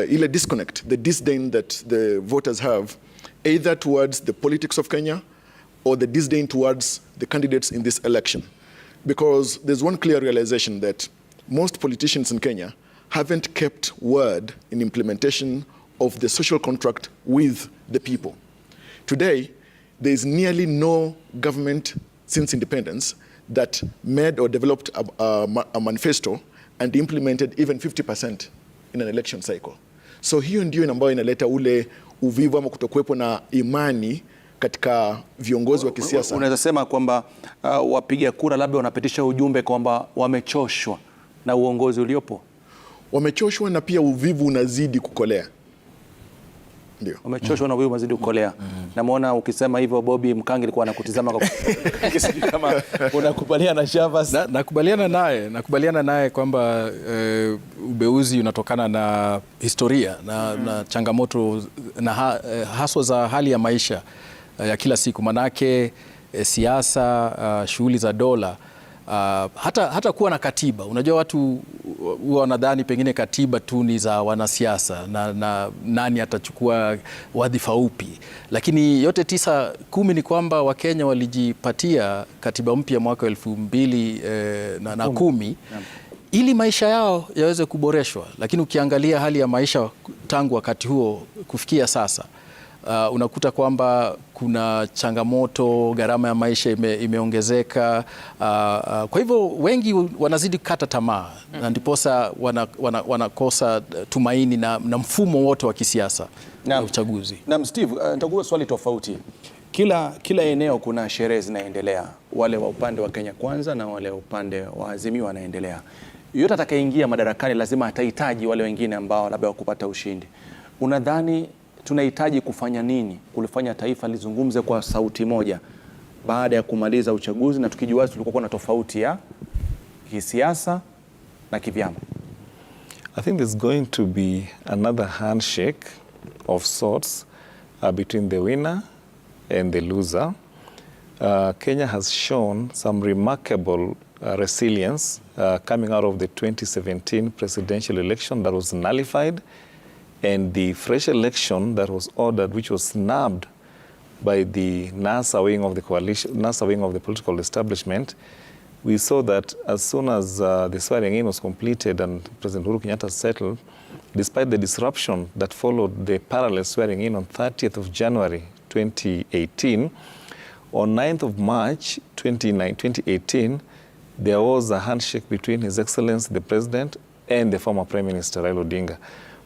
ile disconnect, the disdain that the voters have either towards the politics of Kenya or the disdain towards the candidates in this election. Because there's one clear realization that most politicians in Kenya haven't kept word in implementation of the social contract with the people. Today, there is nearly no government since independence that made or developed a manifesto and implemented even 50% in an election cycle. So hiyo ndio ambayo inaleta ule uvivu ama kutokuwepo na imani katika viongozi wa kisiasa. Unaweza sema kwamba wapiga kura labda wanapitisha ujumbe kwamba wamechoshwa na uongozi uliopo? Wamechoshwa na pia uvivu unazidi kukolea. Ndio. Wamechoshwa na uvivu unazidi kukolea. Namuona ukisema hivyo Bobby Mkangi alikuwa anakutizama kwa kama unakubaliana na Shavas. Nakubaliana naye kwamba ubeuzi unatokana na historia na changamoto na haswa za hali ya maisha ya kila siku, manake siasa, shughuli za dola hata kuwa na katiba. Unajua watu huwa wanadhani pengine katiba tu ni za wanasiasa na nani atachukua wadhifa upi, lakini yote 9-10 ni kwamba Wakenya walijipatia katiba mpya mwaka 2010 ili maisha yao yaweze kuboreshwa, lakini ukiangalia hali ya maisha tangu wakati huo kufikia sasa, unakuta kwamba kuna changamoto, gharama ya maisha imeongezeka. Kwa hivyo wengi wanazidi kukata tamaa na ndiposa wanakosa tumaini na mfumo wote wa kisiasa na uchaguzi. Na Steve, nitakuwa swali tofauti. Kila eneo kuna sherehe zinaendelea, wale wa upande wa Kenya Kwanza na wale wa upande wa Azimio wanaendelea. Yote atakayeingia madarakani lazima atahitaji wale wengine ambao labda wakupata ushindi. Unadhani tunahitaji kufanya nini kulifanya taifa lizungumze kwa sauti moja baada ya kumaliza uchaguzi, na tukijua tulikuwa na tofauti ya kisiasa na kivyama? I think there's going to be another handshake of sorts between the winner and the loser. Kenya has shown some remarkable resilience coming out of the 2017 presidential election that was nullified, and the fresh election that was ordered, which was snubbed by the NASA wing of the coalition, NASA wing of the political establishment. We saw that as soon as the swearing in was completed and President Uhuru Kenyatta settled, despite the disruption that followed the parallel swearing in on 30th of January 2018, on 9th of March 2018, there was a handshake between His Excellency the President and the former Prime Minister Raila Odinga.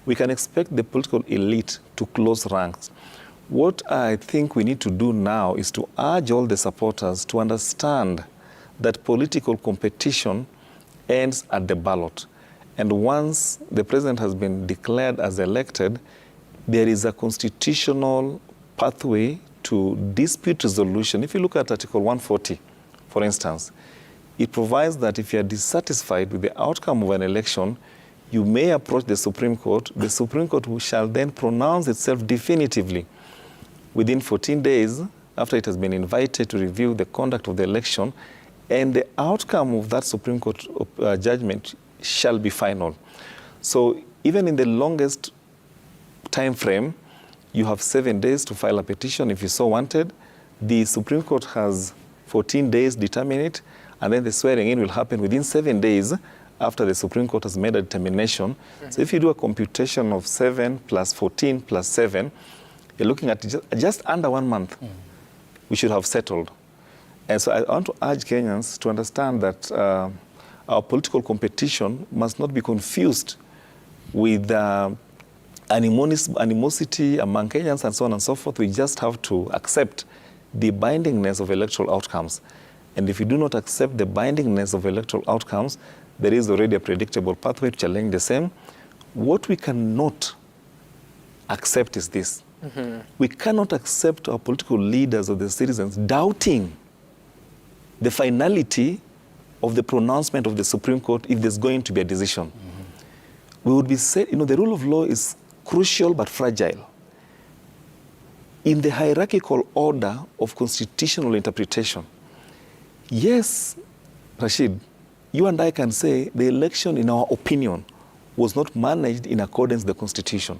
We can expect the political elite to close ranks. What I think we need to do now is to urge all the supporters to understand that political competition ends at the ballot. And once the president has been declared as elected, there is a constitutional pathway to dispute resolution. If you look at Article 140, for instance, it provides that if you are dissatisfied with the outcome of an election, you may approach the Supreme Court. The Supreme Court shall then pronounce itself definitively within 14 days after it has been invited to review the conduct of the election, and the outcome of that Supreme Court judgment shall be final. So even in the longest time frame, you have 7 days to file a petition if you so wanted. The Supreme Court has 14 days to determine it, and then the swearing in will happen within 7 days after the Supreme Court has made a determination. So if you do a computation of 7 plus 14 plus 7, you're looking at just under 1 month, we should have settled. And so I want to urge Kenyans to understand that our political competition must not be confused with animosity among Kenyans and so on and so forth. We just have to accept the bindingness of electoral outcomes. And if you do not accept the bindingness of electoral outcomes, there is already a predictable pathway to challenge the same. What we cannot accept is this. We cannot accept our political leaders or the citizens doubting the finality of the pronouncement of the Supreme Court if there's going to be a decision. We would be said, the rule of law is crucial but fragile. In the hierarchical order of constitutional interpretation, yes, Rashid, you and I can say the election, in our opinion, was not managed in accordance with the Constitution.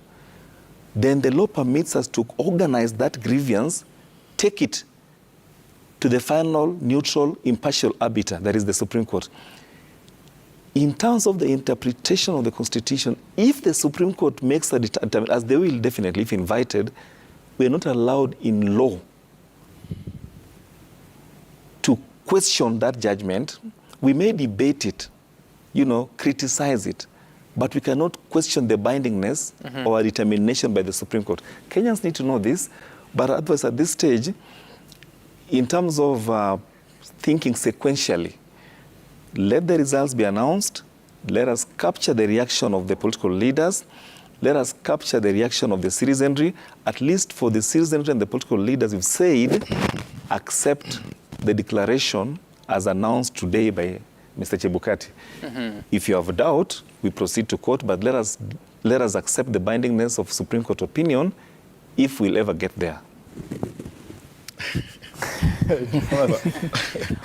Then the law permits us to organize that grievance, take it to the final, neutral, impartial arbiter, that is the Supreme Court. In terms of the interpretation of the Constitution, if the Supreme Court makes a determination, as they will definitely, if invited, we are not allowed in law to question that judgment. We may debate it, criticize it, but we cannot question the bindingness or a determination by the Supreme Court. Kenyans need to know this, but otherwise at this stage, in terms of thinking sequentially, let the results be announced, let us capture the reaction of the political leaders, let us capture the reaction of the citizenry. At least for the citizenry and the political leaders, we've said, accept the declaration as announced today by Mr. Chebukati. If you have a doubt, we proceed to court, but let us accept the bindingness of Supreme Court opinion if we'll ever get there.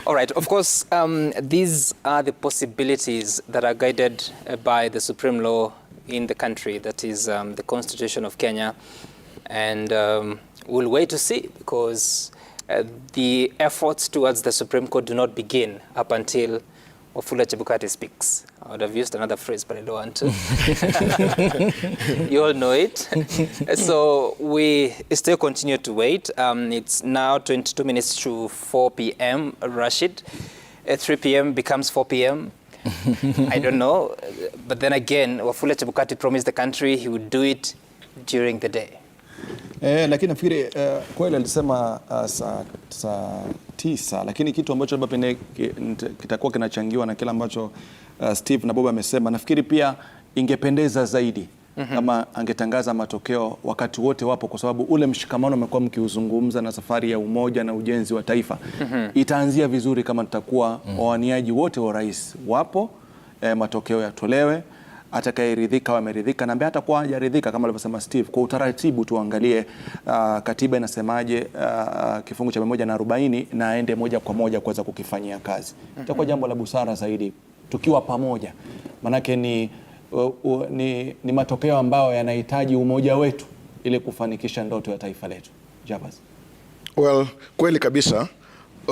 All right, of course, these are the possibilities that are guided by the supreme law in the country, that is the Constitution of Kenya. And we'll wait to see, because the efforts towards the Supreme Court do not begin up until Wafula Chebukati speaks. I would have used another phrase, but I don't want to. You all know it. So we still continue to wait. It's now 22 minutes to 4 p.m. Rashid. 3 p.m. becomes 4 p.m. I don't know. But then again, Wafula Chebukati promised the country he would do it during the day. Lakini nafikiri kweli alisema saa 9, lakini kitu ambacho labda pengine kitakuwa kinachangiwa na kile ambacho Steve na Bob amesema, nafikiri pia ingependeza zaidi kama angetangaza matokeo wakati wote wapo, kwa sababu ule mshikamano umekuwa mkiuzungumza na safari ya umoja na ujenzi wa taifa itaanzia vizuri kama tutakuwa wawaniaji wote wa rais wapo, matokeo yatolewe, atakayeridhika wameridhika, na ambaye hatakuwa hajaridhika kama alivyosema Steve, kwa utaratibu tuangalie katiba inasemaje, kifungu cha 140 na aende moja kwa moja kuweza kukifanyia kazi. Itakuwa jambo la busara zaidi tukiwa pamoja, manake ni matokeo ambayo yanahitaji umoja wetu ili kufanikisha ndoto ya taifa letu. Jabaz. Well, kweli kabisa,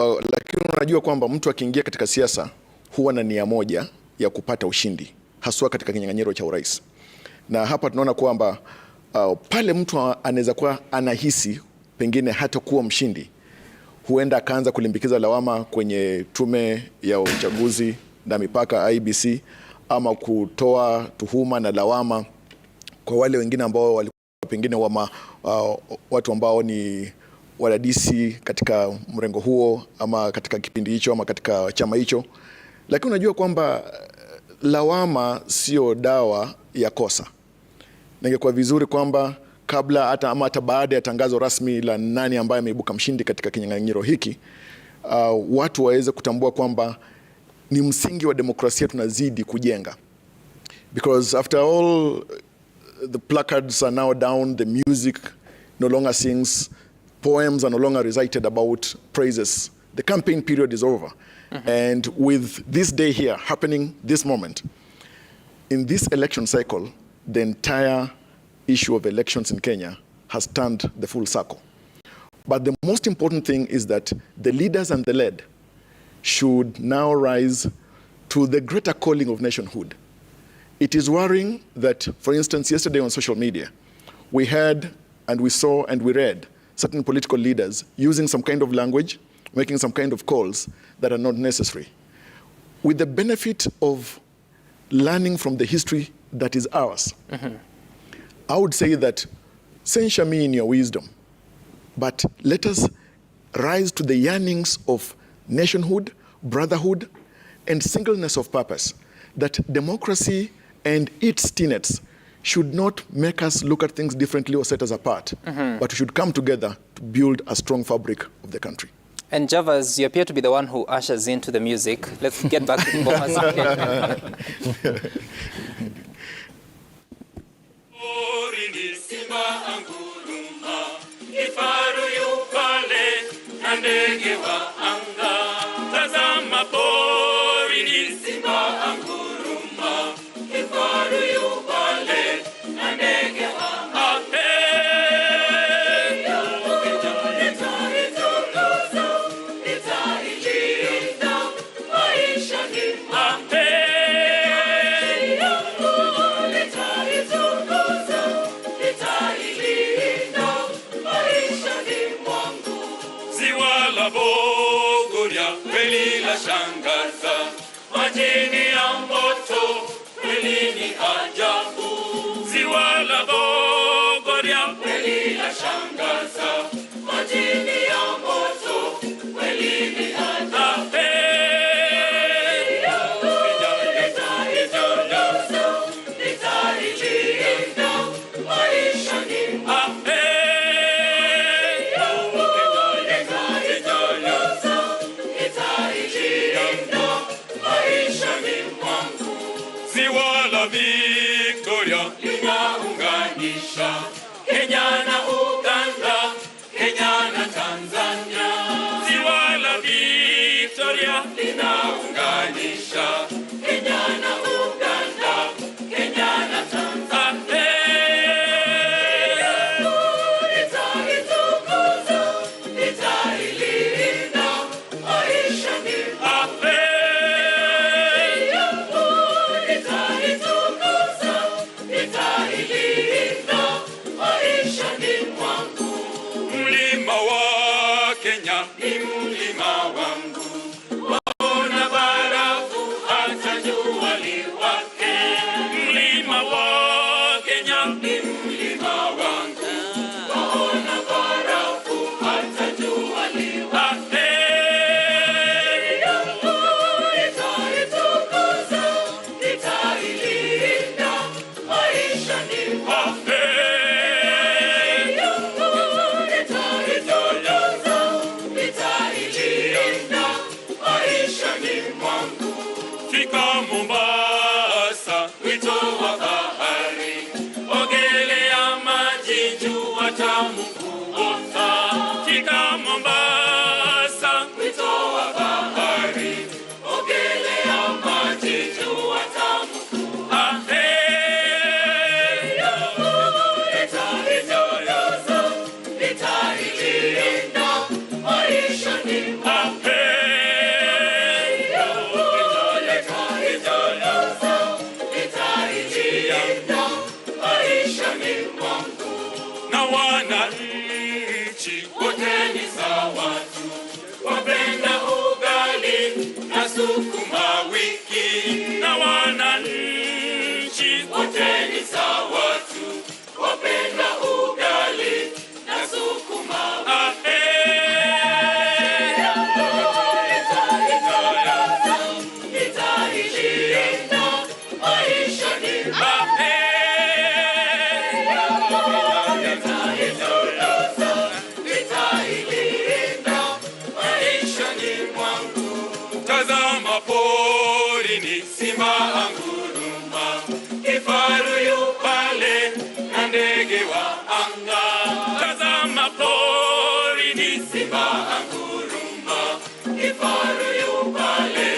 lakini unajua kwamba mtu akiingia katika siasa huwa na nia moja ya kupata ushindi, haswa katika kinyang'anyiro cha urais. Na hapa tunaona kwamba pale mtu anaweza kuwa anahisi pengine hata kuwa mshindi, huenda akaanza kulimbikiza lawama kwenye tume ya uchaguzi na mipaka IEBC, ama kutoa tuhuma na lawama kwa wale wengine ambao walikuwa pengine watu ambao ni wadadisi katika mrengo huo, ama katika kipindi hicho, ama katika chama hicho. Lakini unajua kwamba lawama sio dawa ya kosa. Na ingekuwa vizuri kwamba kabla hata baada ya tangazo rasmi la nani ambaye ameibuka mshindi katika kinyang'anyiro hiki, watu waweze kutambua kwamba ni msingi wa demokrasia tunazidi kujenga. Because after all, the placards are now down, the music no longer sings, poems are no longer recited about praises. The campaign period is over. And with this day here happening this moment, in this election cycle, the entire issue of elections in Kenya has turned the full circle. But the most important thing is that the leaders and the led should now rise to the greater calling of nationhood. It is worrying that, for instance, yesterday on social media, we heard and we saw and we read certain political leaders using some kind of language, making some kind of calls that are not necessary. With the benefit of learning from the history that is ours, I would say that censure me in your wisdom, but let us rise to the yearnings of nationhood, brotherhood, and singleness of purpose, that democracy and its tenets should not make us look at things differently or set us apart, but we should come together to build a strong fabric of the country. And Javas, you appear to be the one who ushers into the music. Let's get back to Bomas. Shangaza, majini ya moto, kweli ni ajabu. Ziwa la Bogoria, kweli la shangaza, majini ya moto, kweli ni ajabu. Victoria linaunganisha Kenya na Uganda, Kenya na Tanzania. Ziwa maisha, Kenya na Uganda, Kenya na Tanzania. Nitaitukuza, nitailinda, maisha ni nitaitukuza, nitailinda, maisha ni mwangu. Mlima wa Kenya ni mlima wangu, waona barafu hata jua liwake. Mlima wa Kenya ni mlima wangu, waona barafu hata jua liwake. Nitaitukuza, nitailinda, maisha ni mwangu. Fika Mombasa, wito wa bahari, ogelea maji, jua tamu kuota. Fika Mombasa, wito wa bahari, ogelea maji, jua tamu kuota. Nitaitukuza, nitailinda, maisha ni mwangu. Na wananchi wote ni sawa tu, wapenda ugali na sukuma wiki. Na wananchi wote ni sawa tu, wapenda ugali na sukuma wiki. Nitailinda, maisha ni tazama porini, simba anguruma, kifaru yu pale na ndege wa anga. Tazama porini, simba anguruma, kifaru yu pale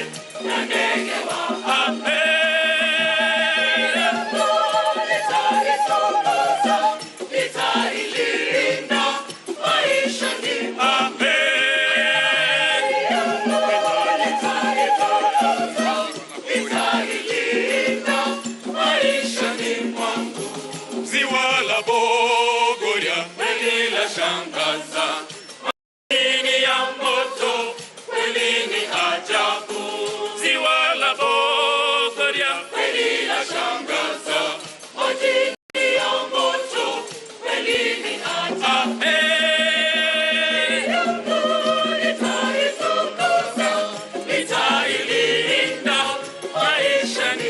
na ndege wa anga. Nitaitukuza, nitailinda, maisha ni ziwa la Bogoria kweli la shangaza, madini ya moto kweli ni ajabu. Ziwa la Bogoria kweli la shangaza, madini ya moto kweli ni ajabu. Nitaitukuza, nitailinda, maisha ni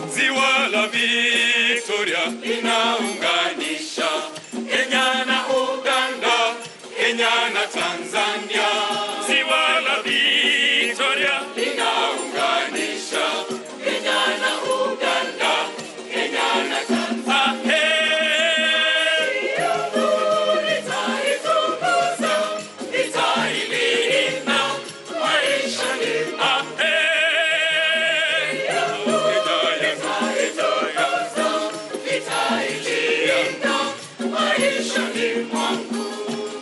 ziwa la Victoria linaunganisha Kenya na Uganda, Kenya na Tanzania. Ziwa la Victoria linaunganisha Kenya na Uganda, Kenya na Tanzania. Nitaitukuza, nitailinda, maisha ni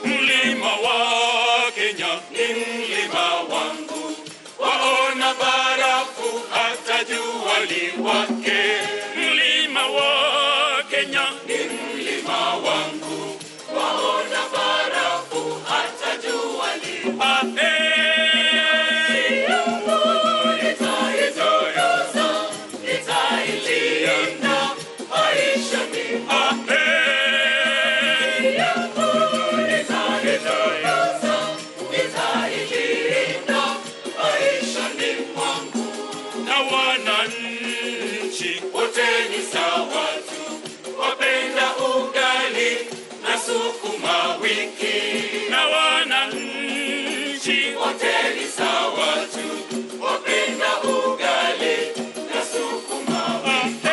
mlima wa Kenya ni mlima wangu, waona barafu hata jua liwake. Mlima wa Kenya ni mlima wangu, waona barafu hata jua liwake. Nitaitukuza, nitailinda, maisha ni na wananchi wote ni sawa tu, wapenda ugali na sukuma wiki. Na wananchi wote ni sawa tu, wapenda ugali na sukuma wiki.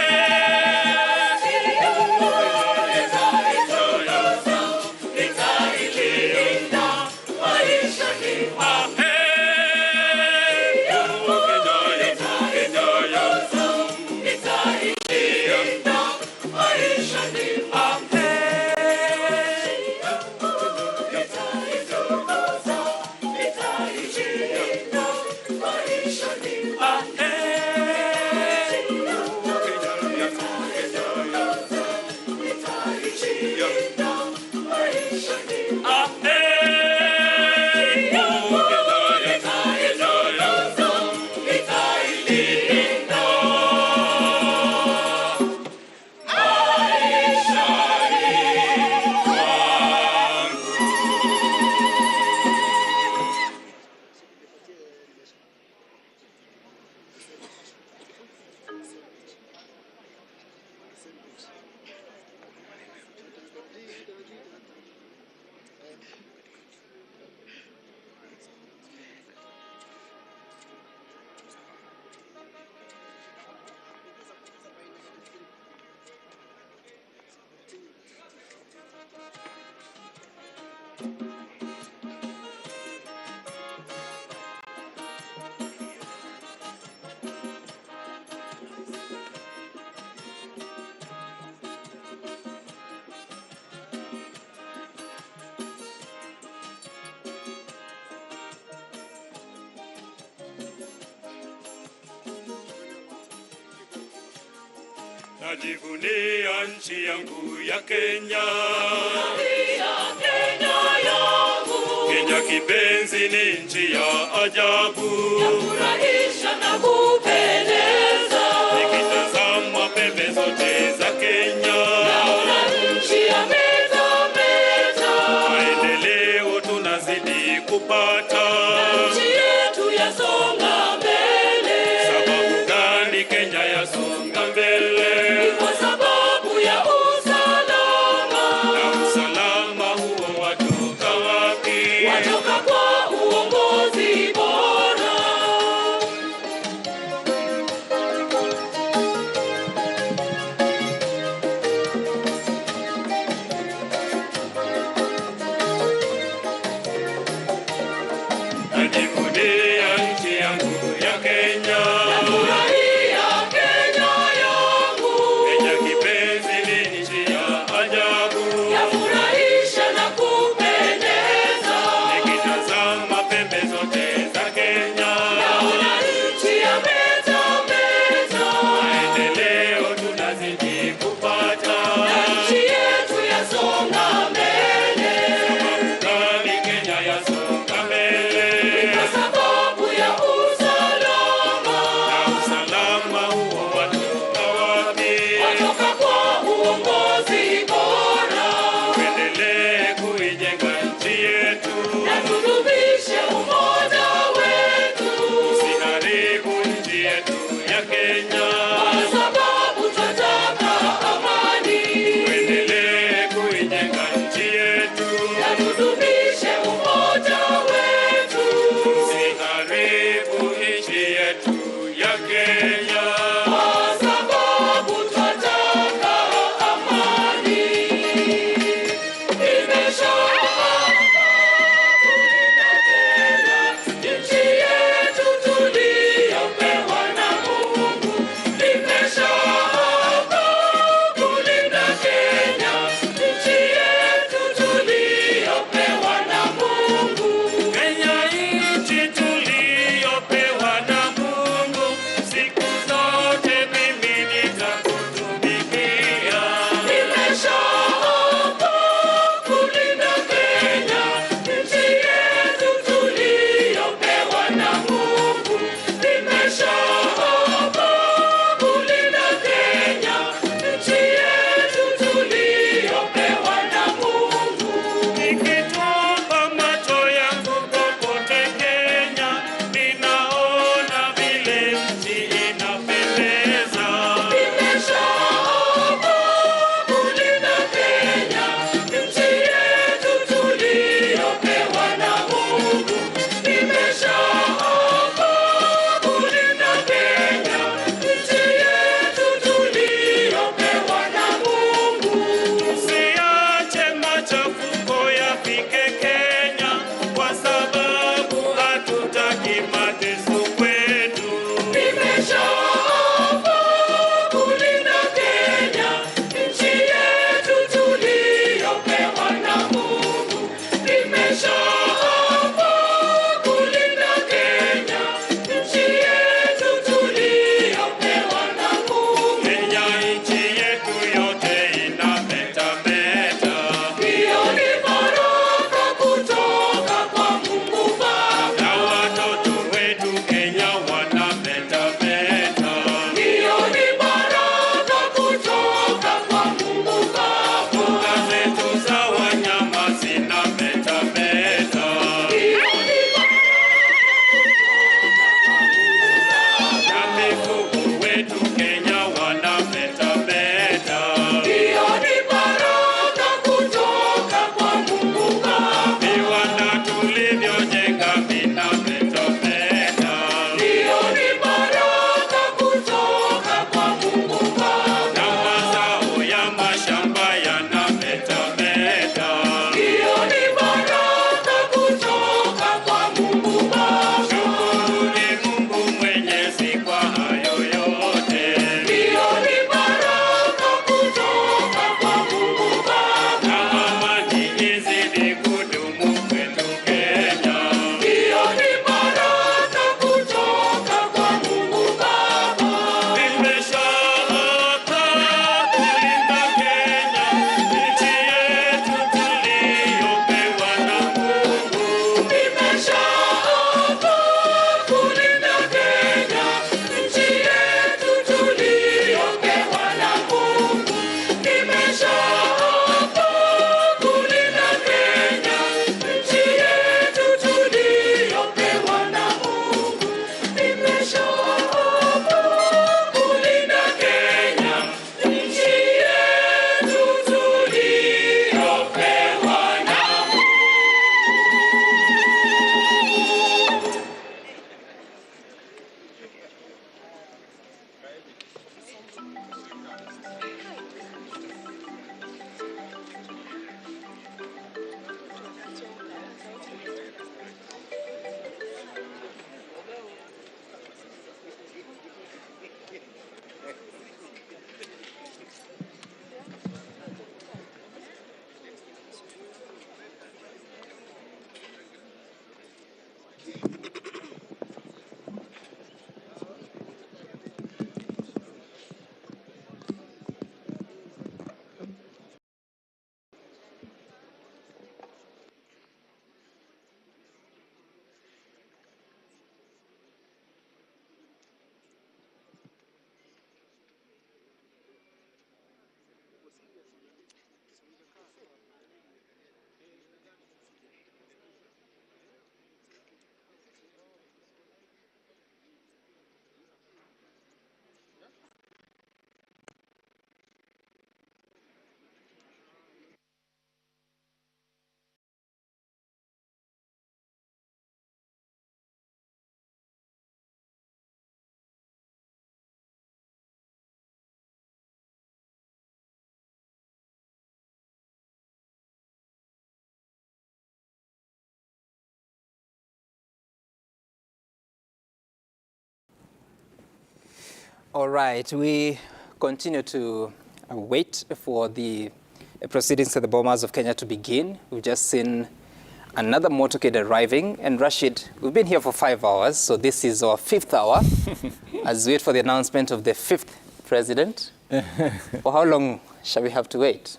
Najivunia nchi yangu ya Kenya. Kenya kipenzi ni nchi ya ajabu. Yafurahisha na kupendeza. Nikitazama pembe zote za Kenya. Naona nchi ya metameta. Maendeleo tunazidi kupata. Nchi yetu yasonga mbele. Sababu gani Kenya yasonga mbele? Ni kwa sababu ya usalama. Na usalama huo watoka wapi? Watoka kwa uongozi bora. Najivunia nchi yangu ya Kenya. Nafurahia Kenya yangu. Kenya kipenzi ni nchi ya ajabu. Yafurahisha na kupendeza. Nikitazama pembe zote za Kenya. Naona nchi ya metameta. Maendeleo tunazidi kupata. Na nchi yetu yasonga mbele. Sababu gani Kenya yasonga mbele? Ni kwa sababu ya usalama. Na usalama huo watoka wapi? Watoka kwa uongozi bora. Tuendelee kuijenga nchi yetu. Na tudumishe umoja wetu. Usiharibu nchi yetu ya Kenya. Kwa sababu tunataka amani. Tuendelee kuijenga nchi yetu. Na tudumishe umoja wetu. Usiharibu nchi yetu ya Kenya. Kwa sababu tunataka amani. Nchi yetu tuliyopewa na Mungu. Nimeshaapa kulinda Kenya. Nchi yetu tuliyopewa na Mungu. Kenya nchi tuliyopewa na Mungu. All right, we continue to wait for the proceedings at the Bomas of Kenya to begin. We've just seen another motorcade arriving, and Rashid, we've been here for 5 hours, so this is our 5th hour as we wait for the announcement of the 5th president. For how long shall we have to wait?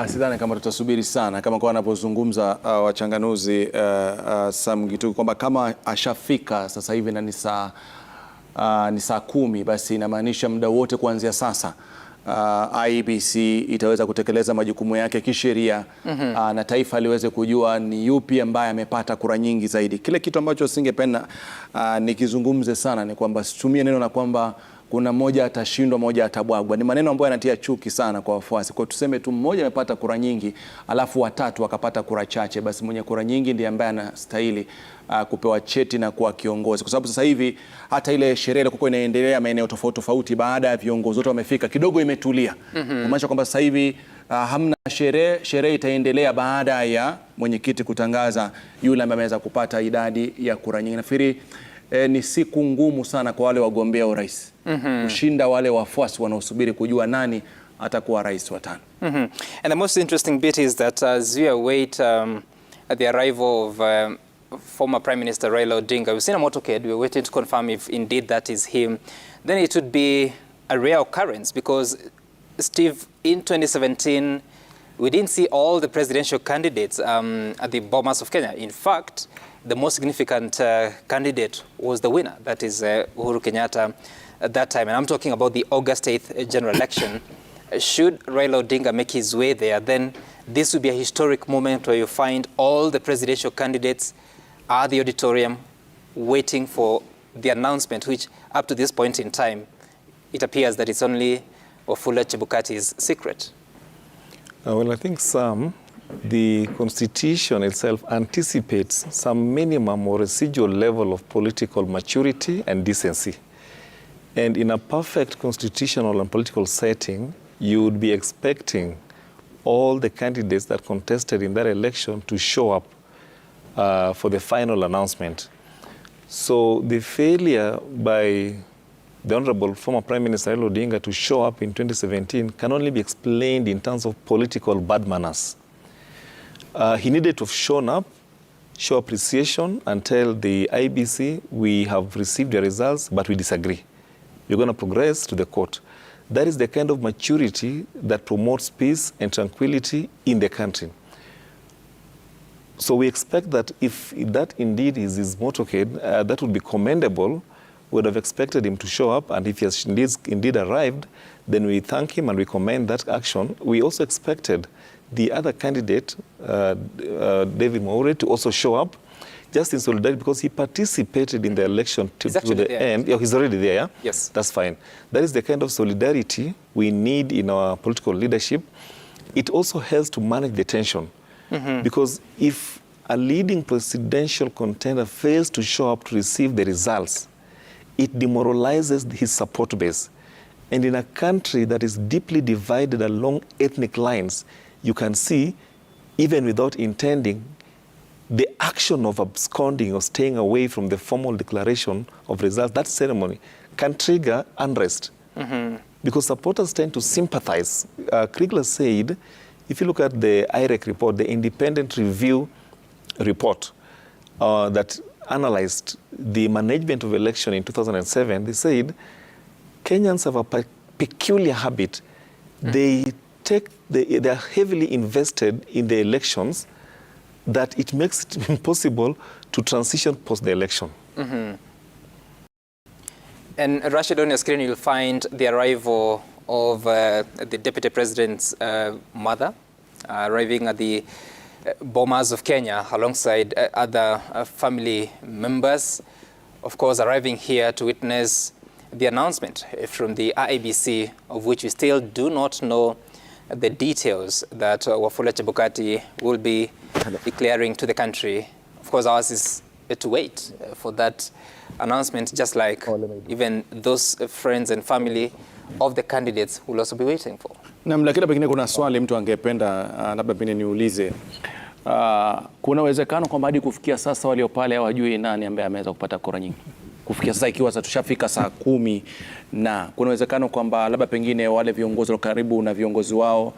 Sidhani kama tutasubiri sana, kama kwa wanapozungumza wachanganuzi Sam Gitu kwamba kama ashafika sasa hivi na ni saa 10, basi inamaanisha muda wote kuanzia sasa IEBC itaweza kutekeleza majukumu yake kisheria na taifa liweze kujua ni yupi ambaye amepata kura nyingi zaidi. Kile kitu ambacho singependa nikizungumze sana ni kwamba situmie neno na kwamba kuna mmoja atashindwa, mmoja atabwagwa. Ni maneno ambayo yanatia chuki sana kwa wafuasi. Kwa tuseme tu mmoja amepata kura nyingi, alafu watatu wakapata kura chache, basi mwenye kura nyingi ndiye ambaye anastahili kupewa cheti na kuwa kiongozi. Kwa sababu sasa hivi hata ile sherehe ilikuwa inaendelea maeneo tofauti tofauti, baada ya viongozi wote wamefika kidogo imetulia. Kumaanisha kwamba sasa hivi hamna sherehe itaendelea baada ya mwenyekiti kutangaza yule ambaye ameweza kupata idadi ya kura nyingi. Nafikiri ni siku ngumu sana kwa wale wagombea urais kushinda wale wafuasi wanaosubiri kujua nani atakuwa rais wa 5. And the most interesting bit is that as we await at the arrival of former Prime Minister Raila Odinga, we've seen a motorcade, we're waiting to confirm if indeed that is him. Then it would be a rare occurrence because, Steve, in 2017, we didn't see all the presidential candidates at the Bomas of Kenya. In fact, the most significant candidate was the winner, that is Uhuru Kenyatta at that time. And I'm talking about the August 8th general election. Should Raila Odinga make his way there, then this would be a historic moment where you find all the presidential candidates at the auditorium waiting for the announcement, which up to this point in time, it appears that it's only Wafula Chebukati's secret. Well, I think the Constitution itself anticipates some minimum or residual level of political maturity and decency. And in a perfect constitutional and political setting, you would be expecting all the candidates that contested in that election to show up for the final announcement. So the failure by the Honorable former Prime Minister Raila Odinga to show up in 2017 can only be explained in terms of political bad manners. He needed to have shown up, show appreciation, and tell the IEBC, we have received the results, but we disagree. We're going to progress to the court. That is the kind of maturity that promotes peace and tranquility in the country. So we expect that if that indeed is his motorcade, that would be commendable. We would have expected him to show up, and if he has indeed arrived, then we thank him and we commend that action. We also expected the other candidate, David Maure, to also show up, just in solidarity, because he participated in the election to the end. Yeah, he's already there, yeah? Yes. That's fine. That is the kind of solidarity we need in our political leadership. It also helps to manage the tension. Because if a leading presidential contender fails to show up to receive the results, it demoralizes his support base. And in a country that is deeply divided along ethnic lines, you can see, even without intending, the action of absconding or staying away from the formal declaration of results, that ceremony can trigger unrest. Because supporters tend to sympathize. Kriegler said, if you look at the IREC report, the independent review report that analyzed the management of election in 2007, they said Kenyans have a peculiar habit. They are heavily invested in the elections, that it makes it impossible to transition post the election. And Rashid, on your screen, you'll find the arrival of the Deputy President's mother arriving at the Bomas of Kenya alongside other family members, of course, arriving here to witness the announcement from the IEBC, of which we still do not know the details, that Wafula Chebukati will be declaring to the country. Of course, ours is to wait for that announcement, just like even those friends and family of the candidates will also be waiting for. Lakini pengine kuna swali mtu angependa labda pengine niulize. Kuna uwezekano kwamba hadi kufikia sasa walio pale hawajui nani ambaye ameweza kupata kura nyingi? kufikia sasa, ikiwa sasa tushafika saa 10, na kuna uwezekano kwamba labda pengine wale viongozi wa karibu na viongozi wao,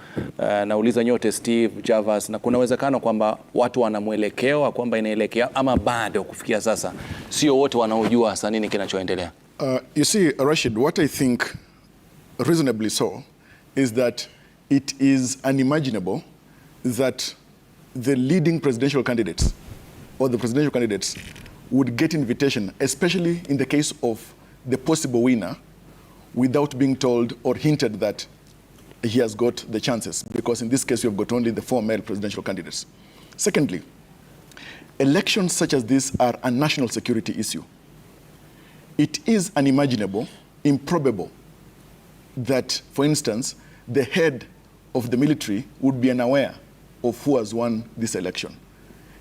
nauliza nyote Steve, Javas, na kuna uwezekano kwamba watu wana mwelekeo kwamba inaelekea, ama bado kufikia sasa sio wote wanaojua hasa nini kinachoendelea? You see, Rashid, what I think reasonably so is that it is unimaginable that the leading presidential candidates or the presidential candidates would get invitation, especially in the case of the possible winner, without being told or hinted that he has got the chances, because in this case you have got only the 4 male presidential candidates. Secondly, elections such as this are a national security issue. It is unimaginable, improbable, that, for instance, the head of the military would be unaware of who has won this election.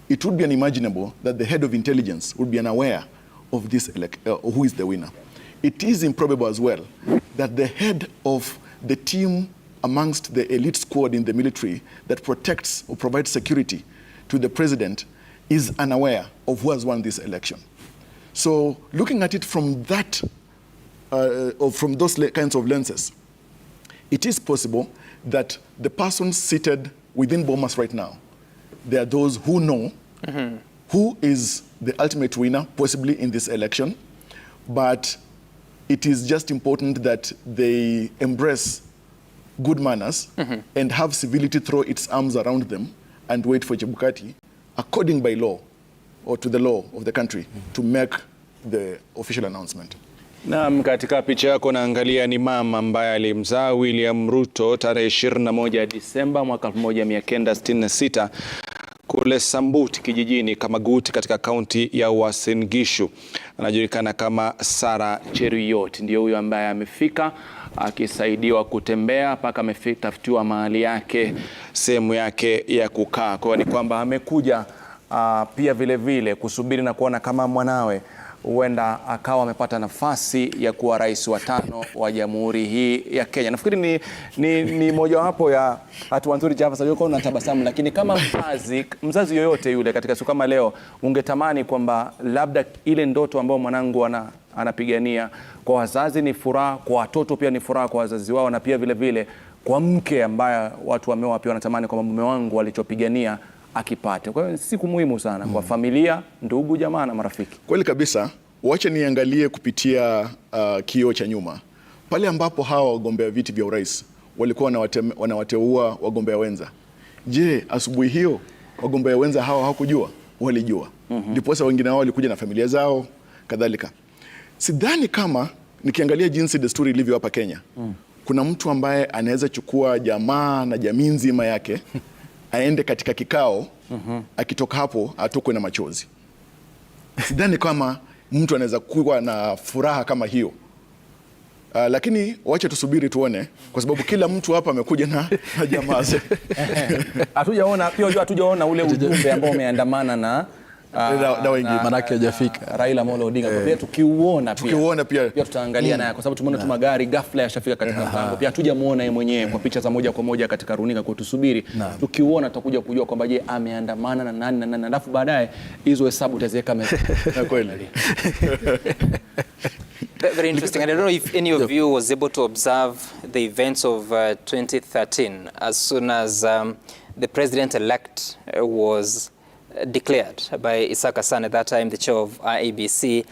It would be unimaginable that the head of intelligence would be unaware of this who is the winner. It is improbable as well that the head of the team amongst the elite squad in the military that protects or provides security to the president is unaware of who has won this election. So looking at it from that, or from those kinds of lenses, it is possible that the persons seated within Bomas right now, there are those who know who is the ultimate winner, possibly in this election, but it is just important that they embrace good manners and have civility throw its arms around them and wait for Chebukati, according by law, or to the law of the country, to make the official announcement. Naam, katika picha yako naangalia ni mama ambaye alimzaa William Ruto tarehe 21 Disemba mwaka 1966 kule Sambuti kijijini Kamagut katika kaunti ya Uasin Gishu. Anajulikana kama Sarah Cheruiyot. Ndio huyo ambaye amefika akisaidiwa kutembea mpaka ametafutiwa mahali yake, sehemu yake ya kukaa. Kwa ni kwamba amekuja pia vile vile kusubiri na kuona kama mwanawe huenda akawa amepata nafasi ya kuwa rais wa 5 wa jamhuri hii ya Kenya. Nafikiri ni mojawapo ya hatua nzuri. Javas, yuko na tabasamu, lakini kama mzazi yoyote yule katika siku kama leo, ungetamani kwamba labda ile ndoto ambayo mwanangu anapigania, kwa wazazi ni furaha, kwa watoto pia ni furaha kwa wazazi wao, na pia vile vile kwa mke ambaye watu wameoa pia wanatamani kwamba mume wangu alichopigania akipate. Kwa hiyo siku muhimu sana kwa familia, ndugu, jamaa na marafiki. Kweli kabisa. Wacha niangalie kupitia kioo cha nyuma, pale ambapo hawa wagombea viti vya urais walikuwa wanawateua wagombea wenza. Je, asubuhi hiyo wagombea wenza hawa hawakujua? Walijua. Ndiposa wengine wao walikuja na familia zao kadhalika. Sidhani kama nikiangalia jinsi desturi ilivyo hapa Kenya, kuna mtu ambaye anaweza chukua jamaa na jamii nzima yake aende katika kikao, akitoka hapo atokwe na machozi. Sidhani kama mtu anaweza kuwa na furaha kama hiyo. Lakini wacha tusubiri tuone, kwa sababu kila mtu hapa amekuja na jamaa zake. Hatujaona ule ujumbe ambao umeandamana na wengine, manake hajafika Raila Amolo Odinga. Pia tukiuona pia tutaangalia naye, kwa sababu tumeona tu magari ghafla yashafika katika mpango. Pia hatujamuona yeye mwenyewe kwa picha za moja kwa moja katika runinga, kwa tusubiri. Tukiuona tutakuja kujua kwamba je, ameandamana na nani na nani, alafu baadaye hizo hesabu taziweka na kweli. Very interesting. And I don't know if any of you was able to observe the events of 2013 as soon as the president-elect was declared by Isaac Hassan, at that time the chair of IEBC.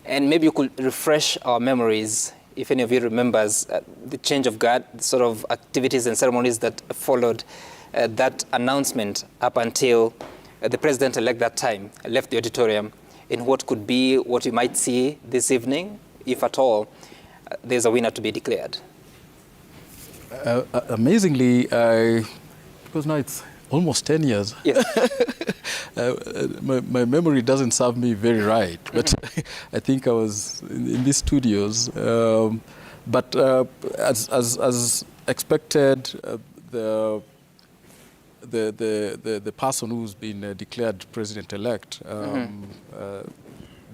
And maybe you could refresh our memories, if any of you remembers the change of guard, the sort of activities and ceremonies that followed that announcement up until the president-elect that time left the auditorium, in what could be what we might see this evening, if at all there's a winner to be declared. Amazingly, because now it's almost 10 years. Yes. My memory doesn't serve me very right, but I think I was in these studios. But as expected, the person who's been declared president-elect,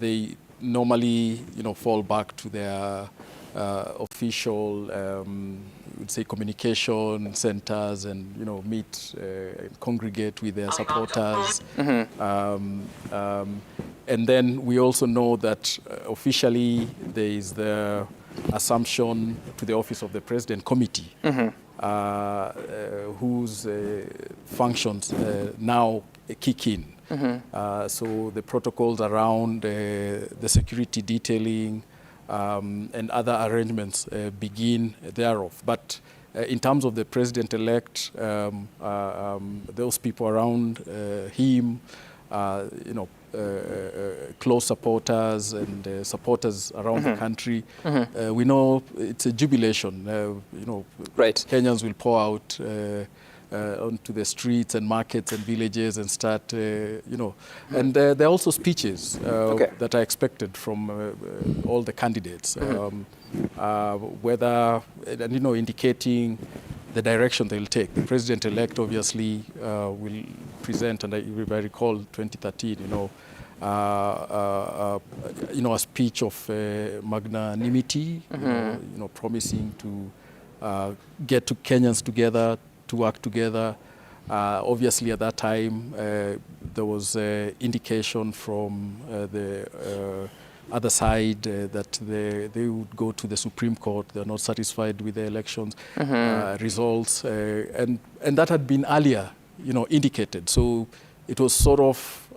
they normally, fall back to their official, would say, communication centers and meet, congregate with their supporters. And then we also know that officially there is the assumption to the Office of the President Committee, whose functions now kick in. So the protocols around the security detailing and other arrangements begin thereof. But in terms of the president-elect, those people around him, close supporters and supporters around the country, we know it's a jubilation. Kenyans will pour out onto the streets and markets and villages and start, and there are also speeches that are expected from all the candidates, whether, indicating the direction they'll take. The president-elect obviously will present, and if I recall 2013, a speech of magnanimity, promising to get to Kenyans together, to work together. Obviously, at that time, there was indication from the other side that they would go to the Supreme Court. They're not satisfied with the elections results, and that had been earlier, indicated. So it was sort of,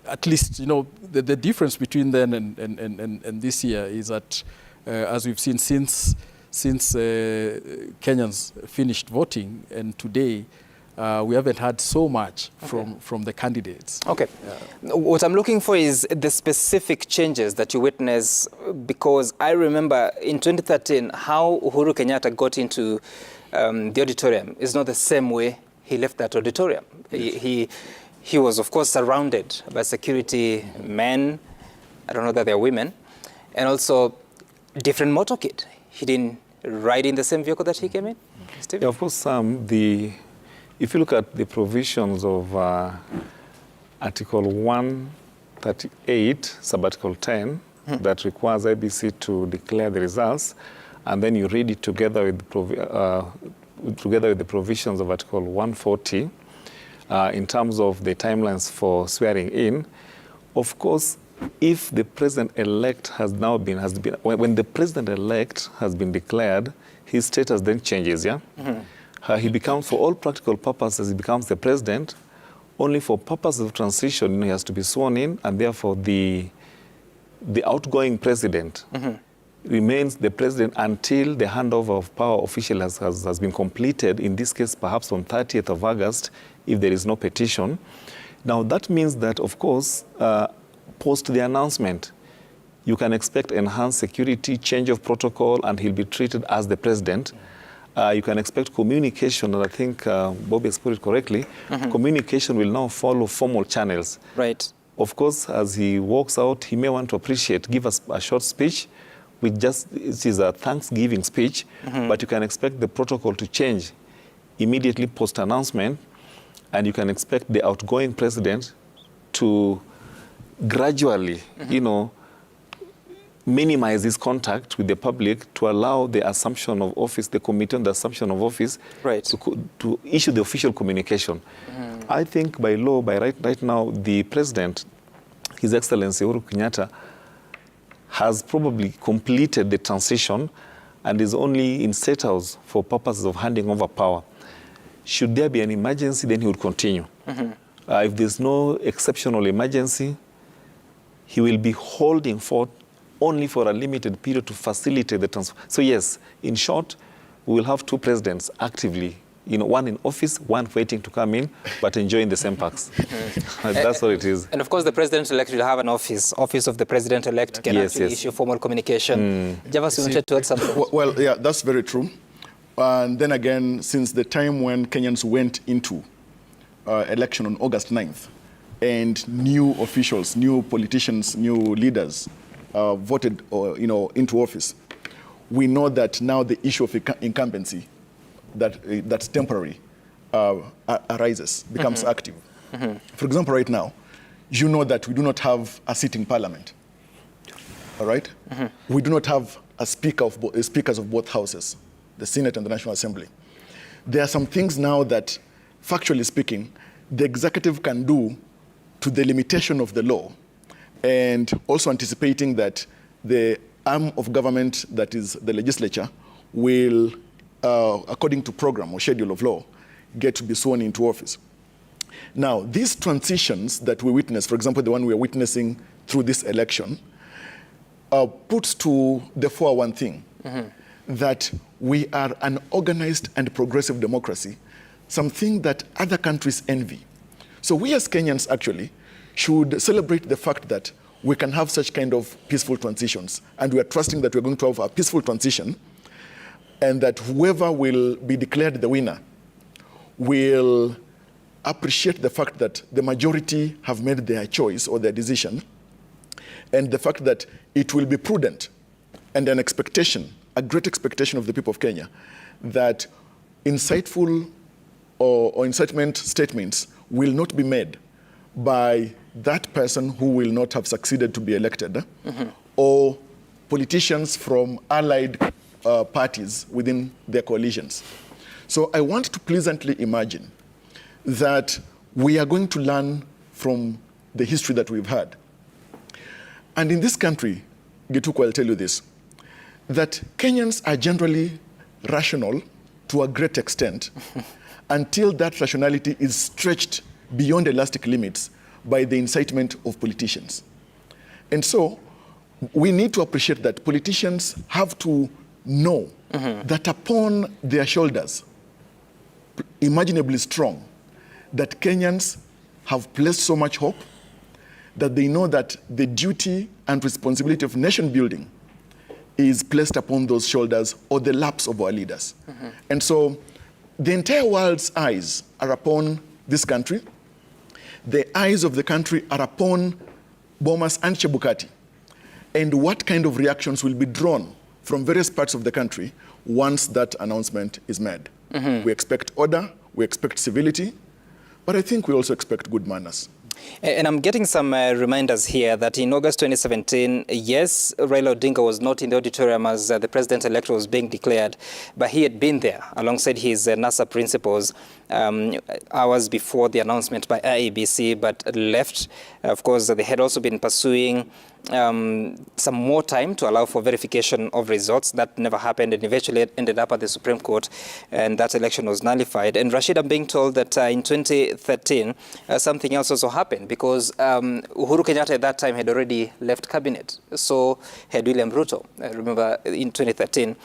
at least, the difference between then and this year is that, as we've seen since Kenyans finished voting, and today we haven't had so much from the candidates. Okay. What I'm looking for is the specific changes that you witness, because I remember in 2013 how Uhuru Kenyatta got into the auditorium is not the same way he left that auditorium. He was, of course, surrounded by security men. I don't know that they're women, and also different motorcade. He didn't ride in the same vehicle that he came in? Steve? Yeah, of course, if you look at the provisions of Article 138, Sub-Article 10, that requires IBC to declare the results, and then you read it together with the provisions of Article 140, in terms of the timelines for swearing in, of course, if the president-elect when the president-elect has been declared, his status then changes, yeah? He becomes, for all practical purposes, he becomes the president. Only for purposes of transition, he has to be sworn in, and therefore the outgoing president remains the president until the handover of power officially has been completed, in this case, perhaps on 30th of August, if there is no petition. Now, that means that, of course, post the announcement, you can expect enhanced security, change of protocol, and he'll be treated as the president. You can expect communication, and I think Bobby has put it correctly, communication will now follow formal channels. Right. Of course, as he walks out, he may want to give us a short speech, it is a Thanksgiving speech, but you can expect the protocol to change immediately post-announcement, and you can expect the outgoing president to gradually, minimize his contact with the public to allow the assumption of office, the committee on the assumption of office, to issue the official communication. I think by law, right now, the president, His Excellency Uhuru Kenyatta, has probably completed the transition and is only in State House for purposes of handing over power. Should there be an emergency, then he would continue. If there's no exceptional emergency, he will be holding forth only for a limited period to facilitate the transfer. So yes, in short, we will have two presidents actively, one in office, one waiting to come in, but enjoying the same perks. That's what it is. And of course, the president-elect will have an office of the president-elect can actually issue formal communication. Javas, you wanted to add something? Well, yeah, that's very true. And then again, since the time when Kenyans went into election on August 9th, and new officials, new politicians, new leaders voted into office, we know that now the issue of incumbency that's temporary arises, becomes active. For example, right now, you know that we do not have a sitting parliament, all right? We do not have a speakers of both houses, the Senate and the National Assembly. There are some things now that, factually speaking, the executive can do to the limitation of the law, and also anticipating that the arm of government, that is the legislature, will, according to program or schedule of law, get to be sworn into office. Now, these transitions that we witness, for example, the one we are witnessing through this election, puts to the fore one thing, that we are an organized and progressive democracy, something that other countries envy. So we as Kenyans actually should celebrate the fact that we can have such kind of peaceful transitions, and we are trusting that we're going to have a peaceful transition, and that whoever will be declared the winner will appreciate the fact that the majority have made their choice or their decision, and the fact that it will be prudent and an expectation, a great expectation of the people of Kenya, that insightful or incitement statements will not be made by that person who will not have succeeded to be elected, or politicians from allied parties within their coalitions. So I want to pleasantly imagine that we are going to learn from the history that we've had. And in this country, Gituko, I'll tell you this, that Kenyans are generally rational to a great extent until that rationality is stretched beyond elastic limits by the incitement of politicians. And so we need to appreciate that politicians have to know that upon their shoulders, imaginably strong, that Kenyans have placed so much hope, that they know that the duty and responsibility of nation building is placed upon those shoulders or the laps of our leaders. And so the entire world's eyes are upon this country. The eyes of the country are upon Bomas and Chebukati, and what kind of reactions will be drawn from various parts of the country once that announcement is made. We expect order, we expect civility, but I think we also expect good manners. And I'm getting some reminders here that in August 2017, yes, Raila Odinga was not in the auditorium as the president-elect was being declared, but he had been there alongside his NASA principals hours before the announcement by IEBC, but left. Of course, they had also been pursuing some more time to allow for verification of results. That never happened, and eventually ended up at the Supreme Court, and that election was nullified. And Rashid, I'm being told that in 2013, something else also happened, because Uhuru Kenyatta at that time had already left cabinet. So had William Ruto, remember, in 2013.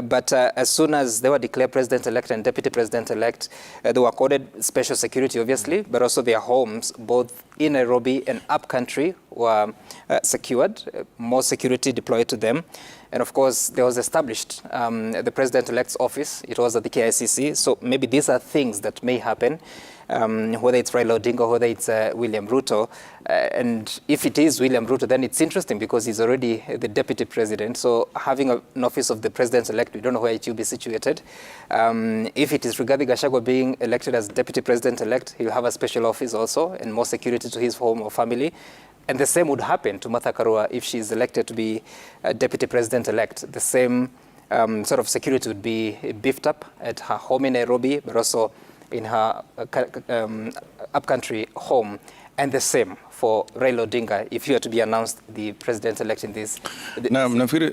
But as soon as they were declared president-elect and deputy president-elect, they were accorded special security, obviously, but also their homes, both in Nairobi and upcountry, were secured, more security deployed to them. And of course, there was established the president-elect's office. It was at the KICC. So maybe these are things that may happen, whether it's Raila Odinga, whether it's William Ruto. And if it is William Ruto, then it's interesting because he's already the deputy president. So having an office of the president-elect, we don't know where it will be situated. If it is Rigathi Gachagua being elected as deputy president-elect, he'll have a special office also and more security to his home or family. And the same would happen to Martha Karua if she's elected to be deputy president-elect. The same sort of security would be beefed up at her home in Nairobi, but also in her upcountry home. And the same for Raila Odinga if you are to be announced the president-elect in this. Na nafikiri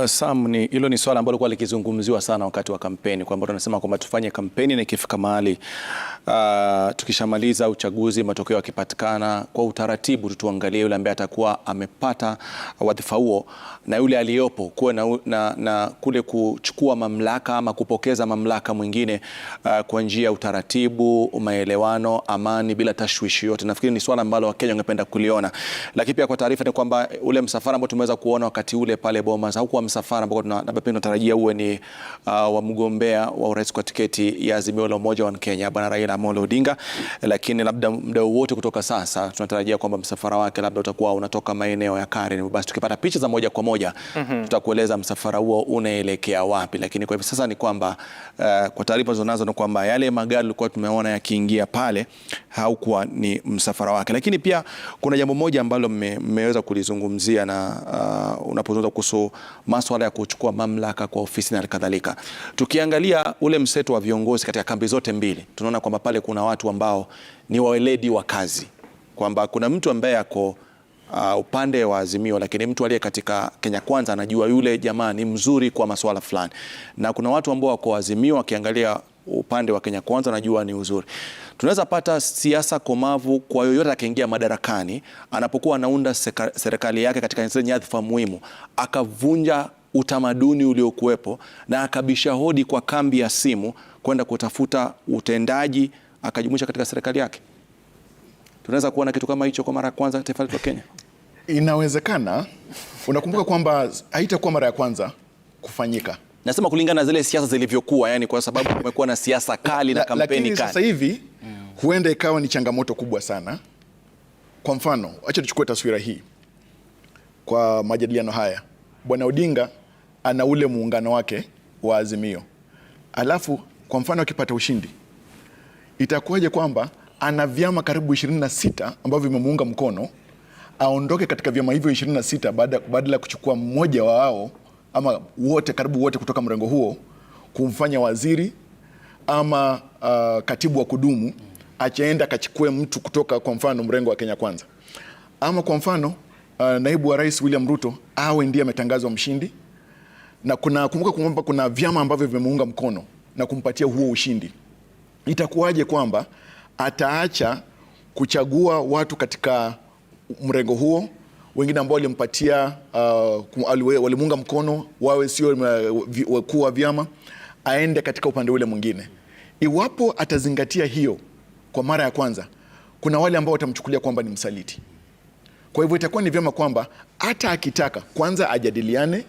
Sam, hilo ni swala ambalo kwa likizungumziwa sana wakati wa kampeni, kwamba tunasema kwamba tufanye kampeni na ikifika mahali tukishamaliza uchaguzi, matokeo yakipatikana, kwa utaratibu tuangalie yule ambaye atakuwa amepata wadhifa huo na yule aliyopo, kuwe na kule kuchukua mamlaka ama kupokeza mamlaka mwingine kwa njia ya utaratibu, maelewano, amani, bila tashwishi yote. Nafikiri ni swala ambalo Wakenya wangependa kuliona. Lakini pia kwa taarifa ni kwamba ule msafara ambao tumeweza kuona wakati ule pale Bomas haukuwa msafara ambao tunatarajia uwe ni wa mgombea wa urais kwa tiketi ya Azimio la Umoja wa Kenya, Bwana Raila Amolo Odinga, lakini labda muda wote kutoka sasa tunatarajia kwamba msafara wake labda utakuwa unatoka maeneo ya Karen. Basi tukipata picha za moja kwa moja tutakueleza msafara huo unaelekea wapi. Lakini kwa hivi sasa ni kwamba kwa taarifa zonazo ni kwamba yale magari tulikuwa tumeona yakiingia pale haukuwa ni msafara wake. Lakini pia kuna jambo moja ambalo mmeweza kulizungumzia na unapozungumza kuhusu masuala ya kuchukua mamlaka kwa ofisi na kadhalika. Tukiangalia ule mseto wa viongozi katika kambi zote mbili, tunaona kwamba pale kuna watu ambao ni weledi wa kazi, kwamba kuna mtu ambaye ako upande wa Azimio, lakini mtu aliye katika Kenya Kwanza anajua yule jamaa ni mzuri kwa masuala fulani, na kuna watu ambao wako Azimio wakiangalia upande wa Kenya Kwanza anajua ni uzuri. Tunaweza pata siasa komavu kwa yoyote akiingia madarakani, anapokuwa anaunda serikali yake katika nyadhifa muhimu, akavunja utamaduni uliokuwepo na akabisha hodi kwa kambi ya simu kwenda kutafuta utendaji, akajumuisha katika serikali yake. Tunaweza kuona kitu kama hicho kwa mara ya kwanza taifa letu la Kenya? Inawezekana. Unakumbuka kwamba haitakuwa mara ya kwanza kufanyika. Nasema kulingana na zile siasa zilivyokuwa, yani kwa sababu kumekuwa na siasa kali na kampeni kali. Lakini sasa hivi huenda ikawa ni changamoto kubwa sana. Kwa mfano, acha tuchukue taswira hii. Kwa majadiliano haya, Bwana Odinga ana ule muungano wake wa Azimio. Alafu kwa mfano akipata ushindi, itakuwaje kwamba ana vyama karibu 26 ambavyo vimemuunga mkono, aondoke katika vyama hivyo 26 badala ya kuchukua mmoja wao ama wote, karibu wote kutoka mrengo huo, kumfanya waziri ama katibu wa kudumu, achaenda akachukue mtu kutoka kwa mfano mrengo wa Kenya Kwanza. Ama kwa mfano naibu wa rais William Ruto awe ndiye ametangazwa mshindi, na kumbuka kwamba kuna vyama ambavyo vimemuunga mkono na kumpatia huo ushindi. Itakuwaje kwamba ataacha kuchagua watu katika mrengo huo, wengine ambao walimpatia walimuunga mkono wawe sio wakuu wa vyama, aende katika upande ule mwingine? Iwapo atazingatia hiyo kwa mara ya kwanza, kuna wale ambao watamchukulia kwamba ni msaliti. Kwa hivyo itakuwa ni vyema kwamba hata akitaka kwanza ajadiliane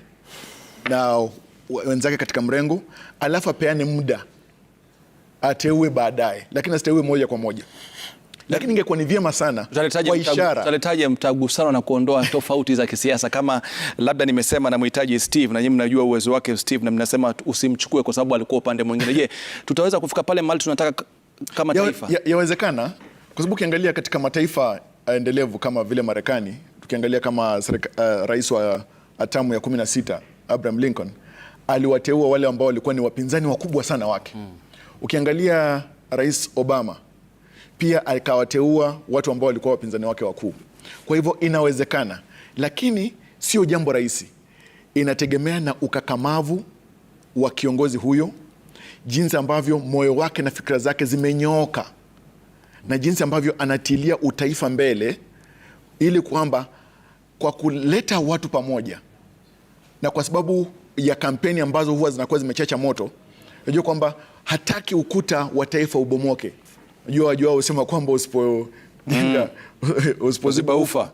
na wenzake katika mrengo, alafu apeane muda ateue baadaye, lakini asiteue moja kwa moja. Lakini ingekuwa ni vyema sana kwa ishara. Tutaletaje mtagusano na kuondoa tofauti za kisiasa? Kama labda nimesema na mhitaji Steve, na nyinyi mnajua uwezo wake Steve, na mnasema usimchukue kwa sababu alikuwa upande mwingine. Je, tutaweza kufika pale mahali tunataka kama taifa? Yawezekana, kwa sababu ukiangalia katika mataifa endelevu kama vile Marekani, tukiangalia kama rais wa atamu ya 16 Abraham Lincoln aliwateua wale ambao walikuwa ni wapinzani wakubwa sana wake. Ukiangalia Rais Obama pia akawateua watu ambao walikuwa wapinzani wake wakuu. Kwa hivyo inawezekana, lakini sio jambo rahisi. Inategemea na ukakamavu wa kiongozi huyo, jinsi ambavyo moyo wake na fikra zake zimenyooka, na jinsi ambavyo anatilia utaifa mbele, ili kwamba kwa kuleta watu pamoja, na kwa sababu ya kampeni ambazo huwa zinakuwa zimechacha moto, unajua kwamba hataki ukuta wa taifa ubomoke. Unajua usema kwamba usipoziba ufa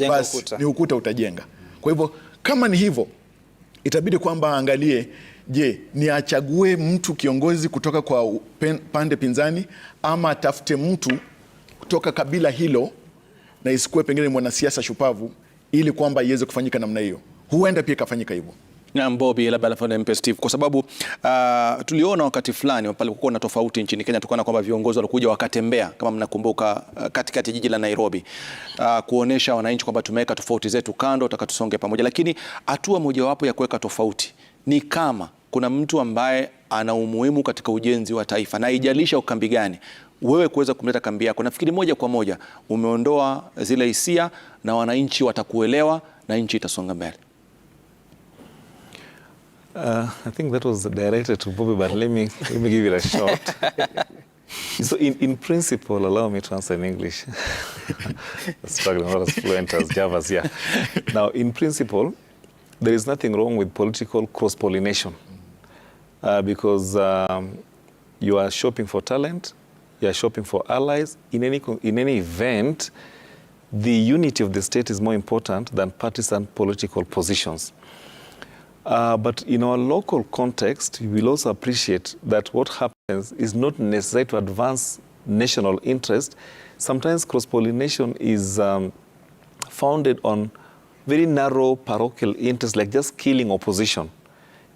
basi ni ukuta utajenga. Kwa hivyo kama ni hivyo, itabidi kwamba angalie, je, ni achague mtu kiongozi kutoka kwa pande pinzani, ama atafute mtu kutoka kabila hilo na isikuwe pengine mwanasiasa shupavu, ili kwamba iweze kufanyika namna hiyo. Huenda pia ikafanyika hivyo. Na Bobby, labda alafanya MP Steve, kwa sababu tuliona wakati fulani pale kulikuwa na tofauti nchini Kenya, tukana kwamba viongozi walikuja wakatembea, kama mnakumbuka, katikati jiji la Nairobi, kuonesha wananchi kwamba tumeweka tofauti zetu kando, tutakatusonge pamoja. Lakini hatua mojawapo ya kuweka tofauti ni kama kuna mtu ambaye ana umuhimu katika ujenzi wa taifa, na haijalisha ukambi gani, wewe kuweza kumleta kambi yako, nafikiri moja kwa moja umeondoa zile hisia na wananchi watakuelewa na nchi itasonga mbele. I think that was directed to Bobby, but let me give it a shot. So in principle, allow me to answer in English. Struggling not as fluent as Java's, yeah. Now, in principle, there is nothing wrong with political cross-pollination, because you are shopping for talent, you are shopping for allies. In any event, the unity of the state is more important than partisan political positions. But in our local context, we will also appreciate that what happens is not necessary to advance national interest. Sometimes cross-pollination is founded on very narrow parochial interests, like just killing opposition.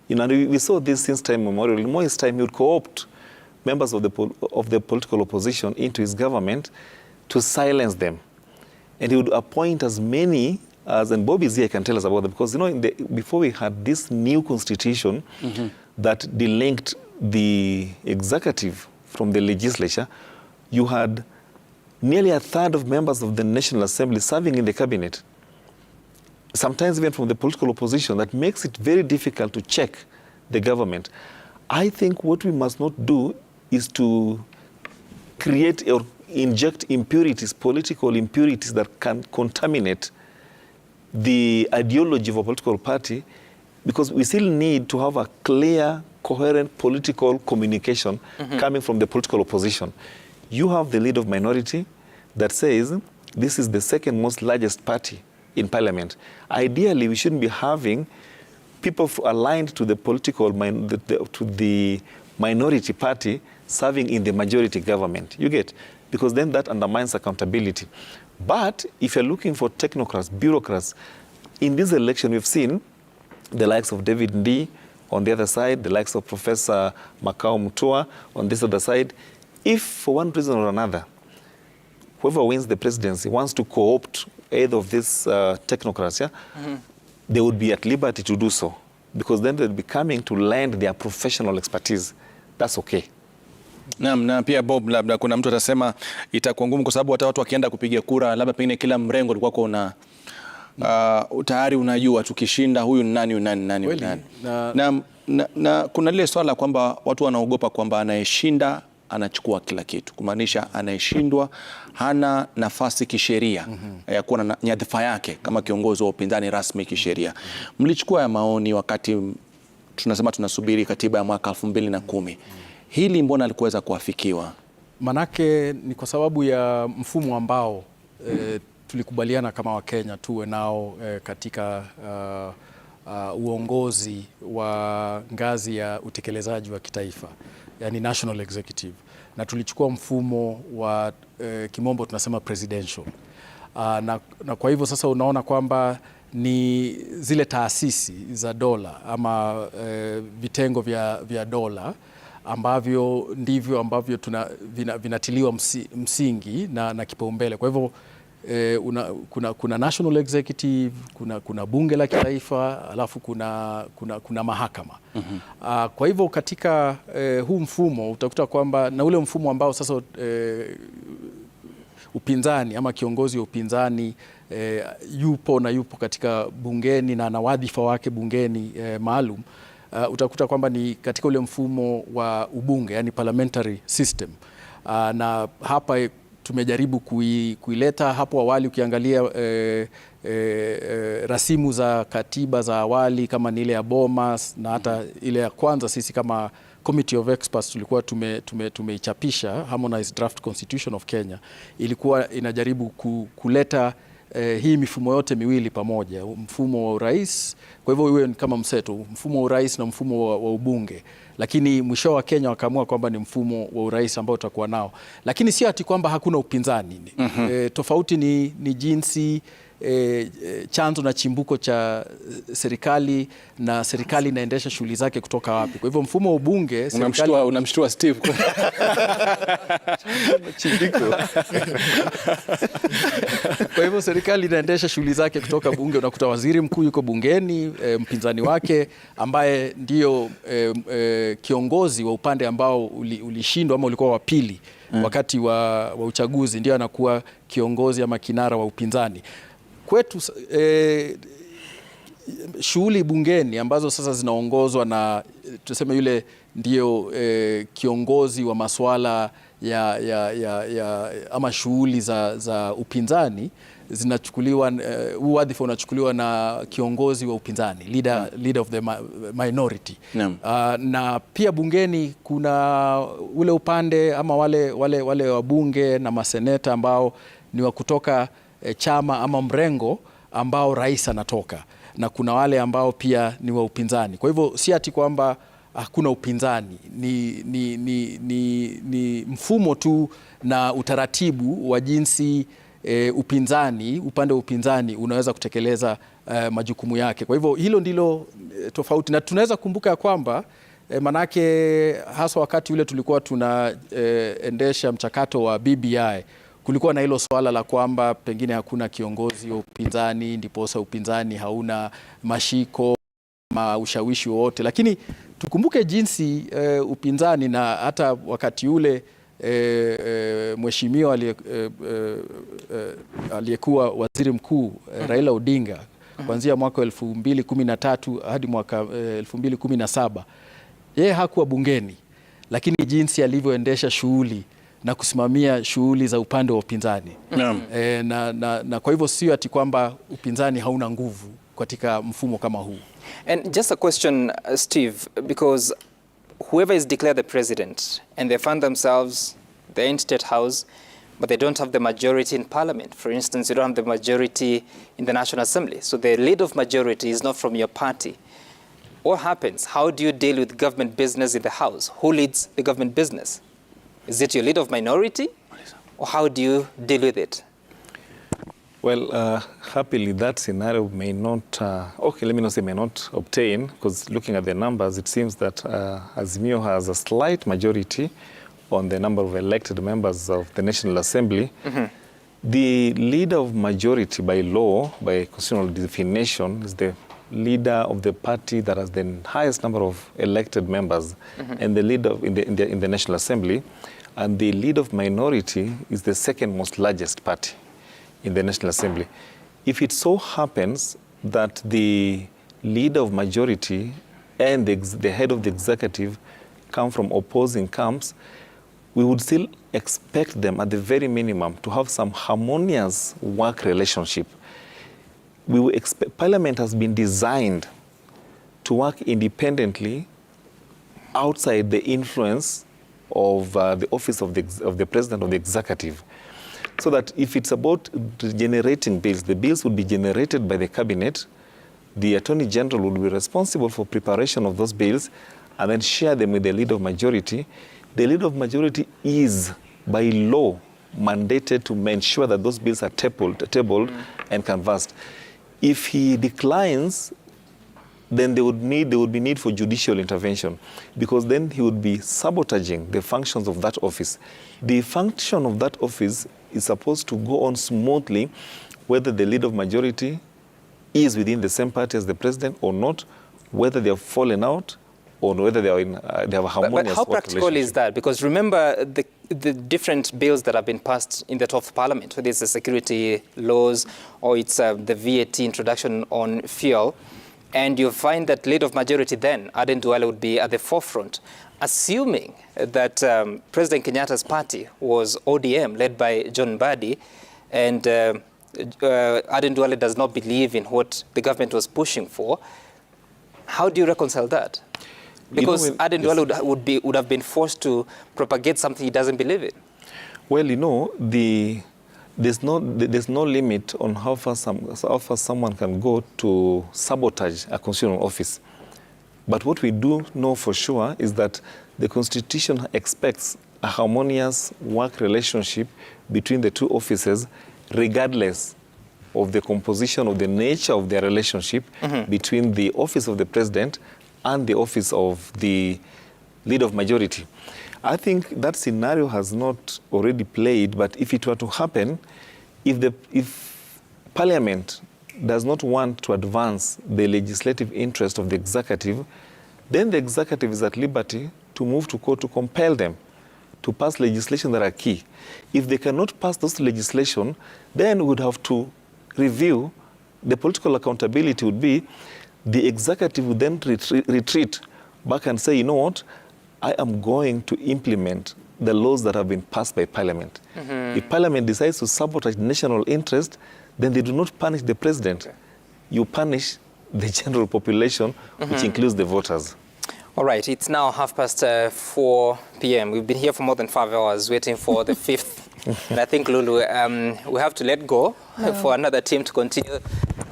You know, we saw this since time immemorial. In Moi's time, he would co-opt members of the political opposition into his government to silence them. and he would appoint as many as, and Bobby here can tell us about that, because you know, before we had this new constitution that delinked the executive from the legislature, you had nearly a third of members of the National Assembly serving in the cabinet, sometimes even from the political opposition. That makes it very difficult to check the government. I think what we must not do is to create or inject impurities, political impurities that can contaminate the ideology of a political party, because we still need to have a clear, coherent political communication coming from the political opposition. You have the leader of minority that says this is the second most largest party in parliament. Ideally, we shouldn't be having people aligned to the political, to the minority party serving in the majority government. You get? Because then that undermines accountability. But if you're looking for technocrats, bureaucrats, in this election we've seen the likes of David Ndii on the other side, the likes of Professor Makau Mutua on this other side. If for one reason or another, whoever wins the presidency wants to co-opt either of these technocrats, they would be at liberty to do so, because then they'll be coming to lend their professional expertise. That's okay. Na pia Bob, labda kuna mtu atasema itakuwa ngumu kwa sababu hata watu wakienda kupiga kura, labda pengine kila mrengo ulikuwa kuna tayari unajua tukishinda huyu nani. Na kuna lile swala kwamba watu wanaogopa kwamba anayeshinda anachukua kila kitu, kumaanisha anayeshindwa hana nafasi kisheria ya kuwa na nyadhifa yake kama kiongozi wa upinzani rasmi kisheria. Mlichukua ya maoni wakati tunasema tunasubiri katiba ya mwaka 2010. Hili mbona alikuweza kuafikiwa? Manake ni kwa sababu ya mfumo ambao tulikubaliana kama Wakenya tuwe nao katika uongozi wa ngazi ya utekelezaji wa kitaifa, yani national executive, na tulichukua mfumo wa kimombo tunasema presidential. Na kwa hivyo sasa unaona kwamba ni zile taasisi za dola ama vitengo vya dola ambavyo ndivyo ambavyo vinatiliwa msingi na kipaumbele. Kwa hivyo kuna national executive, kuna bunge la kitaifa, alafu kuna mahakama. Kwa hivyo katika huu mfumo utakuta kwamba na ule mfumo ambao sasa upinzani ama kiongozi wa upinzani yupo katika bungeni na wadhifa wake bungeni maalum, utakuta kwamba ni katika ule mfumo wa ubunge, yani parliamentary system. Na hapa tumejaribu kuileta hapo awali. Ukiangalia rasimu za katiba za awali kama ni ile ya Bomas na hata ile ya kwanza, sisi kama Committee of Experts tulikuwa tumeichapisha Harmonized Draft Constitution of Kenya, ilikuwa inajaribu kuleta hii mifumo yote miwili pamoja, mfumo wa urais. Kwa hivyo iwe kama mseto, mfumo wa urais na mfumo wa ubunge, lakini mwisho wa Kenya wakaamua kwamba ni mfumo wa urais ambao utakuwa nao, lakini si ati kwamba hakuna upinzani. Tofauti ni jinsi chanzo na chimbuko cha serikali, na serikali inaendesha shughuli zake kutoka wapi. Kwa hivyo mfumo wa ubunge, unamshtua Steve kwa hivyo serikali inaendesha shughuli zake kutoka bunge. Unakuta waziri mkuu yuko bungeni, mpinzani wake ambaye ndio kiongozi wa upande ambao ulishindwa ama ulikuwa wa pili wakati wa uchaguzi, ndio anakuwa kiongozi ama kinara wa upinzani. Kwetu shughuli bungeni ambazo sasa zinaongozwa na tuseme yule ndio kiongozi wa masuala ama shughuli za upinzani zinachukuliwa, wadhifa unachukuliwa na kiongozi wa upinzani, leader of the minority. Na pia bungeni kuna ule upande ama wale wabunge na maseneta ambao ni wa kutoka chama ama mrengo ambao rais anatoka, na kuna wale ambao pia ni wa upinzani. Kwa hivyo si ati kwamba hakuna upinzani, ni mfumo tu na utaratibu wa jinsi upande wa upinzani unaweza kutekeleza majukumu yake. Kwa hivyo hilo ndilo tofauti, na tunaweza kumbuka ya kwamba manake hasa wakati ule tulikuwa tunaendesha mchakato wa BBI, kulikuwa na hilo swala la kwamba pengine hakuna kiongozi wa upinzani, ndiposa upinzani hauna mashiko ma ushawishi wowote, lakini tukumbuke jinsi upinzani na hata wakati ule mheshimiwa aliyekuwa waziri mkuu Raila Odinga kuanzia mwaka 2013 hadi mwaka 2017 yeye hakuwa bungeni, lakini jinsi alivyoendesha shughuli na kusimamia shughuli za upande wa upinzani na kwa hivyo sio ati kwamba upinzani hauna nguvu katika mfumo kama huu. And just a question, Steve, because whoever is declared the president and they find themselves, they're in State House, but they don't have the majority in Parliament. For instance, you don't have the majority in the National Assembly. So the lead of majority is not from your party. What happens? How do you deal with government business in the House? Who leads the government business? Is it your lead of minority? Or how do you deal with it? Well, happily that scenario may not, okay, let me not say may not obtain, because looking at the numbers, it seems that Azimio has a slight majority on the number of elected members of the National Assembly. The leader of majority by law, by constitutional definition, is the leader of the party that has the highest number of elected members and the leader in the National Assembly. And the leader of minority is the second most largest party in the National Assembly. If it so happens that the leader of majority and the head of the executive come from opposing camps, we would still expect them at the very minimum to have some harmonious work relationship. We will expect, Parliament has been designed to work independently outside the influence of the office of the President of the Executive. So that if it's about generating bills, the bills would be generated by the cabinet. The Attorney General would be responsible for preparation of those bills and then share them with the leader of majority. The leader of majority is, by law, mandated to ensure that those bills are tabled and canvassed. If he declines, then there would be need for judicial intervention, because then he would be sabotaging the functions of that office. The function of that office is supposed to go on smoothly, whether the leader of majority is within the same party as the president or not, whether they have fallen out or whether they have a harmonious. But how practical is that? Because remember the different bills that have been passed in the 12th Parliament, whether it's the security laws or it's the VAT introduction on fuel, and you find that leader of majority then, Aden Duale, would be at the forefront. Assuming that President Kenyatta's party was ODM, led by John Mbadi, and Aden Duale does not believe in what the government was pushing for, how do you reconcile that? Because Aden Duale would have been forced to propagate something he doesn't believe in. Well, you know, there's no limit on how far someone can go to sabotage a constitutional office. But what we do know for sure is that the Constitution expects a harmonious work relationship between the two offices, regardless of the composition of the nature of their relationship between the office of the president and the office of the leader of majority. I think that scenario has not already played, but if it were to happen, if Parliament does not want to advance the legislative interest of the executive, then the executive is at liberty to move to court to compel them to pass legislation that are key. If they cannot pass those legislation, then we would have to review. The political accountability would be the executive would then retreat back and say, you know what, I am going to implement the laws that have been passed by Parliament. If Parliament decides to sabotage national interest, then they do not punish the president. You punish the general population, which includes the voters. All right, it's now 4:30 p.m. We've been here for more than 5 hours waiting for the fifth. And I think, Lulu, we have to let go for another team to continue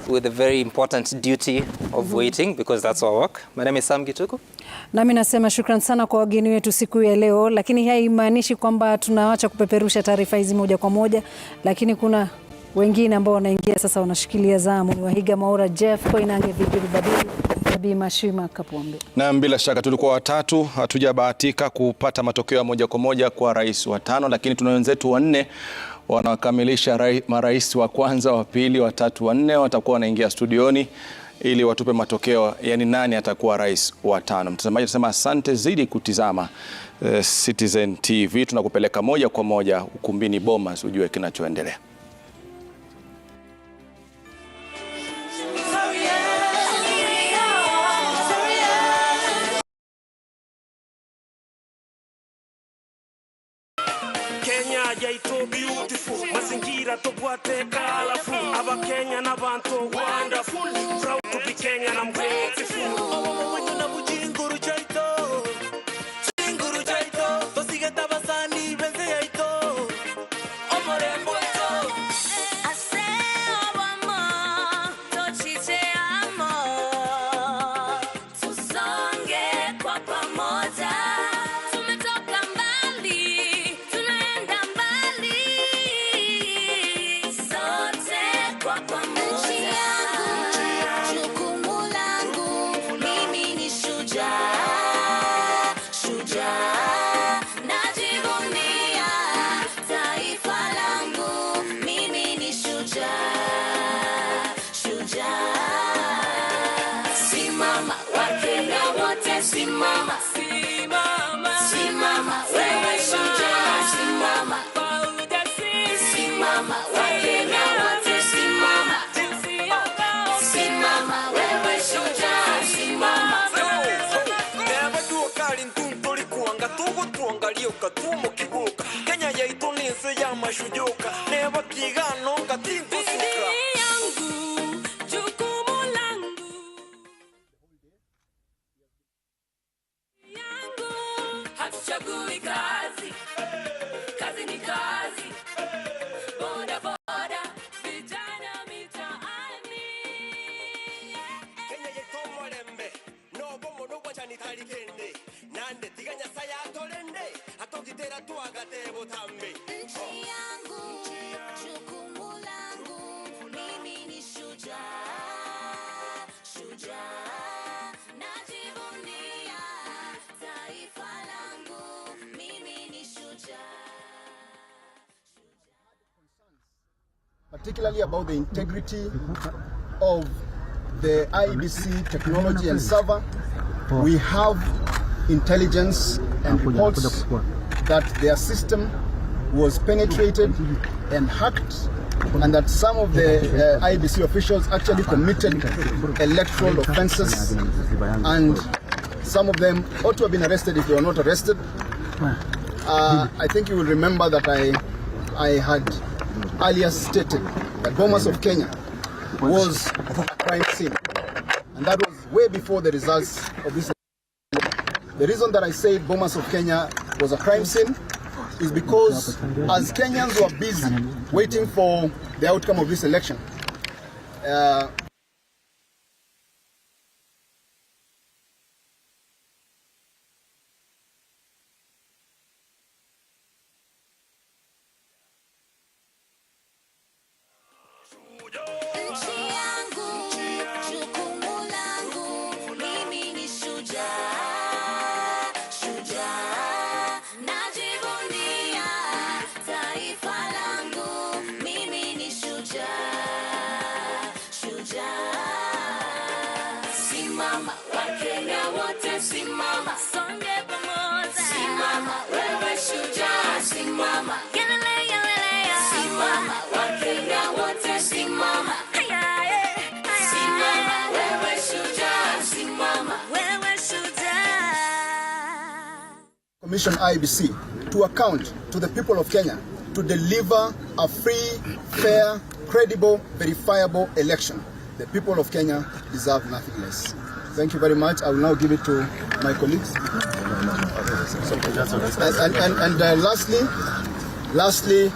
with the very important duty of waiting, because that's our work. My name is Sam Gituku. Nami nasema shukran sana kwa wageni wetu siku ya leo, lakini haimaanishi kwamba tunaacha kupeperusha taarifa hizi moja kwa moja, lakini kuna wengine ambao wanaingia sasa, wanashikilia zamu. Ni Wahiga Maura, Jeff Koinange, Vigili Badili, Bi Mashima Kapombe. Na bila shaka tulikuwa watatu, hatujabahatika kupata matokeo ya moja kwa moja kwa rais wa tano, lakini tuna wenzetu wanne wanakamilisha marais wa kwanza, wa pili, wa tatu, wa nne watakuwa wanaingia studioni ili watupe matokeo, yani nani atakuwa rais wa tano. Mtazamaji, tunasema asante zaidi kutizama Citizen TV. Tunakupeleka moja kwa moja ukumbini Bomas ujue kinachoendelea. Kenya jaito beautiful, mazingira togwateka alafu aba Kenya na bantu wonderful, proud to be Kenya na grateful. Wanyuna bujinguru jaito, jinguru jaito, tosigeta basani benze jaito, omorembo jaito. Aseo wamo, tochiche amo, tusonge kwa pamoja. Simama, simama, simama, wewe shujaa, simama, simama, Wakenya wote simama, simama, wewe shujaa, simama. Never do a calling tuntoli kuanga tugu tuangalia ukatumo kibuka. Kenya yaitu ninse ya mashujuka. Never kigano katingo suka. Hatuchagui kazi, kazi ni kazi. Boda boda, vijana mitaani. Kenya yetu molembe, no bomo no wachani talikende. Nande tiganya saya tolende, atokitera tuagate botambe. Nchi yangu, jukumu langu, mimi ni shujaa, shujaa. Najivunia taifa langu, mimi ni shujaa. Particularly about the integrity of the IEBC technology and server. We have intelligence and reports that their system was penetrated and hacked, and that some of the IEBC officials actually committed electoral offenses, and some of them ought to have been arrested if they were not arrested. I think you will remember that I had earlier stated that Bomas of Kenya was a crime scene, and that was way before the results of this. The reason that I say Bomas of Kenya was a crime scene is because as Kenyans were busy waiting for the outcome of this election, Simama, Wakenya wote simama, songe pamoja. Simama, wewe shujaa, simama. Simama, Wakenya wote simama. Simama, wewe shujaa, simama. Wewe shujaa. Commission IEBC to account to the people of Kenya to deliver a free, fair, credible, verifiable election. The people of Kenya deserve nothing less. Thank you very much. I will now give it to my colleagues. And lastly,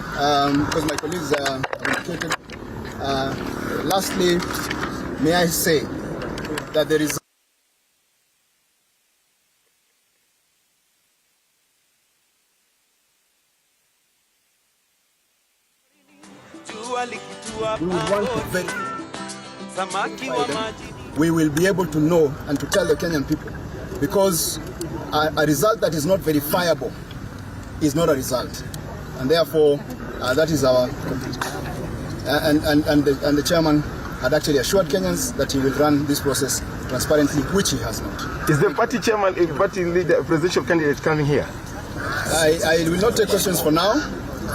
because my colleagues are indicated, lastly, may I say that there is we will be able to know and to tell the Kenyan people, because a result that is not verifiable is not a result, and therefore That is our, and the chairman had actually assured Kenyans that he will run this process transparently, which he has not. Is the party chairman, party leader, presidential candidate coming here? I will not take questions for now,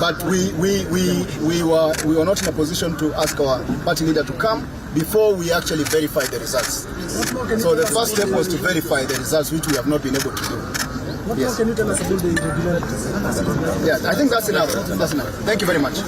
but we were not in a position to ask our party leader to come before we actually verify the results. So the first step was to verify the results, which we have not been able to do. What more can you tell us about the irregularities? Yeah, I think that's enough. That's enough. Thank you very much.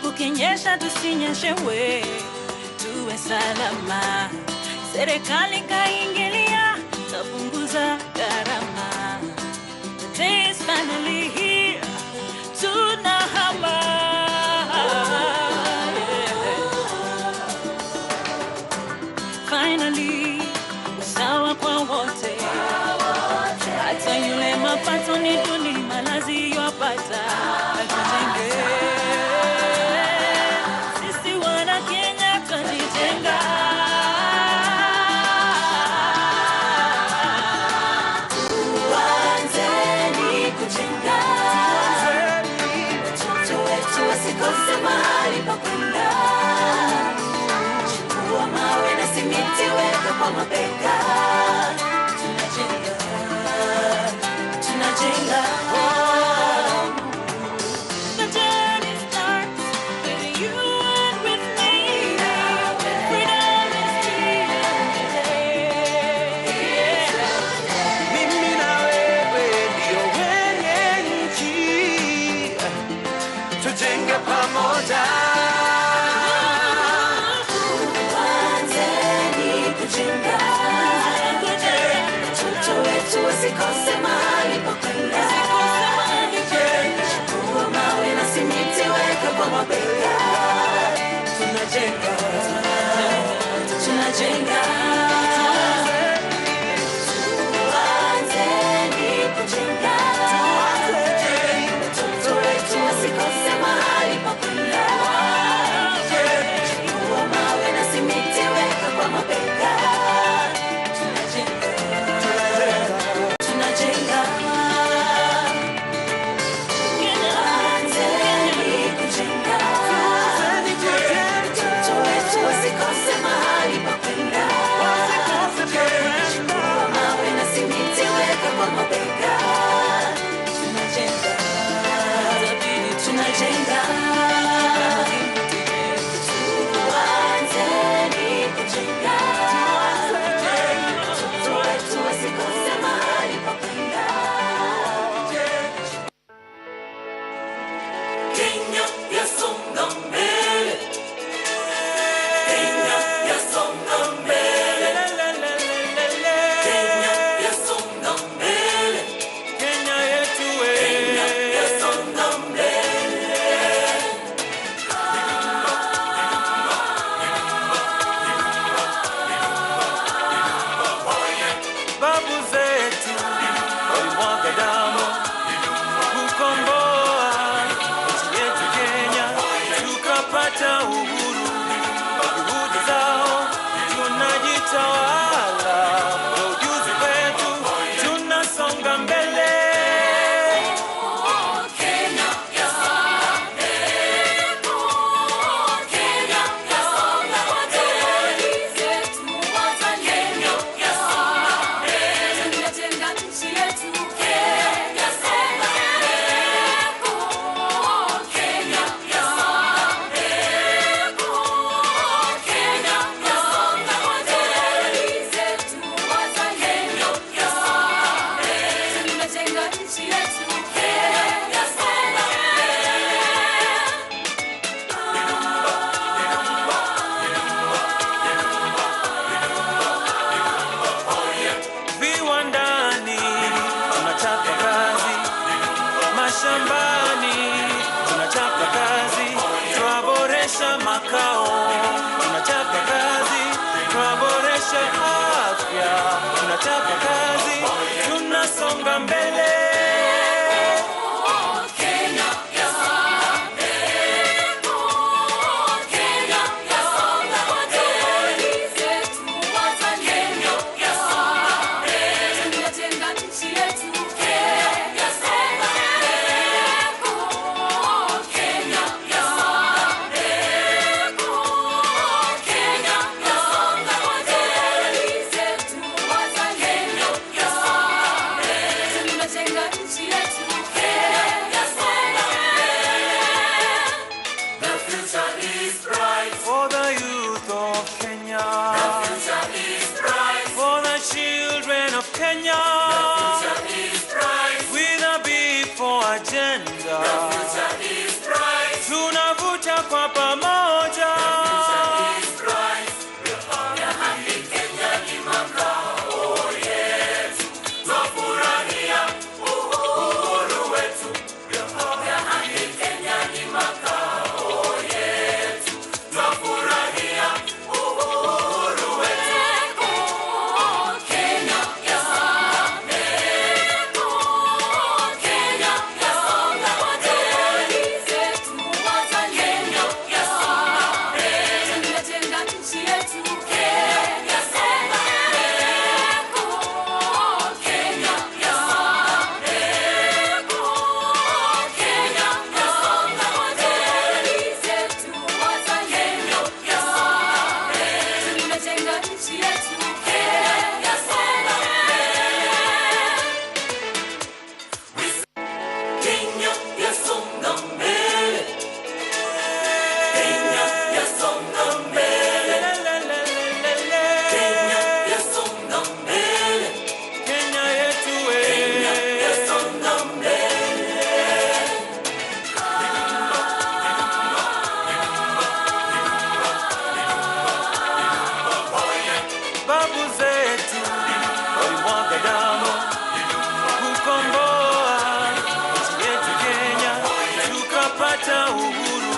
Kukinyesha tusinyeshewe, tuwe salama. Serikali kaingilia, tapunguza gharama. The day is finally here, tunahama. Finally, usawa kwa wote. Hata yule mapato ni duni, malazi yopata. Sisi wana Kenya tunajenga. Tuanzeni kujenga. Watoto wetu wasikose mahali pa kwenda. Chukua mawe na simiti weka kwa mabega. Tunajenga. Tunajenga. The journey starts with you and with me. Freedom is here. Mimi na wewe ndio wenye nchi, tujenge pamoja. Tuanzeni kujenga. Watoto wetu wasikose mahali pa kwenda. Chukua mawe na simiti weka kwa mabega. Tunajenga. Tunajenga. Tuanzeni kujenga. Watoto wetu wasikose mahali pa kwenda. Chukua mawe na simiti weka kwa mabega. Tunajenga. Tunajenga. Tuanzeni kujenga. Watoto wetu wasikose mahali pa kwenda. Kenya. The future is bright. With a big for agenda. The future is bright. Tunavuta kwa pamoja. The future is bright. Ya haki Kenya ni makao yetu. Twafurahia uhuru wetu. Ya haki Kenya ni makao yetu. Twafurahia uhuru wetu. Kenya yasonga mbele. Kenya yasonga mbele. Zetu wazalendo yasonga mbele. Tunajenga nchi yetu. Kenya yasonga mbele. Kenya yasonga mbele. Kenya yasonga mbele. Zetu wazalendo yasonga mbele. Tunajenga nchi yetu. Kenya yasonga mbele. Kenya yasonga mbele. Kenya yasonga mbele. Kenya yasonga mbele. Kenya yetu Kenya yasonga mbele. Babu zetu walimwaga damu kukomboa nchi yetu Kenya, tukapata uhuru.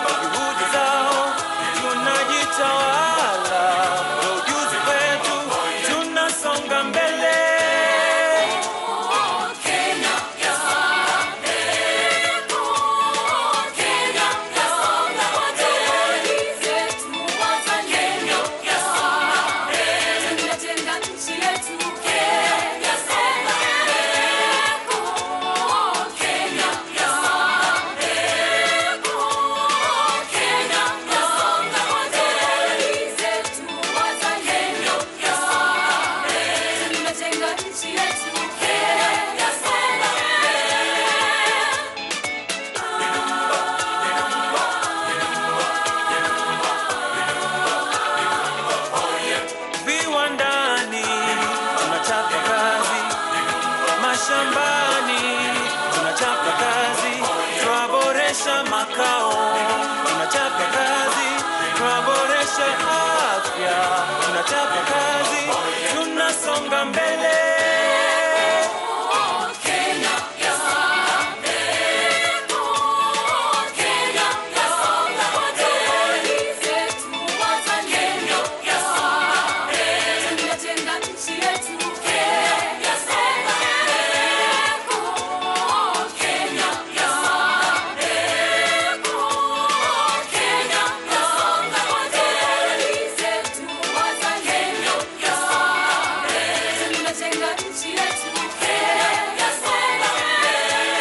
Kwa juhudi zao tunajitawala, kwa ujuzi wetu tunasonga mbele. Kenya yasonga mbele. Kenya yasonga mbele. Zetu wazalendo yasonga mbele. Tunajenga nchi yetu. Kenya yasonga mbele. Kenya yasonga mbele. Kenya yasonga mbele. Zetu wazalendo yasonga mbele. Tunajenga nchi yetu. Kenya yasonga Viwandani tunachapa kazi, mashambani tunachapa kazi, twaboresha makao, tunachapa kazi, twaboresha afya, tunachapa kazi, tunasonga mbele. Kenya yasonga mbele. Kenya yasonga mbele. Zetu wazalendo yasonga mbele. Tunajenga nchi yetu. Kenya yasonga mbele. Kenya yasonga mbele. Kenya yasonga mbele. Zetu wazalendo yasonga mbele. Tunajenga nchi yetu. Kenya yasonga mbele.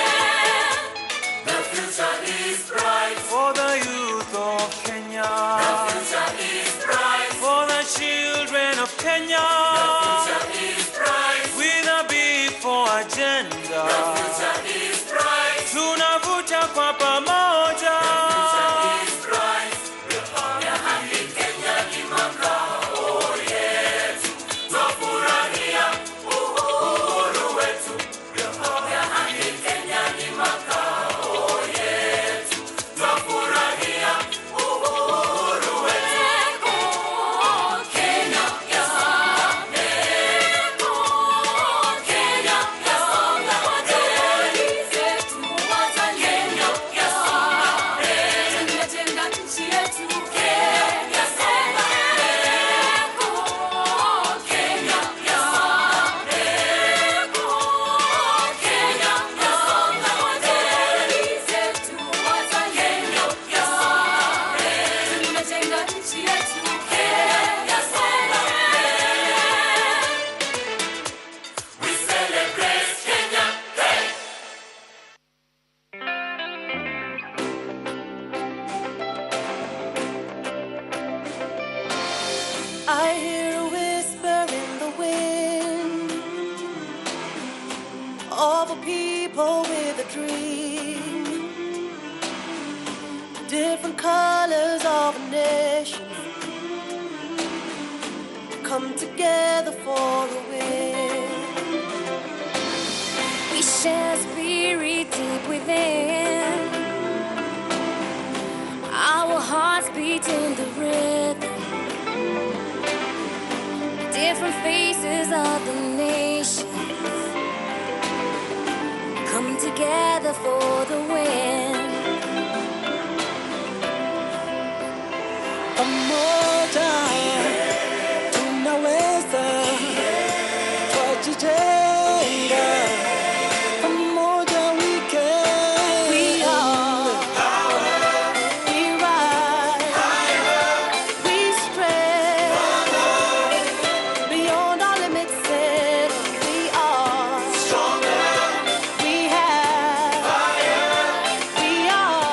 The future is bright. For the youth of Kenya, The future is bright. for the children of Kenya, The future is bright. with a big for agenda, The future is bright. tunavuta kwa pamoja. Is bright. Ya haki Kenya ni makao yetu. Twafurahia uhuru wetu. Ya haki Kenya ni makao yetu. Twafurahia uhuru wetu. Kenya yasonga mbele. Kenya yasonga mbele. Zetu wazalendo yasonga mbele. Tunajenga nchi yetu. Kenya yasonga mbele. Kenya yasonga mbele. Kenya yasonga mbele. Zetu wazalendo yasonga mbele. Tunajenga nchi yetu. Kenya yasonga mbele. We celebrate Kenya. Hey! I hear a whisper in the wind of a people with a dream. Different colors of a nation come together for a win. different faces of the nation come together for the win. Pamoja tunaweza, twajijenga. Pamoja we can. We are. We rise. We spread beyond our limits. Said we are stronger. We have fire. We are.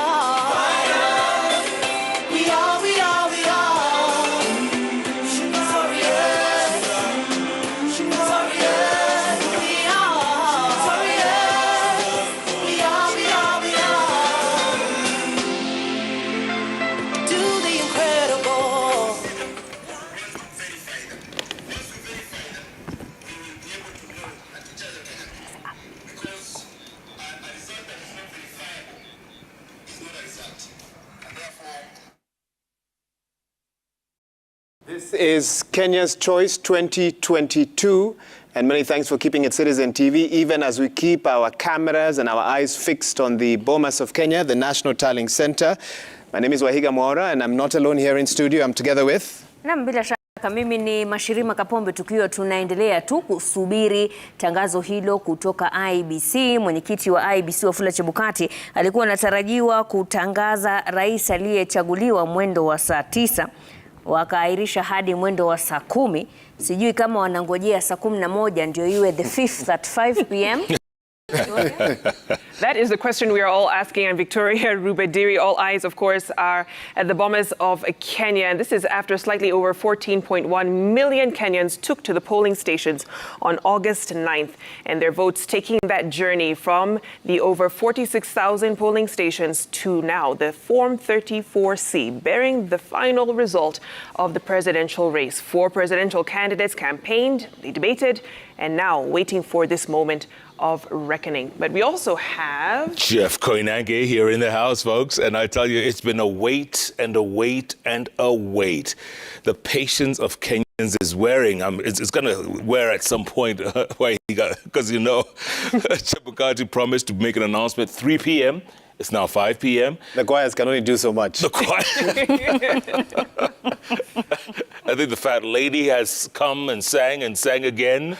We are. We are. We are. Warriors. Warriors. We are warriors. We are. We are. We are. Do the incredible. This is Kenya's Choice 2022, and many thanks for keeping it Citizen TV, even as we keep our cameras and our eyes fixed on the Bomas of Kenya, the National Tallying Center. My name is Wahiga Mwaura, and I'm not alone here in studio. I'm together with... Naam, bila shaka mimi ni Mashirima Kapombe, tukiwa tunaendelea tu kusubiri tangazo hilo kutoka IEBC. Mwenyekiti wa IEBC Wafula Chebukati alikuwa anatarajiwa kutangaza rais aliyechaguliwa mwendo wa saa 9. Wakaahirisha hadi mwendo wa saa 10. Sijui kama wanangojea saa 11 ndio iwe the 5th at 5 p.m. That is the question we are all asking. And Victoria Rubediri, all eyes, of course, are at the Bomas of Kenya. And this is after slightly over 14.1 million Kenyans took to the polling stations on August 9th. And their votes taking that journey from the over 46,000 polling stations to now the Form 34C, bearing the final result of the presidential race. 4 presidential candidates campaigned, they debated, and now waiting for this moment of reckoning. But we also have Jeff Koinange here in the house, folks, and I tell you, it's been a wait and a wait and a wait. The patience of Kenyans is wearing. It's going to wear at some point, because you know, Chebukati promised to make an announcement 3 p.m. It's now 5 p.m. The choirs can only do so much. The choir. I think the fat lady has come and sang again.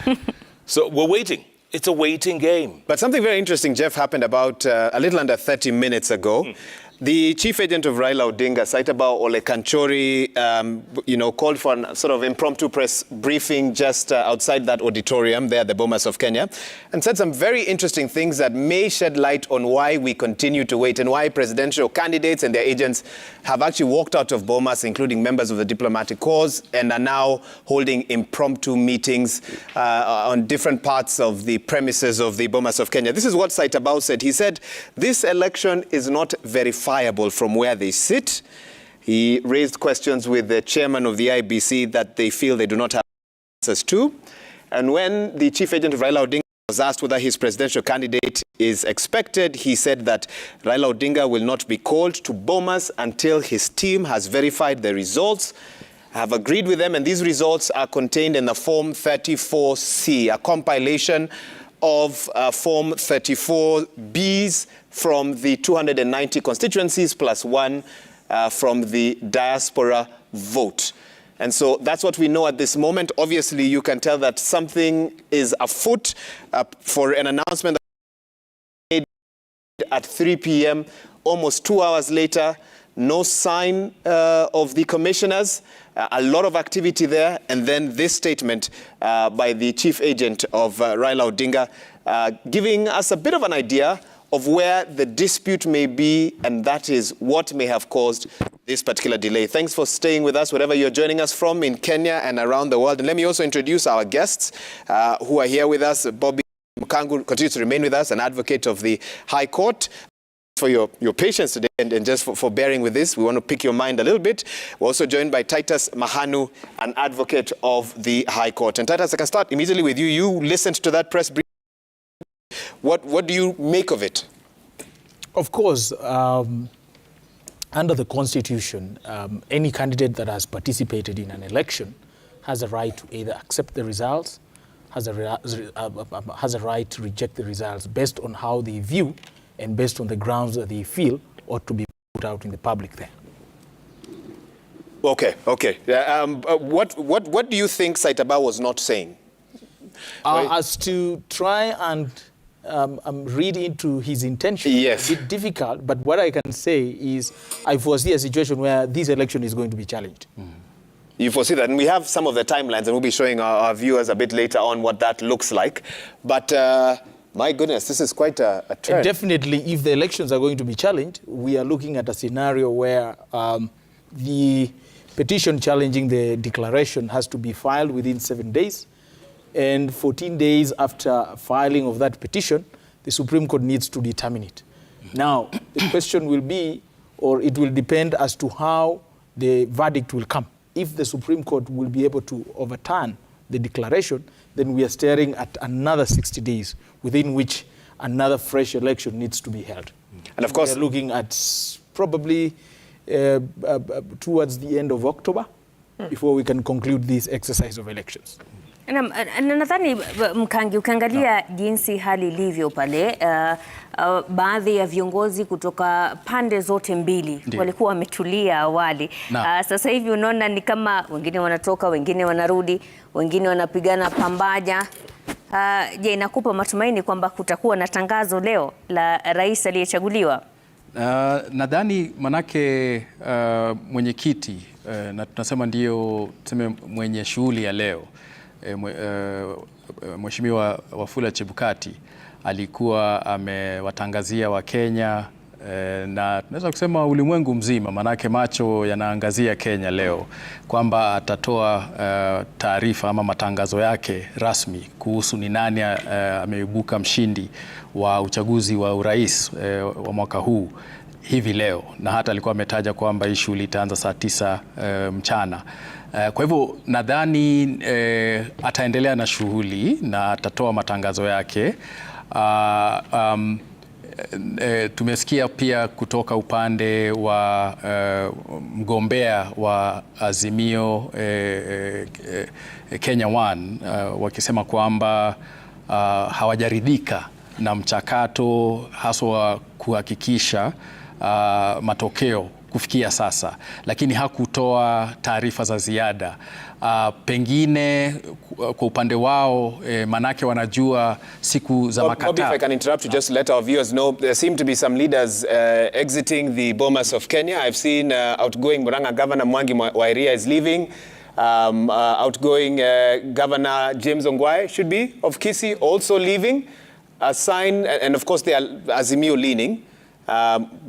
So we're waiting. It's a waiting game. But something very interesting, Jeff, happened about a little under 30 minutes ago. The chief agent of Raila Odinga, Saitaba Ole Kanchori, called for a sort of impromptu press briefing just outside that auditorium there at the Bomas of Kenya, and said some very interesting things that may shed light on why we continue to wait and why presidential candidates and their agents have actually walked out of Bomas, including members of the diplomatic corps, and are now holding impromptu meetings on different parts of the premises of the Bomas of Kenya. This is what Saitaba said. He said, this election is not verifiable from where they sit. He raised questions with the chairman of the IEBC that they feel they do not have answers to. And when the chief agent of Raila Odinga was asked whether his presidential candidate is expected, he said that Raila Odinga will not be called to Bomas until his team has verified the results. I have agreed with them, and these results are contained in the Form 34C, a compilation of Form 34Bs from the 290 constituencies plus 1 from the diaspora vote. And so that's what we know at this moment. Obviously, you can tell that something is afoot for an announcement made at 3 p.m. Almost 2 hours later, no sign of the commissioners, a lot of activity there, and then this statement by the chief agent of Raila Odinga, giving us a bit of an idea of where the dispute may be, and that is what may have caused this particular delay. Thanks for staying with us, wherever you're joining us from in Kenya and around the world. And let me also introduce our guests who are here with us. Bobby Mkangu continues to remain with us, an advocate of the High Court. For your patience today and just for bearing with this. We want to pick your mind a little bit. We're also joined by Titus Mahanu, an advocate of the High Court. And Titus, I can start immediately with you. You listened to that press briefing. What do you make of it? Of course, under the Constitution, any candidate that has participated in an election has a right to either accept the results, has a right to reject the results based on how they view and based on the grounds that they feel ought to be put out in the public there. Okay. What do you think Saitaba was not saying? As to try and read into his intention, yes, it's a bit difficult, but what I can say is I foresee a situation where this election is going to be challenged. You foresee that, and we have some of the timelines, and we'll be showing our viewers a bit later on what that looks like. But my goodness, this is quite a turn. And definitely, if the elections are going to be challenged, we are looking at a scenario where the petition challenging the declaration has to be filed within 7 days. And 14 days after filing of that petition, the Supreme Court needs to determine it. Now, the question will be, or it will depend as to how the verdict will come. If the Supreme Court will be able to overturn the declaration, then we are staring at another 60 days within which another fresh election needs to be held. And of course, we are looking at probably towards the end of October before we can conclude this exercise of elections. Nadhani Mkangi, ukiangalia jinsi hali ilivyo pale, baadhi ya viongozi kutoka pande zote mbili walikuwa wametulia awali. Sasa hivi unaona ni kama wengine wanatoka, wengine wanarudi, wengine wanapigana pambaja. Je, inakupa matumaini kwamba kutakuwa na tangazo leo la rais aliyechaguliwa? Nadhani manake mwenyekiti na tunasema ndio tuseme mwenye shughuli ya leo, Mheshimiwa Wafula Chebukati alikuwa amewatangazia Wakenya na tunaweza kusema ulimwengu mzima, manake macho yanaangazia Kenya leo, kwamba atatoa taarifa ama matangazo yake rasmi kuhusu ni nani ameibuka mshindi wa uchaguzi wa urais wa mwaka huu hivi leo, na hata alikuwa ametaja kwamba hii shughuli itaanza saa 9 mchana. Kwa hivyo nadhani ataendelea na shughuli na atatoa matangazo yake. Tumesikia pia kutoka upande wa mgombea wa Azimio Kenya One wakisema kwamba hawajaridhika na mchakato haswa kuhakikisha matokeo kufikia sasa, lakini hakutoa taarifa za ziada. Pengine kwa upande wao manake wanajua siku za makataa. If I can interrupt you, just let our viewers know, there seem to be some leaders exiting the Bomas of Kenya. I've seen outgoing Murang'a Governor Mwangi wa Iria is leaving. Outgoing Governor James Ongwae should be of Kisii also leaving. A sign, and of course they are Azimio leaning.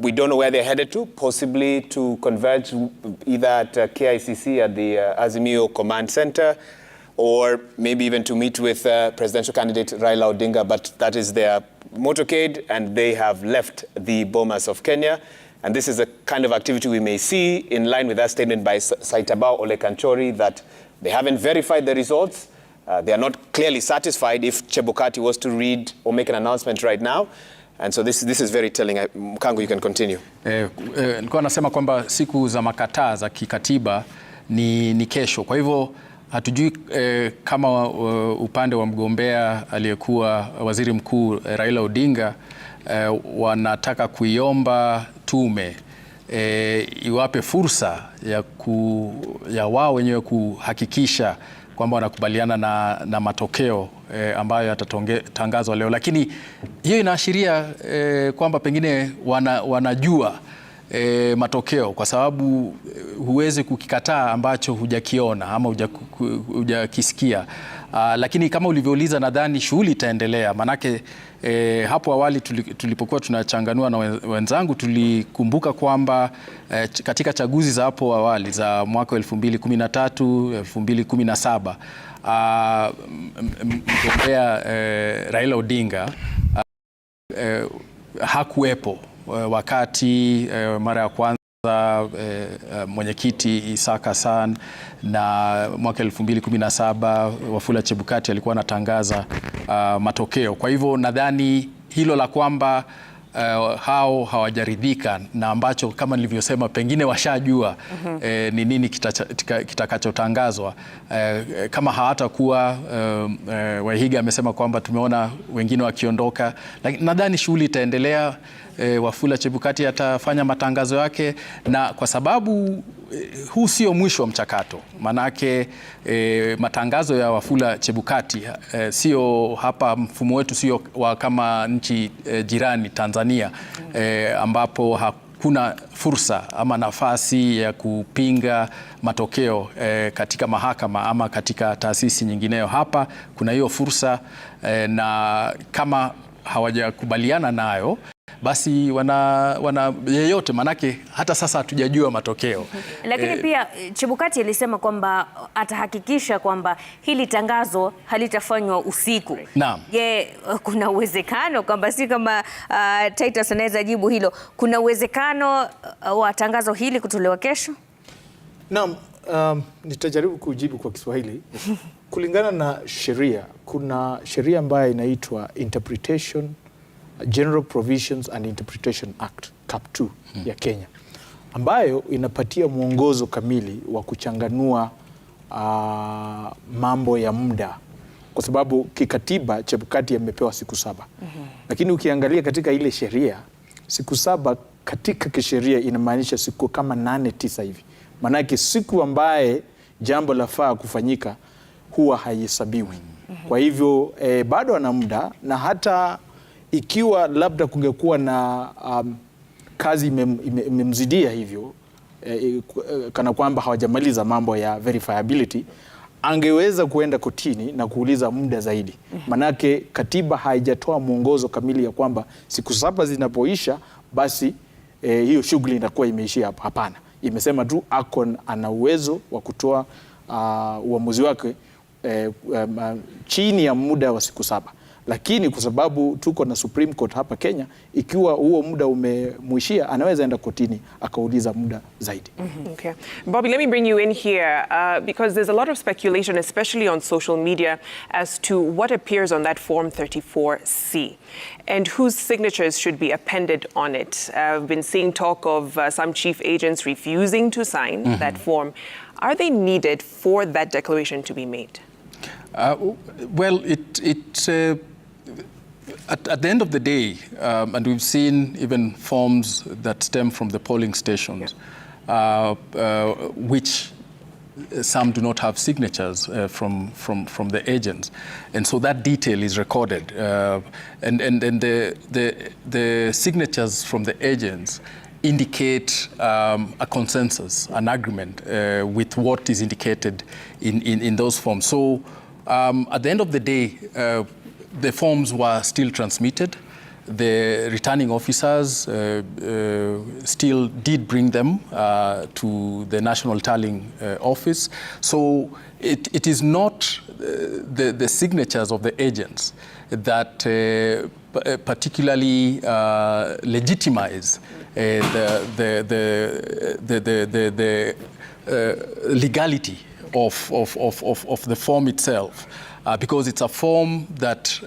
We don't know where they're headed to, possibly to converge either at KICC at the Azimio Command Center, or maybe even to meet with presidential candidate Raila Odinga, but that is their motorcade, and they have left the Bomas of Kenya. And this is a kind of activity we may see in line with that statement by Saitaba Ole Kanchori that they haven't verified the results. They are not clearly satisfied if Chebukati was to read or make an announcement right now. And so this is very telling. Mkangu, you can continue. Nilikuwa nasema kwamba siku za makataa za kikatiba ni kesho. Kwa hivyo hatujui kama upande wa mgombea aliyekuwa waziri mkuu Raila Odinga wanataka kuiomba tume iwape fursa ya wao wenyewe kuhakikisha kwamba wanakubaliana na matokeo ambayo yatatangazwa leo, lakini hiyo inaashiria kwamba pengine wanajua matokeo, kwa sababu huwezi kukikataa ambacho hujakiona ama hujakisikia. Lakini kama ulivyouliza, nadhani shughuli itaendelea, manake hapo awali tulipokuwa tunachanganua na wenzangu tulikumbuka kwamba katika chaguzi za hapo awali za mwaka 2013, 2017 mgombea Raila Odinga hakuwepo wakati mara ya kwanza mwenyekiti Isaka Hassan, na mwaka 2017 Wafula Chebukati alikuwa anatangaza matokeo. Kwa hivyo nadhani hilo la kwamba hao hawajaridhika na ambacho kama nilivyosema pengine washajua ni nini kitakachotangazwa, kama hawatakuwa Wahiga amesema kwamba tumeona wengine wakiondoka, lakini nadhani shughuli itaendelea. Wafula Chebukati atafanya matangazo yake, na kwa sababu huu sio mwisho wa mchakato, manake matangazo ya Wafula Chebukati sio hapa, mfumo wetu sio kama nchi jirani Tanzania, ambapo hakuna fursa ama nafasi ya kupinga matokeo katika mahakama ama katika taasisi nyingineyo. Hapa kuna hiyo fursa, na kama hawajakubaliana nayo basi wana yeyote, manake hata sasa hatujajua matokeo. Lakini pia Chebukati alisema kwamba atahakikisha kwamba hili tangazo halitafanywa usiku. Naam. Je, kuna uwezekano kwamba si kama Titus anaweza jibu hilo, kuna uwezekano wa tangazo hili kutolewa kesho? Naam, nitajaribu kujibu kwa Kiswahili. Kulingana na sheria, kuna sheria ambayo inaitwa Interpretation General Provisions and Interpretation Act Cap 2 ya Kenya, ambayo inapatia mwongozo kamili wa kuchanganua mambo ya muda, kwa sababu kikatiba Chebukati amepewa siku 7. Lakini ukiangalia katika ile sheria, siku 7 katika kisheria inamaanisha siku kama 8-9 hivi. Maanake siku ambaye jambo lafaa kufanyika huwa haihesabiwi. Kwa hivyo bado ana muda, na hata ikiwa labda kungekuwa na kazi imemzidia hivyo, kana kwamba hawajamaliza mambo ya verifiability, angeweza kuenda kotini na kuuliza muda zaidi. Manake katiba haijatoa mwongozo kamili ya kwamba siku 7 zinapoisha basi hiyo shughuli inakuwa imeishia hapo. Hapana, imesema tu ana uwezo wa kutoa uamuzi wake chini ya muda wa siku 7. Lakini kwa sababu tuko na Supreme Court hapa Kenya, ikiwa huo muda umemwishia, anaweza enda kotini akauliza muda zaidi. Okay. Bobby, let me bring you in here because there's a lot of speculation, especially on social media, as to what appears on that Form 34C and whose signatures should be appended on it. I've been seeing talk of some chief agents refusing to sign that form. Are they needed for that declaration to be made? Well, at the end of the day, and we've seen even forms that stem from the polling stations, which some do not have signatures from the agents, and so that detail is recorded, and the signatures from the agents indicate a consensus, an agreement with what is indicated in those forms. So at the end of the day, the forms were still transmitted. The returning officers still did bring them to the National Tallying Office. So it is not the signatures of the agents that particularly legitimize the legality of the form itself, because it's a form that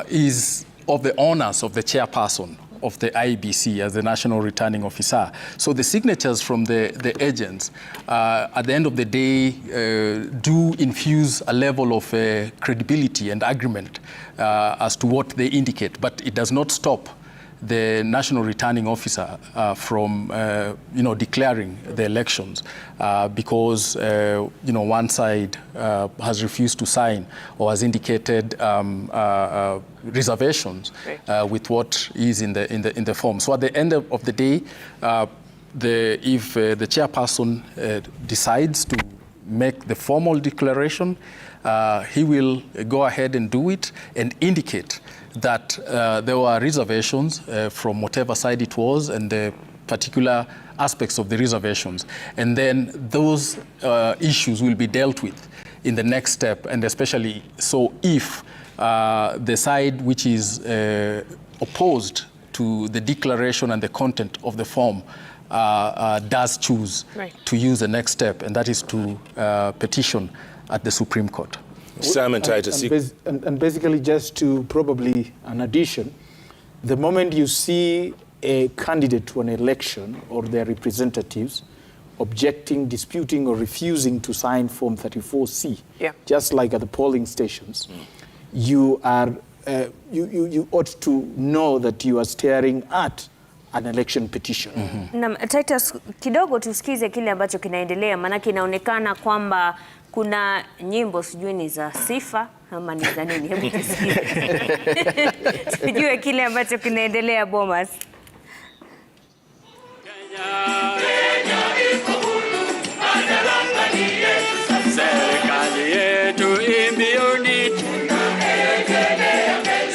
is of the honors of the chairperson of the IEBC as the National Returning Officer. So the signatures from the agents, at the end of the day, do infuse a level of credibility and agreement as to what they indicate, but it does not stop the National Returning Officer from declaring the elections because one side has refused to sign or has indicated reservations with what is in the form. So at the end of the day, if the chairperson decides to make the formal declaration, he will go ahead and do it and indicate that there were reservations from whatever side it was and the particular aspects of the reservations. And then those issues will be dealt with in the next step, and especially so if the side which is opposed to the declaration and the content of the form does choose to use the next step, and that is to petition at the Supreme Court. Sam and Titus. And basically, just to probably an addition, the moment you see a candidate to an election or their representatives objecting, disputing, or refusing to sign Form 34C, just like at the polling stations, you are you ought to know that you are staring at an election petition. Na Titus, kidogo tusikize kile ambacho kinaendelea, maana inaonekana kwamba kuna nyimbo sijui ni za sifa ama ni za nini. Hebu tusikize. Tujue kile ambacho kinaendelea Bomas. Serikali yetu imbioni,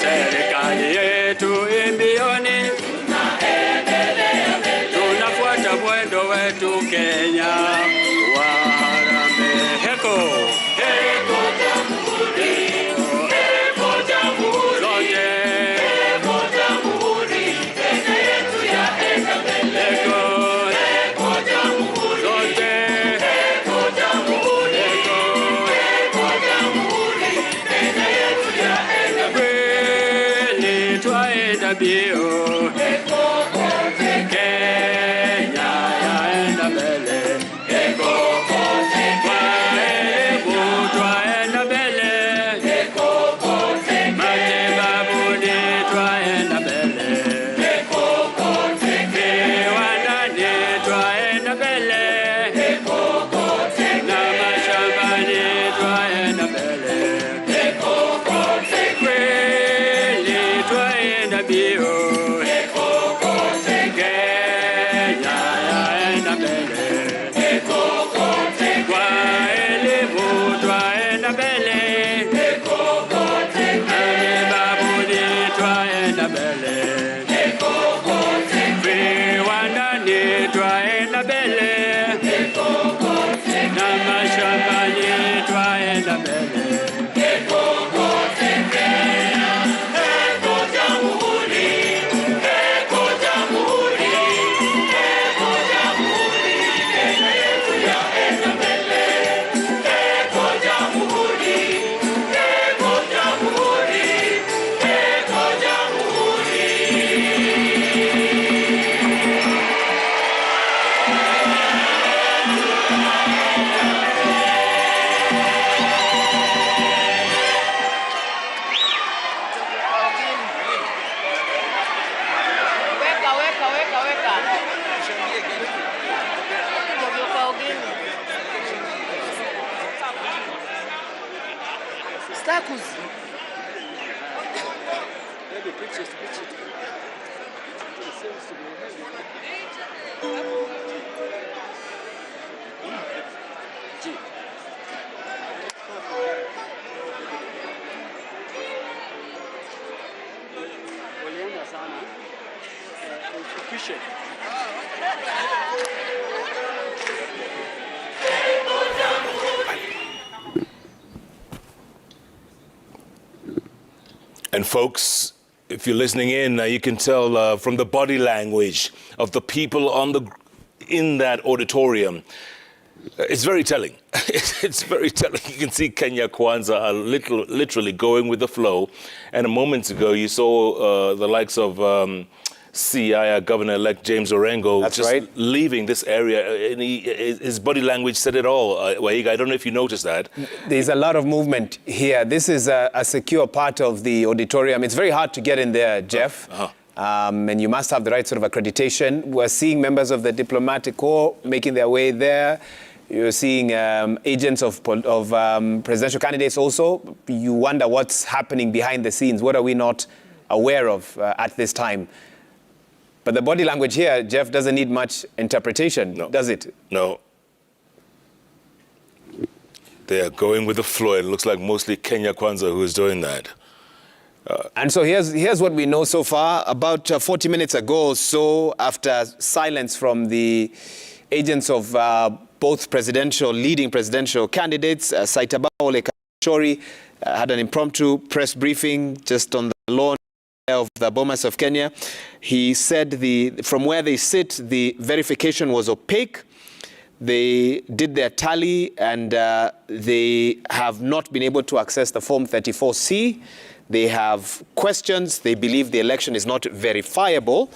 serikali yetu imbioni, tunafuata mwendo wetu Kenya, warambe heko, heko jamhuri, heko jamhuri, heko jamhuri, Kenya yetu yaenda mbele, heko jamhuri, heko jamhuri, heko jamhuri, Kenya yetu yaenda mbele, twaenda mbio, heko Kenya yaenda mbele, heko wahebu twaenda mbele, heko matebabuni twaenda mbele, heko viwandani twaenda mbele, heko na mashambani twaenda mbele, heko kweli twaenda mbio, heko Kenya yaenda mbele, heko kwa elimu twaenda mbele, heko matebabuni twaenda mbele, heko viwandani twaenda mbele, heko na mashambani twaenda mbele, heko Kenya, heko jamhuri, heko jamhuri, heko jamhuri, Kenya yetu yaenda mbele, heko jamhuri, heko jamhuri, heko jamhuri. And folks, if you're listening in, you can tell from the body language of the people in that auditorium. It's very telling. It's very telling. You can see Kenya Kwanza are literally going with the flow. And a moment ago, you saw the likes of Siaya Governor-elect James Orengo leaving this area. And his body language said it all. Waiga, I don't know if you noticed that. There's a lot of movement here. This is a secure part of the auditorium. It's very hard to get in there, Jeff. And you must have the right sort of accreditation. We're seeing members of the diplomatic corps making their way there. You're seeing agents of presidential candidates also. You wonder what's happening behind the scenes. What are we not aware of at this time? But the body language here, Jeff, doesn't need much interpretation, does it? No. They are going with the flow. It looks like mostly Kenya Kwanza who is doing that. And so here's what we know so far. About 40 minutes ago or so, after silence from the agents of both leading presidential candidates, Saitaba Ole Kachori had an impromptu press briefing just on the lawn of the Bomas of Kenya. He said from where they sit, the verification was opaque. They did their tally and they have not been able to access the Form 34C. They have questions. They believe the election is not verifiable.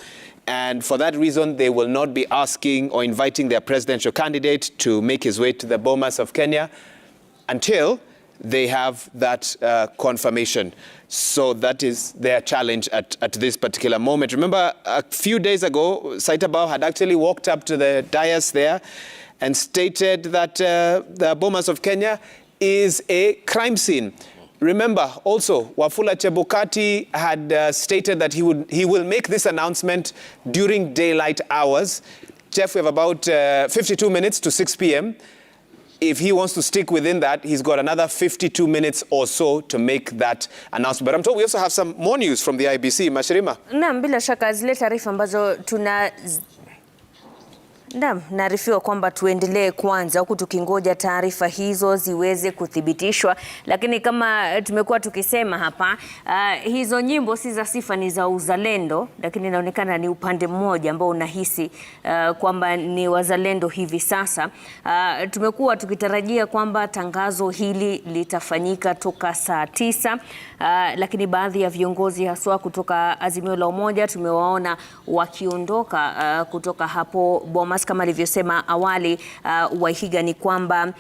And for that reason, they will not be asking or inviting their presidential candidate to make his way to the Bomas of Kenya until they have that confirmation. So that is their challenge at this particular moment. Remember, a few days ago, Saitabao had actually walked up to the dais there and stated that the Bomas of Kenya is a crime scene. Remember, also, Wafula Chebukati had stated that he will make this announcement during daylight hours. Jeff, we have about 52 minutes to 6 p.m. If he wants to stick within that, he's got another 52 minutes or so to make that announcement. But I'm told we also have some more news from the IBC. Mashirima. Naam, bila shaka zile taarifa ambazo naarifiwa kwamba tuendelee kwanza huku tukingoja taarifa hizo ziweze kuthibitishwa, lakini kama tumekuwa tukisema hapa, hizo nyimbo si za sifa, ni za uzalendo, lakini inaonekana ni upande mmoja ambao unahisi kwamba ni wazalendo hivi sasa. Tumekuwa tukitarajia kwamba tangazo hili litafanyika toka saa 9, lakini baadhi ya viongozi haswa kutoka Azimio la Umoja tumewaona wakiondoka kutoka hapo Bomas. Kama alivyosema awali Waihiga, ni kwamba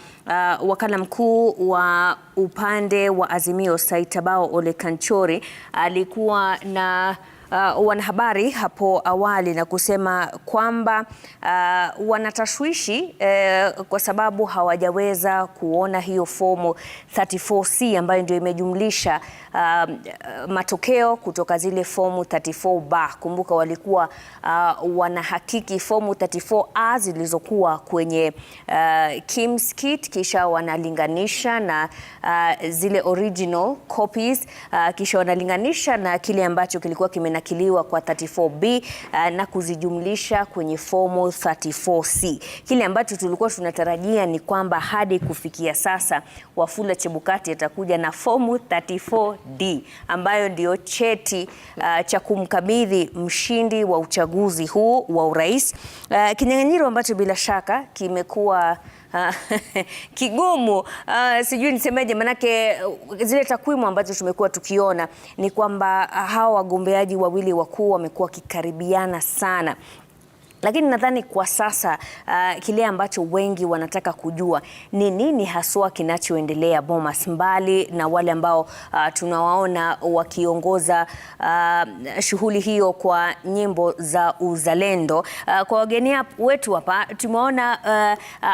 wakala mkuu wa upande wa Azimio Saitabao Ole Kanchori alikuwa na wanahabari hapo awali na kusema kwamba wanatashwishi kwa sababu hawajaweza kuona hiyo fomu 34C ambayo ndio imejumlisha matokeo kutoka zile fomu 34B. Kumbuka walikuwa wanahakiki fomu 34A zilizokuwa kwenye Kim's kit, kisha wanalinganisha na zile original copies, kisha wanalinganisha na kile ambacho kilikuwa kimenakiliwa kwa 34B na kuzijumlisha kwenye fomu 34C. Kile ambacho tulikuwa tunatarajia ni kwamba hadi kufikia sasa Wafula Chebukati atakuja na fomu 34D ambayo ndio cheti cha kumkabidhi mshindi wa uchaguzi huu wa urais. Kinyang'anyiro ambacho bila shaka kimekuwa kigumu, sijui nisemeje, manake zile takwimu ambazo tumekuwa tukiona ni kwamba hawa wagombeaji wawili wakuu wamekuwa wakikaribiana sana. Lakini nadhani kwa sasa kile ambacho wengi wanataka kujua ni nini haswa kinachoendelea Bomas, mbali na wale ambao tunawaona wakiongoza shughuli hiyo kwa nyimbo za uzalendo. Kwa wageni wetu hapa tumeona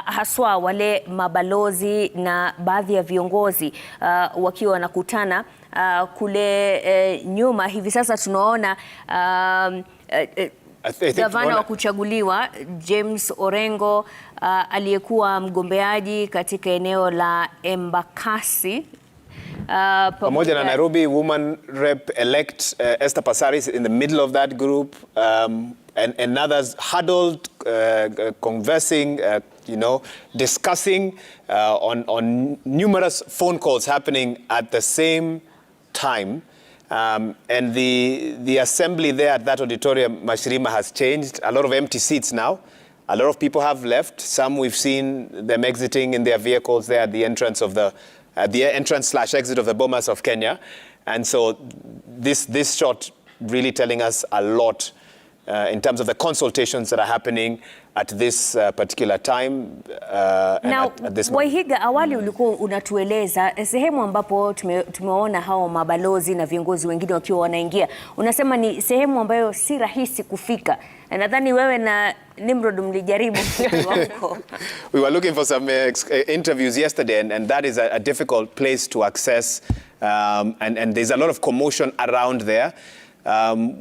haswa wale mabalozi na baadhi ya viongozi wakiwa wanakutana kule nyuma. Hivi sasa tunaona gavana wa kuchaguliwa James Orengo aliyekuwa mgombeaji katika eneo la Embakasi pamoja na Nairobi woman rep elect Esther Passaris in the middle of that group, and others huddled, conversing, discussing on numerous phone calls happening at the same time. And the assembly there at that auditorium, Mashirima, has changed. A lot of empty seats now. A lot of people have left. Some we've seen them exiting in their vehicles there at the entrance of the entrance/exit of the Bomas of Kenya. And so this shot really telling us a lot in terms of the consultations that are happening at this particular time. Now, at this moment. Waihiga, awali ulikuwa unatueleza sehemu ambapo tumeona hao mabalozi na viongozi wengine wakiwa wanaingia. Unasema ni sehemu ambayo si rahisi kufika. Nadhani wewe na Nimrod mlijaribu wako. We were looking for some interviews yesterday, and that is a difficult place to access. And there's a lot of commotion around there.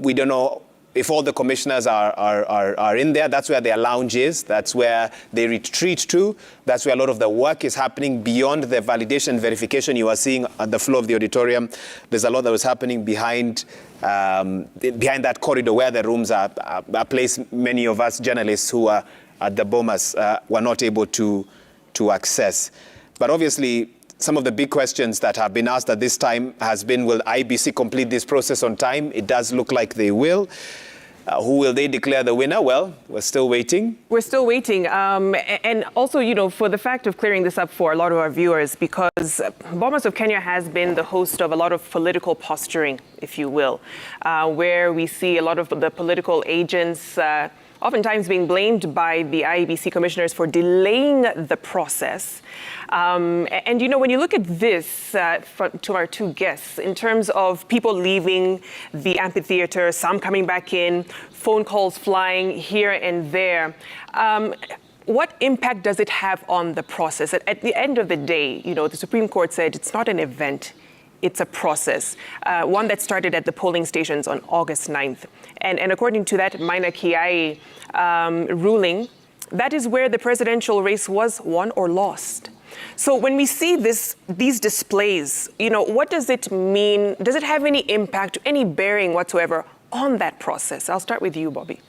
We don't know if all the commissioners are in there. That's where their lounge is. That's where they retreat to. That's where a lot of the work is happening beyond the validation verification you are seeing at the floor of the auditorium. There's a lot that was happening behind that corridor where the rooms are placed. Many of us journalists who are at the Bomas were not able to access. But obviously, some of the big questions that have been asked at this time has been, will IBC complete this process on time? It does look like they will. Who will they declare the winner? Well, we're still waiting. We're still waiting. And also, you know, for the fact of clearing this up for a lot of our viewers, because Bomas of Kenya has been the host of a lot of political posturing, if you will, where we see a lot of the political agents oftentimes being blamed by the IEBC commissioners for delaying the process. And, you know, when you look at this, to our two guests, in terms of people leaving the amphitheater, some coming back in, phone calls flying here and there, what impact does it have on the process? At the end of the day, you know, the Supreme Court said it's not an event. It's a process, one that started at the polling stations on August 9th. And according to that Maina Kiai ruling, that is where the presidential race was won or lost. So when we see these displays, you know, what does it mean? Does it have any impact, any bearing whatsoever on that process? I'll start with you, Bobby.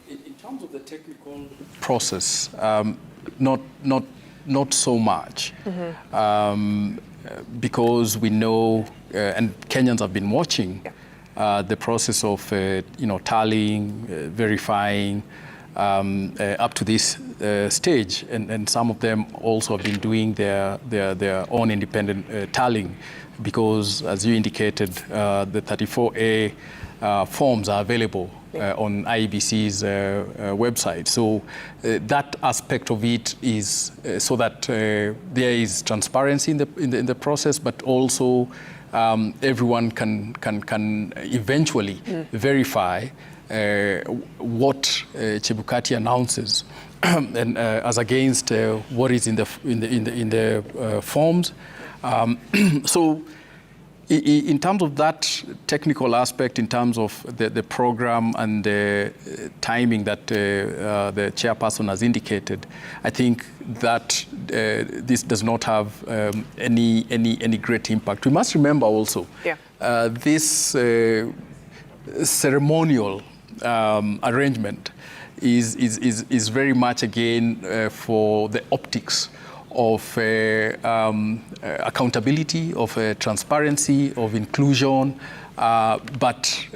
In terms of the technical process, not so much. Because we know, and Kenyans have been watching the process of, tallying, verifying up to this stage, and some of them also have been doing their own independent tallying, because, as you indicated, the 34A forms are available on IEBC's website. So that aspect of it is so that there is transparency in the process, but also everyone can eventually verify what Chebukati announces, and as against what is in the forms. So, in terms of that technical aspect, in terms of the program and the timing that the chairperson has indicated, I think that this does not have any great impact. We must remember also this ceremonial arrangement is very much again for the optics of accountability, of transparency, of inclusion, but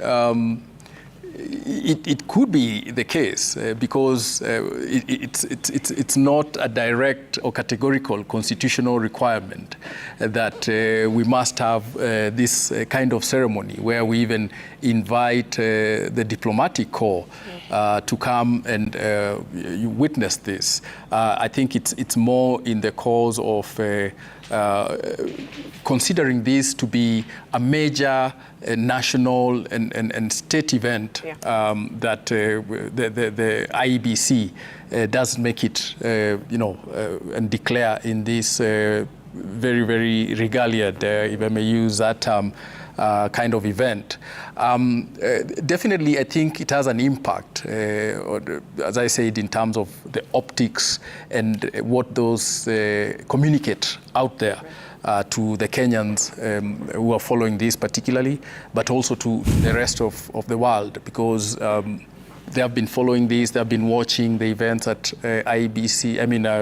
it could be the case because it's not a direct or categorical constitutional requirement that we must have this kind of ceremony where we even invite the diplomatic corps to come and you witness this. I think it's more in the cause of considering this to be a major national and state event that the IEBC does make it, and declare in this very, very regaliad, if I may use that term, kind of event. Definitely, I think it has an impact, as I said, in terms of the optics and what those communicate out there to the Kenyans who are following this particularly, but also to the rest of the world, because they have been following this, they have been watching the events at IEBC,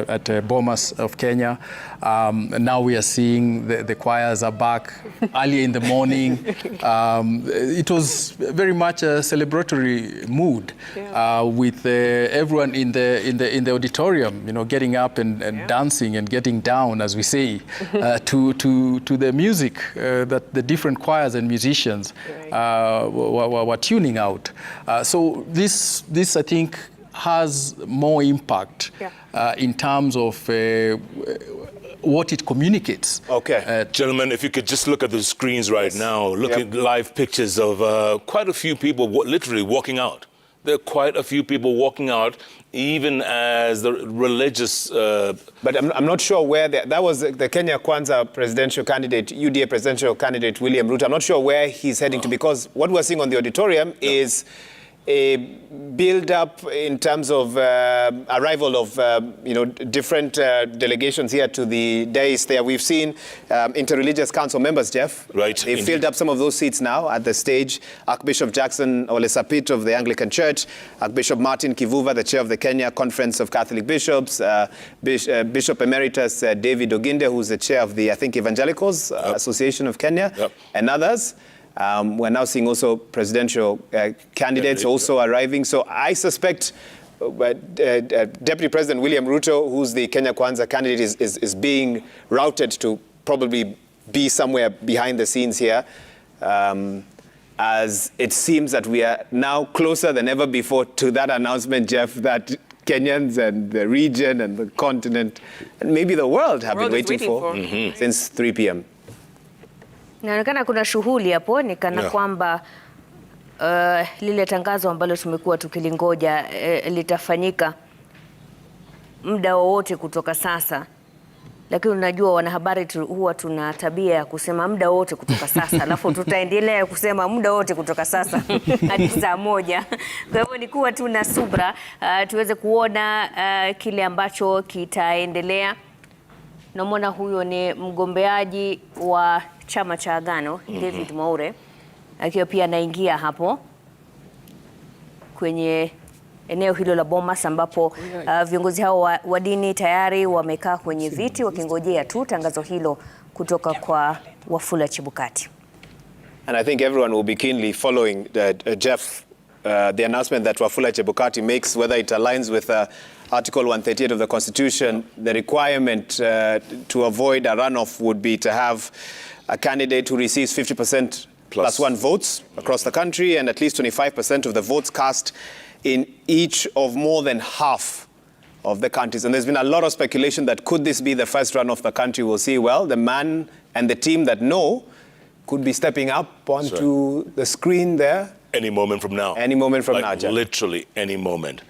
at Bomas of Kenya. And now we are seeing the choirs are back early in the morning. It was very much a celebratory mood with everyone in the auditorium, getting up and dancing and getting down, as we say, to the music that the different choirs and musicians were tuning out. So this I think has more impact in terms of what it communicates. Okay. Gentlemen, if you could just look at the screens right now, look at live pictures of quite a few people literally walking out. There are quite a few people walking out, even as the religious... But I'm not sure where... That was the Kenya Kwanza presidential candidate, UDA presidential candidate, William Ruto. I'm not sure where he's heading to, because what we're seeing on the auditorium is a build-up in terms of arrival of different delegations here to the dais there. We've seen interreligious council members, Jeff. Right. They've filled up some of those seats now at the stage. Archbishop Jackson Olesapit of the Anglican Church, Archbishop Martin Kivuva, the chair of the Kenya Conference of Catholic Bishops, Bishop Emeritus David Oginde, who's the chair of the, I think, Evangelicals Association of Kenya, and others. We're now seeing also presidential candidates also arriving. So I suspect Deputy President William Ruto, who's the Kenya Kwanza candidate, is being routed to probably be somewhere behind the scenes here, as it seems that we are now closer than ever before to that announcement, Jeff, that Kenyans and the region and the continent and maybe the world have been waiting for since 3 p.m. Inaonekana kuna shughuli hapo ni kana kwamba lile tangazo ambalo tumekuwa tukilingoja litafanyika muda wowote kutoka sasa. Lakini unajua wanahabari huwa tuna tabia ya kusema muda wote kutoka sasa, alafu tutaendelea kusema muda wote kutoka sasa hadi saa 1. Kwa hivyo ni kuwa tuna subra tuweze kuona kile ambacho kitaendelea. Namwona huyo ni mgombeaji wa chama cha Agano, David Mwaure, akiwa pia anaingia hapo kwenye eneo hilo la Bomas ambapo viongozi hao wa dini tayari wamekaa kwenye viti wakingojea tu tangazo hilo kutoka kwa Wafula Chebukati. And I think everyone will be keenly following Jeff, the announcement that Wafula Chebukati makes, whether it aligns with Article 138 of the Constitution. The requirement to avoid a runoff would be to have a candidate who receives 50% plus 1 votes across the country and at least 25% of the votes cast in each of more than half of the counties. And there's been a lot of speculation that could this be the first run of the country? We'll see. Well, the man and the team that know could be stepping up onto the screen there. Any moment from now. Any moment from now, Jeff. Literally any moment.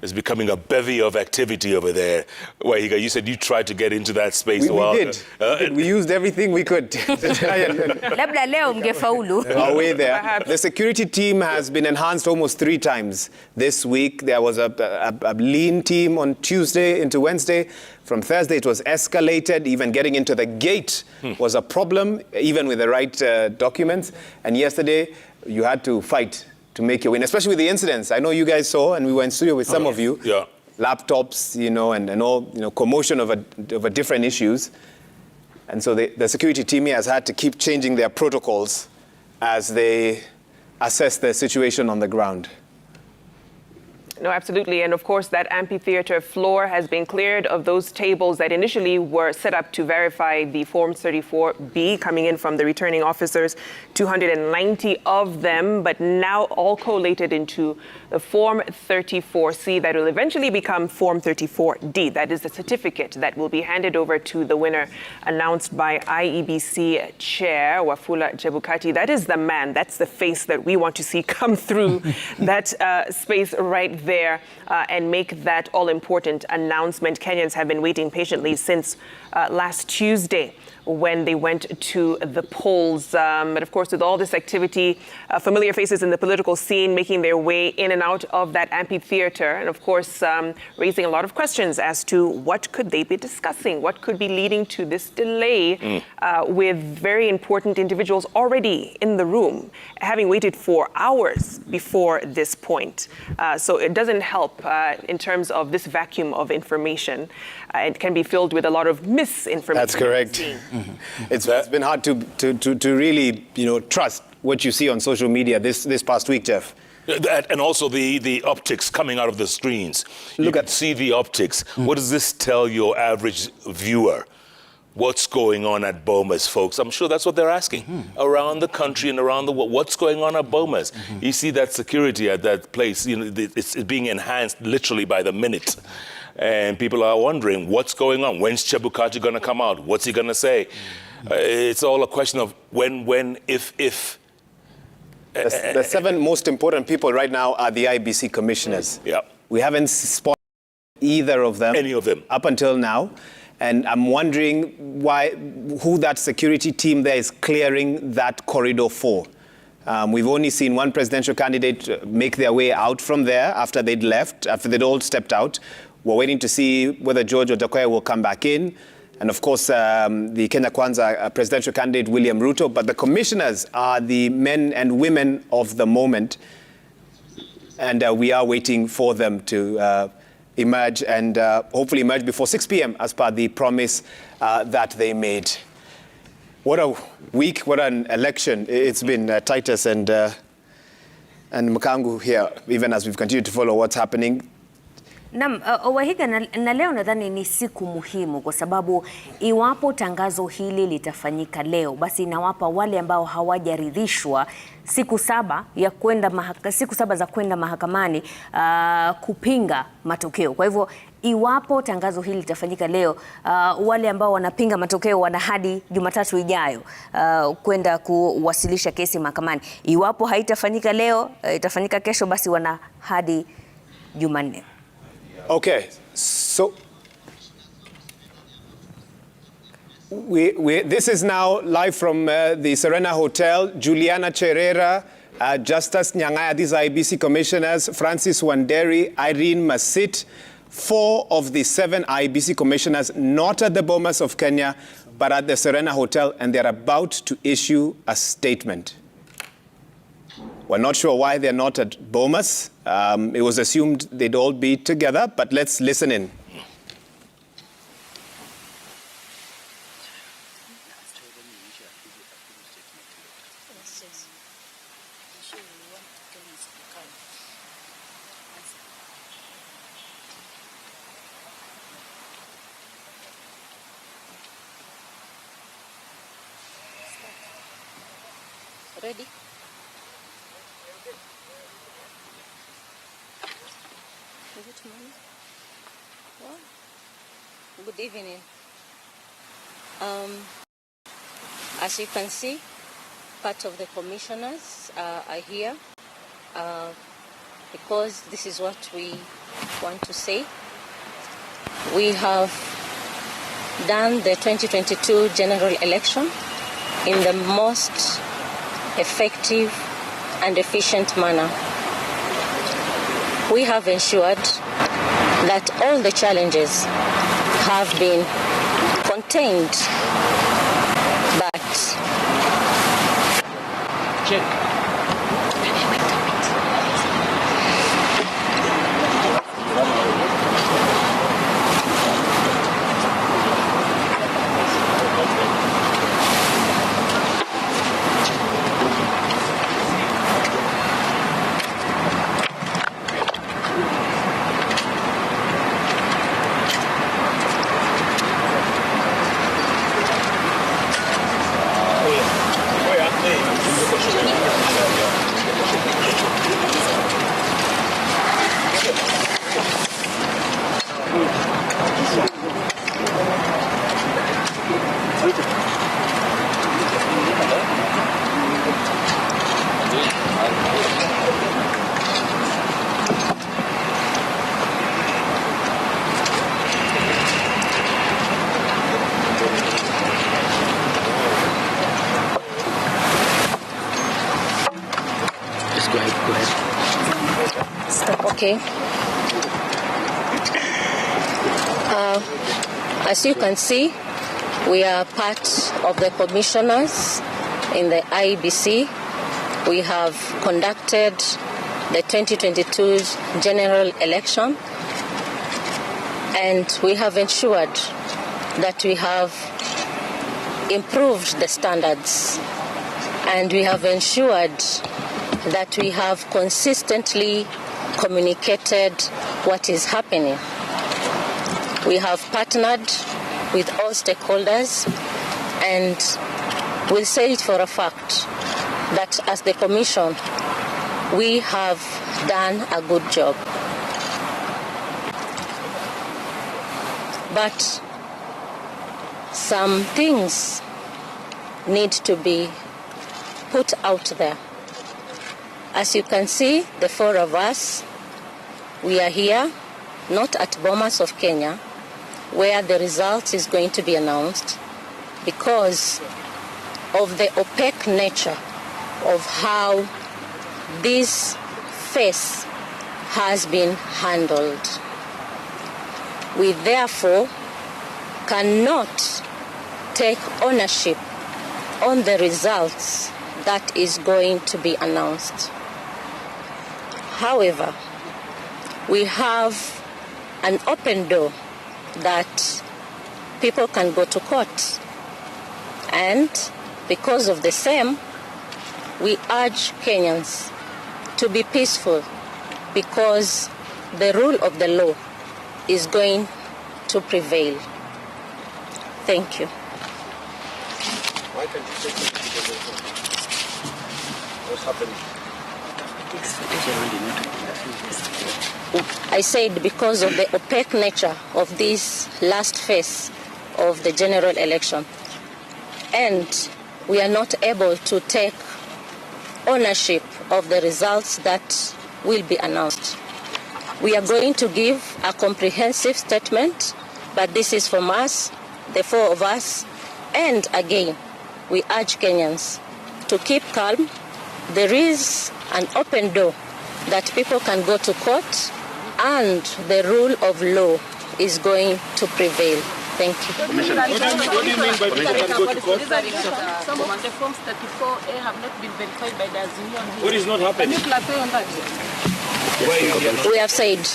There's becoming a bevy of activity over there. Wahiga, you said you tried to get into that space a while ago. We did. We used everything we could to try and labda leo mngefaulu. Our way there. The security team has been enhanced almost 3 times this week. There was a lean team on Tuesday into Wednesday. From Thursday, it was escalated. Even getting into the gate was a problem, even with the right documents. And yesterday, you had to fight to make your win, especially with the incidents. I know you guys saw, and we were in studio with some of you. Yeah. Laptops, and all, commotion over different issues. And so the security team here has had to keep changing their protocols as they assess the situation on the ground. No, absolutely. And of course, that amphitheater floor has been cleared of those tables that initially were set up to verify the Form 34B coming in from the returning officers, 290 of them, but now all collated into the Form 34C that will eventually become Form 34D. That is the certificate that will be handed over to the winner, announced by IEBC Chair Wafula Chebukati. That is the man, that's the face that we want to see come through that space right there and make that all-important announcement. Kenyans have been waiting patiently since last Tuesday when they went to the polls. But of course, with all this activity, familiar faces in the political scene making their way in and out of that amphitheater, and of course, raising a lot of questions as to what could they be discussing, what could be leading to this delay with very important individuals already in the room, having waited for hours before this point. So it doesn't help in terms of this vacuum of information. It can be filled with a lot of misinformation. That's correct. It's been hard to really, trust what you see on social media this past week, Jeff. And also the optics coming out of the screens. You can see the optics. What does this tell your average viewer? What's going on at Bomas, folks? I'm sure that's what they're asking. Around the country and around the world, what's going on at Bomas? You see that security at that place, it's being enhanced literally by the minute. And people are wondering, what's going on? When's Chebukati going to come out? What's he going to say? It's all a question of when, if. The 7 most important people right now are the IBC commissioners. Yeah. We haven't spotted either of them. Any of them. Up until now. And I'm wondering who that security team there is clearing that corridor for. We've only seen one presidential candidate make their way out from there after they'd left, after they'd all stepped out. We're waiting to see whether George Ojakoya will come back in. And of course, the Kenya Kwanza presidential candidate, William Ruto. But the commissioners are the men and women of the moment. And we are waiting for them to emerge and hopefully emerge before 6 p.m. as per the promise that they made. What a week, what an election. It's been Titus and Mkangu here, even as we've continued to follow what's happening. Wahiga na leo nadhani ni siku muhimu kwa sababu iwapo tangazo hili litafanyika leo, basi inawapa wale ambao hawajaridhishwa siku saba za kwenda mahakamani kupinga matokeo. Kwa hivyo iwapo tangazo hili litafanyika leo, wale ambao wanapinga matokeo wana hadi Jumatatu ijayo kwenda kuwasilisha kesi mahakamani. Iwapo haitafanyika leo, itafanyika kesho, basi wana hadi Jumanne. Okay, so this is now live from the Serena Hotel. Juliana Cherera, Justus Nyang'aya, these are IEBC commissioners, Francis Wanderi, Irene Masit, 4 of the 7 IEBC commissioners not at the Bomas of Kenya, but at the Serena Hotel, and they're about to issue a statement. We're not sure why they're not at Bomas. It was assumed they'd all be together, but let's listen in. Ready? Good morning. Well, good evening. As you can see, part of the commissioners are here because this is what we want to say. We have done the 2022 general election in the most effective and efficient manner. We have ensured that all the challenges have been contained, but go ahead. Stop, okay. As you can see, we are part of the commissioners in the IEBC. We have conducted the 2022 general election, and we have ensured that we have improved the standards, and we have ensured that we have consistently communicated what is happening. We have partnered with all stakeholders, and we'll say it for a fact that as the Commission, we have done a good job. But some things need to be put out there. As you can see, the 4 of us, we are here, not at Bomas of Kenya, where the result is going to be announced, because of the opaque nature of how this phase has been handled. We therefore cannot take ownership on the results that is going to be announced. However, we have an open door that people can go to court And because of the same, we urge Kenyans to be peaceful because the rule of the law is going to prevail. Thank you. Why can't you take it together? What's happening? I said because of the opaque nature of this last phase of the general election, and we are not able to take ownership of the results that will be announced. We are going to give a comprehensive statement, but this is from us, the four of us, and again, we urge Kenyans to keep calm. There is an open door that people can go to court, and the rule of law is going to prevail. Thank you. What do you mean by people can go to court? Some of the forms 34A have not been verified by the Azimio. What is not happening? Can you clarify on that? We have said.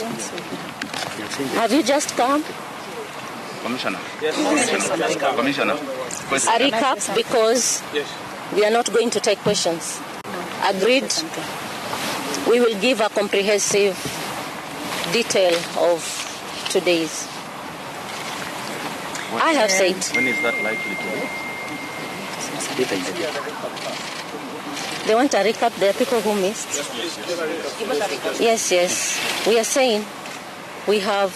Have you just come? Commissioner. Commissioner. A recap because we are not going to take questions. Agreed. We will give a comprehensive detail of today's. I have said. When is that likely to be? They want a recap. There are people who missed. Yes. We are saying we have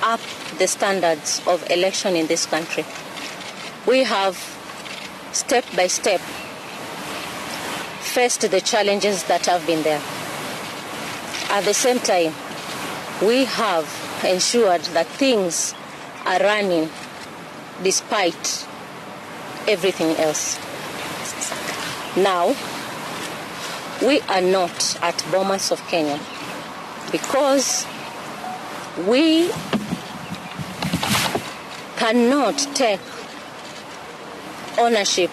upped the standards of election in this country. We have step by step faced the challenges that have been there. At the same time, we have ensured that things are running despite everything else. Now, we are not at Bomas of Kenya because we cannot take ownership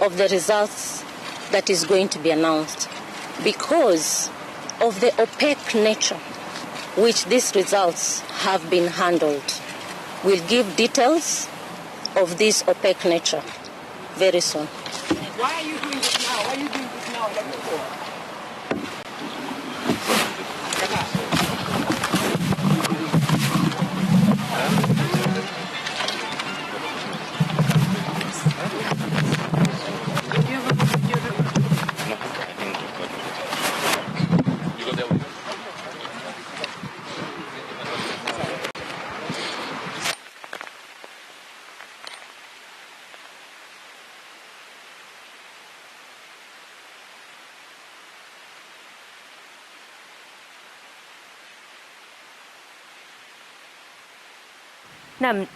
of the results that is going to be announced because of the opaque nature which these results have been handled. We'll give details of this opaque nature very soon. Why are you doing this now? Why are you doing this now? Like before? Naam.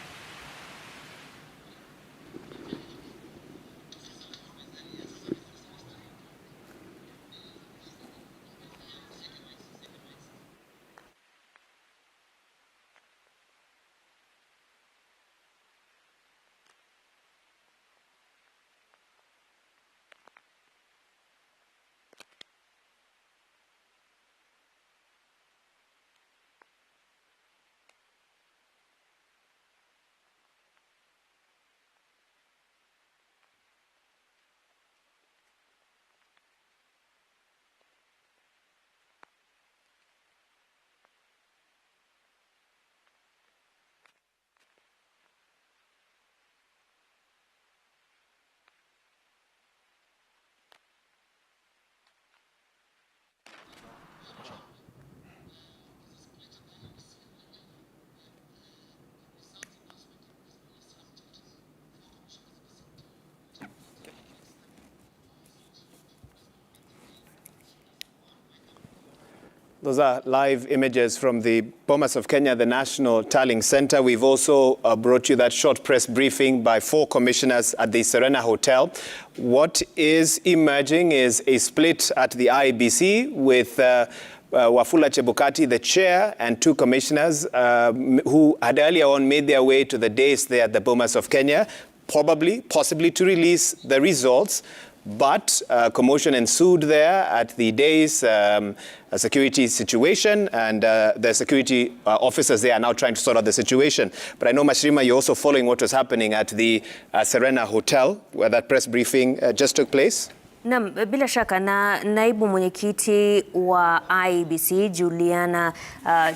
Those are live images from the Bomas of Kenya, the National Tallying Center. We've also brought you that short press briefing by 4 commissioners at the Serena Hotel. What is emerging is a split at the IEBC with Wafula Chebukati, the chair, and 2 commissioners who had earlier on made their way to the dais there at the Bomas of Kenya, possibly to release the results. But commotion ensued there at the day's security situation, and the security officers there are now trying to sort out the situation. But I know, Mashirima, you're also following what was happening at the Serena Hotel, where that press briefing just took place. Naam, bila shaka na naibu mwenyekiti wa IEBC Juliana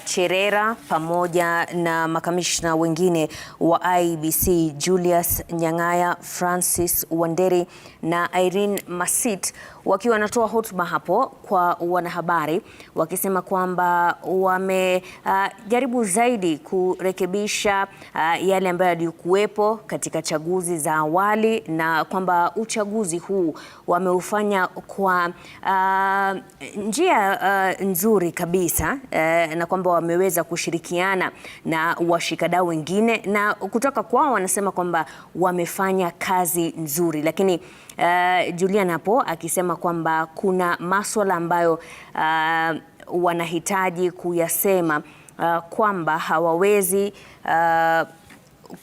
Cherera pamoja na makamishna wengine wa IEBC Julius Nyang'aya, Francis Wanderi na Irene Masit wakiwa wanatoa hotuba hapo kwa wanahabari wakisema kwamba wamejaribu zaidi kurekebisha yale ambayo yalikuwepo katika chaguzi za awali, na kwamba uchaguzi huu wameufanya kwa njia nzuri kabisa, na kwamba wameweza kushirikiana na washikadau wengine, na kutoka kwao wanasema kwamba wamefanya kazi nzuri. Lakini Julian hapo akisema kwamba kuna masuala ambayo wanahitaji kuyasema, kwamba hawawezi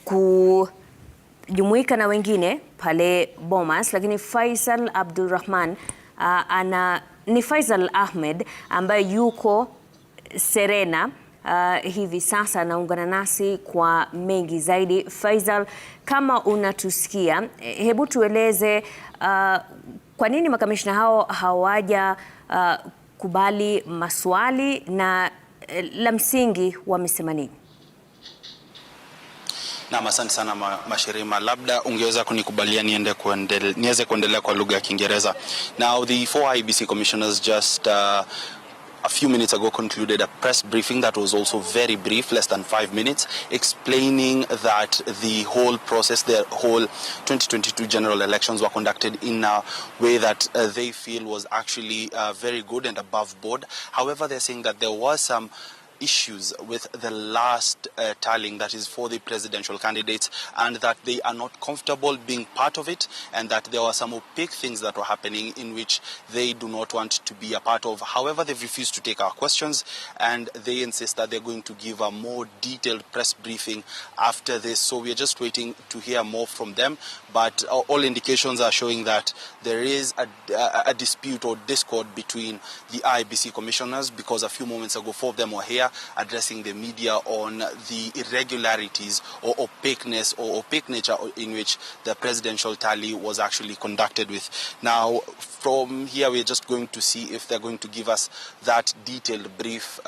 kujumuika na wengine pale Bomas. Lakini Faisal Abdulrahman ni Faisal Ahmed ambaye yuko Serena hivi sasa, anaungana nasi kwa mengi zaidi. Faisal, kama unatusikia, hebu tueleze kwa nini makamishna hao hawaja kubali maswali, na la msingi wamesema nini? Naam, asante sana Mashirima. Labda ungeweza kunikubalia niweze kuendelea kwa lugha ya Kiingereza. Now, the 4 IEBC commissioners just a few minutes ago concluded a press briefing that was also very brief, less than 5 minutes, explaining that the whole process, the whole 2022 general elections were conducted in a way that they feel was actually very good and above board. However, they're saying that there was some issues with the last tallying, that is for the presidential candidates, and that they are not comfortable being part of it, and that there were some opaque things that were happening in which they do not want to be a part of. However, they've refused to take our questions, and they insist that they're going to give a more detailed press briefing after this. So we're just waiting to hear more from them, but all indications are showing that there is a dispute or discord between the IEBC commissioners, because a few moments ago 4 of them were here addressing the media on the irregularities or opaqueness or opaque nature in which the presidential tally was actually conducted with. Now, from here, we're just going to see if they're going to give us that detailed brief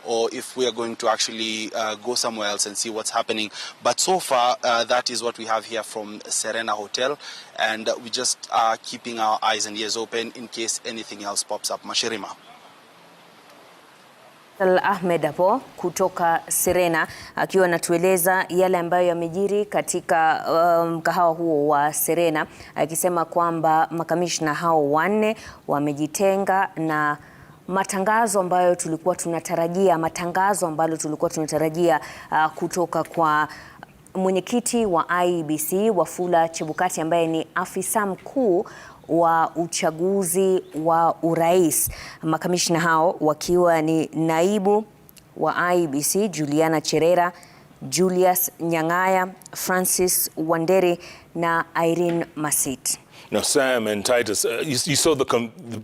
or if we are going to actually go somewhere else and see what's happening. But so far, that is what we have here from Serena Hotel, and we just are keeping our eyes and ears open in case anything else pops up. Mashirima. Ahmed hapo kutoka Serena akiwa anatueleza yale ambayo yamejiri katika mkahawa huo wa Serena, akisema kwamba makamishna hao 4 wamejitenga na matangazo ambayo tulikuwa tunatarajia kutoka kwa mwenyekiti wa IEBC Wafula Chebukati, ambaye ni afisa mkuu wa uchaguzi wa urais. Makamishna hao wakiwa ni naibu wa IEBC Juliana Cherera, Julius Nyang'aya, Francis Wanderi na Irene Masit. Now, Sam and Titus, you saw the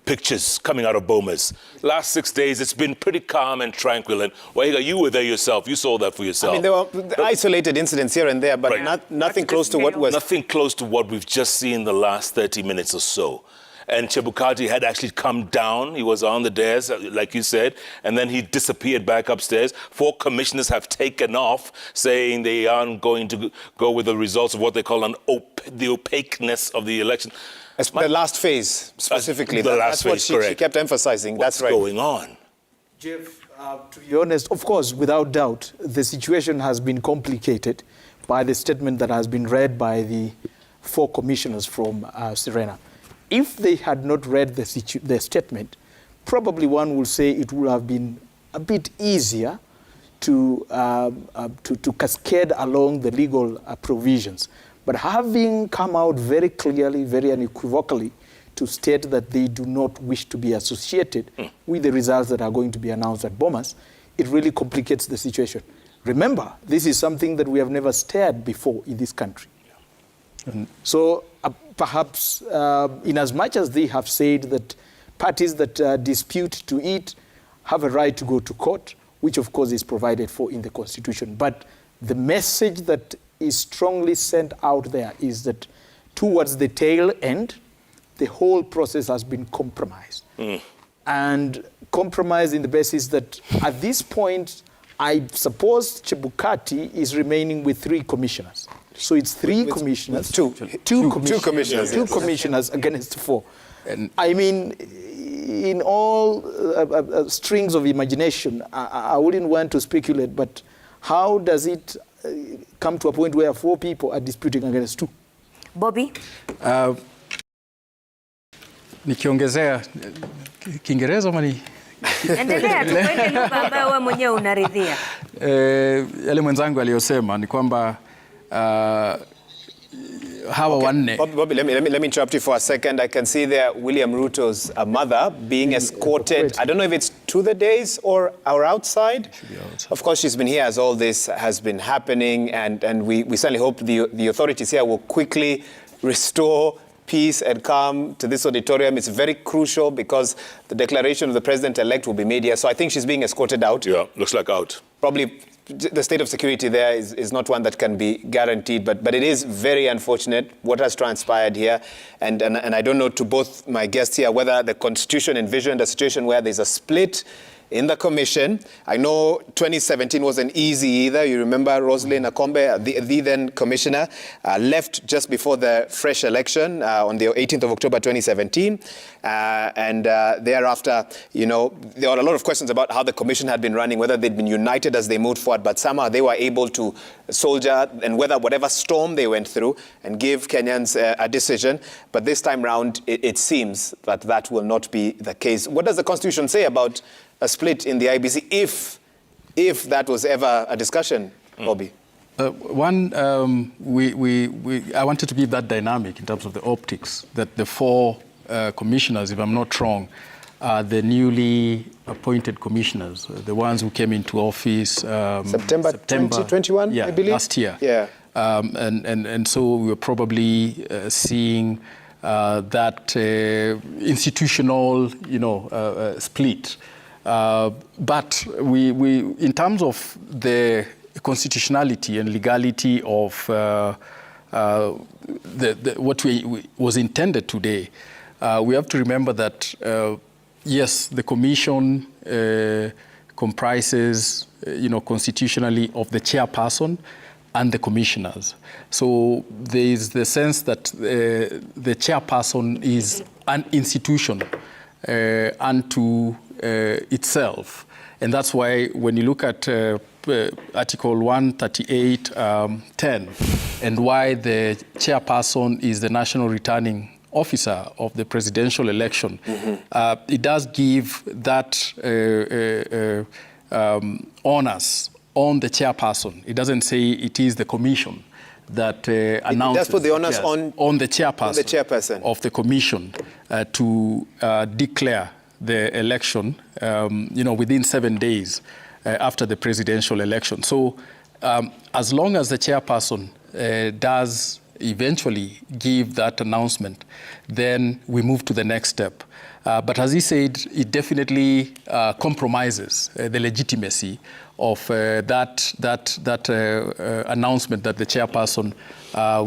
pictures coming out of Bomas. Last 6 days, it's been pretty calm and tranquil. And Waiga, you were there yourself. You saw that for yourself. I mean, there were isolated incidents here and there, but right. nothing close to what was... Nothing close to what we've just seen the last 30 minutes or so. And Chebukati had actually come down. He was on the dais, like you said, and then he disappeared back upstairs. 4 commissioners have taken off, saying they aren't going to go with the results of what they call the opaqueness of the election. The last phase, specifically. That's what she kept emphasizing. What's going on? Jeff, to be honest, of course, without doubt, the situation has been complicated by the statement that has been read by the 4 commissioners from Serena. If they had not read the statement, probably one would say it would have been a bit easier to cascade along the legal provisions. But having come out very clearly, very unequivocally, to state that they do not wish to be associated with the results that are going to be announced at Bomas, it really complicates the situation. Remember, this is something that we have never stared before in this country. So perhaps in as much as they have said that parties that dispute to it have a right to go to court, which of course is provided for in the Constitution. But the message that is strongly sent out there is that towards the tail end, the whole process has been compromised. And compromised in the basis that at this point, I suppose Chebukati is remaining with 3 commissioners. So it's 3 commissioners. Two commissioners. Two commissioners against 4. And I mean, in all strings of imagination, I wouldn't want to speculate, but how does it come to a point where 4 people are disputing against 2? Bobby? Nikiongezea Kiingereza mani Endelea tu kwa ile lugha ambayo wewe mwenyewe unaridhia. Yale mwenzangu aliyosema ni kwamba hawa wanne. Bobby, let me interrupt you for a second. I can see there William Ruto's mother being escorted. I don't know if it's to the days or outside. Of course, she's been here as all this has been happening, and we certainly hope the authorities here will quickly restore peace and calm to this auditorium. It's very crucial because the declaration of the president-elect will be made here. So I think she's being escorted out. Yeah, looks like out. Probably the state of security there is not one that can be guaranteed, but it is very unfortunate what has transpired here. And I don't know to both my guests here whether the Constitution envisioned a situation where there's a split in the commission. I know 2017 wasn't easy either. You remember Rosalind Akombe, the then commissioner, left just before the fresh election on the 18th of October 2017. And thereafter, you know, there were a lot of questions about how the commission had been running, whether they'd been united as they moved forward, but somehow they were able to soldier and weather whatever storm they went through and give Kenyans a decision. But this time round, it seems that that will not be the case. What does the Constitution say about a split in the IBC, if that was ever a discussion, Bobby? I wanted to give that dynamic in terms of the optics, that the 4 commissioners, if I'm not wrong, are the newly appointed commissioners, the ones who came into office September 2021, I believe? Last year. Yeah. And so we were probably seeing that institutional, split. But we in terms of the constitutionality and legality of what was intended today, we have to remember that yes, the commission comprises, constitutionally of the chairperson and the commissioners. So there is the sense that the chairperson is an institution unto itself. And that's why when you look at Article 138(10) and why the chairperson is the national returning officer of the presidential election, it does give that onus on the chairperson. It doesn't say it is the commission that announces. It does put the onus on the chairperson of the commission to declare the election, within 7 days after the presidential election. So as long as the chairperson does eventually give that announcement, then we move to the next step. But as he said, it definitely compromises the legitimacy of that announcement that the chairperson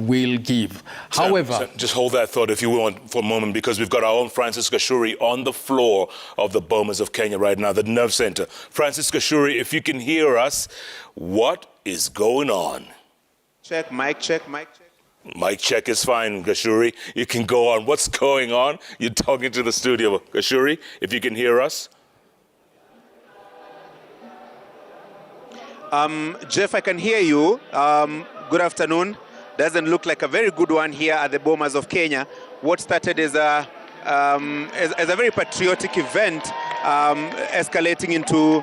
will give. However, just hold that thought if you want for a moment, because we've got our own Francis Gashuri on the floor of the Bomas of Kenya right now, the Nerve Center. Francis Gashuri, if you can hear us, what is going on? Check, mic check, mic check. Mic check is fine, Gashuri. You can go on. What's going on? You're talking to the studio. Gashuri, if you can hear us. Jeff, I can hear you. Good afternoon. Doesn't look like a very good one here at the Bomas of Kenya. What started as a very patriotic event, escalating into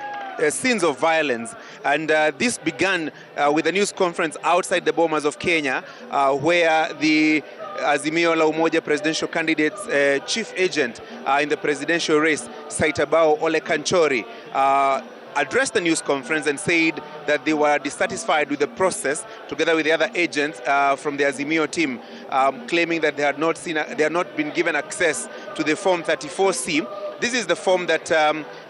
scenes of violence. And this began with a news conference outside the Bomas of Kenya, where the Azimio la Umoja presidential candidate's chief agent in the presidential race, Saitabao Ole Kanchori, addressed the news conference and said that they were dissatisfied with the process, together with the other agents from the Azimio team, claiming that they had not been given access to the Form 34C. This is the form that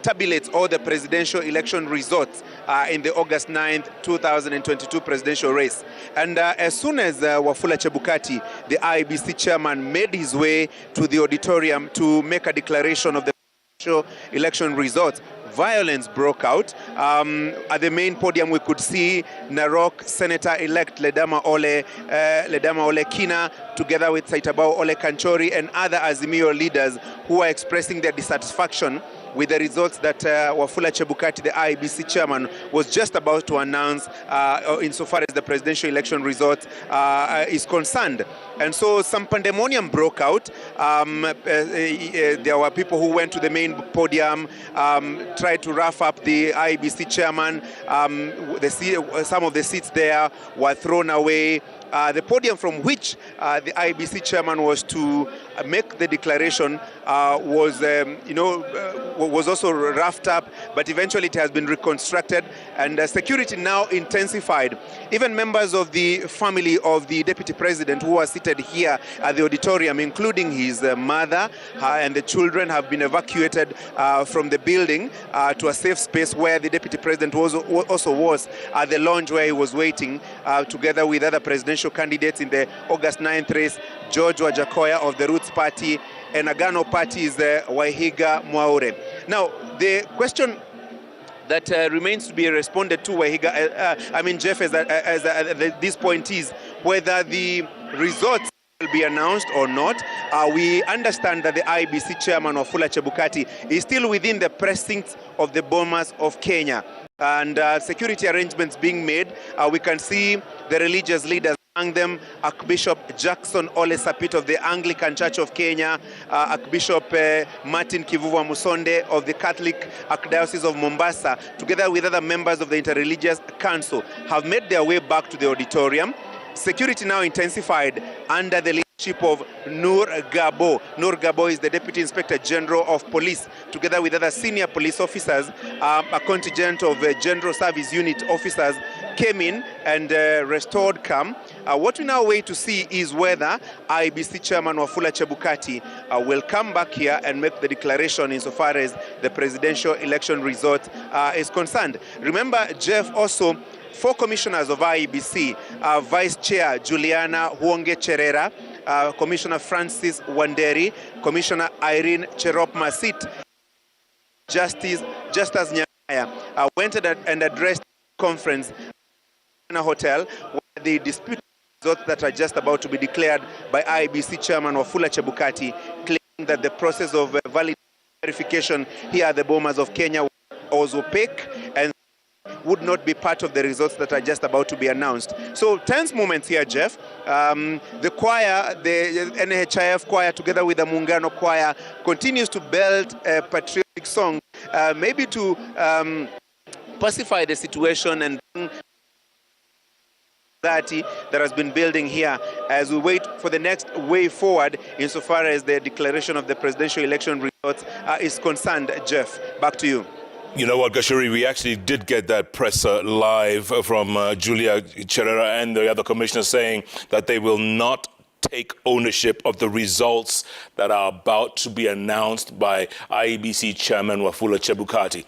tabulates all the presidential election results in the August 9th, 2022 presidential race. And as soon as Wafula Chebukati, the IEBC chairman, made his way to the auditorium to make a declaration of the presidential election results, violence broke out. At the main podium, we could see Narok Senator-elect Ledama Ole Kina, together with Saitabao Ole Kanchori and other Azimio leaders who are expressing their dissatisfaction with the results that Wafula Chebukati, the IEBC chairman, was just about to announce insofar as the presidential election results is concerned. And so some pandemonium broke out. There were people who went to the main podium, tried to rough up the IEBC chairman. Some of the seats there were thrown away. The podium from which the IEBC chairman was to make the declaration was also roughed up, but eventually it has been reconstructed, and security now intensified. Even members of the family of the deputy president who are seated here at the auditorium, including his mother and the children, have been evacuated from the building to a safe space where the deputy president also was at the lounge where he was waiting, together with other presidential candidates in the August 9th race, George Wajakoya of the Roots Party, and Agano Party is Wahiga Mwaure. Now, the question that remains to be responded to, Wahiga, Jeff, at this point is whether the results will be announced or not. We understand that the IEBC chairman, Wafula Chebukati, is still within the precincts of the Bomas of Kenya, and security arrangements being made. We can see the religious leaders, among them Archbishop Jackson Ole Sapit of the Anglican Church of Kenya, Archbishop Martin Kivuva Musonde of the Catholic Archdiocese of Mombasa, together with other members of the Interreligious Council, have made their way back to the auditorium. Security now intensified under the leadership of Nur Gabo. Nur Gabo is the Deputy Inspector General of Police, together with other senior police officers. A contingent of General Service Unit officers came in and restored calm. What we now wait to see is whether IEBC Chairman Wafula Chebukati will come back here and make the declaration insofar as the presidential election result is concerned. Remember, Jeff, also 4 commissioners of IEBC, Vice Chair Juliana Huonge Cherera, Commissioner Francis Wanderi, Commissioner Irene Cherop Masit, Justice Nyaya, went and addressed the conference in a hotel where the disputed results that are just about to be declared by IEBC Chairman Wafula Chebukati, claiming that the process of valid verification here at the Bomas of Kenya was opaque and would not be part of the results that are just about to be announced. So tense moments here, Jeff. The choir, the NHIF choir, together with the Muungano choir, continues to belt a patriotic song, maybe to pacify the situation and that has been building here as we wait for the next way forward insofar as the declaration of the presidential election results is concerned. Jeff, back to you. You know what, Gashuri, we actually did get that presser live from Julia Cherera and the other commissioners saying that they will not take ownership of the results that are about to be announced by IEBC Chairman Wafula Chebukati.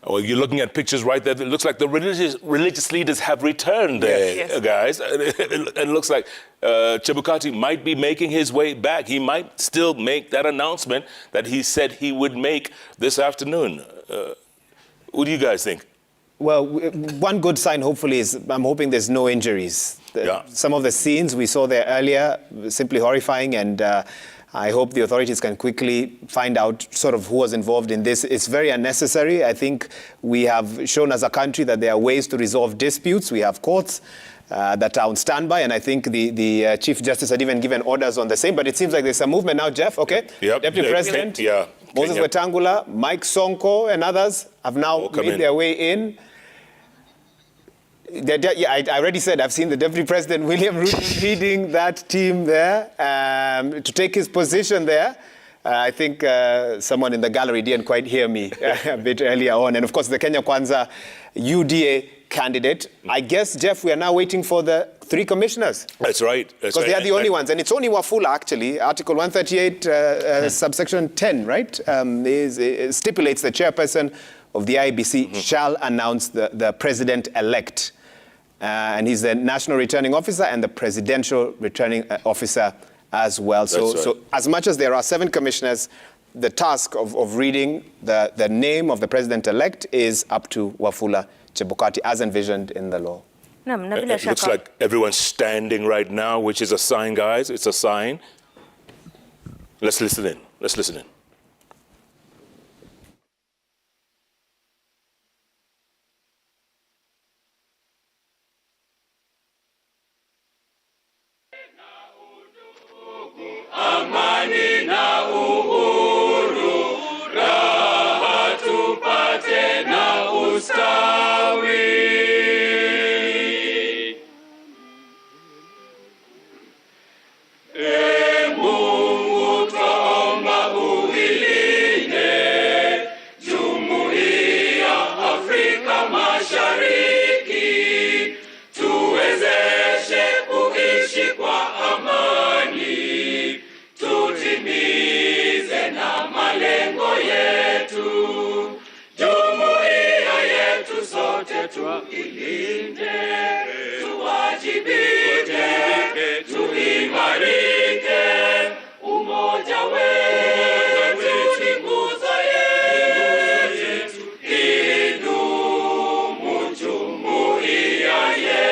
Well, you're looking at pictures right there. It looks like the religious leaders have returned there, guys. It looks like Chebukati might be making his way back. He might still make that announcement that he said he would make this afternoon. What do you guys think? Well, one good sign, hopefully, is I'm hoping there's no injuries. Some of the scenes we saw there earlier were simply horrifying, and I hope the authorities can quickly find out sort of who was involved in this. It's very unnecessary. I think we have shown as a country that there are ways to resolve disputes. We have courts that are on standby, and I think the Chief Justice had even given orders on the same. But it seems like there's a movement now, Jeff, okay? Yep. Deputy President, Moses Wetangula, Mike Sonko, and others have now made their way in. I already said I've seen the Deputy President, William Ruto, leading that team there to take his position there. I think someone in the gallery didn't quite hear me a bit earlier on. And of course, the Kenya Kwanza UDA candidate. I guess, Jeff, we are now waiting for the 3 commissioners. That's right. Because they are the only ones. And it's only Wafula, actually. Article 138, subsection 10, right, stipulates the chairperson of the IEBC shall announce the president-elect. And he's the national returning officer and the presidential returning officer as well. So as much as there are 7 commissioners, the task of reading the name of the president-elect is up to Wafula Chebukati as envisioned in the law. It looks like everyone's standing right now, which is a sign, guys. It's a sign. Let's listen in. Let's listen in. Amani na uhuru, raha tupate na ustawi. Mungu twaomba uilinde Jumuiya Afrika Mashariki, tuwezeshe kuishi kwa amani, tutimize na malengo yetu. Jumuiya yetu sote tuilinde, tuwajibike, tuimarike. Umoja wetu ni nguzo yetu, idumu jumuiya yetu.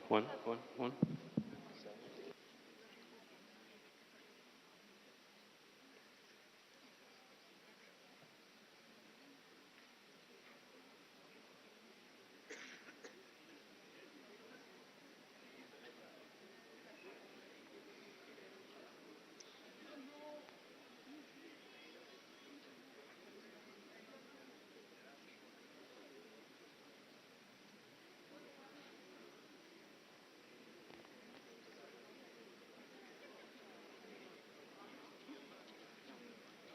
One.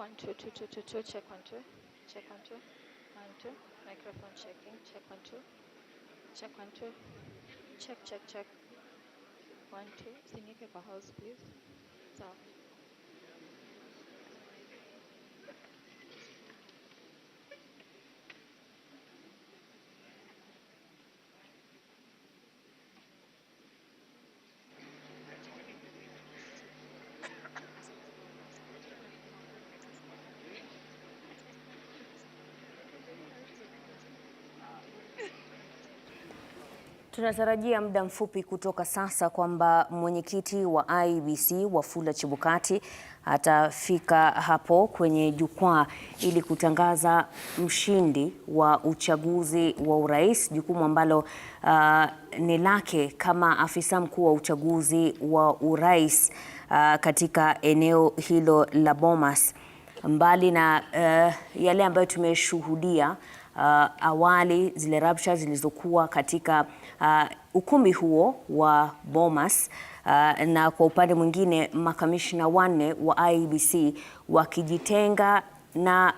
1, 2, 2, 2, 2, 2. Check 1, 2. Check 1, 2. 1, 2. Microphone checking. Check 1, 2. Check 1, 2. Check, check, check. 1, 2. Singike kwa house, please. So. Tunatarajia muda mfupi kutoka sasa kwamba mwenyekiti wa IEBC Wafula Chebukati atafika hapo kwenye jukwaa ili kutangaza mshindi wa uchaguzi wa urais, jukumu ambalo ni lake kama afisa mkuu wa uchaguzi wa urais katika eneo hilo la Bomas. Mbali na yale ambayo tumeshuhudia awali, zile rabsha zilizokuwa katika ukumbi huo wa Bomas, na kwa upande mwingine makamishna wanne wa IEBC wakijitenga na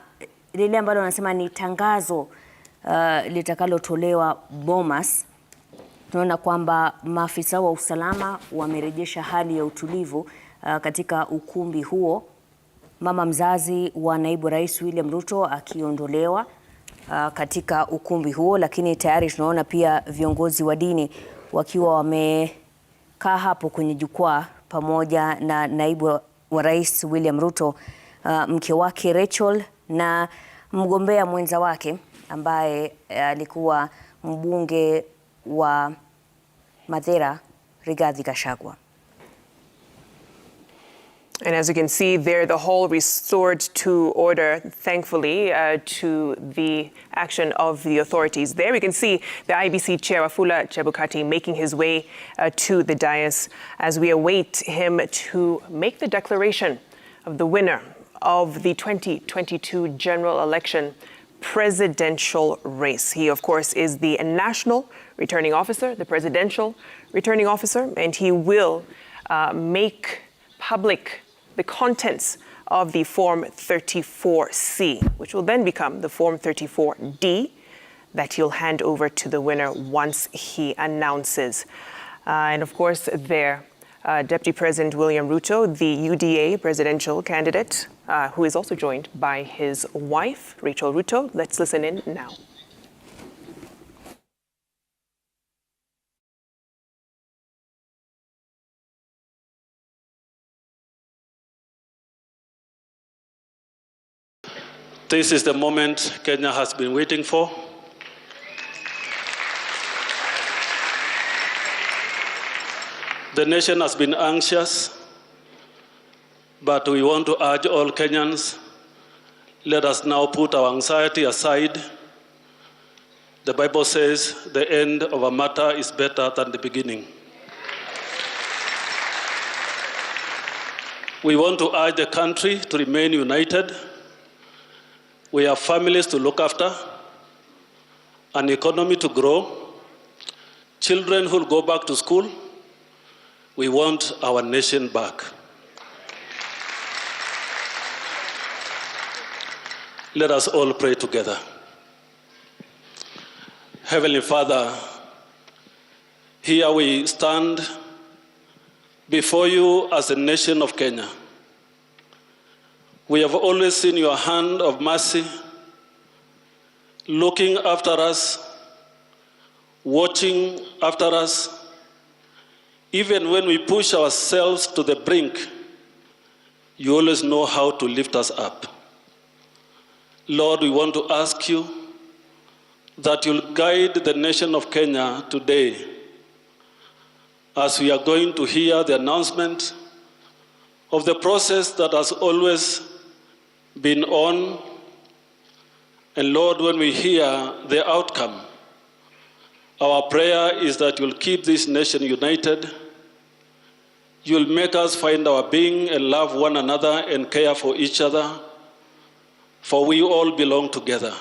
lile ambalo wanasema ni tangazo litakalotolewa Bomas. Tunaona kwamba maafisa wa usalama wamerejesha hali ya utulivu katika ukumbi huo, mama mzazi wa naibu rais William Ruto akiondolewa katika ukumbi huo, lakini tayari tunaona pia viongozi wa dini wakiwa wamekaa hapo kwenye jukwaa pamoja na naibu wa rais William Ruto, mke wake Rachel na mgombea mwenza wake ambaye alikuwa mbunge wa Mathera Rigathi Gachagua. And as you can see there, the hall restored to order, thankfully, to the action of the authorities. There we can see the IEBC chair, Wafula Chebukati, making his way to the dais as we await him to make the declaration of the winner of the 2022 general election presidential race. He, of course, is the national returning officer, the presidential returning officer, and he will make public the contents of the Form 34C, which will then become the Form 34D that he'll hand over to the winner once he announces. And of course, there, Deputy President William Ruto, the UDA presidential candidate, who is also joined by his wife, Rachel Ruto. Let's listen in now. This is the moment Kenya has been waiting for. The nation has been anxious, but we want to urge all Kenyans, let us now put our anxiety aside. The Bible says the end of a matter is better than the beginning. We want to urge the country to remain united. We have families to look after, an economy to grow, children who will go back to school. We want our nation back. Let us all pray together. Heavenly Father, here we stand before you as a nation of Kenya. We have always seen your hand of mercy, looking after us, watching after us. Even when we push ourselves to the brink, you always know how to lift us up. Lord, we want to ask you that you'll guide the nation of Kenya today as we are going to hear the announcement of the process that has always been on. And Lord, when we hear the outcome, our prayer is that you'll keep this nation united. You'll make us find our being and love one another and care for each other, for we all belong together.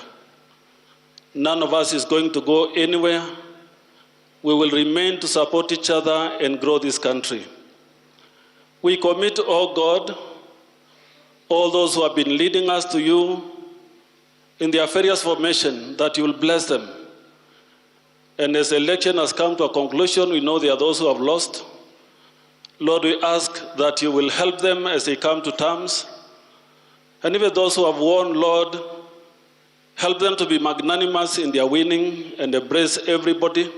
None of us is going to go anywhere. We will remain to support each other and grow this country. We commit, oh God, all those who have been leading us to you in their various formation, that you will bless them. And as the election has come to a conclusion, we know there are those who have lost. Lord, we ask that you will help them as they come to terms. And even those who have won, Lord, help them to be magnanimous in their winning and embrace everybody.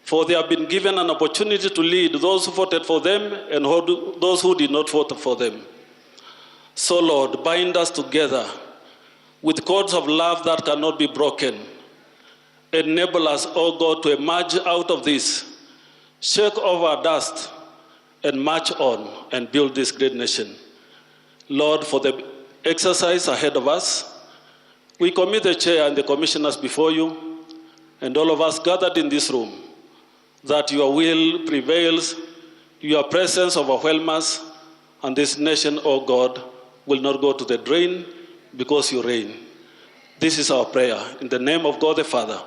For they have been given an opportunity to lead those who voted for them and those who did not vote for them. So, Lord, bind us together with cords of love that cannot be broken. Enable us, oh God, to emerge out of this, shake off our dust, and march on and build this great nation. Lord, for the exercise ahead of us, we commit the chair and the commissioners before you, and all of us gathered in this room, that your will prevails, your presence overwhelms us, and this nation, oh God, will not go to the drain because you reign. This is our prayer in the name of God the Father,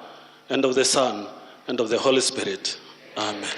and of the Son, and of the Holy Spirit. Amen.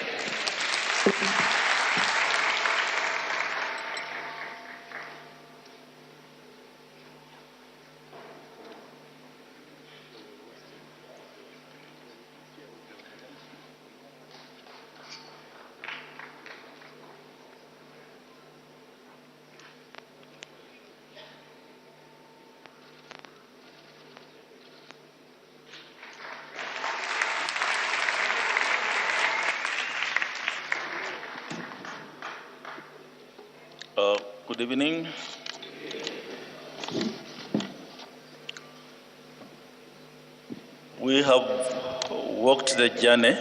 Good evening. We have walked the journey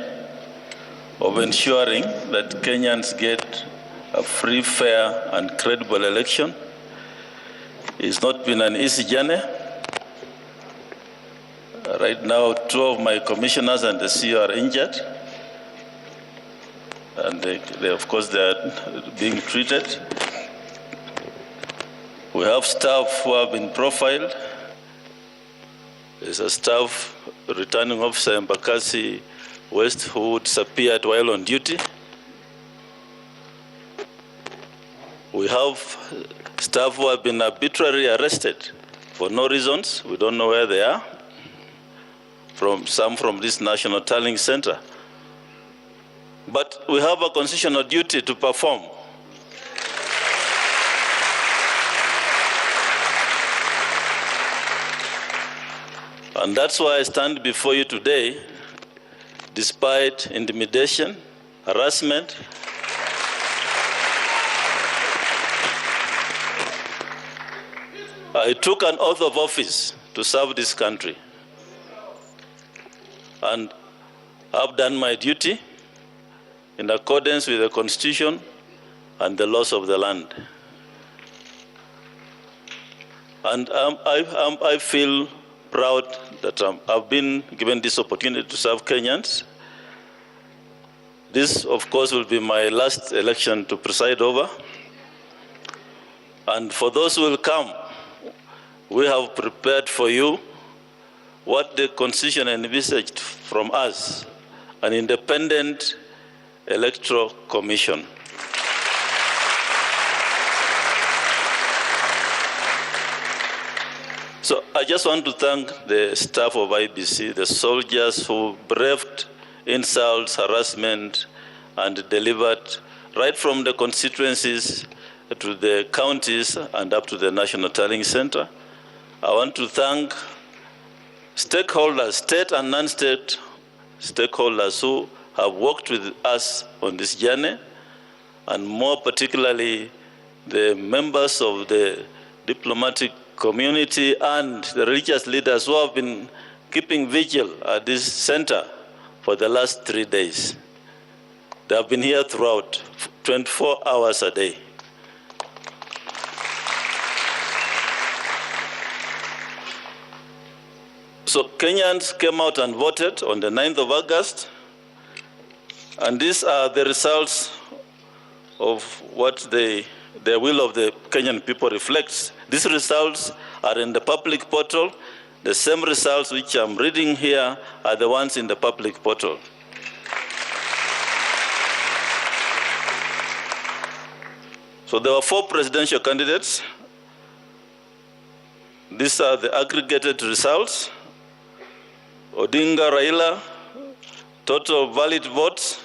of ensuring that Kenyans get a free, fair, and credible election. It's not been an easy journey. Right now, 2 of my commissioners and the CEO are injured. And of course, they are being treated. We have staff who have been profiled. There's a staff returning officer in Bakassi West who disappeared while on duty. We have staff who have been arbitrarily arrested for no reasons. We don't know where they are. Some from this National Tallying Center. But we have a constitutional duty to perform. And that's why I stand before you today, despite intimidation, harassment, I took an oath of office to serve this country. And I've done my duty in accordance with the Constitution and the laws of the land. And I feel proud that I've been given this opportunity to serve Kenyans. This, of course, will be my last election to preside over. And for those who will come, we have prepared for you what the Constitution envisaged from us, an independent electoral commission. So I just want to thank the staff of IBC, the soldiers who braved insults, harassment, and delivered right from the constituencies to the counties and up to the National Tallying Center. I want to thank stakeholders, state and non-state stakeholders who have worked with us on this journey, and more particularly the members of the diplomatic community and the religious leaders who have been keeping vigil at this center for the last 3 days. They have been here throughout, 24 hours a day. So Kenyans came out and voted on the 9th of August, and these are the results of what the will of the Kenyan people reflects. These results are in the public portal. The same results which I'm reading here are the ones in the public portal. So there were 4 presidential candidates, These are the aggregated results. Odinga Raila, total valid votes,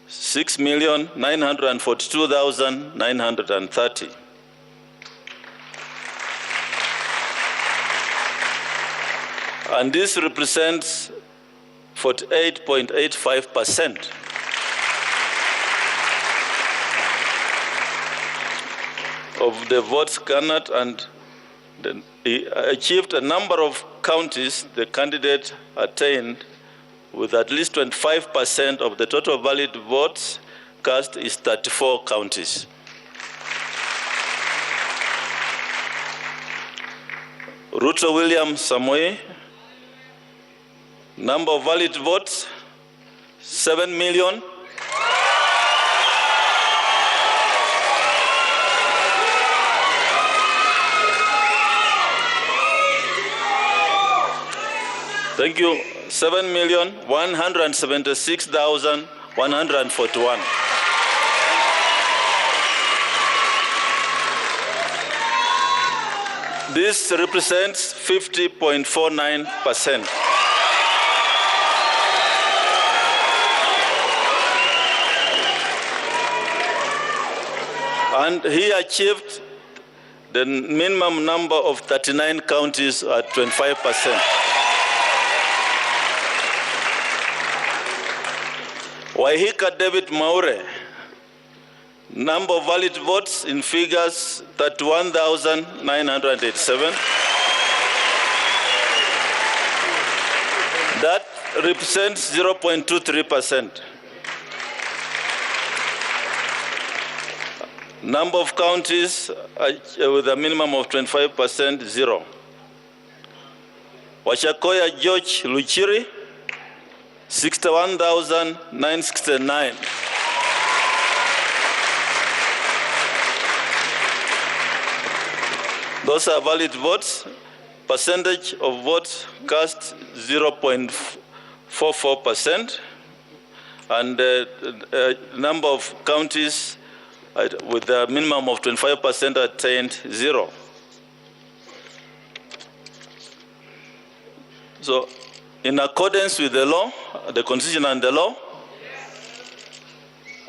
6,942,930. And this represents 48.85% of the votes garnered, and he achieved a number of counties the candidate attained with at least 25% of the total valid votes cast is 34 counties. Ruto William Samoei, number of valid votes, 7 million. Thank you. 7,176,141. This represents 50.49%. And he achieved the minimum number of 39 counties at 25%. Waihika David Maure, number of valid votes in figures 31,987. That represents 0.23%. Number of counties with a minimum of 25%, 0. Wachakoya George Luchiri, 61,969. Those are valid votes. Percentage of votes cast 0.44%, and number of counties with a minimum of 25% attained, 0. So, in accordance with the law, the Constitution and the law,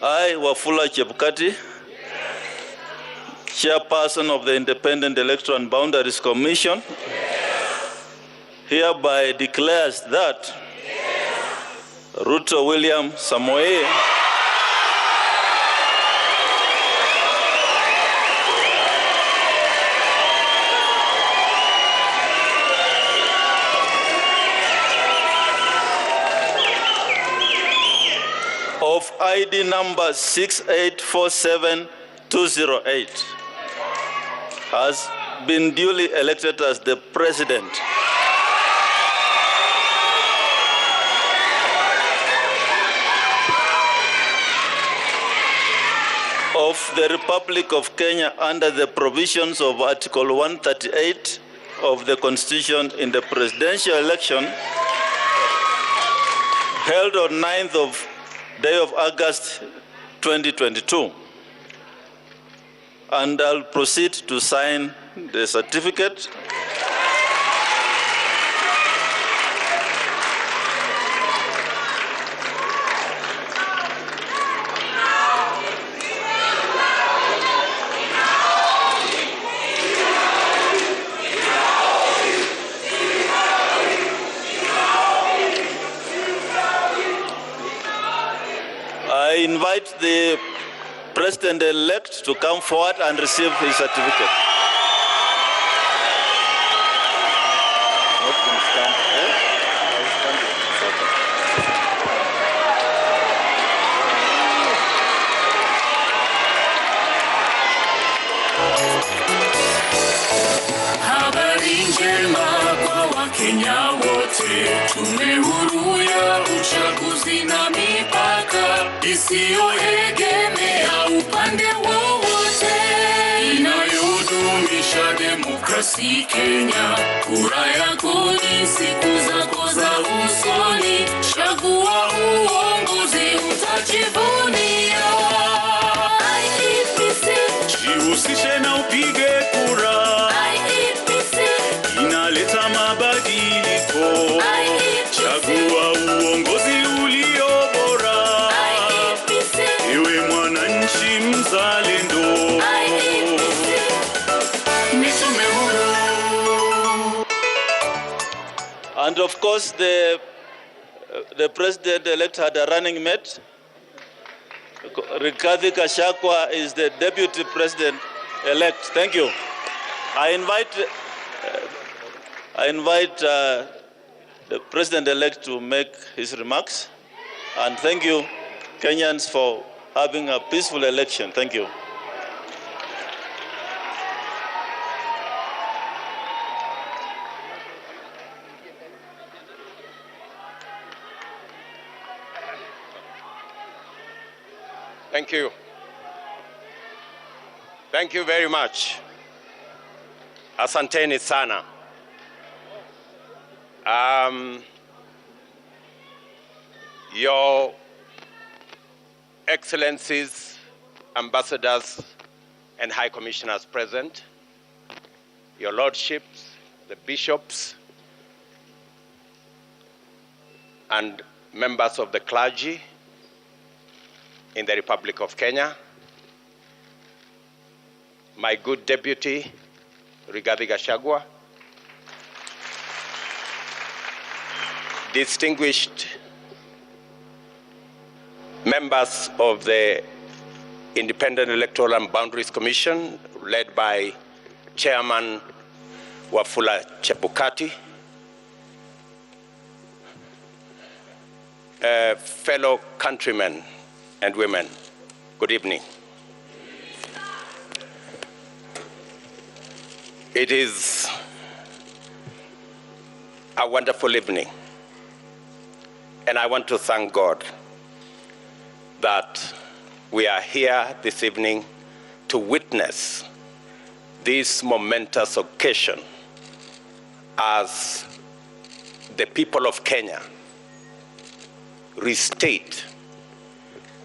I, Wafula Chebukati, Chairperson of the Independent Electoral and Boundaries Commission, hereby declares that Ruto William Samoei of ID number 6847208 has been duly elected as the President of the Republic of Kenya under the provisions of Article 138 of the Constitution in the presidential election held on 9th of day of August 2022. And I'll proceed to sign the certificate. I invite the President-elect to come forward and receive his certificate. Habari njema kwa Wakenya wote, tume huru ya uchaguzi na mipaka isiyoegemea upande wowote, inayodumisha demokrasi Kenya. Kura yako ni siku zako za usoni, chagua uongozi utajivunia. IEBC, jihusishe na upige kura. IEBC, And of course, the president-elect had a running mate. Rigathi Gachagua is the deputy president-elect. Thank you. I invite the president-elect to make his remarks. And thank you, Kenyans, for having a peaceful election. Thank you. Thank you. Thank you very much. Asanteni sana. Your Excellencies, Ambassadors, and High Commissioners present, Your Lordships, the Bishops, and members of the clergy in the Republic of Kenya, my good deputy, Rigathi Gachagua, distinguished members of the Independent Electoral and Boundaries Commission, led by Chairman Wafula Chebukati, fellow countrymen and women, good evening. It is a wonderful evening, and I want to thank God that we are here this evening to witness this momentous occasion as the people of Kenya restate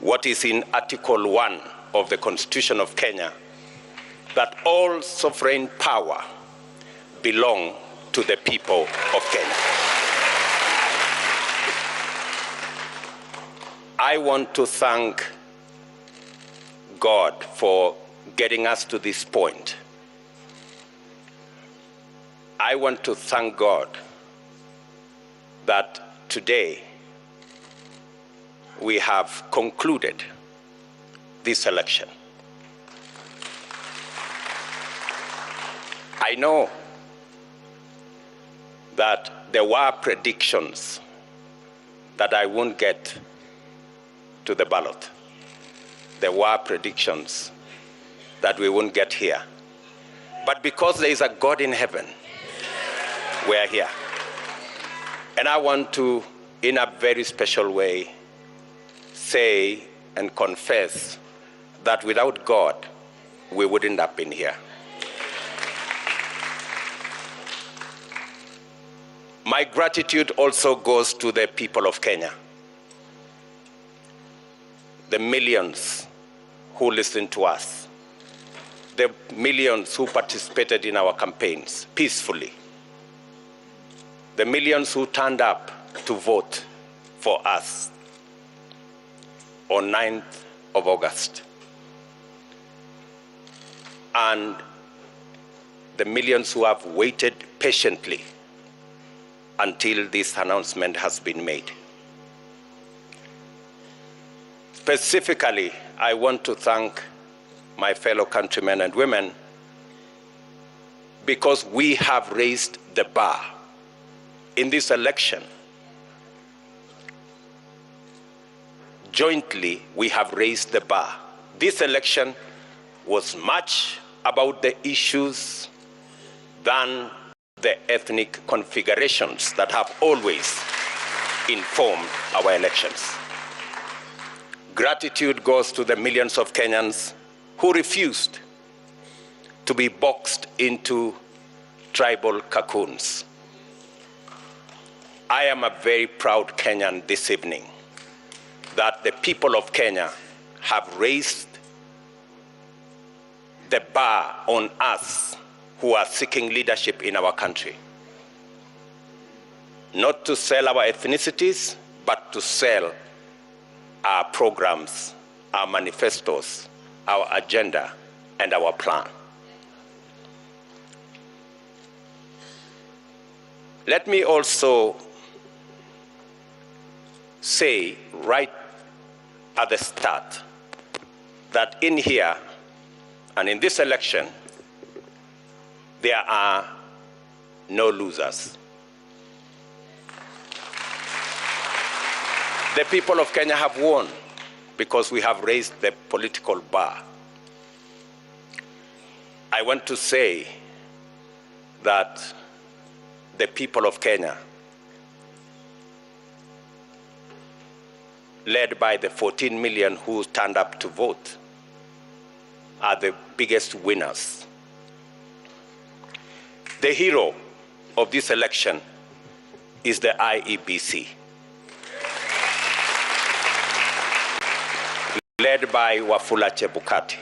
what is in Article 1 of the Constitution of Kenya, that all sovereign power belong to the people of Kenya. I want to thank God for getting us to this point. I want to thank God that today we have concluded this election. I know that there were predictions that I won't get to the ballot. There were predictions that we won't get here. But because there is a God in heaven, we are here. And I want to, in a very special way, say and confess that without God, we wouldn't have been here. My gratitude also goes to the people of Kenya, the millions who listened to us, the millions who participated in our campaigns peacefully, the millions who turned up to vote for us on 9th of August, and the millions who have waited patiently until this announcement has been made. Specifically, I want to thank my fellow countrymen and women because we have raised the bar in this election. Jointly, we have raised the bar. This election was much about the issues than the ethnic configurations that have always informed our elections. Gratitude goes to the millions of Kenyans who refused to be boxed into tribal cocoons. I am a very proud Kenyan this evening that the people of Kenya have raised the bar on us who are seeking leadership in our country. Not to sell our ethnicities, but to sell our programs, our manifestos, our agenda, and our plan. Let me also say right at the start that in here and in this election, there are no losers. The people of Kenya have won because we have raised the political bar. I want to say that the people of Kenya, led by the 14 million who turned up to vote, are the biggest winners. The hero of this election is the IEBC, led by Wafula Chebukati.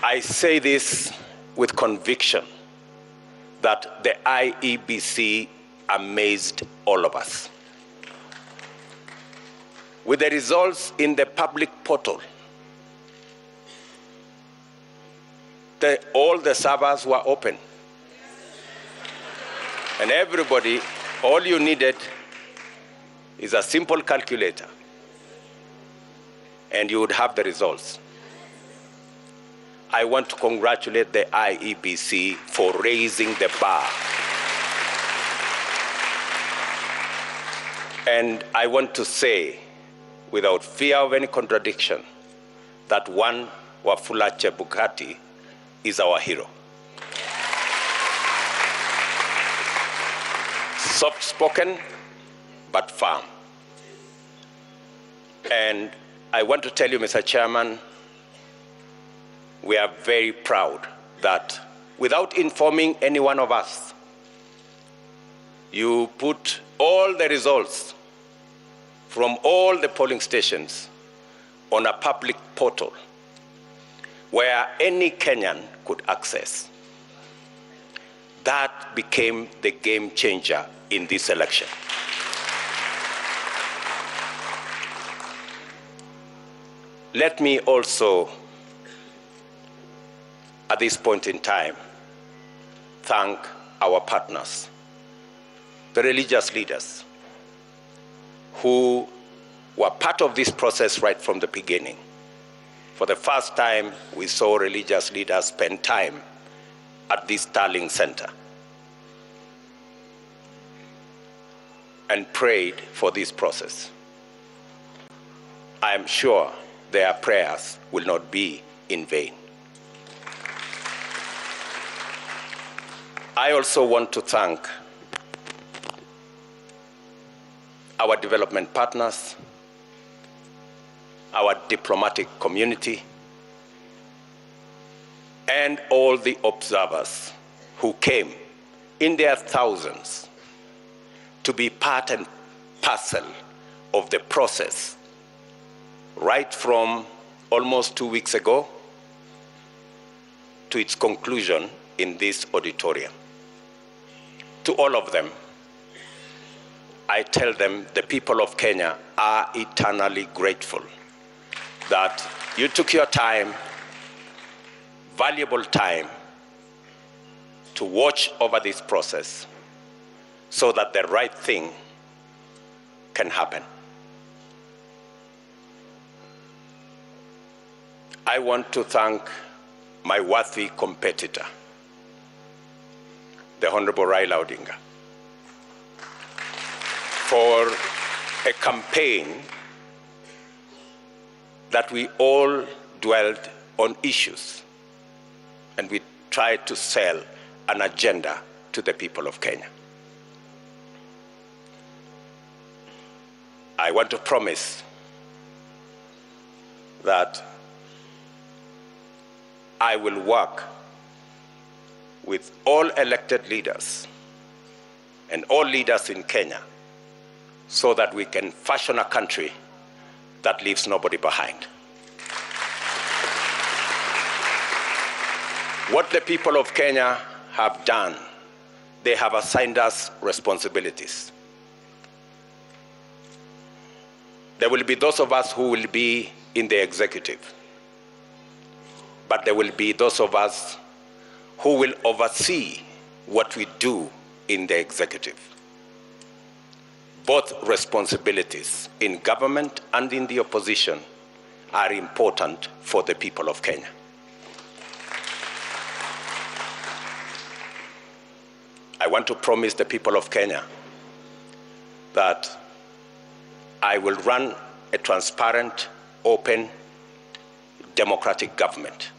I say this with conviction that the IEBC amazed all of us. With the results in the public portal, all the servers were open. And everybody, all you needed is a simple calculator, and you would have the results. I want to congratulate the IEBC for raising the bar. And I want to say, without fear of any contradiction, that one Wafula Chebukati is our hero. Soft-spoken, but firm. And I want to tell you, Mr. Chairman, we are very proud that without informing any one of us, you put all the results from all the polling stations on a public portal where any Kenyan could access. That became the game changer in this election. Let me also, at this point in time, thank our partners, the religious leaders, who were part of this process right from the beginning. For the first time, we saw religious leaders spend time at this Starling Center and prayed for this process. I am sure their prayers will not be in vain. I also want to thank our development partners, our diplomatic community, and all the observers who came in their thousands to be part and parcel of the process right from almost 2 weeks ago to its conclusion in this auditorium. To all of them, I tell them the people of Kenya are eternally grateful that you took your time, valuable time, to watch over this process so that the right thing can happen. I want to thank my worthy competitor, the Honorable Raila Odinga, for a campaign that we all dwelled on issues and we tried to sell an agenda to the people of Kenya. I want to promise that I will work with all elected leaders and all leaders in Kenya so that we can fashion a country that leaves nobody behind. What the people of Kenya have done, they have assigned us responsibilities. There will be those of us who will be in the executive, but there will be those of us who will oversee what we do in the executive. Both responsibilities in government and in the opposition are important for the people of Kenya. I want to promise the people of Kenya that I will run a transparent, open, democratic government.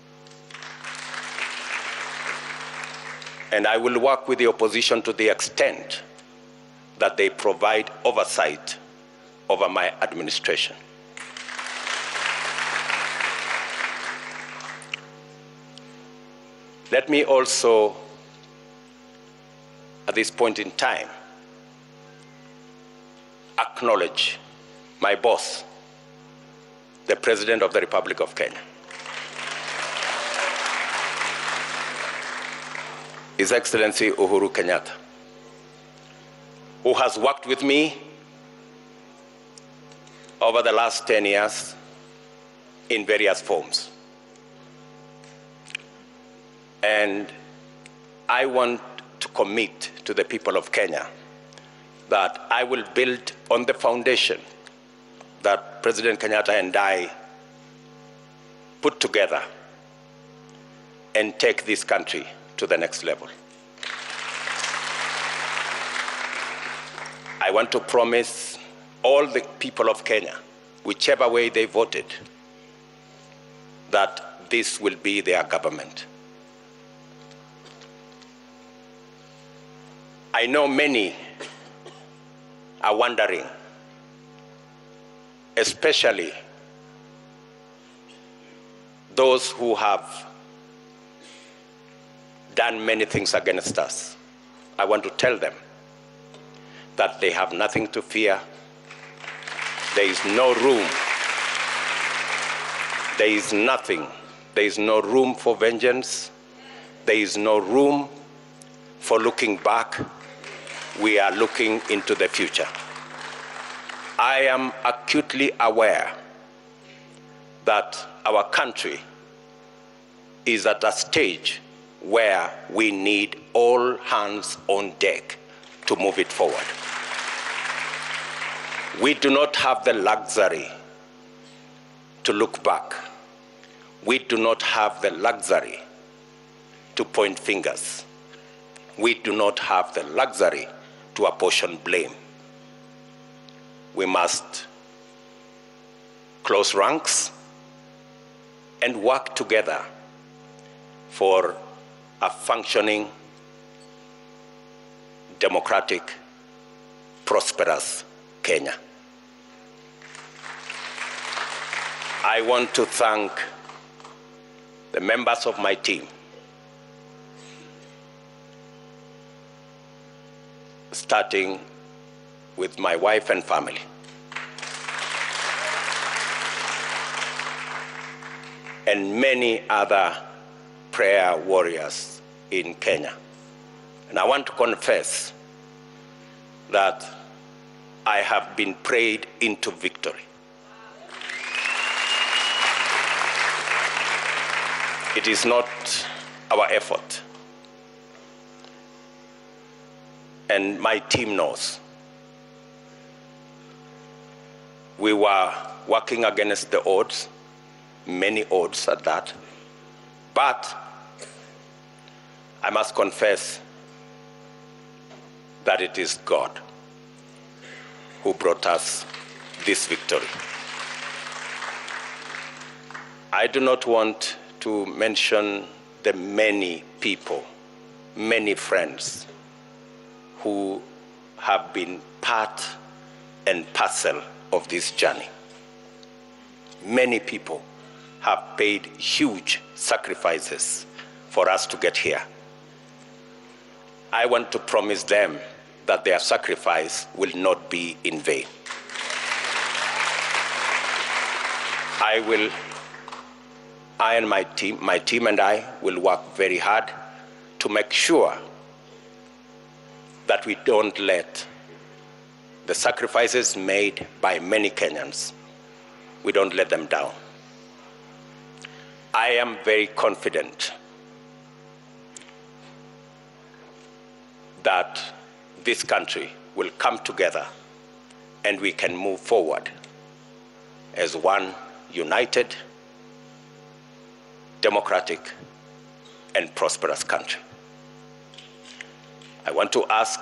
And I will work with the opposition to the extent that they provide oversight over my administration. Let me also, at this point in time, acknowledge my boss, the President of the Republic of Kenya. His Excellency Uhuru Kenyatta, who has worked with me over the last 10 years in various forms. And I want to commit to the people of Kenya that I will build on the foundation that President Kenyatta and I put together and take this country to the next level. I want to promise all the people of Kenya, whichever way they voted, that this will be their government. I know many are wondering, especially those who have done many things against us. I want to tell them that they have nothing to fear. There is no room. There is nothing. There is no room for vengeance. There is no room for looking back. We are looking into the future. I am acutely aware that our country is at a stage where we need all hands on deck to move it forward. We do not have the luxury to look back. We do not have the luxury to point fingers. We do not have the luxury to apportion blame. We must close ranks and work together for a functioning, democratic, prosperous Kenya. I want to thank the members of my team, starting with my wife and family. And many other prayer warriors in Kenya. And I want to confess that I have been prayed into victory. It is not our effort. And my team knows. We were working against the odds, many odds at that. But I must confess that it is God who brought us this victory. I do not want to mention the many people, many friends who have been part and parcel of this journey. Many people have paid huge sacrifices for us to get here. I want to promise them that their sacrifice will not be in vain. I and my team and I will work very hard to make sure that we don't let the sacrifices made by many Kenyans, we don't let them down. I am very confident that this country will come together and we can move forward as one united, democratic, and prosperous country. I want to ask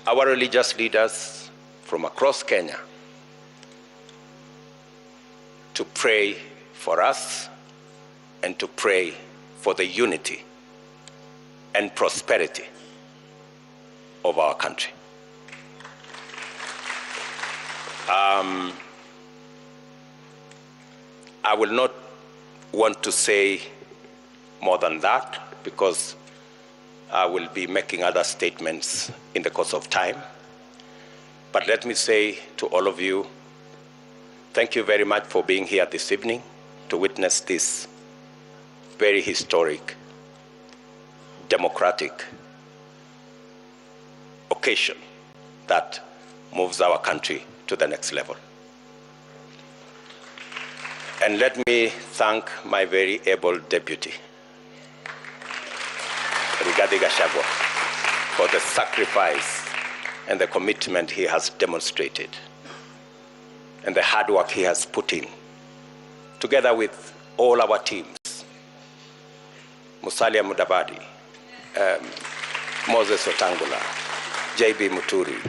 our religious leaders from across Kenya to pray for us and to pray for the unity and prosperity of our country. I will not want to say more than that because I will be making other statements in the course of time. But let me say to all of you, thank you very much for being here this evening to witness this very historic, democratic occasion that moves our country to the next level. And let me thank my very able deputy, Rigathi Gachagua, for the sacrifice and the commitment he has demonstrated and the hard work he has put in, together with all our teams, Musalia Mudavadi, Moses Wetangula, JB Muturi,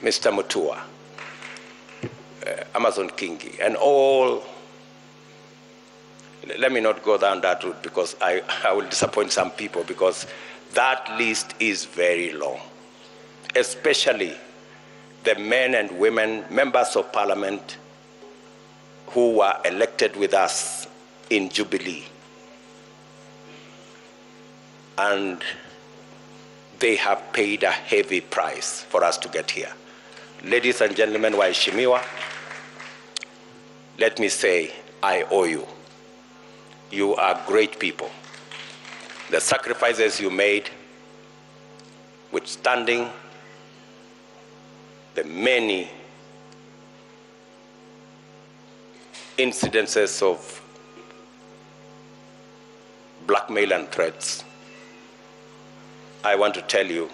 Mr. Mutua, Amazon Kingi, and all. Let me not go down that route because I will disappoint some people because that list is very long, especially the men and women, members of parliament who were elected with us in Jubilee. And they have paid a heavy price for us to get here. Ladies and gentlemen, waheshimiwa, let me say, I owe you. You are great people. The sacrifices you made, withstanding the many incidences of blackmail and threats, I want to tell you,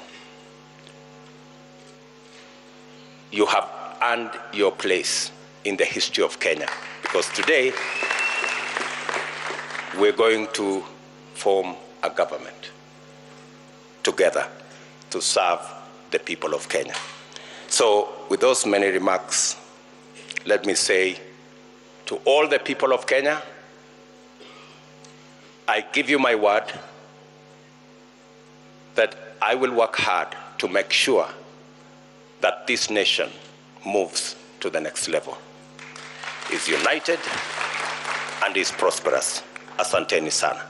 you have earned your place in the history of Kenya, because today we're going to form a government together to serve the people of Kenya. So with those many remarks, let me say to all the people of Kenya, I give you my word that I will work hard to make sure that this nation moves to the next level, is united and is prosperous. Asanteni sana.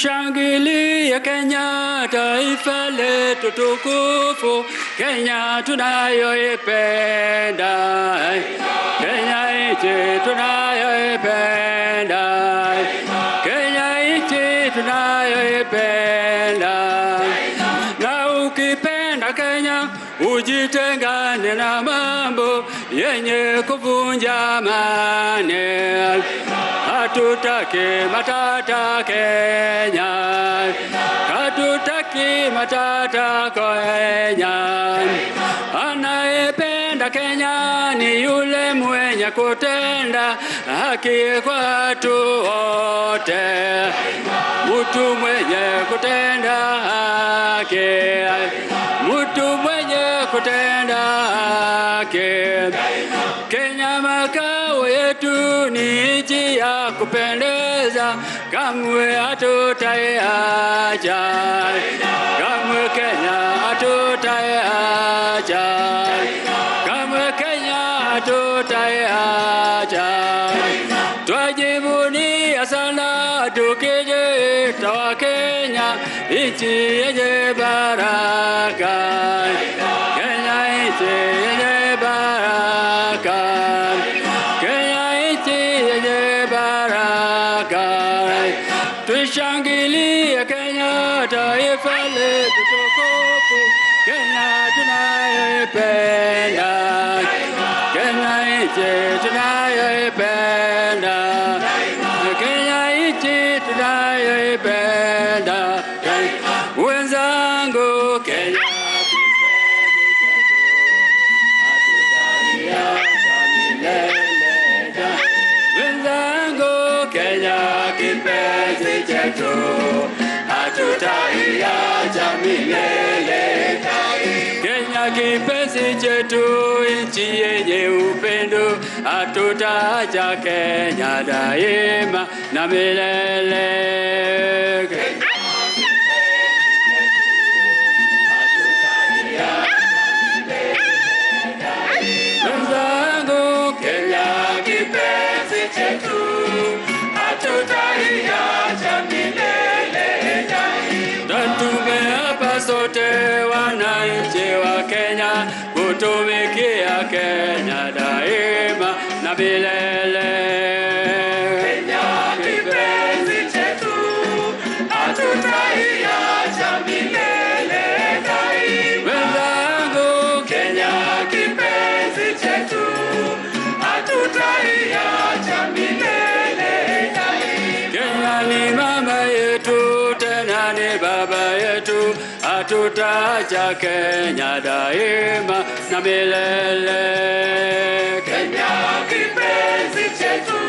Shangilia Kenya, taifa letu tukufu, Kenya tunayoipenda, Kenya nchi tunayoipenda, Kenya nchi tunayoipenda. Na ukipenda Kenya, ujitengane na mambo yenye kuvunja amani. Hatutaki matata Kenya, hatutaki matata Kenya. Anayependa Kenya ni yule mwenye kutenda haki kwa watu wote, mtu mwenye kutenda haki, mtu mwenye kutenda haki. Kenya makao yetu ni nchi ya kupendeza, kamwe hatutaiacha, kamwe Kenya hatutaiacha, kamwe Kenya hatutaiacha. Twajivunia sana tukijiita wa Kenya, nchi yenye baraka, Kenya nchi yenye baraka, Kenya nchi yenye baraka. Tushangilie Kenya, taifa letu tukufu, Kenya tunayoipenda, Kenya nchi tunayoipenda, Kenya nchi tunayoipenda. Wenzangu, Kenya kipenzi chetu, hatutaiacha milele. Kenya kipenzi chetu, nchi yenye upendo, hatutaacha Kenya daima na milele. Wenzangu, Kenya kipenzi chetu, hatutaiacha milele. Tumeapa sote wananchi wa Kenya kutumikia Kenya daima na milele. Kenya kipenzi chetu, hatutaiacha milele daima. Wenzangu, Kenya kipenzi chetu, hatutaiacha milele daima. Kenya ni mama yetu, tena ni baba yetu, hatutaacha Kenya daima na milele. Kenya kipenzi chetu,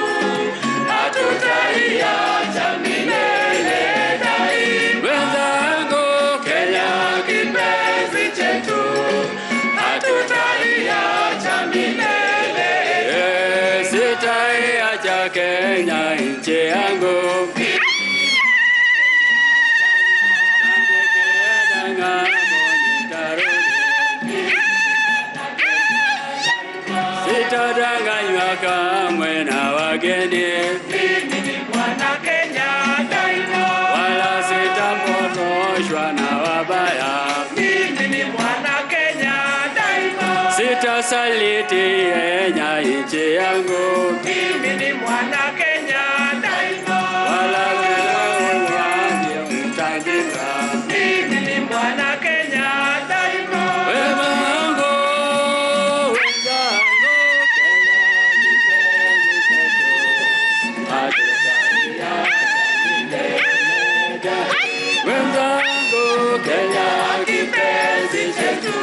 hatutaiacha milele daima. Wenzangu, Kenya kipenzi chetu, hatutaiacha milele. Sitaiacha Kenya nchi yangu, sitadanganywa kamwe na wageni. Mimi ni mwana Kenya daima, wala sitapotoshwa na wabaya. Mimi ni mwana Kenya daima, sitasaliti Kenya nchi yangu. Mimi ni mwana Kenya daima, wala sitautandika. Mimi ni mwana Kenya daima. Wema wangu, wenzangu, Kenya kipenzi chetu,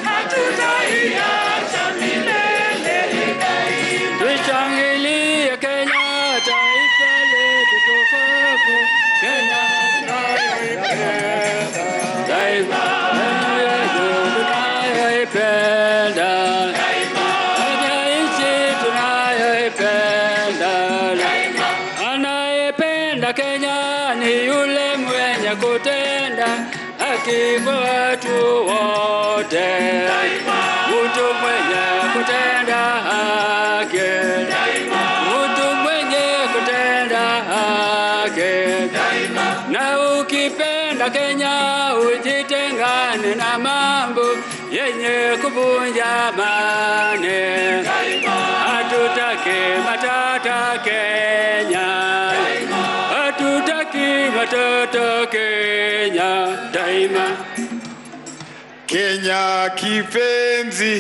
hatutaiacha milele daima. Tushangilie Kenya, taifa letu tukufu, Kenya tunayoipenda, taifa letu tunayoipenda, Kenya nchi tunayoipenda. Anayependa Kenya ni yule mwenye kutenda haki kwa watu wote, mtu mwenye kutenda haki, mtu mwenye kutenda haki. Na ukipenda Kenya, ujitengane na mambo yenye kuvunja amani. Hatutaki matata Kenya, hatutaki matata Kenya daima. Kenya kipenzi,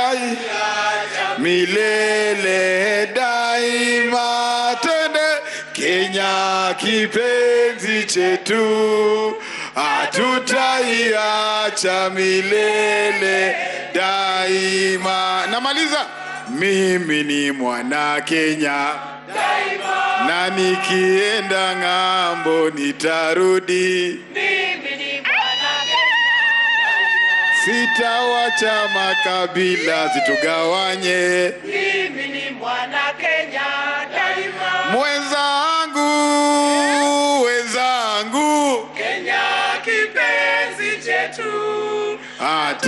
hatutaiacha milele daima. Twende Kenya kipenzi chetu, hatutaiacha milele daima. Namaliza, mimi ni mwana Kenya daima, na nikienda ng'ambo nitarudi. Mimi ni mwana Kenya daima, sitawacha makabila zitugawanye. Mimi ni mwana Kenya daima.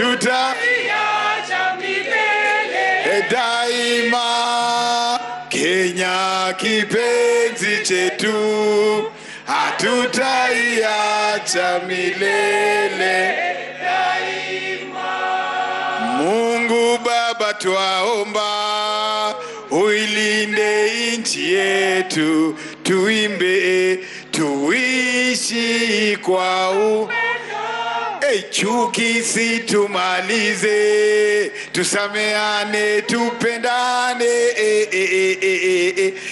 hatutaiacha milele daima. Kenya kipenzi chetu, hatutaiacha milele daima. Mungu Baba twaomba, uilinde nchi yetu, tuimbe tuishi kwa chuki situmalize, tusameane, tupendane,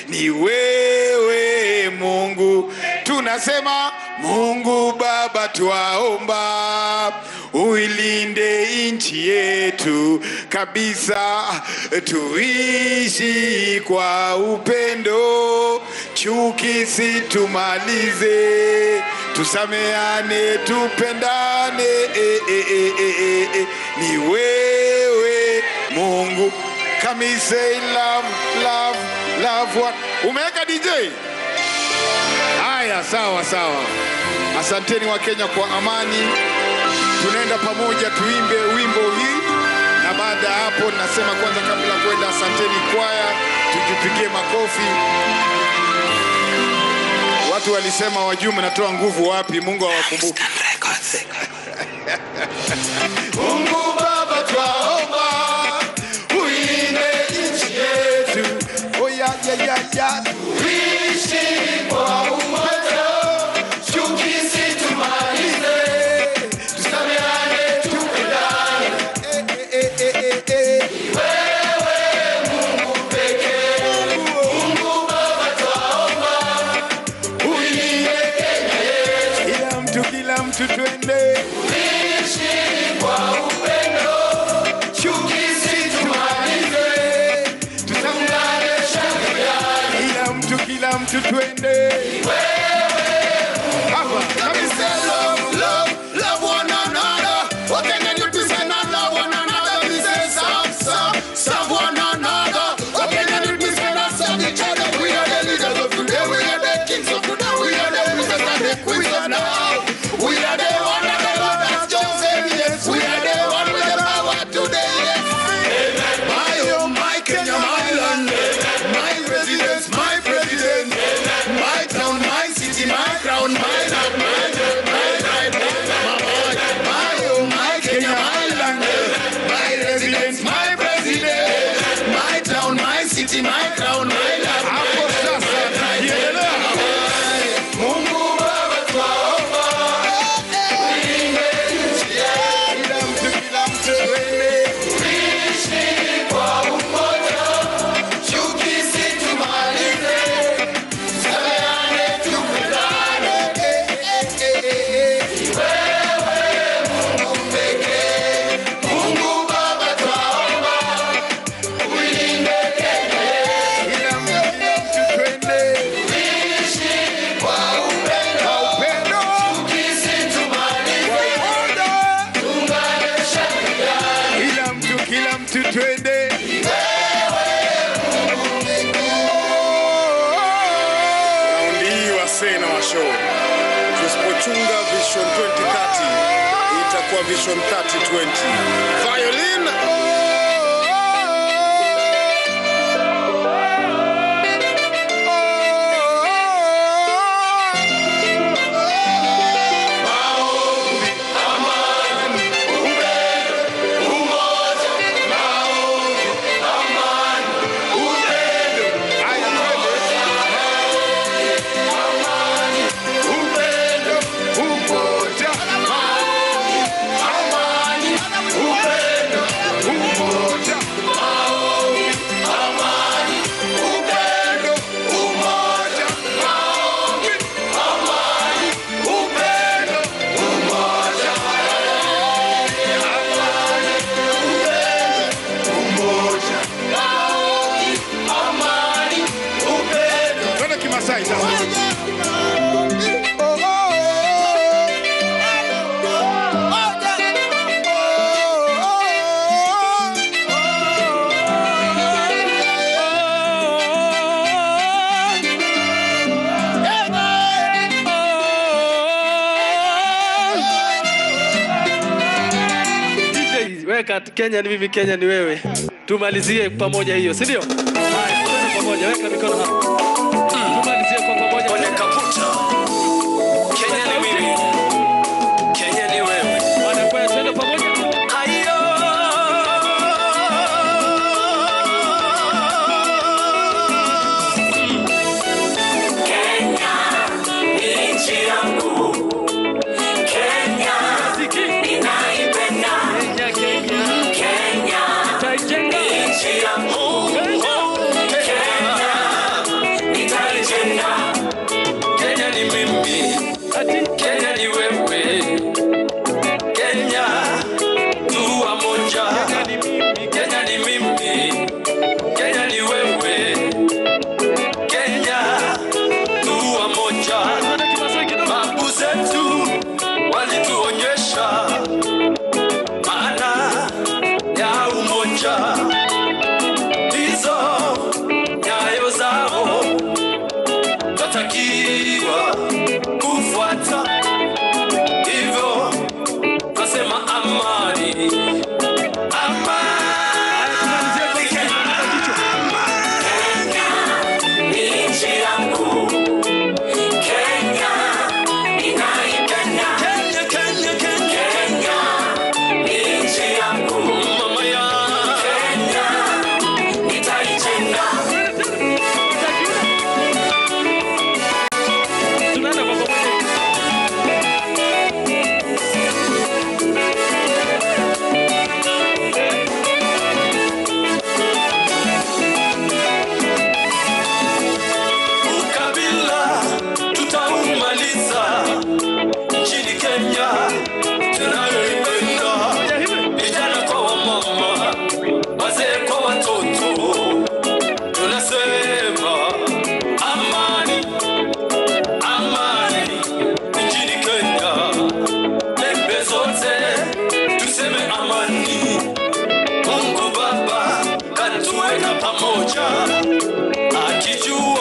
ni wewe Mungu. Tunasema Mungu Baba twaomba, uilinde nchi yetu kabisa, tuishi kwa upendo, chuki situmalize, tusameane, tupendane, ni wewe Mungu. Can we say love, love, love one? Umeweka DJ? Haya, sawa sawa. Asanteni wa Kenya kwa amani. Tunaenda pamoja tuimbe wimbo hii, na baada ya hapo nasema kwanza kabla kwenda, asanteni kwaya, tujipigie makofi. Watu walisema wajue mnatoa nguvu wapi, Mungu awakumbuke. Mungu Baba twaomba, uilinde nchi yetu. Oh ya ya ya ya. Tuishi kwa umoja, chuki situmalize, tusameane, tupendane. Wewe Mungu pekee. Mungu Baba twaomba, uilinde Kenya yetu. Kila mtu twende. Tuishi kwa upendo, chuki situmalize, tusameane, shauriane. Kila mtu twende. Hapa kabisa, love, love, love one another. What can you do to say not love one another? We say serve, serve, serve one another. What can you do to say not serve each other? We are the leaders of today, we are the kings of today, we are the princes and the queens of now. We are the one that the Lord has chosen, yes. We are the one with the power today, yes. Amen. My oh my Kenya, my land, my residence, my president, my town, my city, my crown, my land, my land, my land, my oh my Kenya, my land, my residence, my president, my town, my city, my crown, my land. Hapo sasa kiendelea. Mungu Baba twaomba, uilinde nchi yetu. Kila mtu twende. Tuishi kwa umoja, chuki situmalize, tusameane, tupendane. Wewe Mungu pekee. Mungu Baba twaomba, uilinde Kenya yetu. Kila mtu twende. Tuishi kwa upendo, chuki situmalize, tuungane, shauriane. Kila mtu twende. Raundi hii wasee na washow, tusipochunga Vision 2030 itakuwa Vision 3020. Violin. Maombi, amani, upendo, umoja. Maombi, amani, upendo. Haya twende. Amani, upendo, umoja. Maombi, amani, upendo, umoja. Maombi, amani, upendo, umoja. Maombi, amani, upendo, umoja. Amani, upendo, umoja. Maombi, amani, upendo. Twende Kimasai sasa. DJ Kenya ni mimi, Kenya ni wewe. Tumalizie pamoja hiyo, si ndio? Haya, twende pamoja, weka mikono hapo. Tumalizie kwa pamoja. Kwenye kaputa. Kenya ni mimi. Kenya ni wewe. Wanakwenda twende pamoja. Hayo. Kenya ni nchi yangu. Kenya ninaipenda. Kenya ni nchi yangu. Kenya nitaijenga. Kenya ni mimi. Kenya ni wewe. Kenya tuwa moja. Kenya ni mimi. Kenya ni wewe. Kenya tuwa moja. Babu zetu walituonyesha maana ya umoja. Hizo nyayo zao tutakiwa kufuata. Hivyo twasema amani. Ukabila tutaumaliza nchini Kenya tunayoipenda. Vijana kwa wamama, wazee kwa watoto, tunasema amani, amani nchini Kenya. Pembe zote tuseme amani. Mungu Baba katuweka pamoja, akijua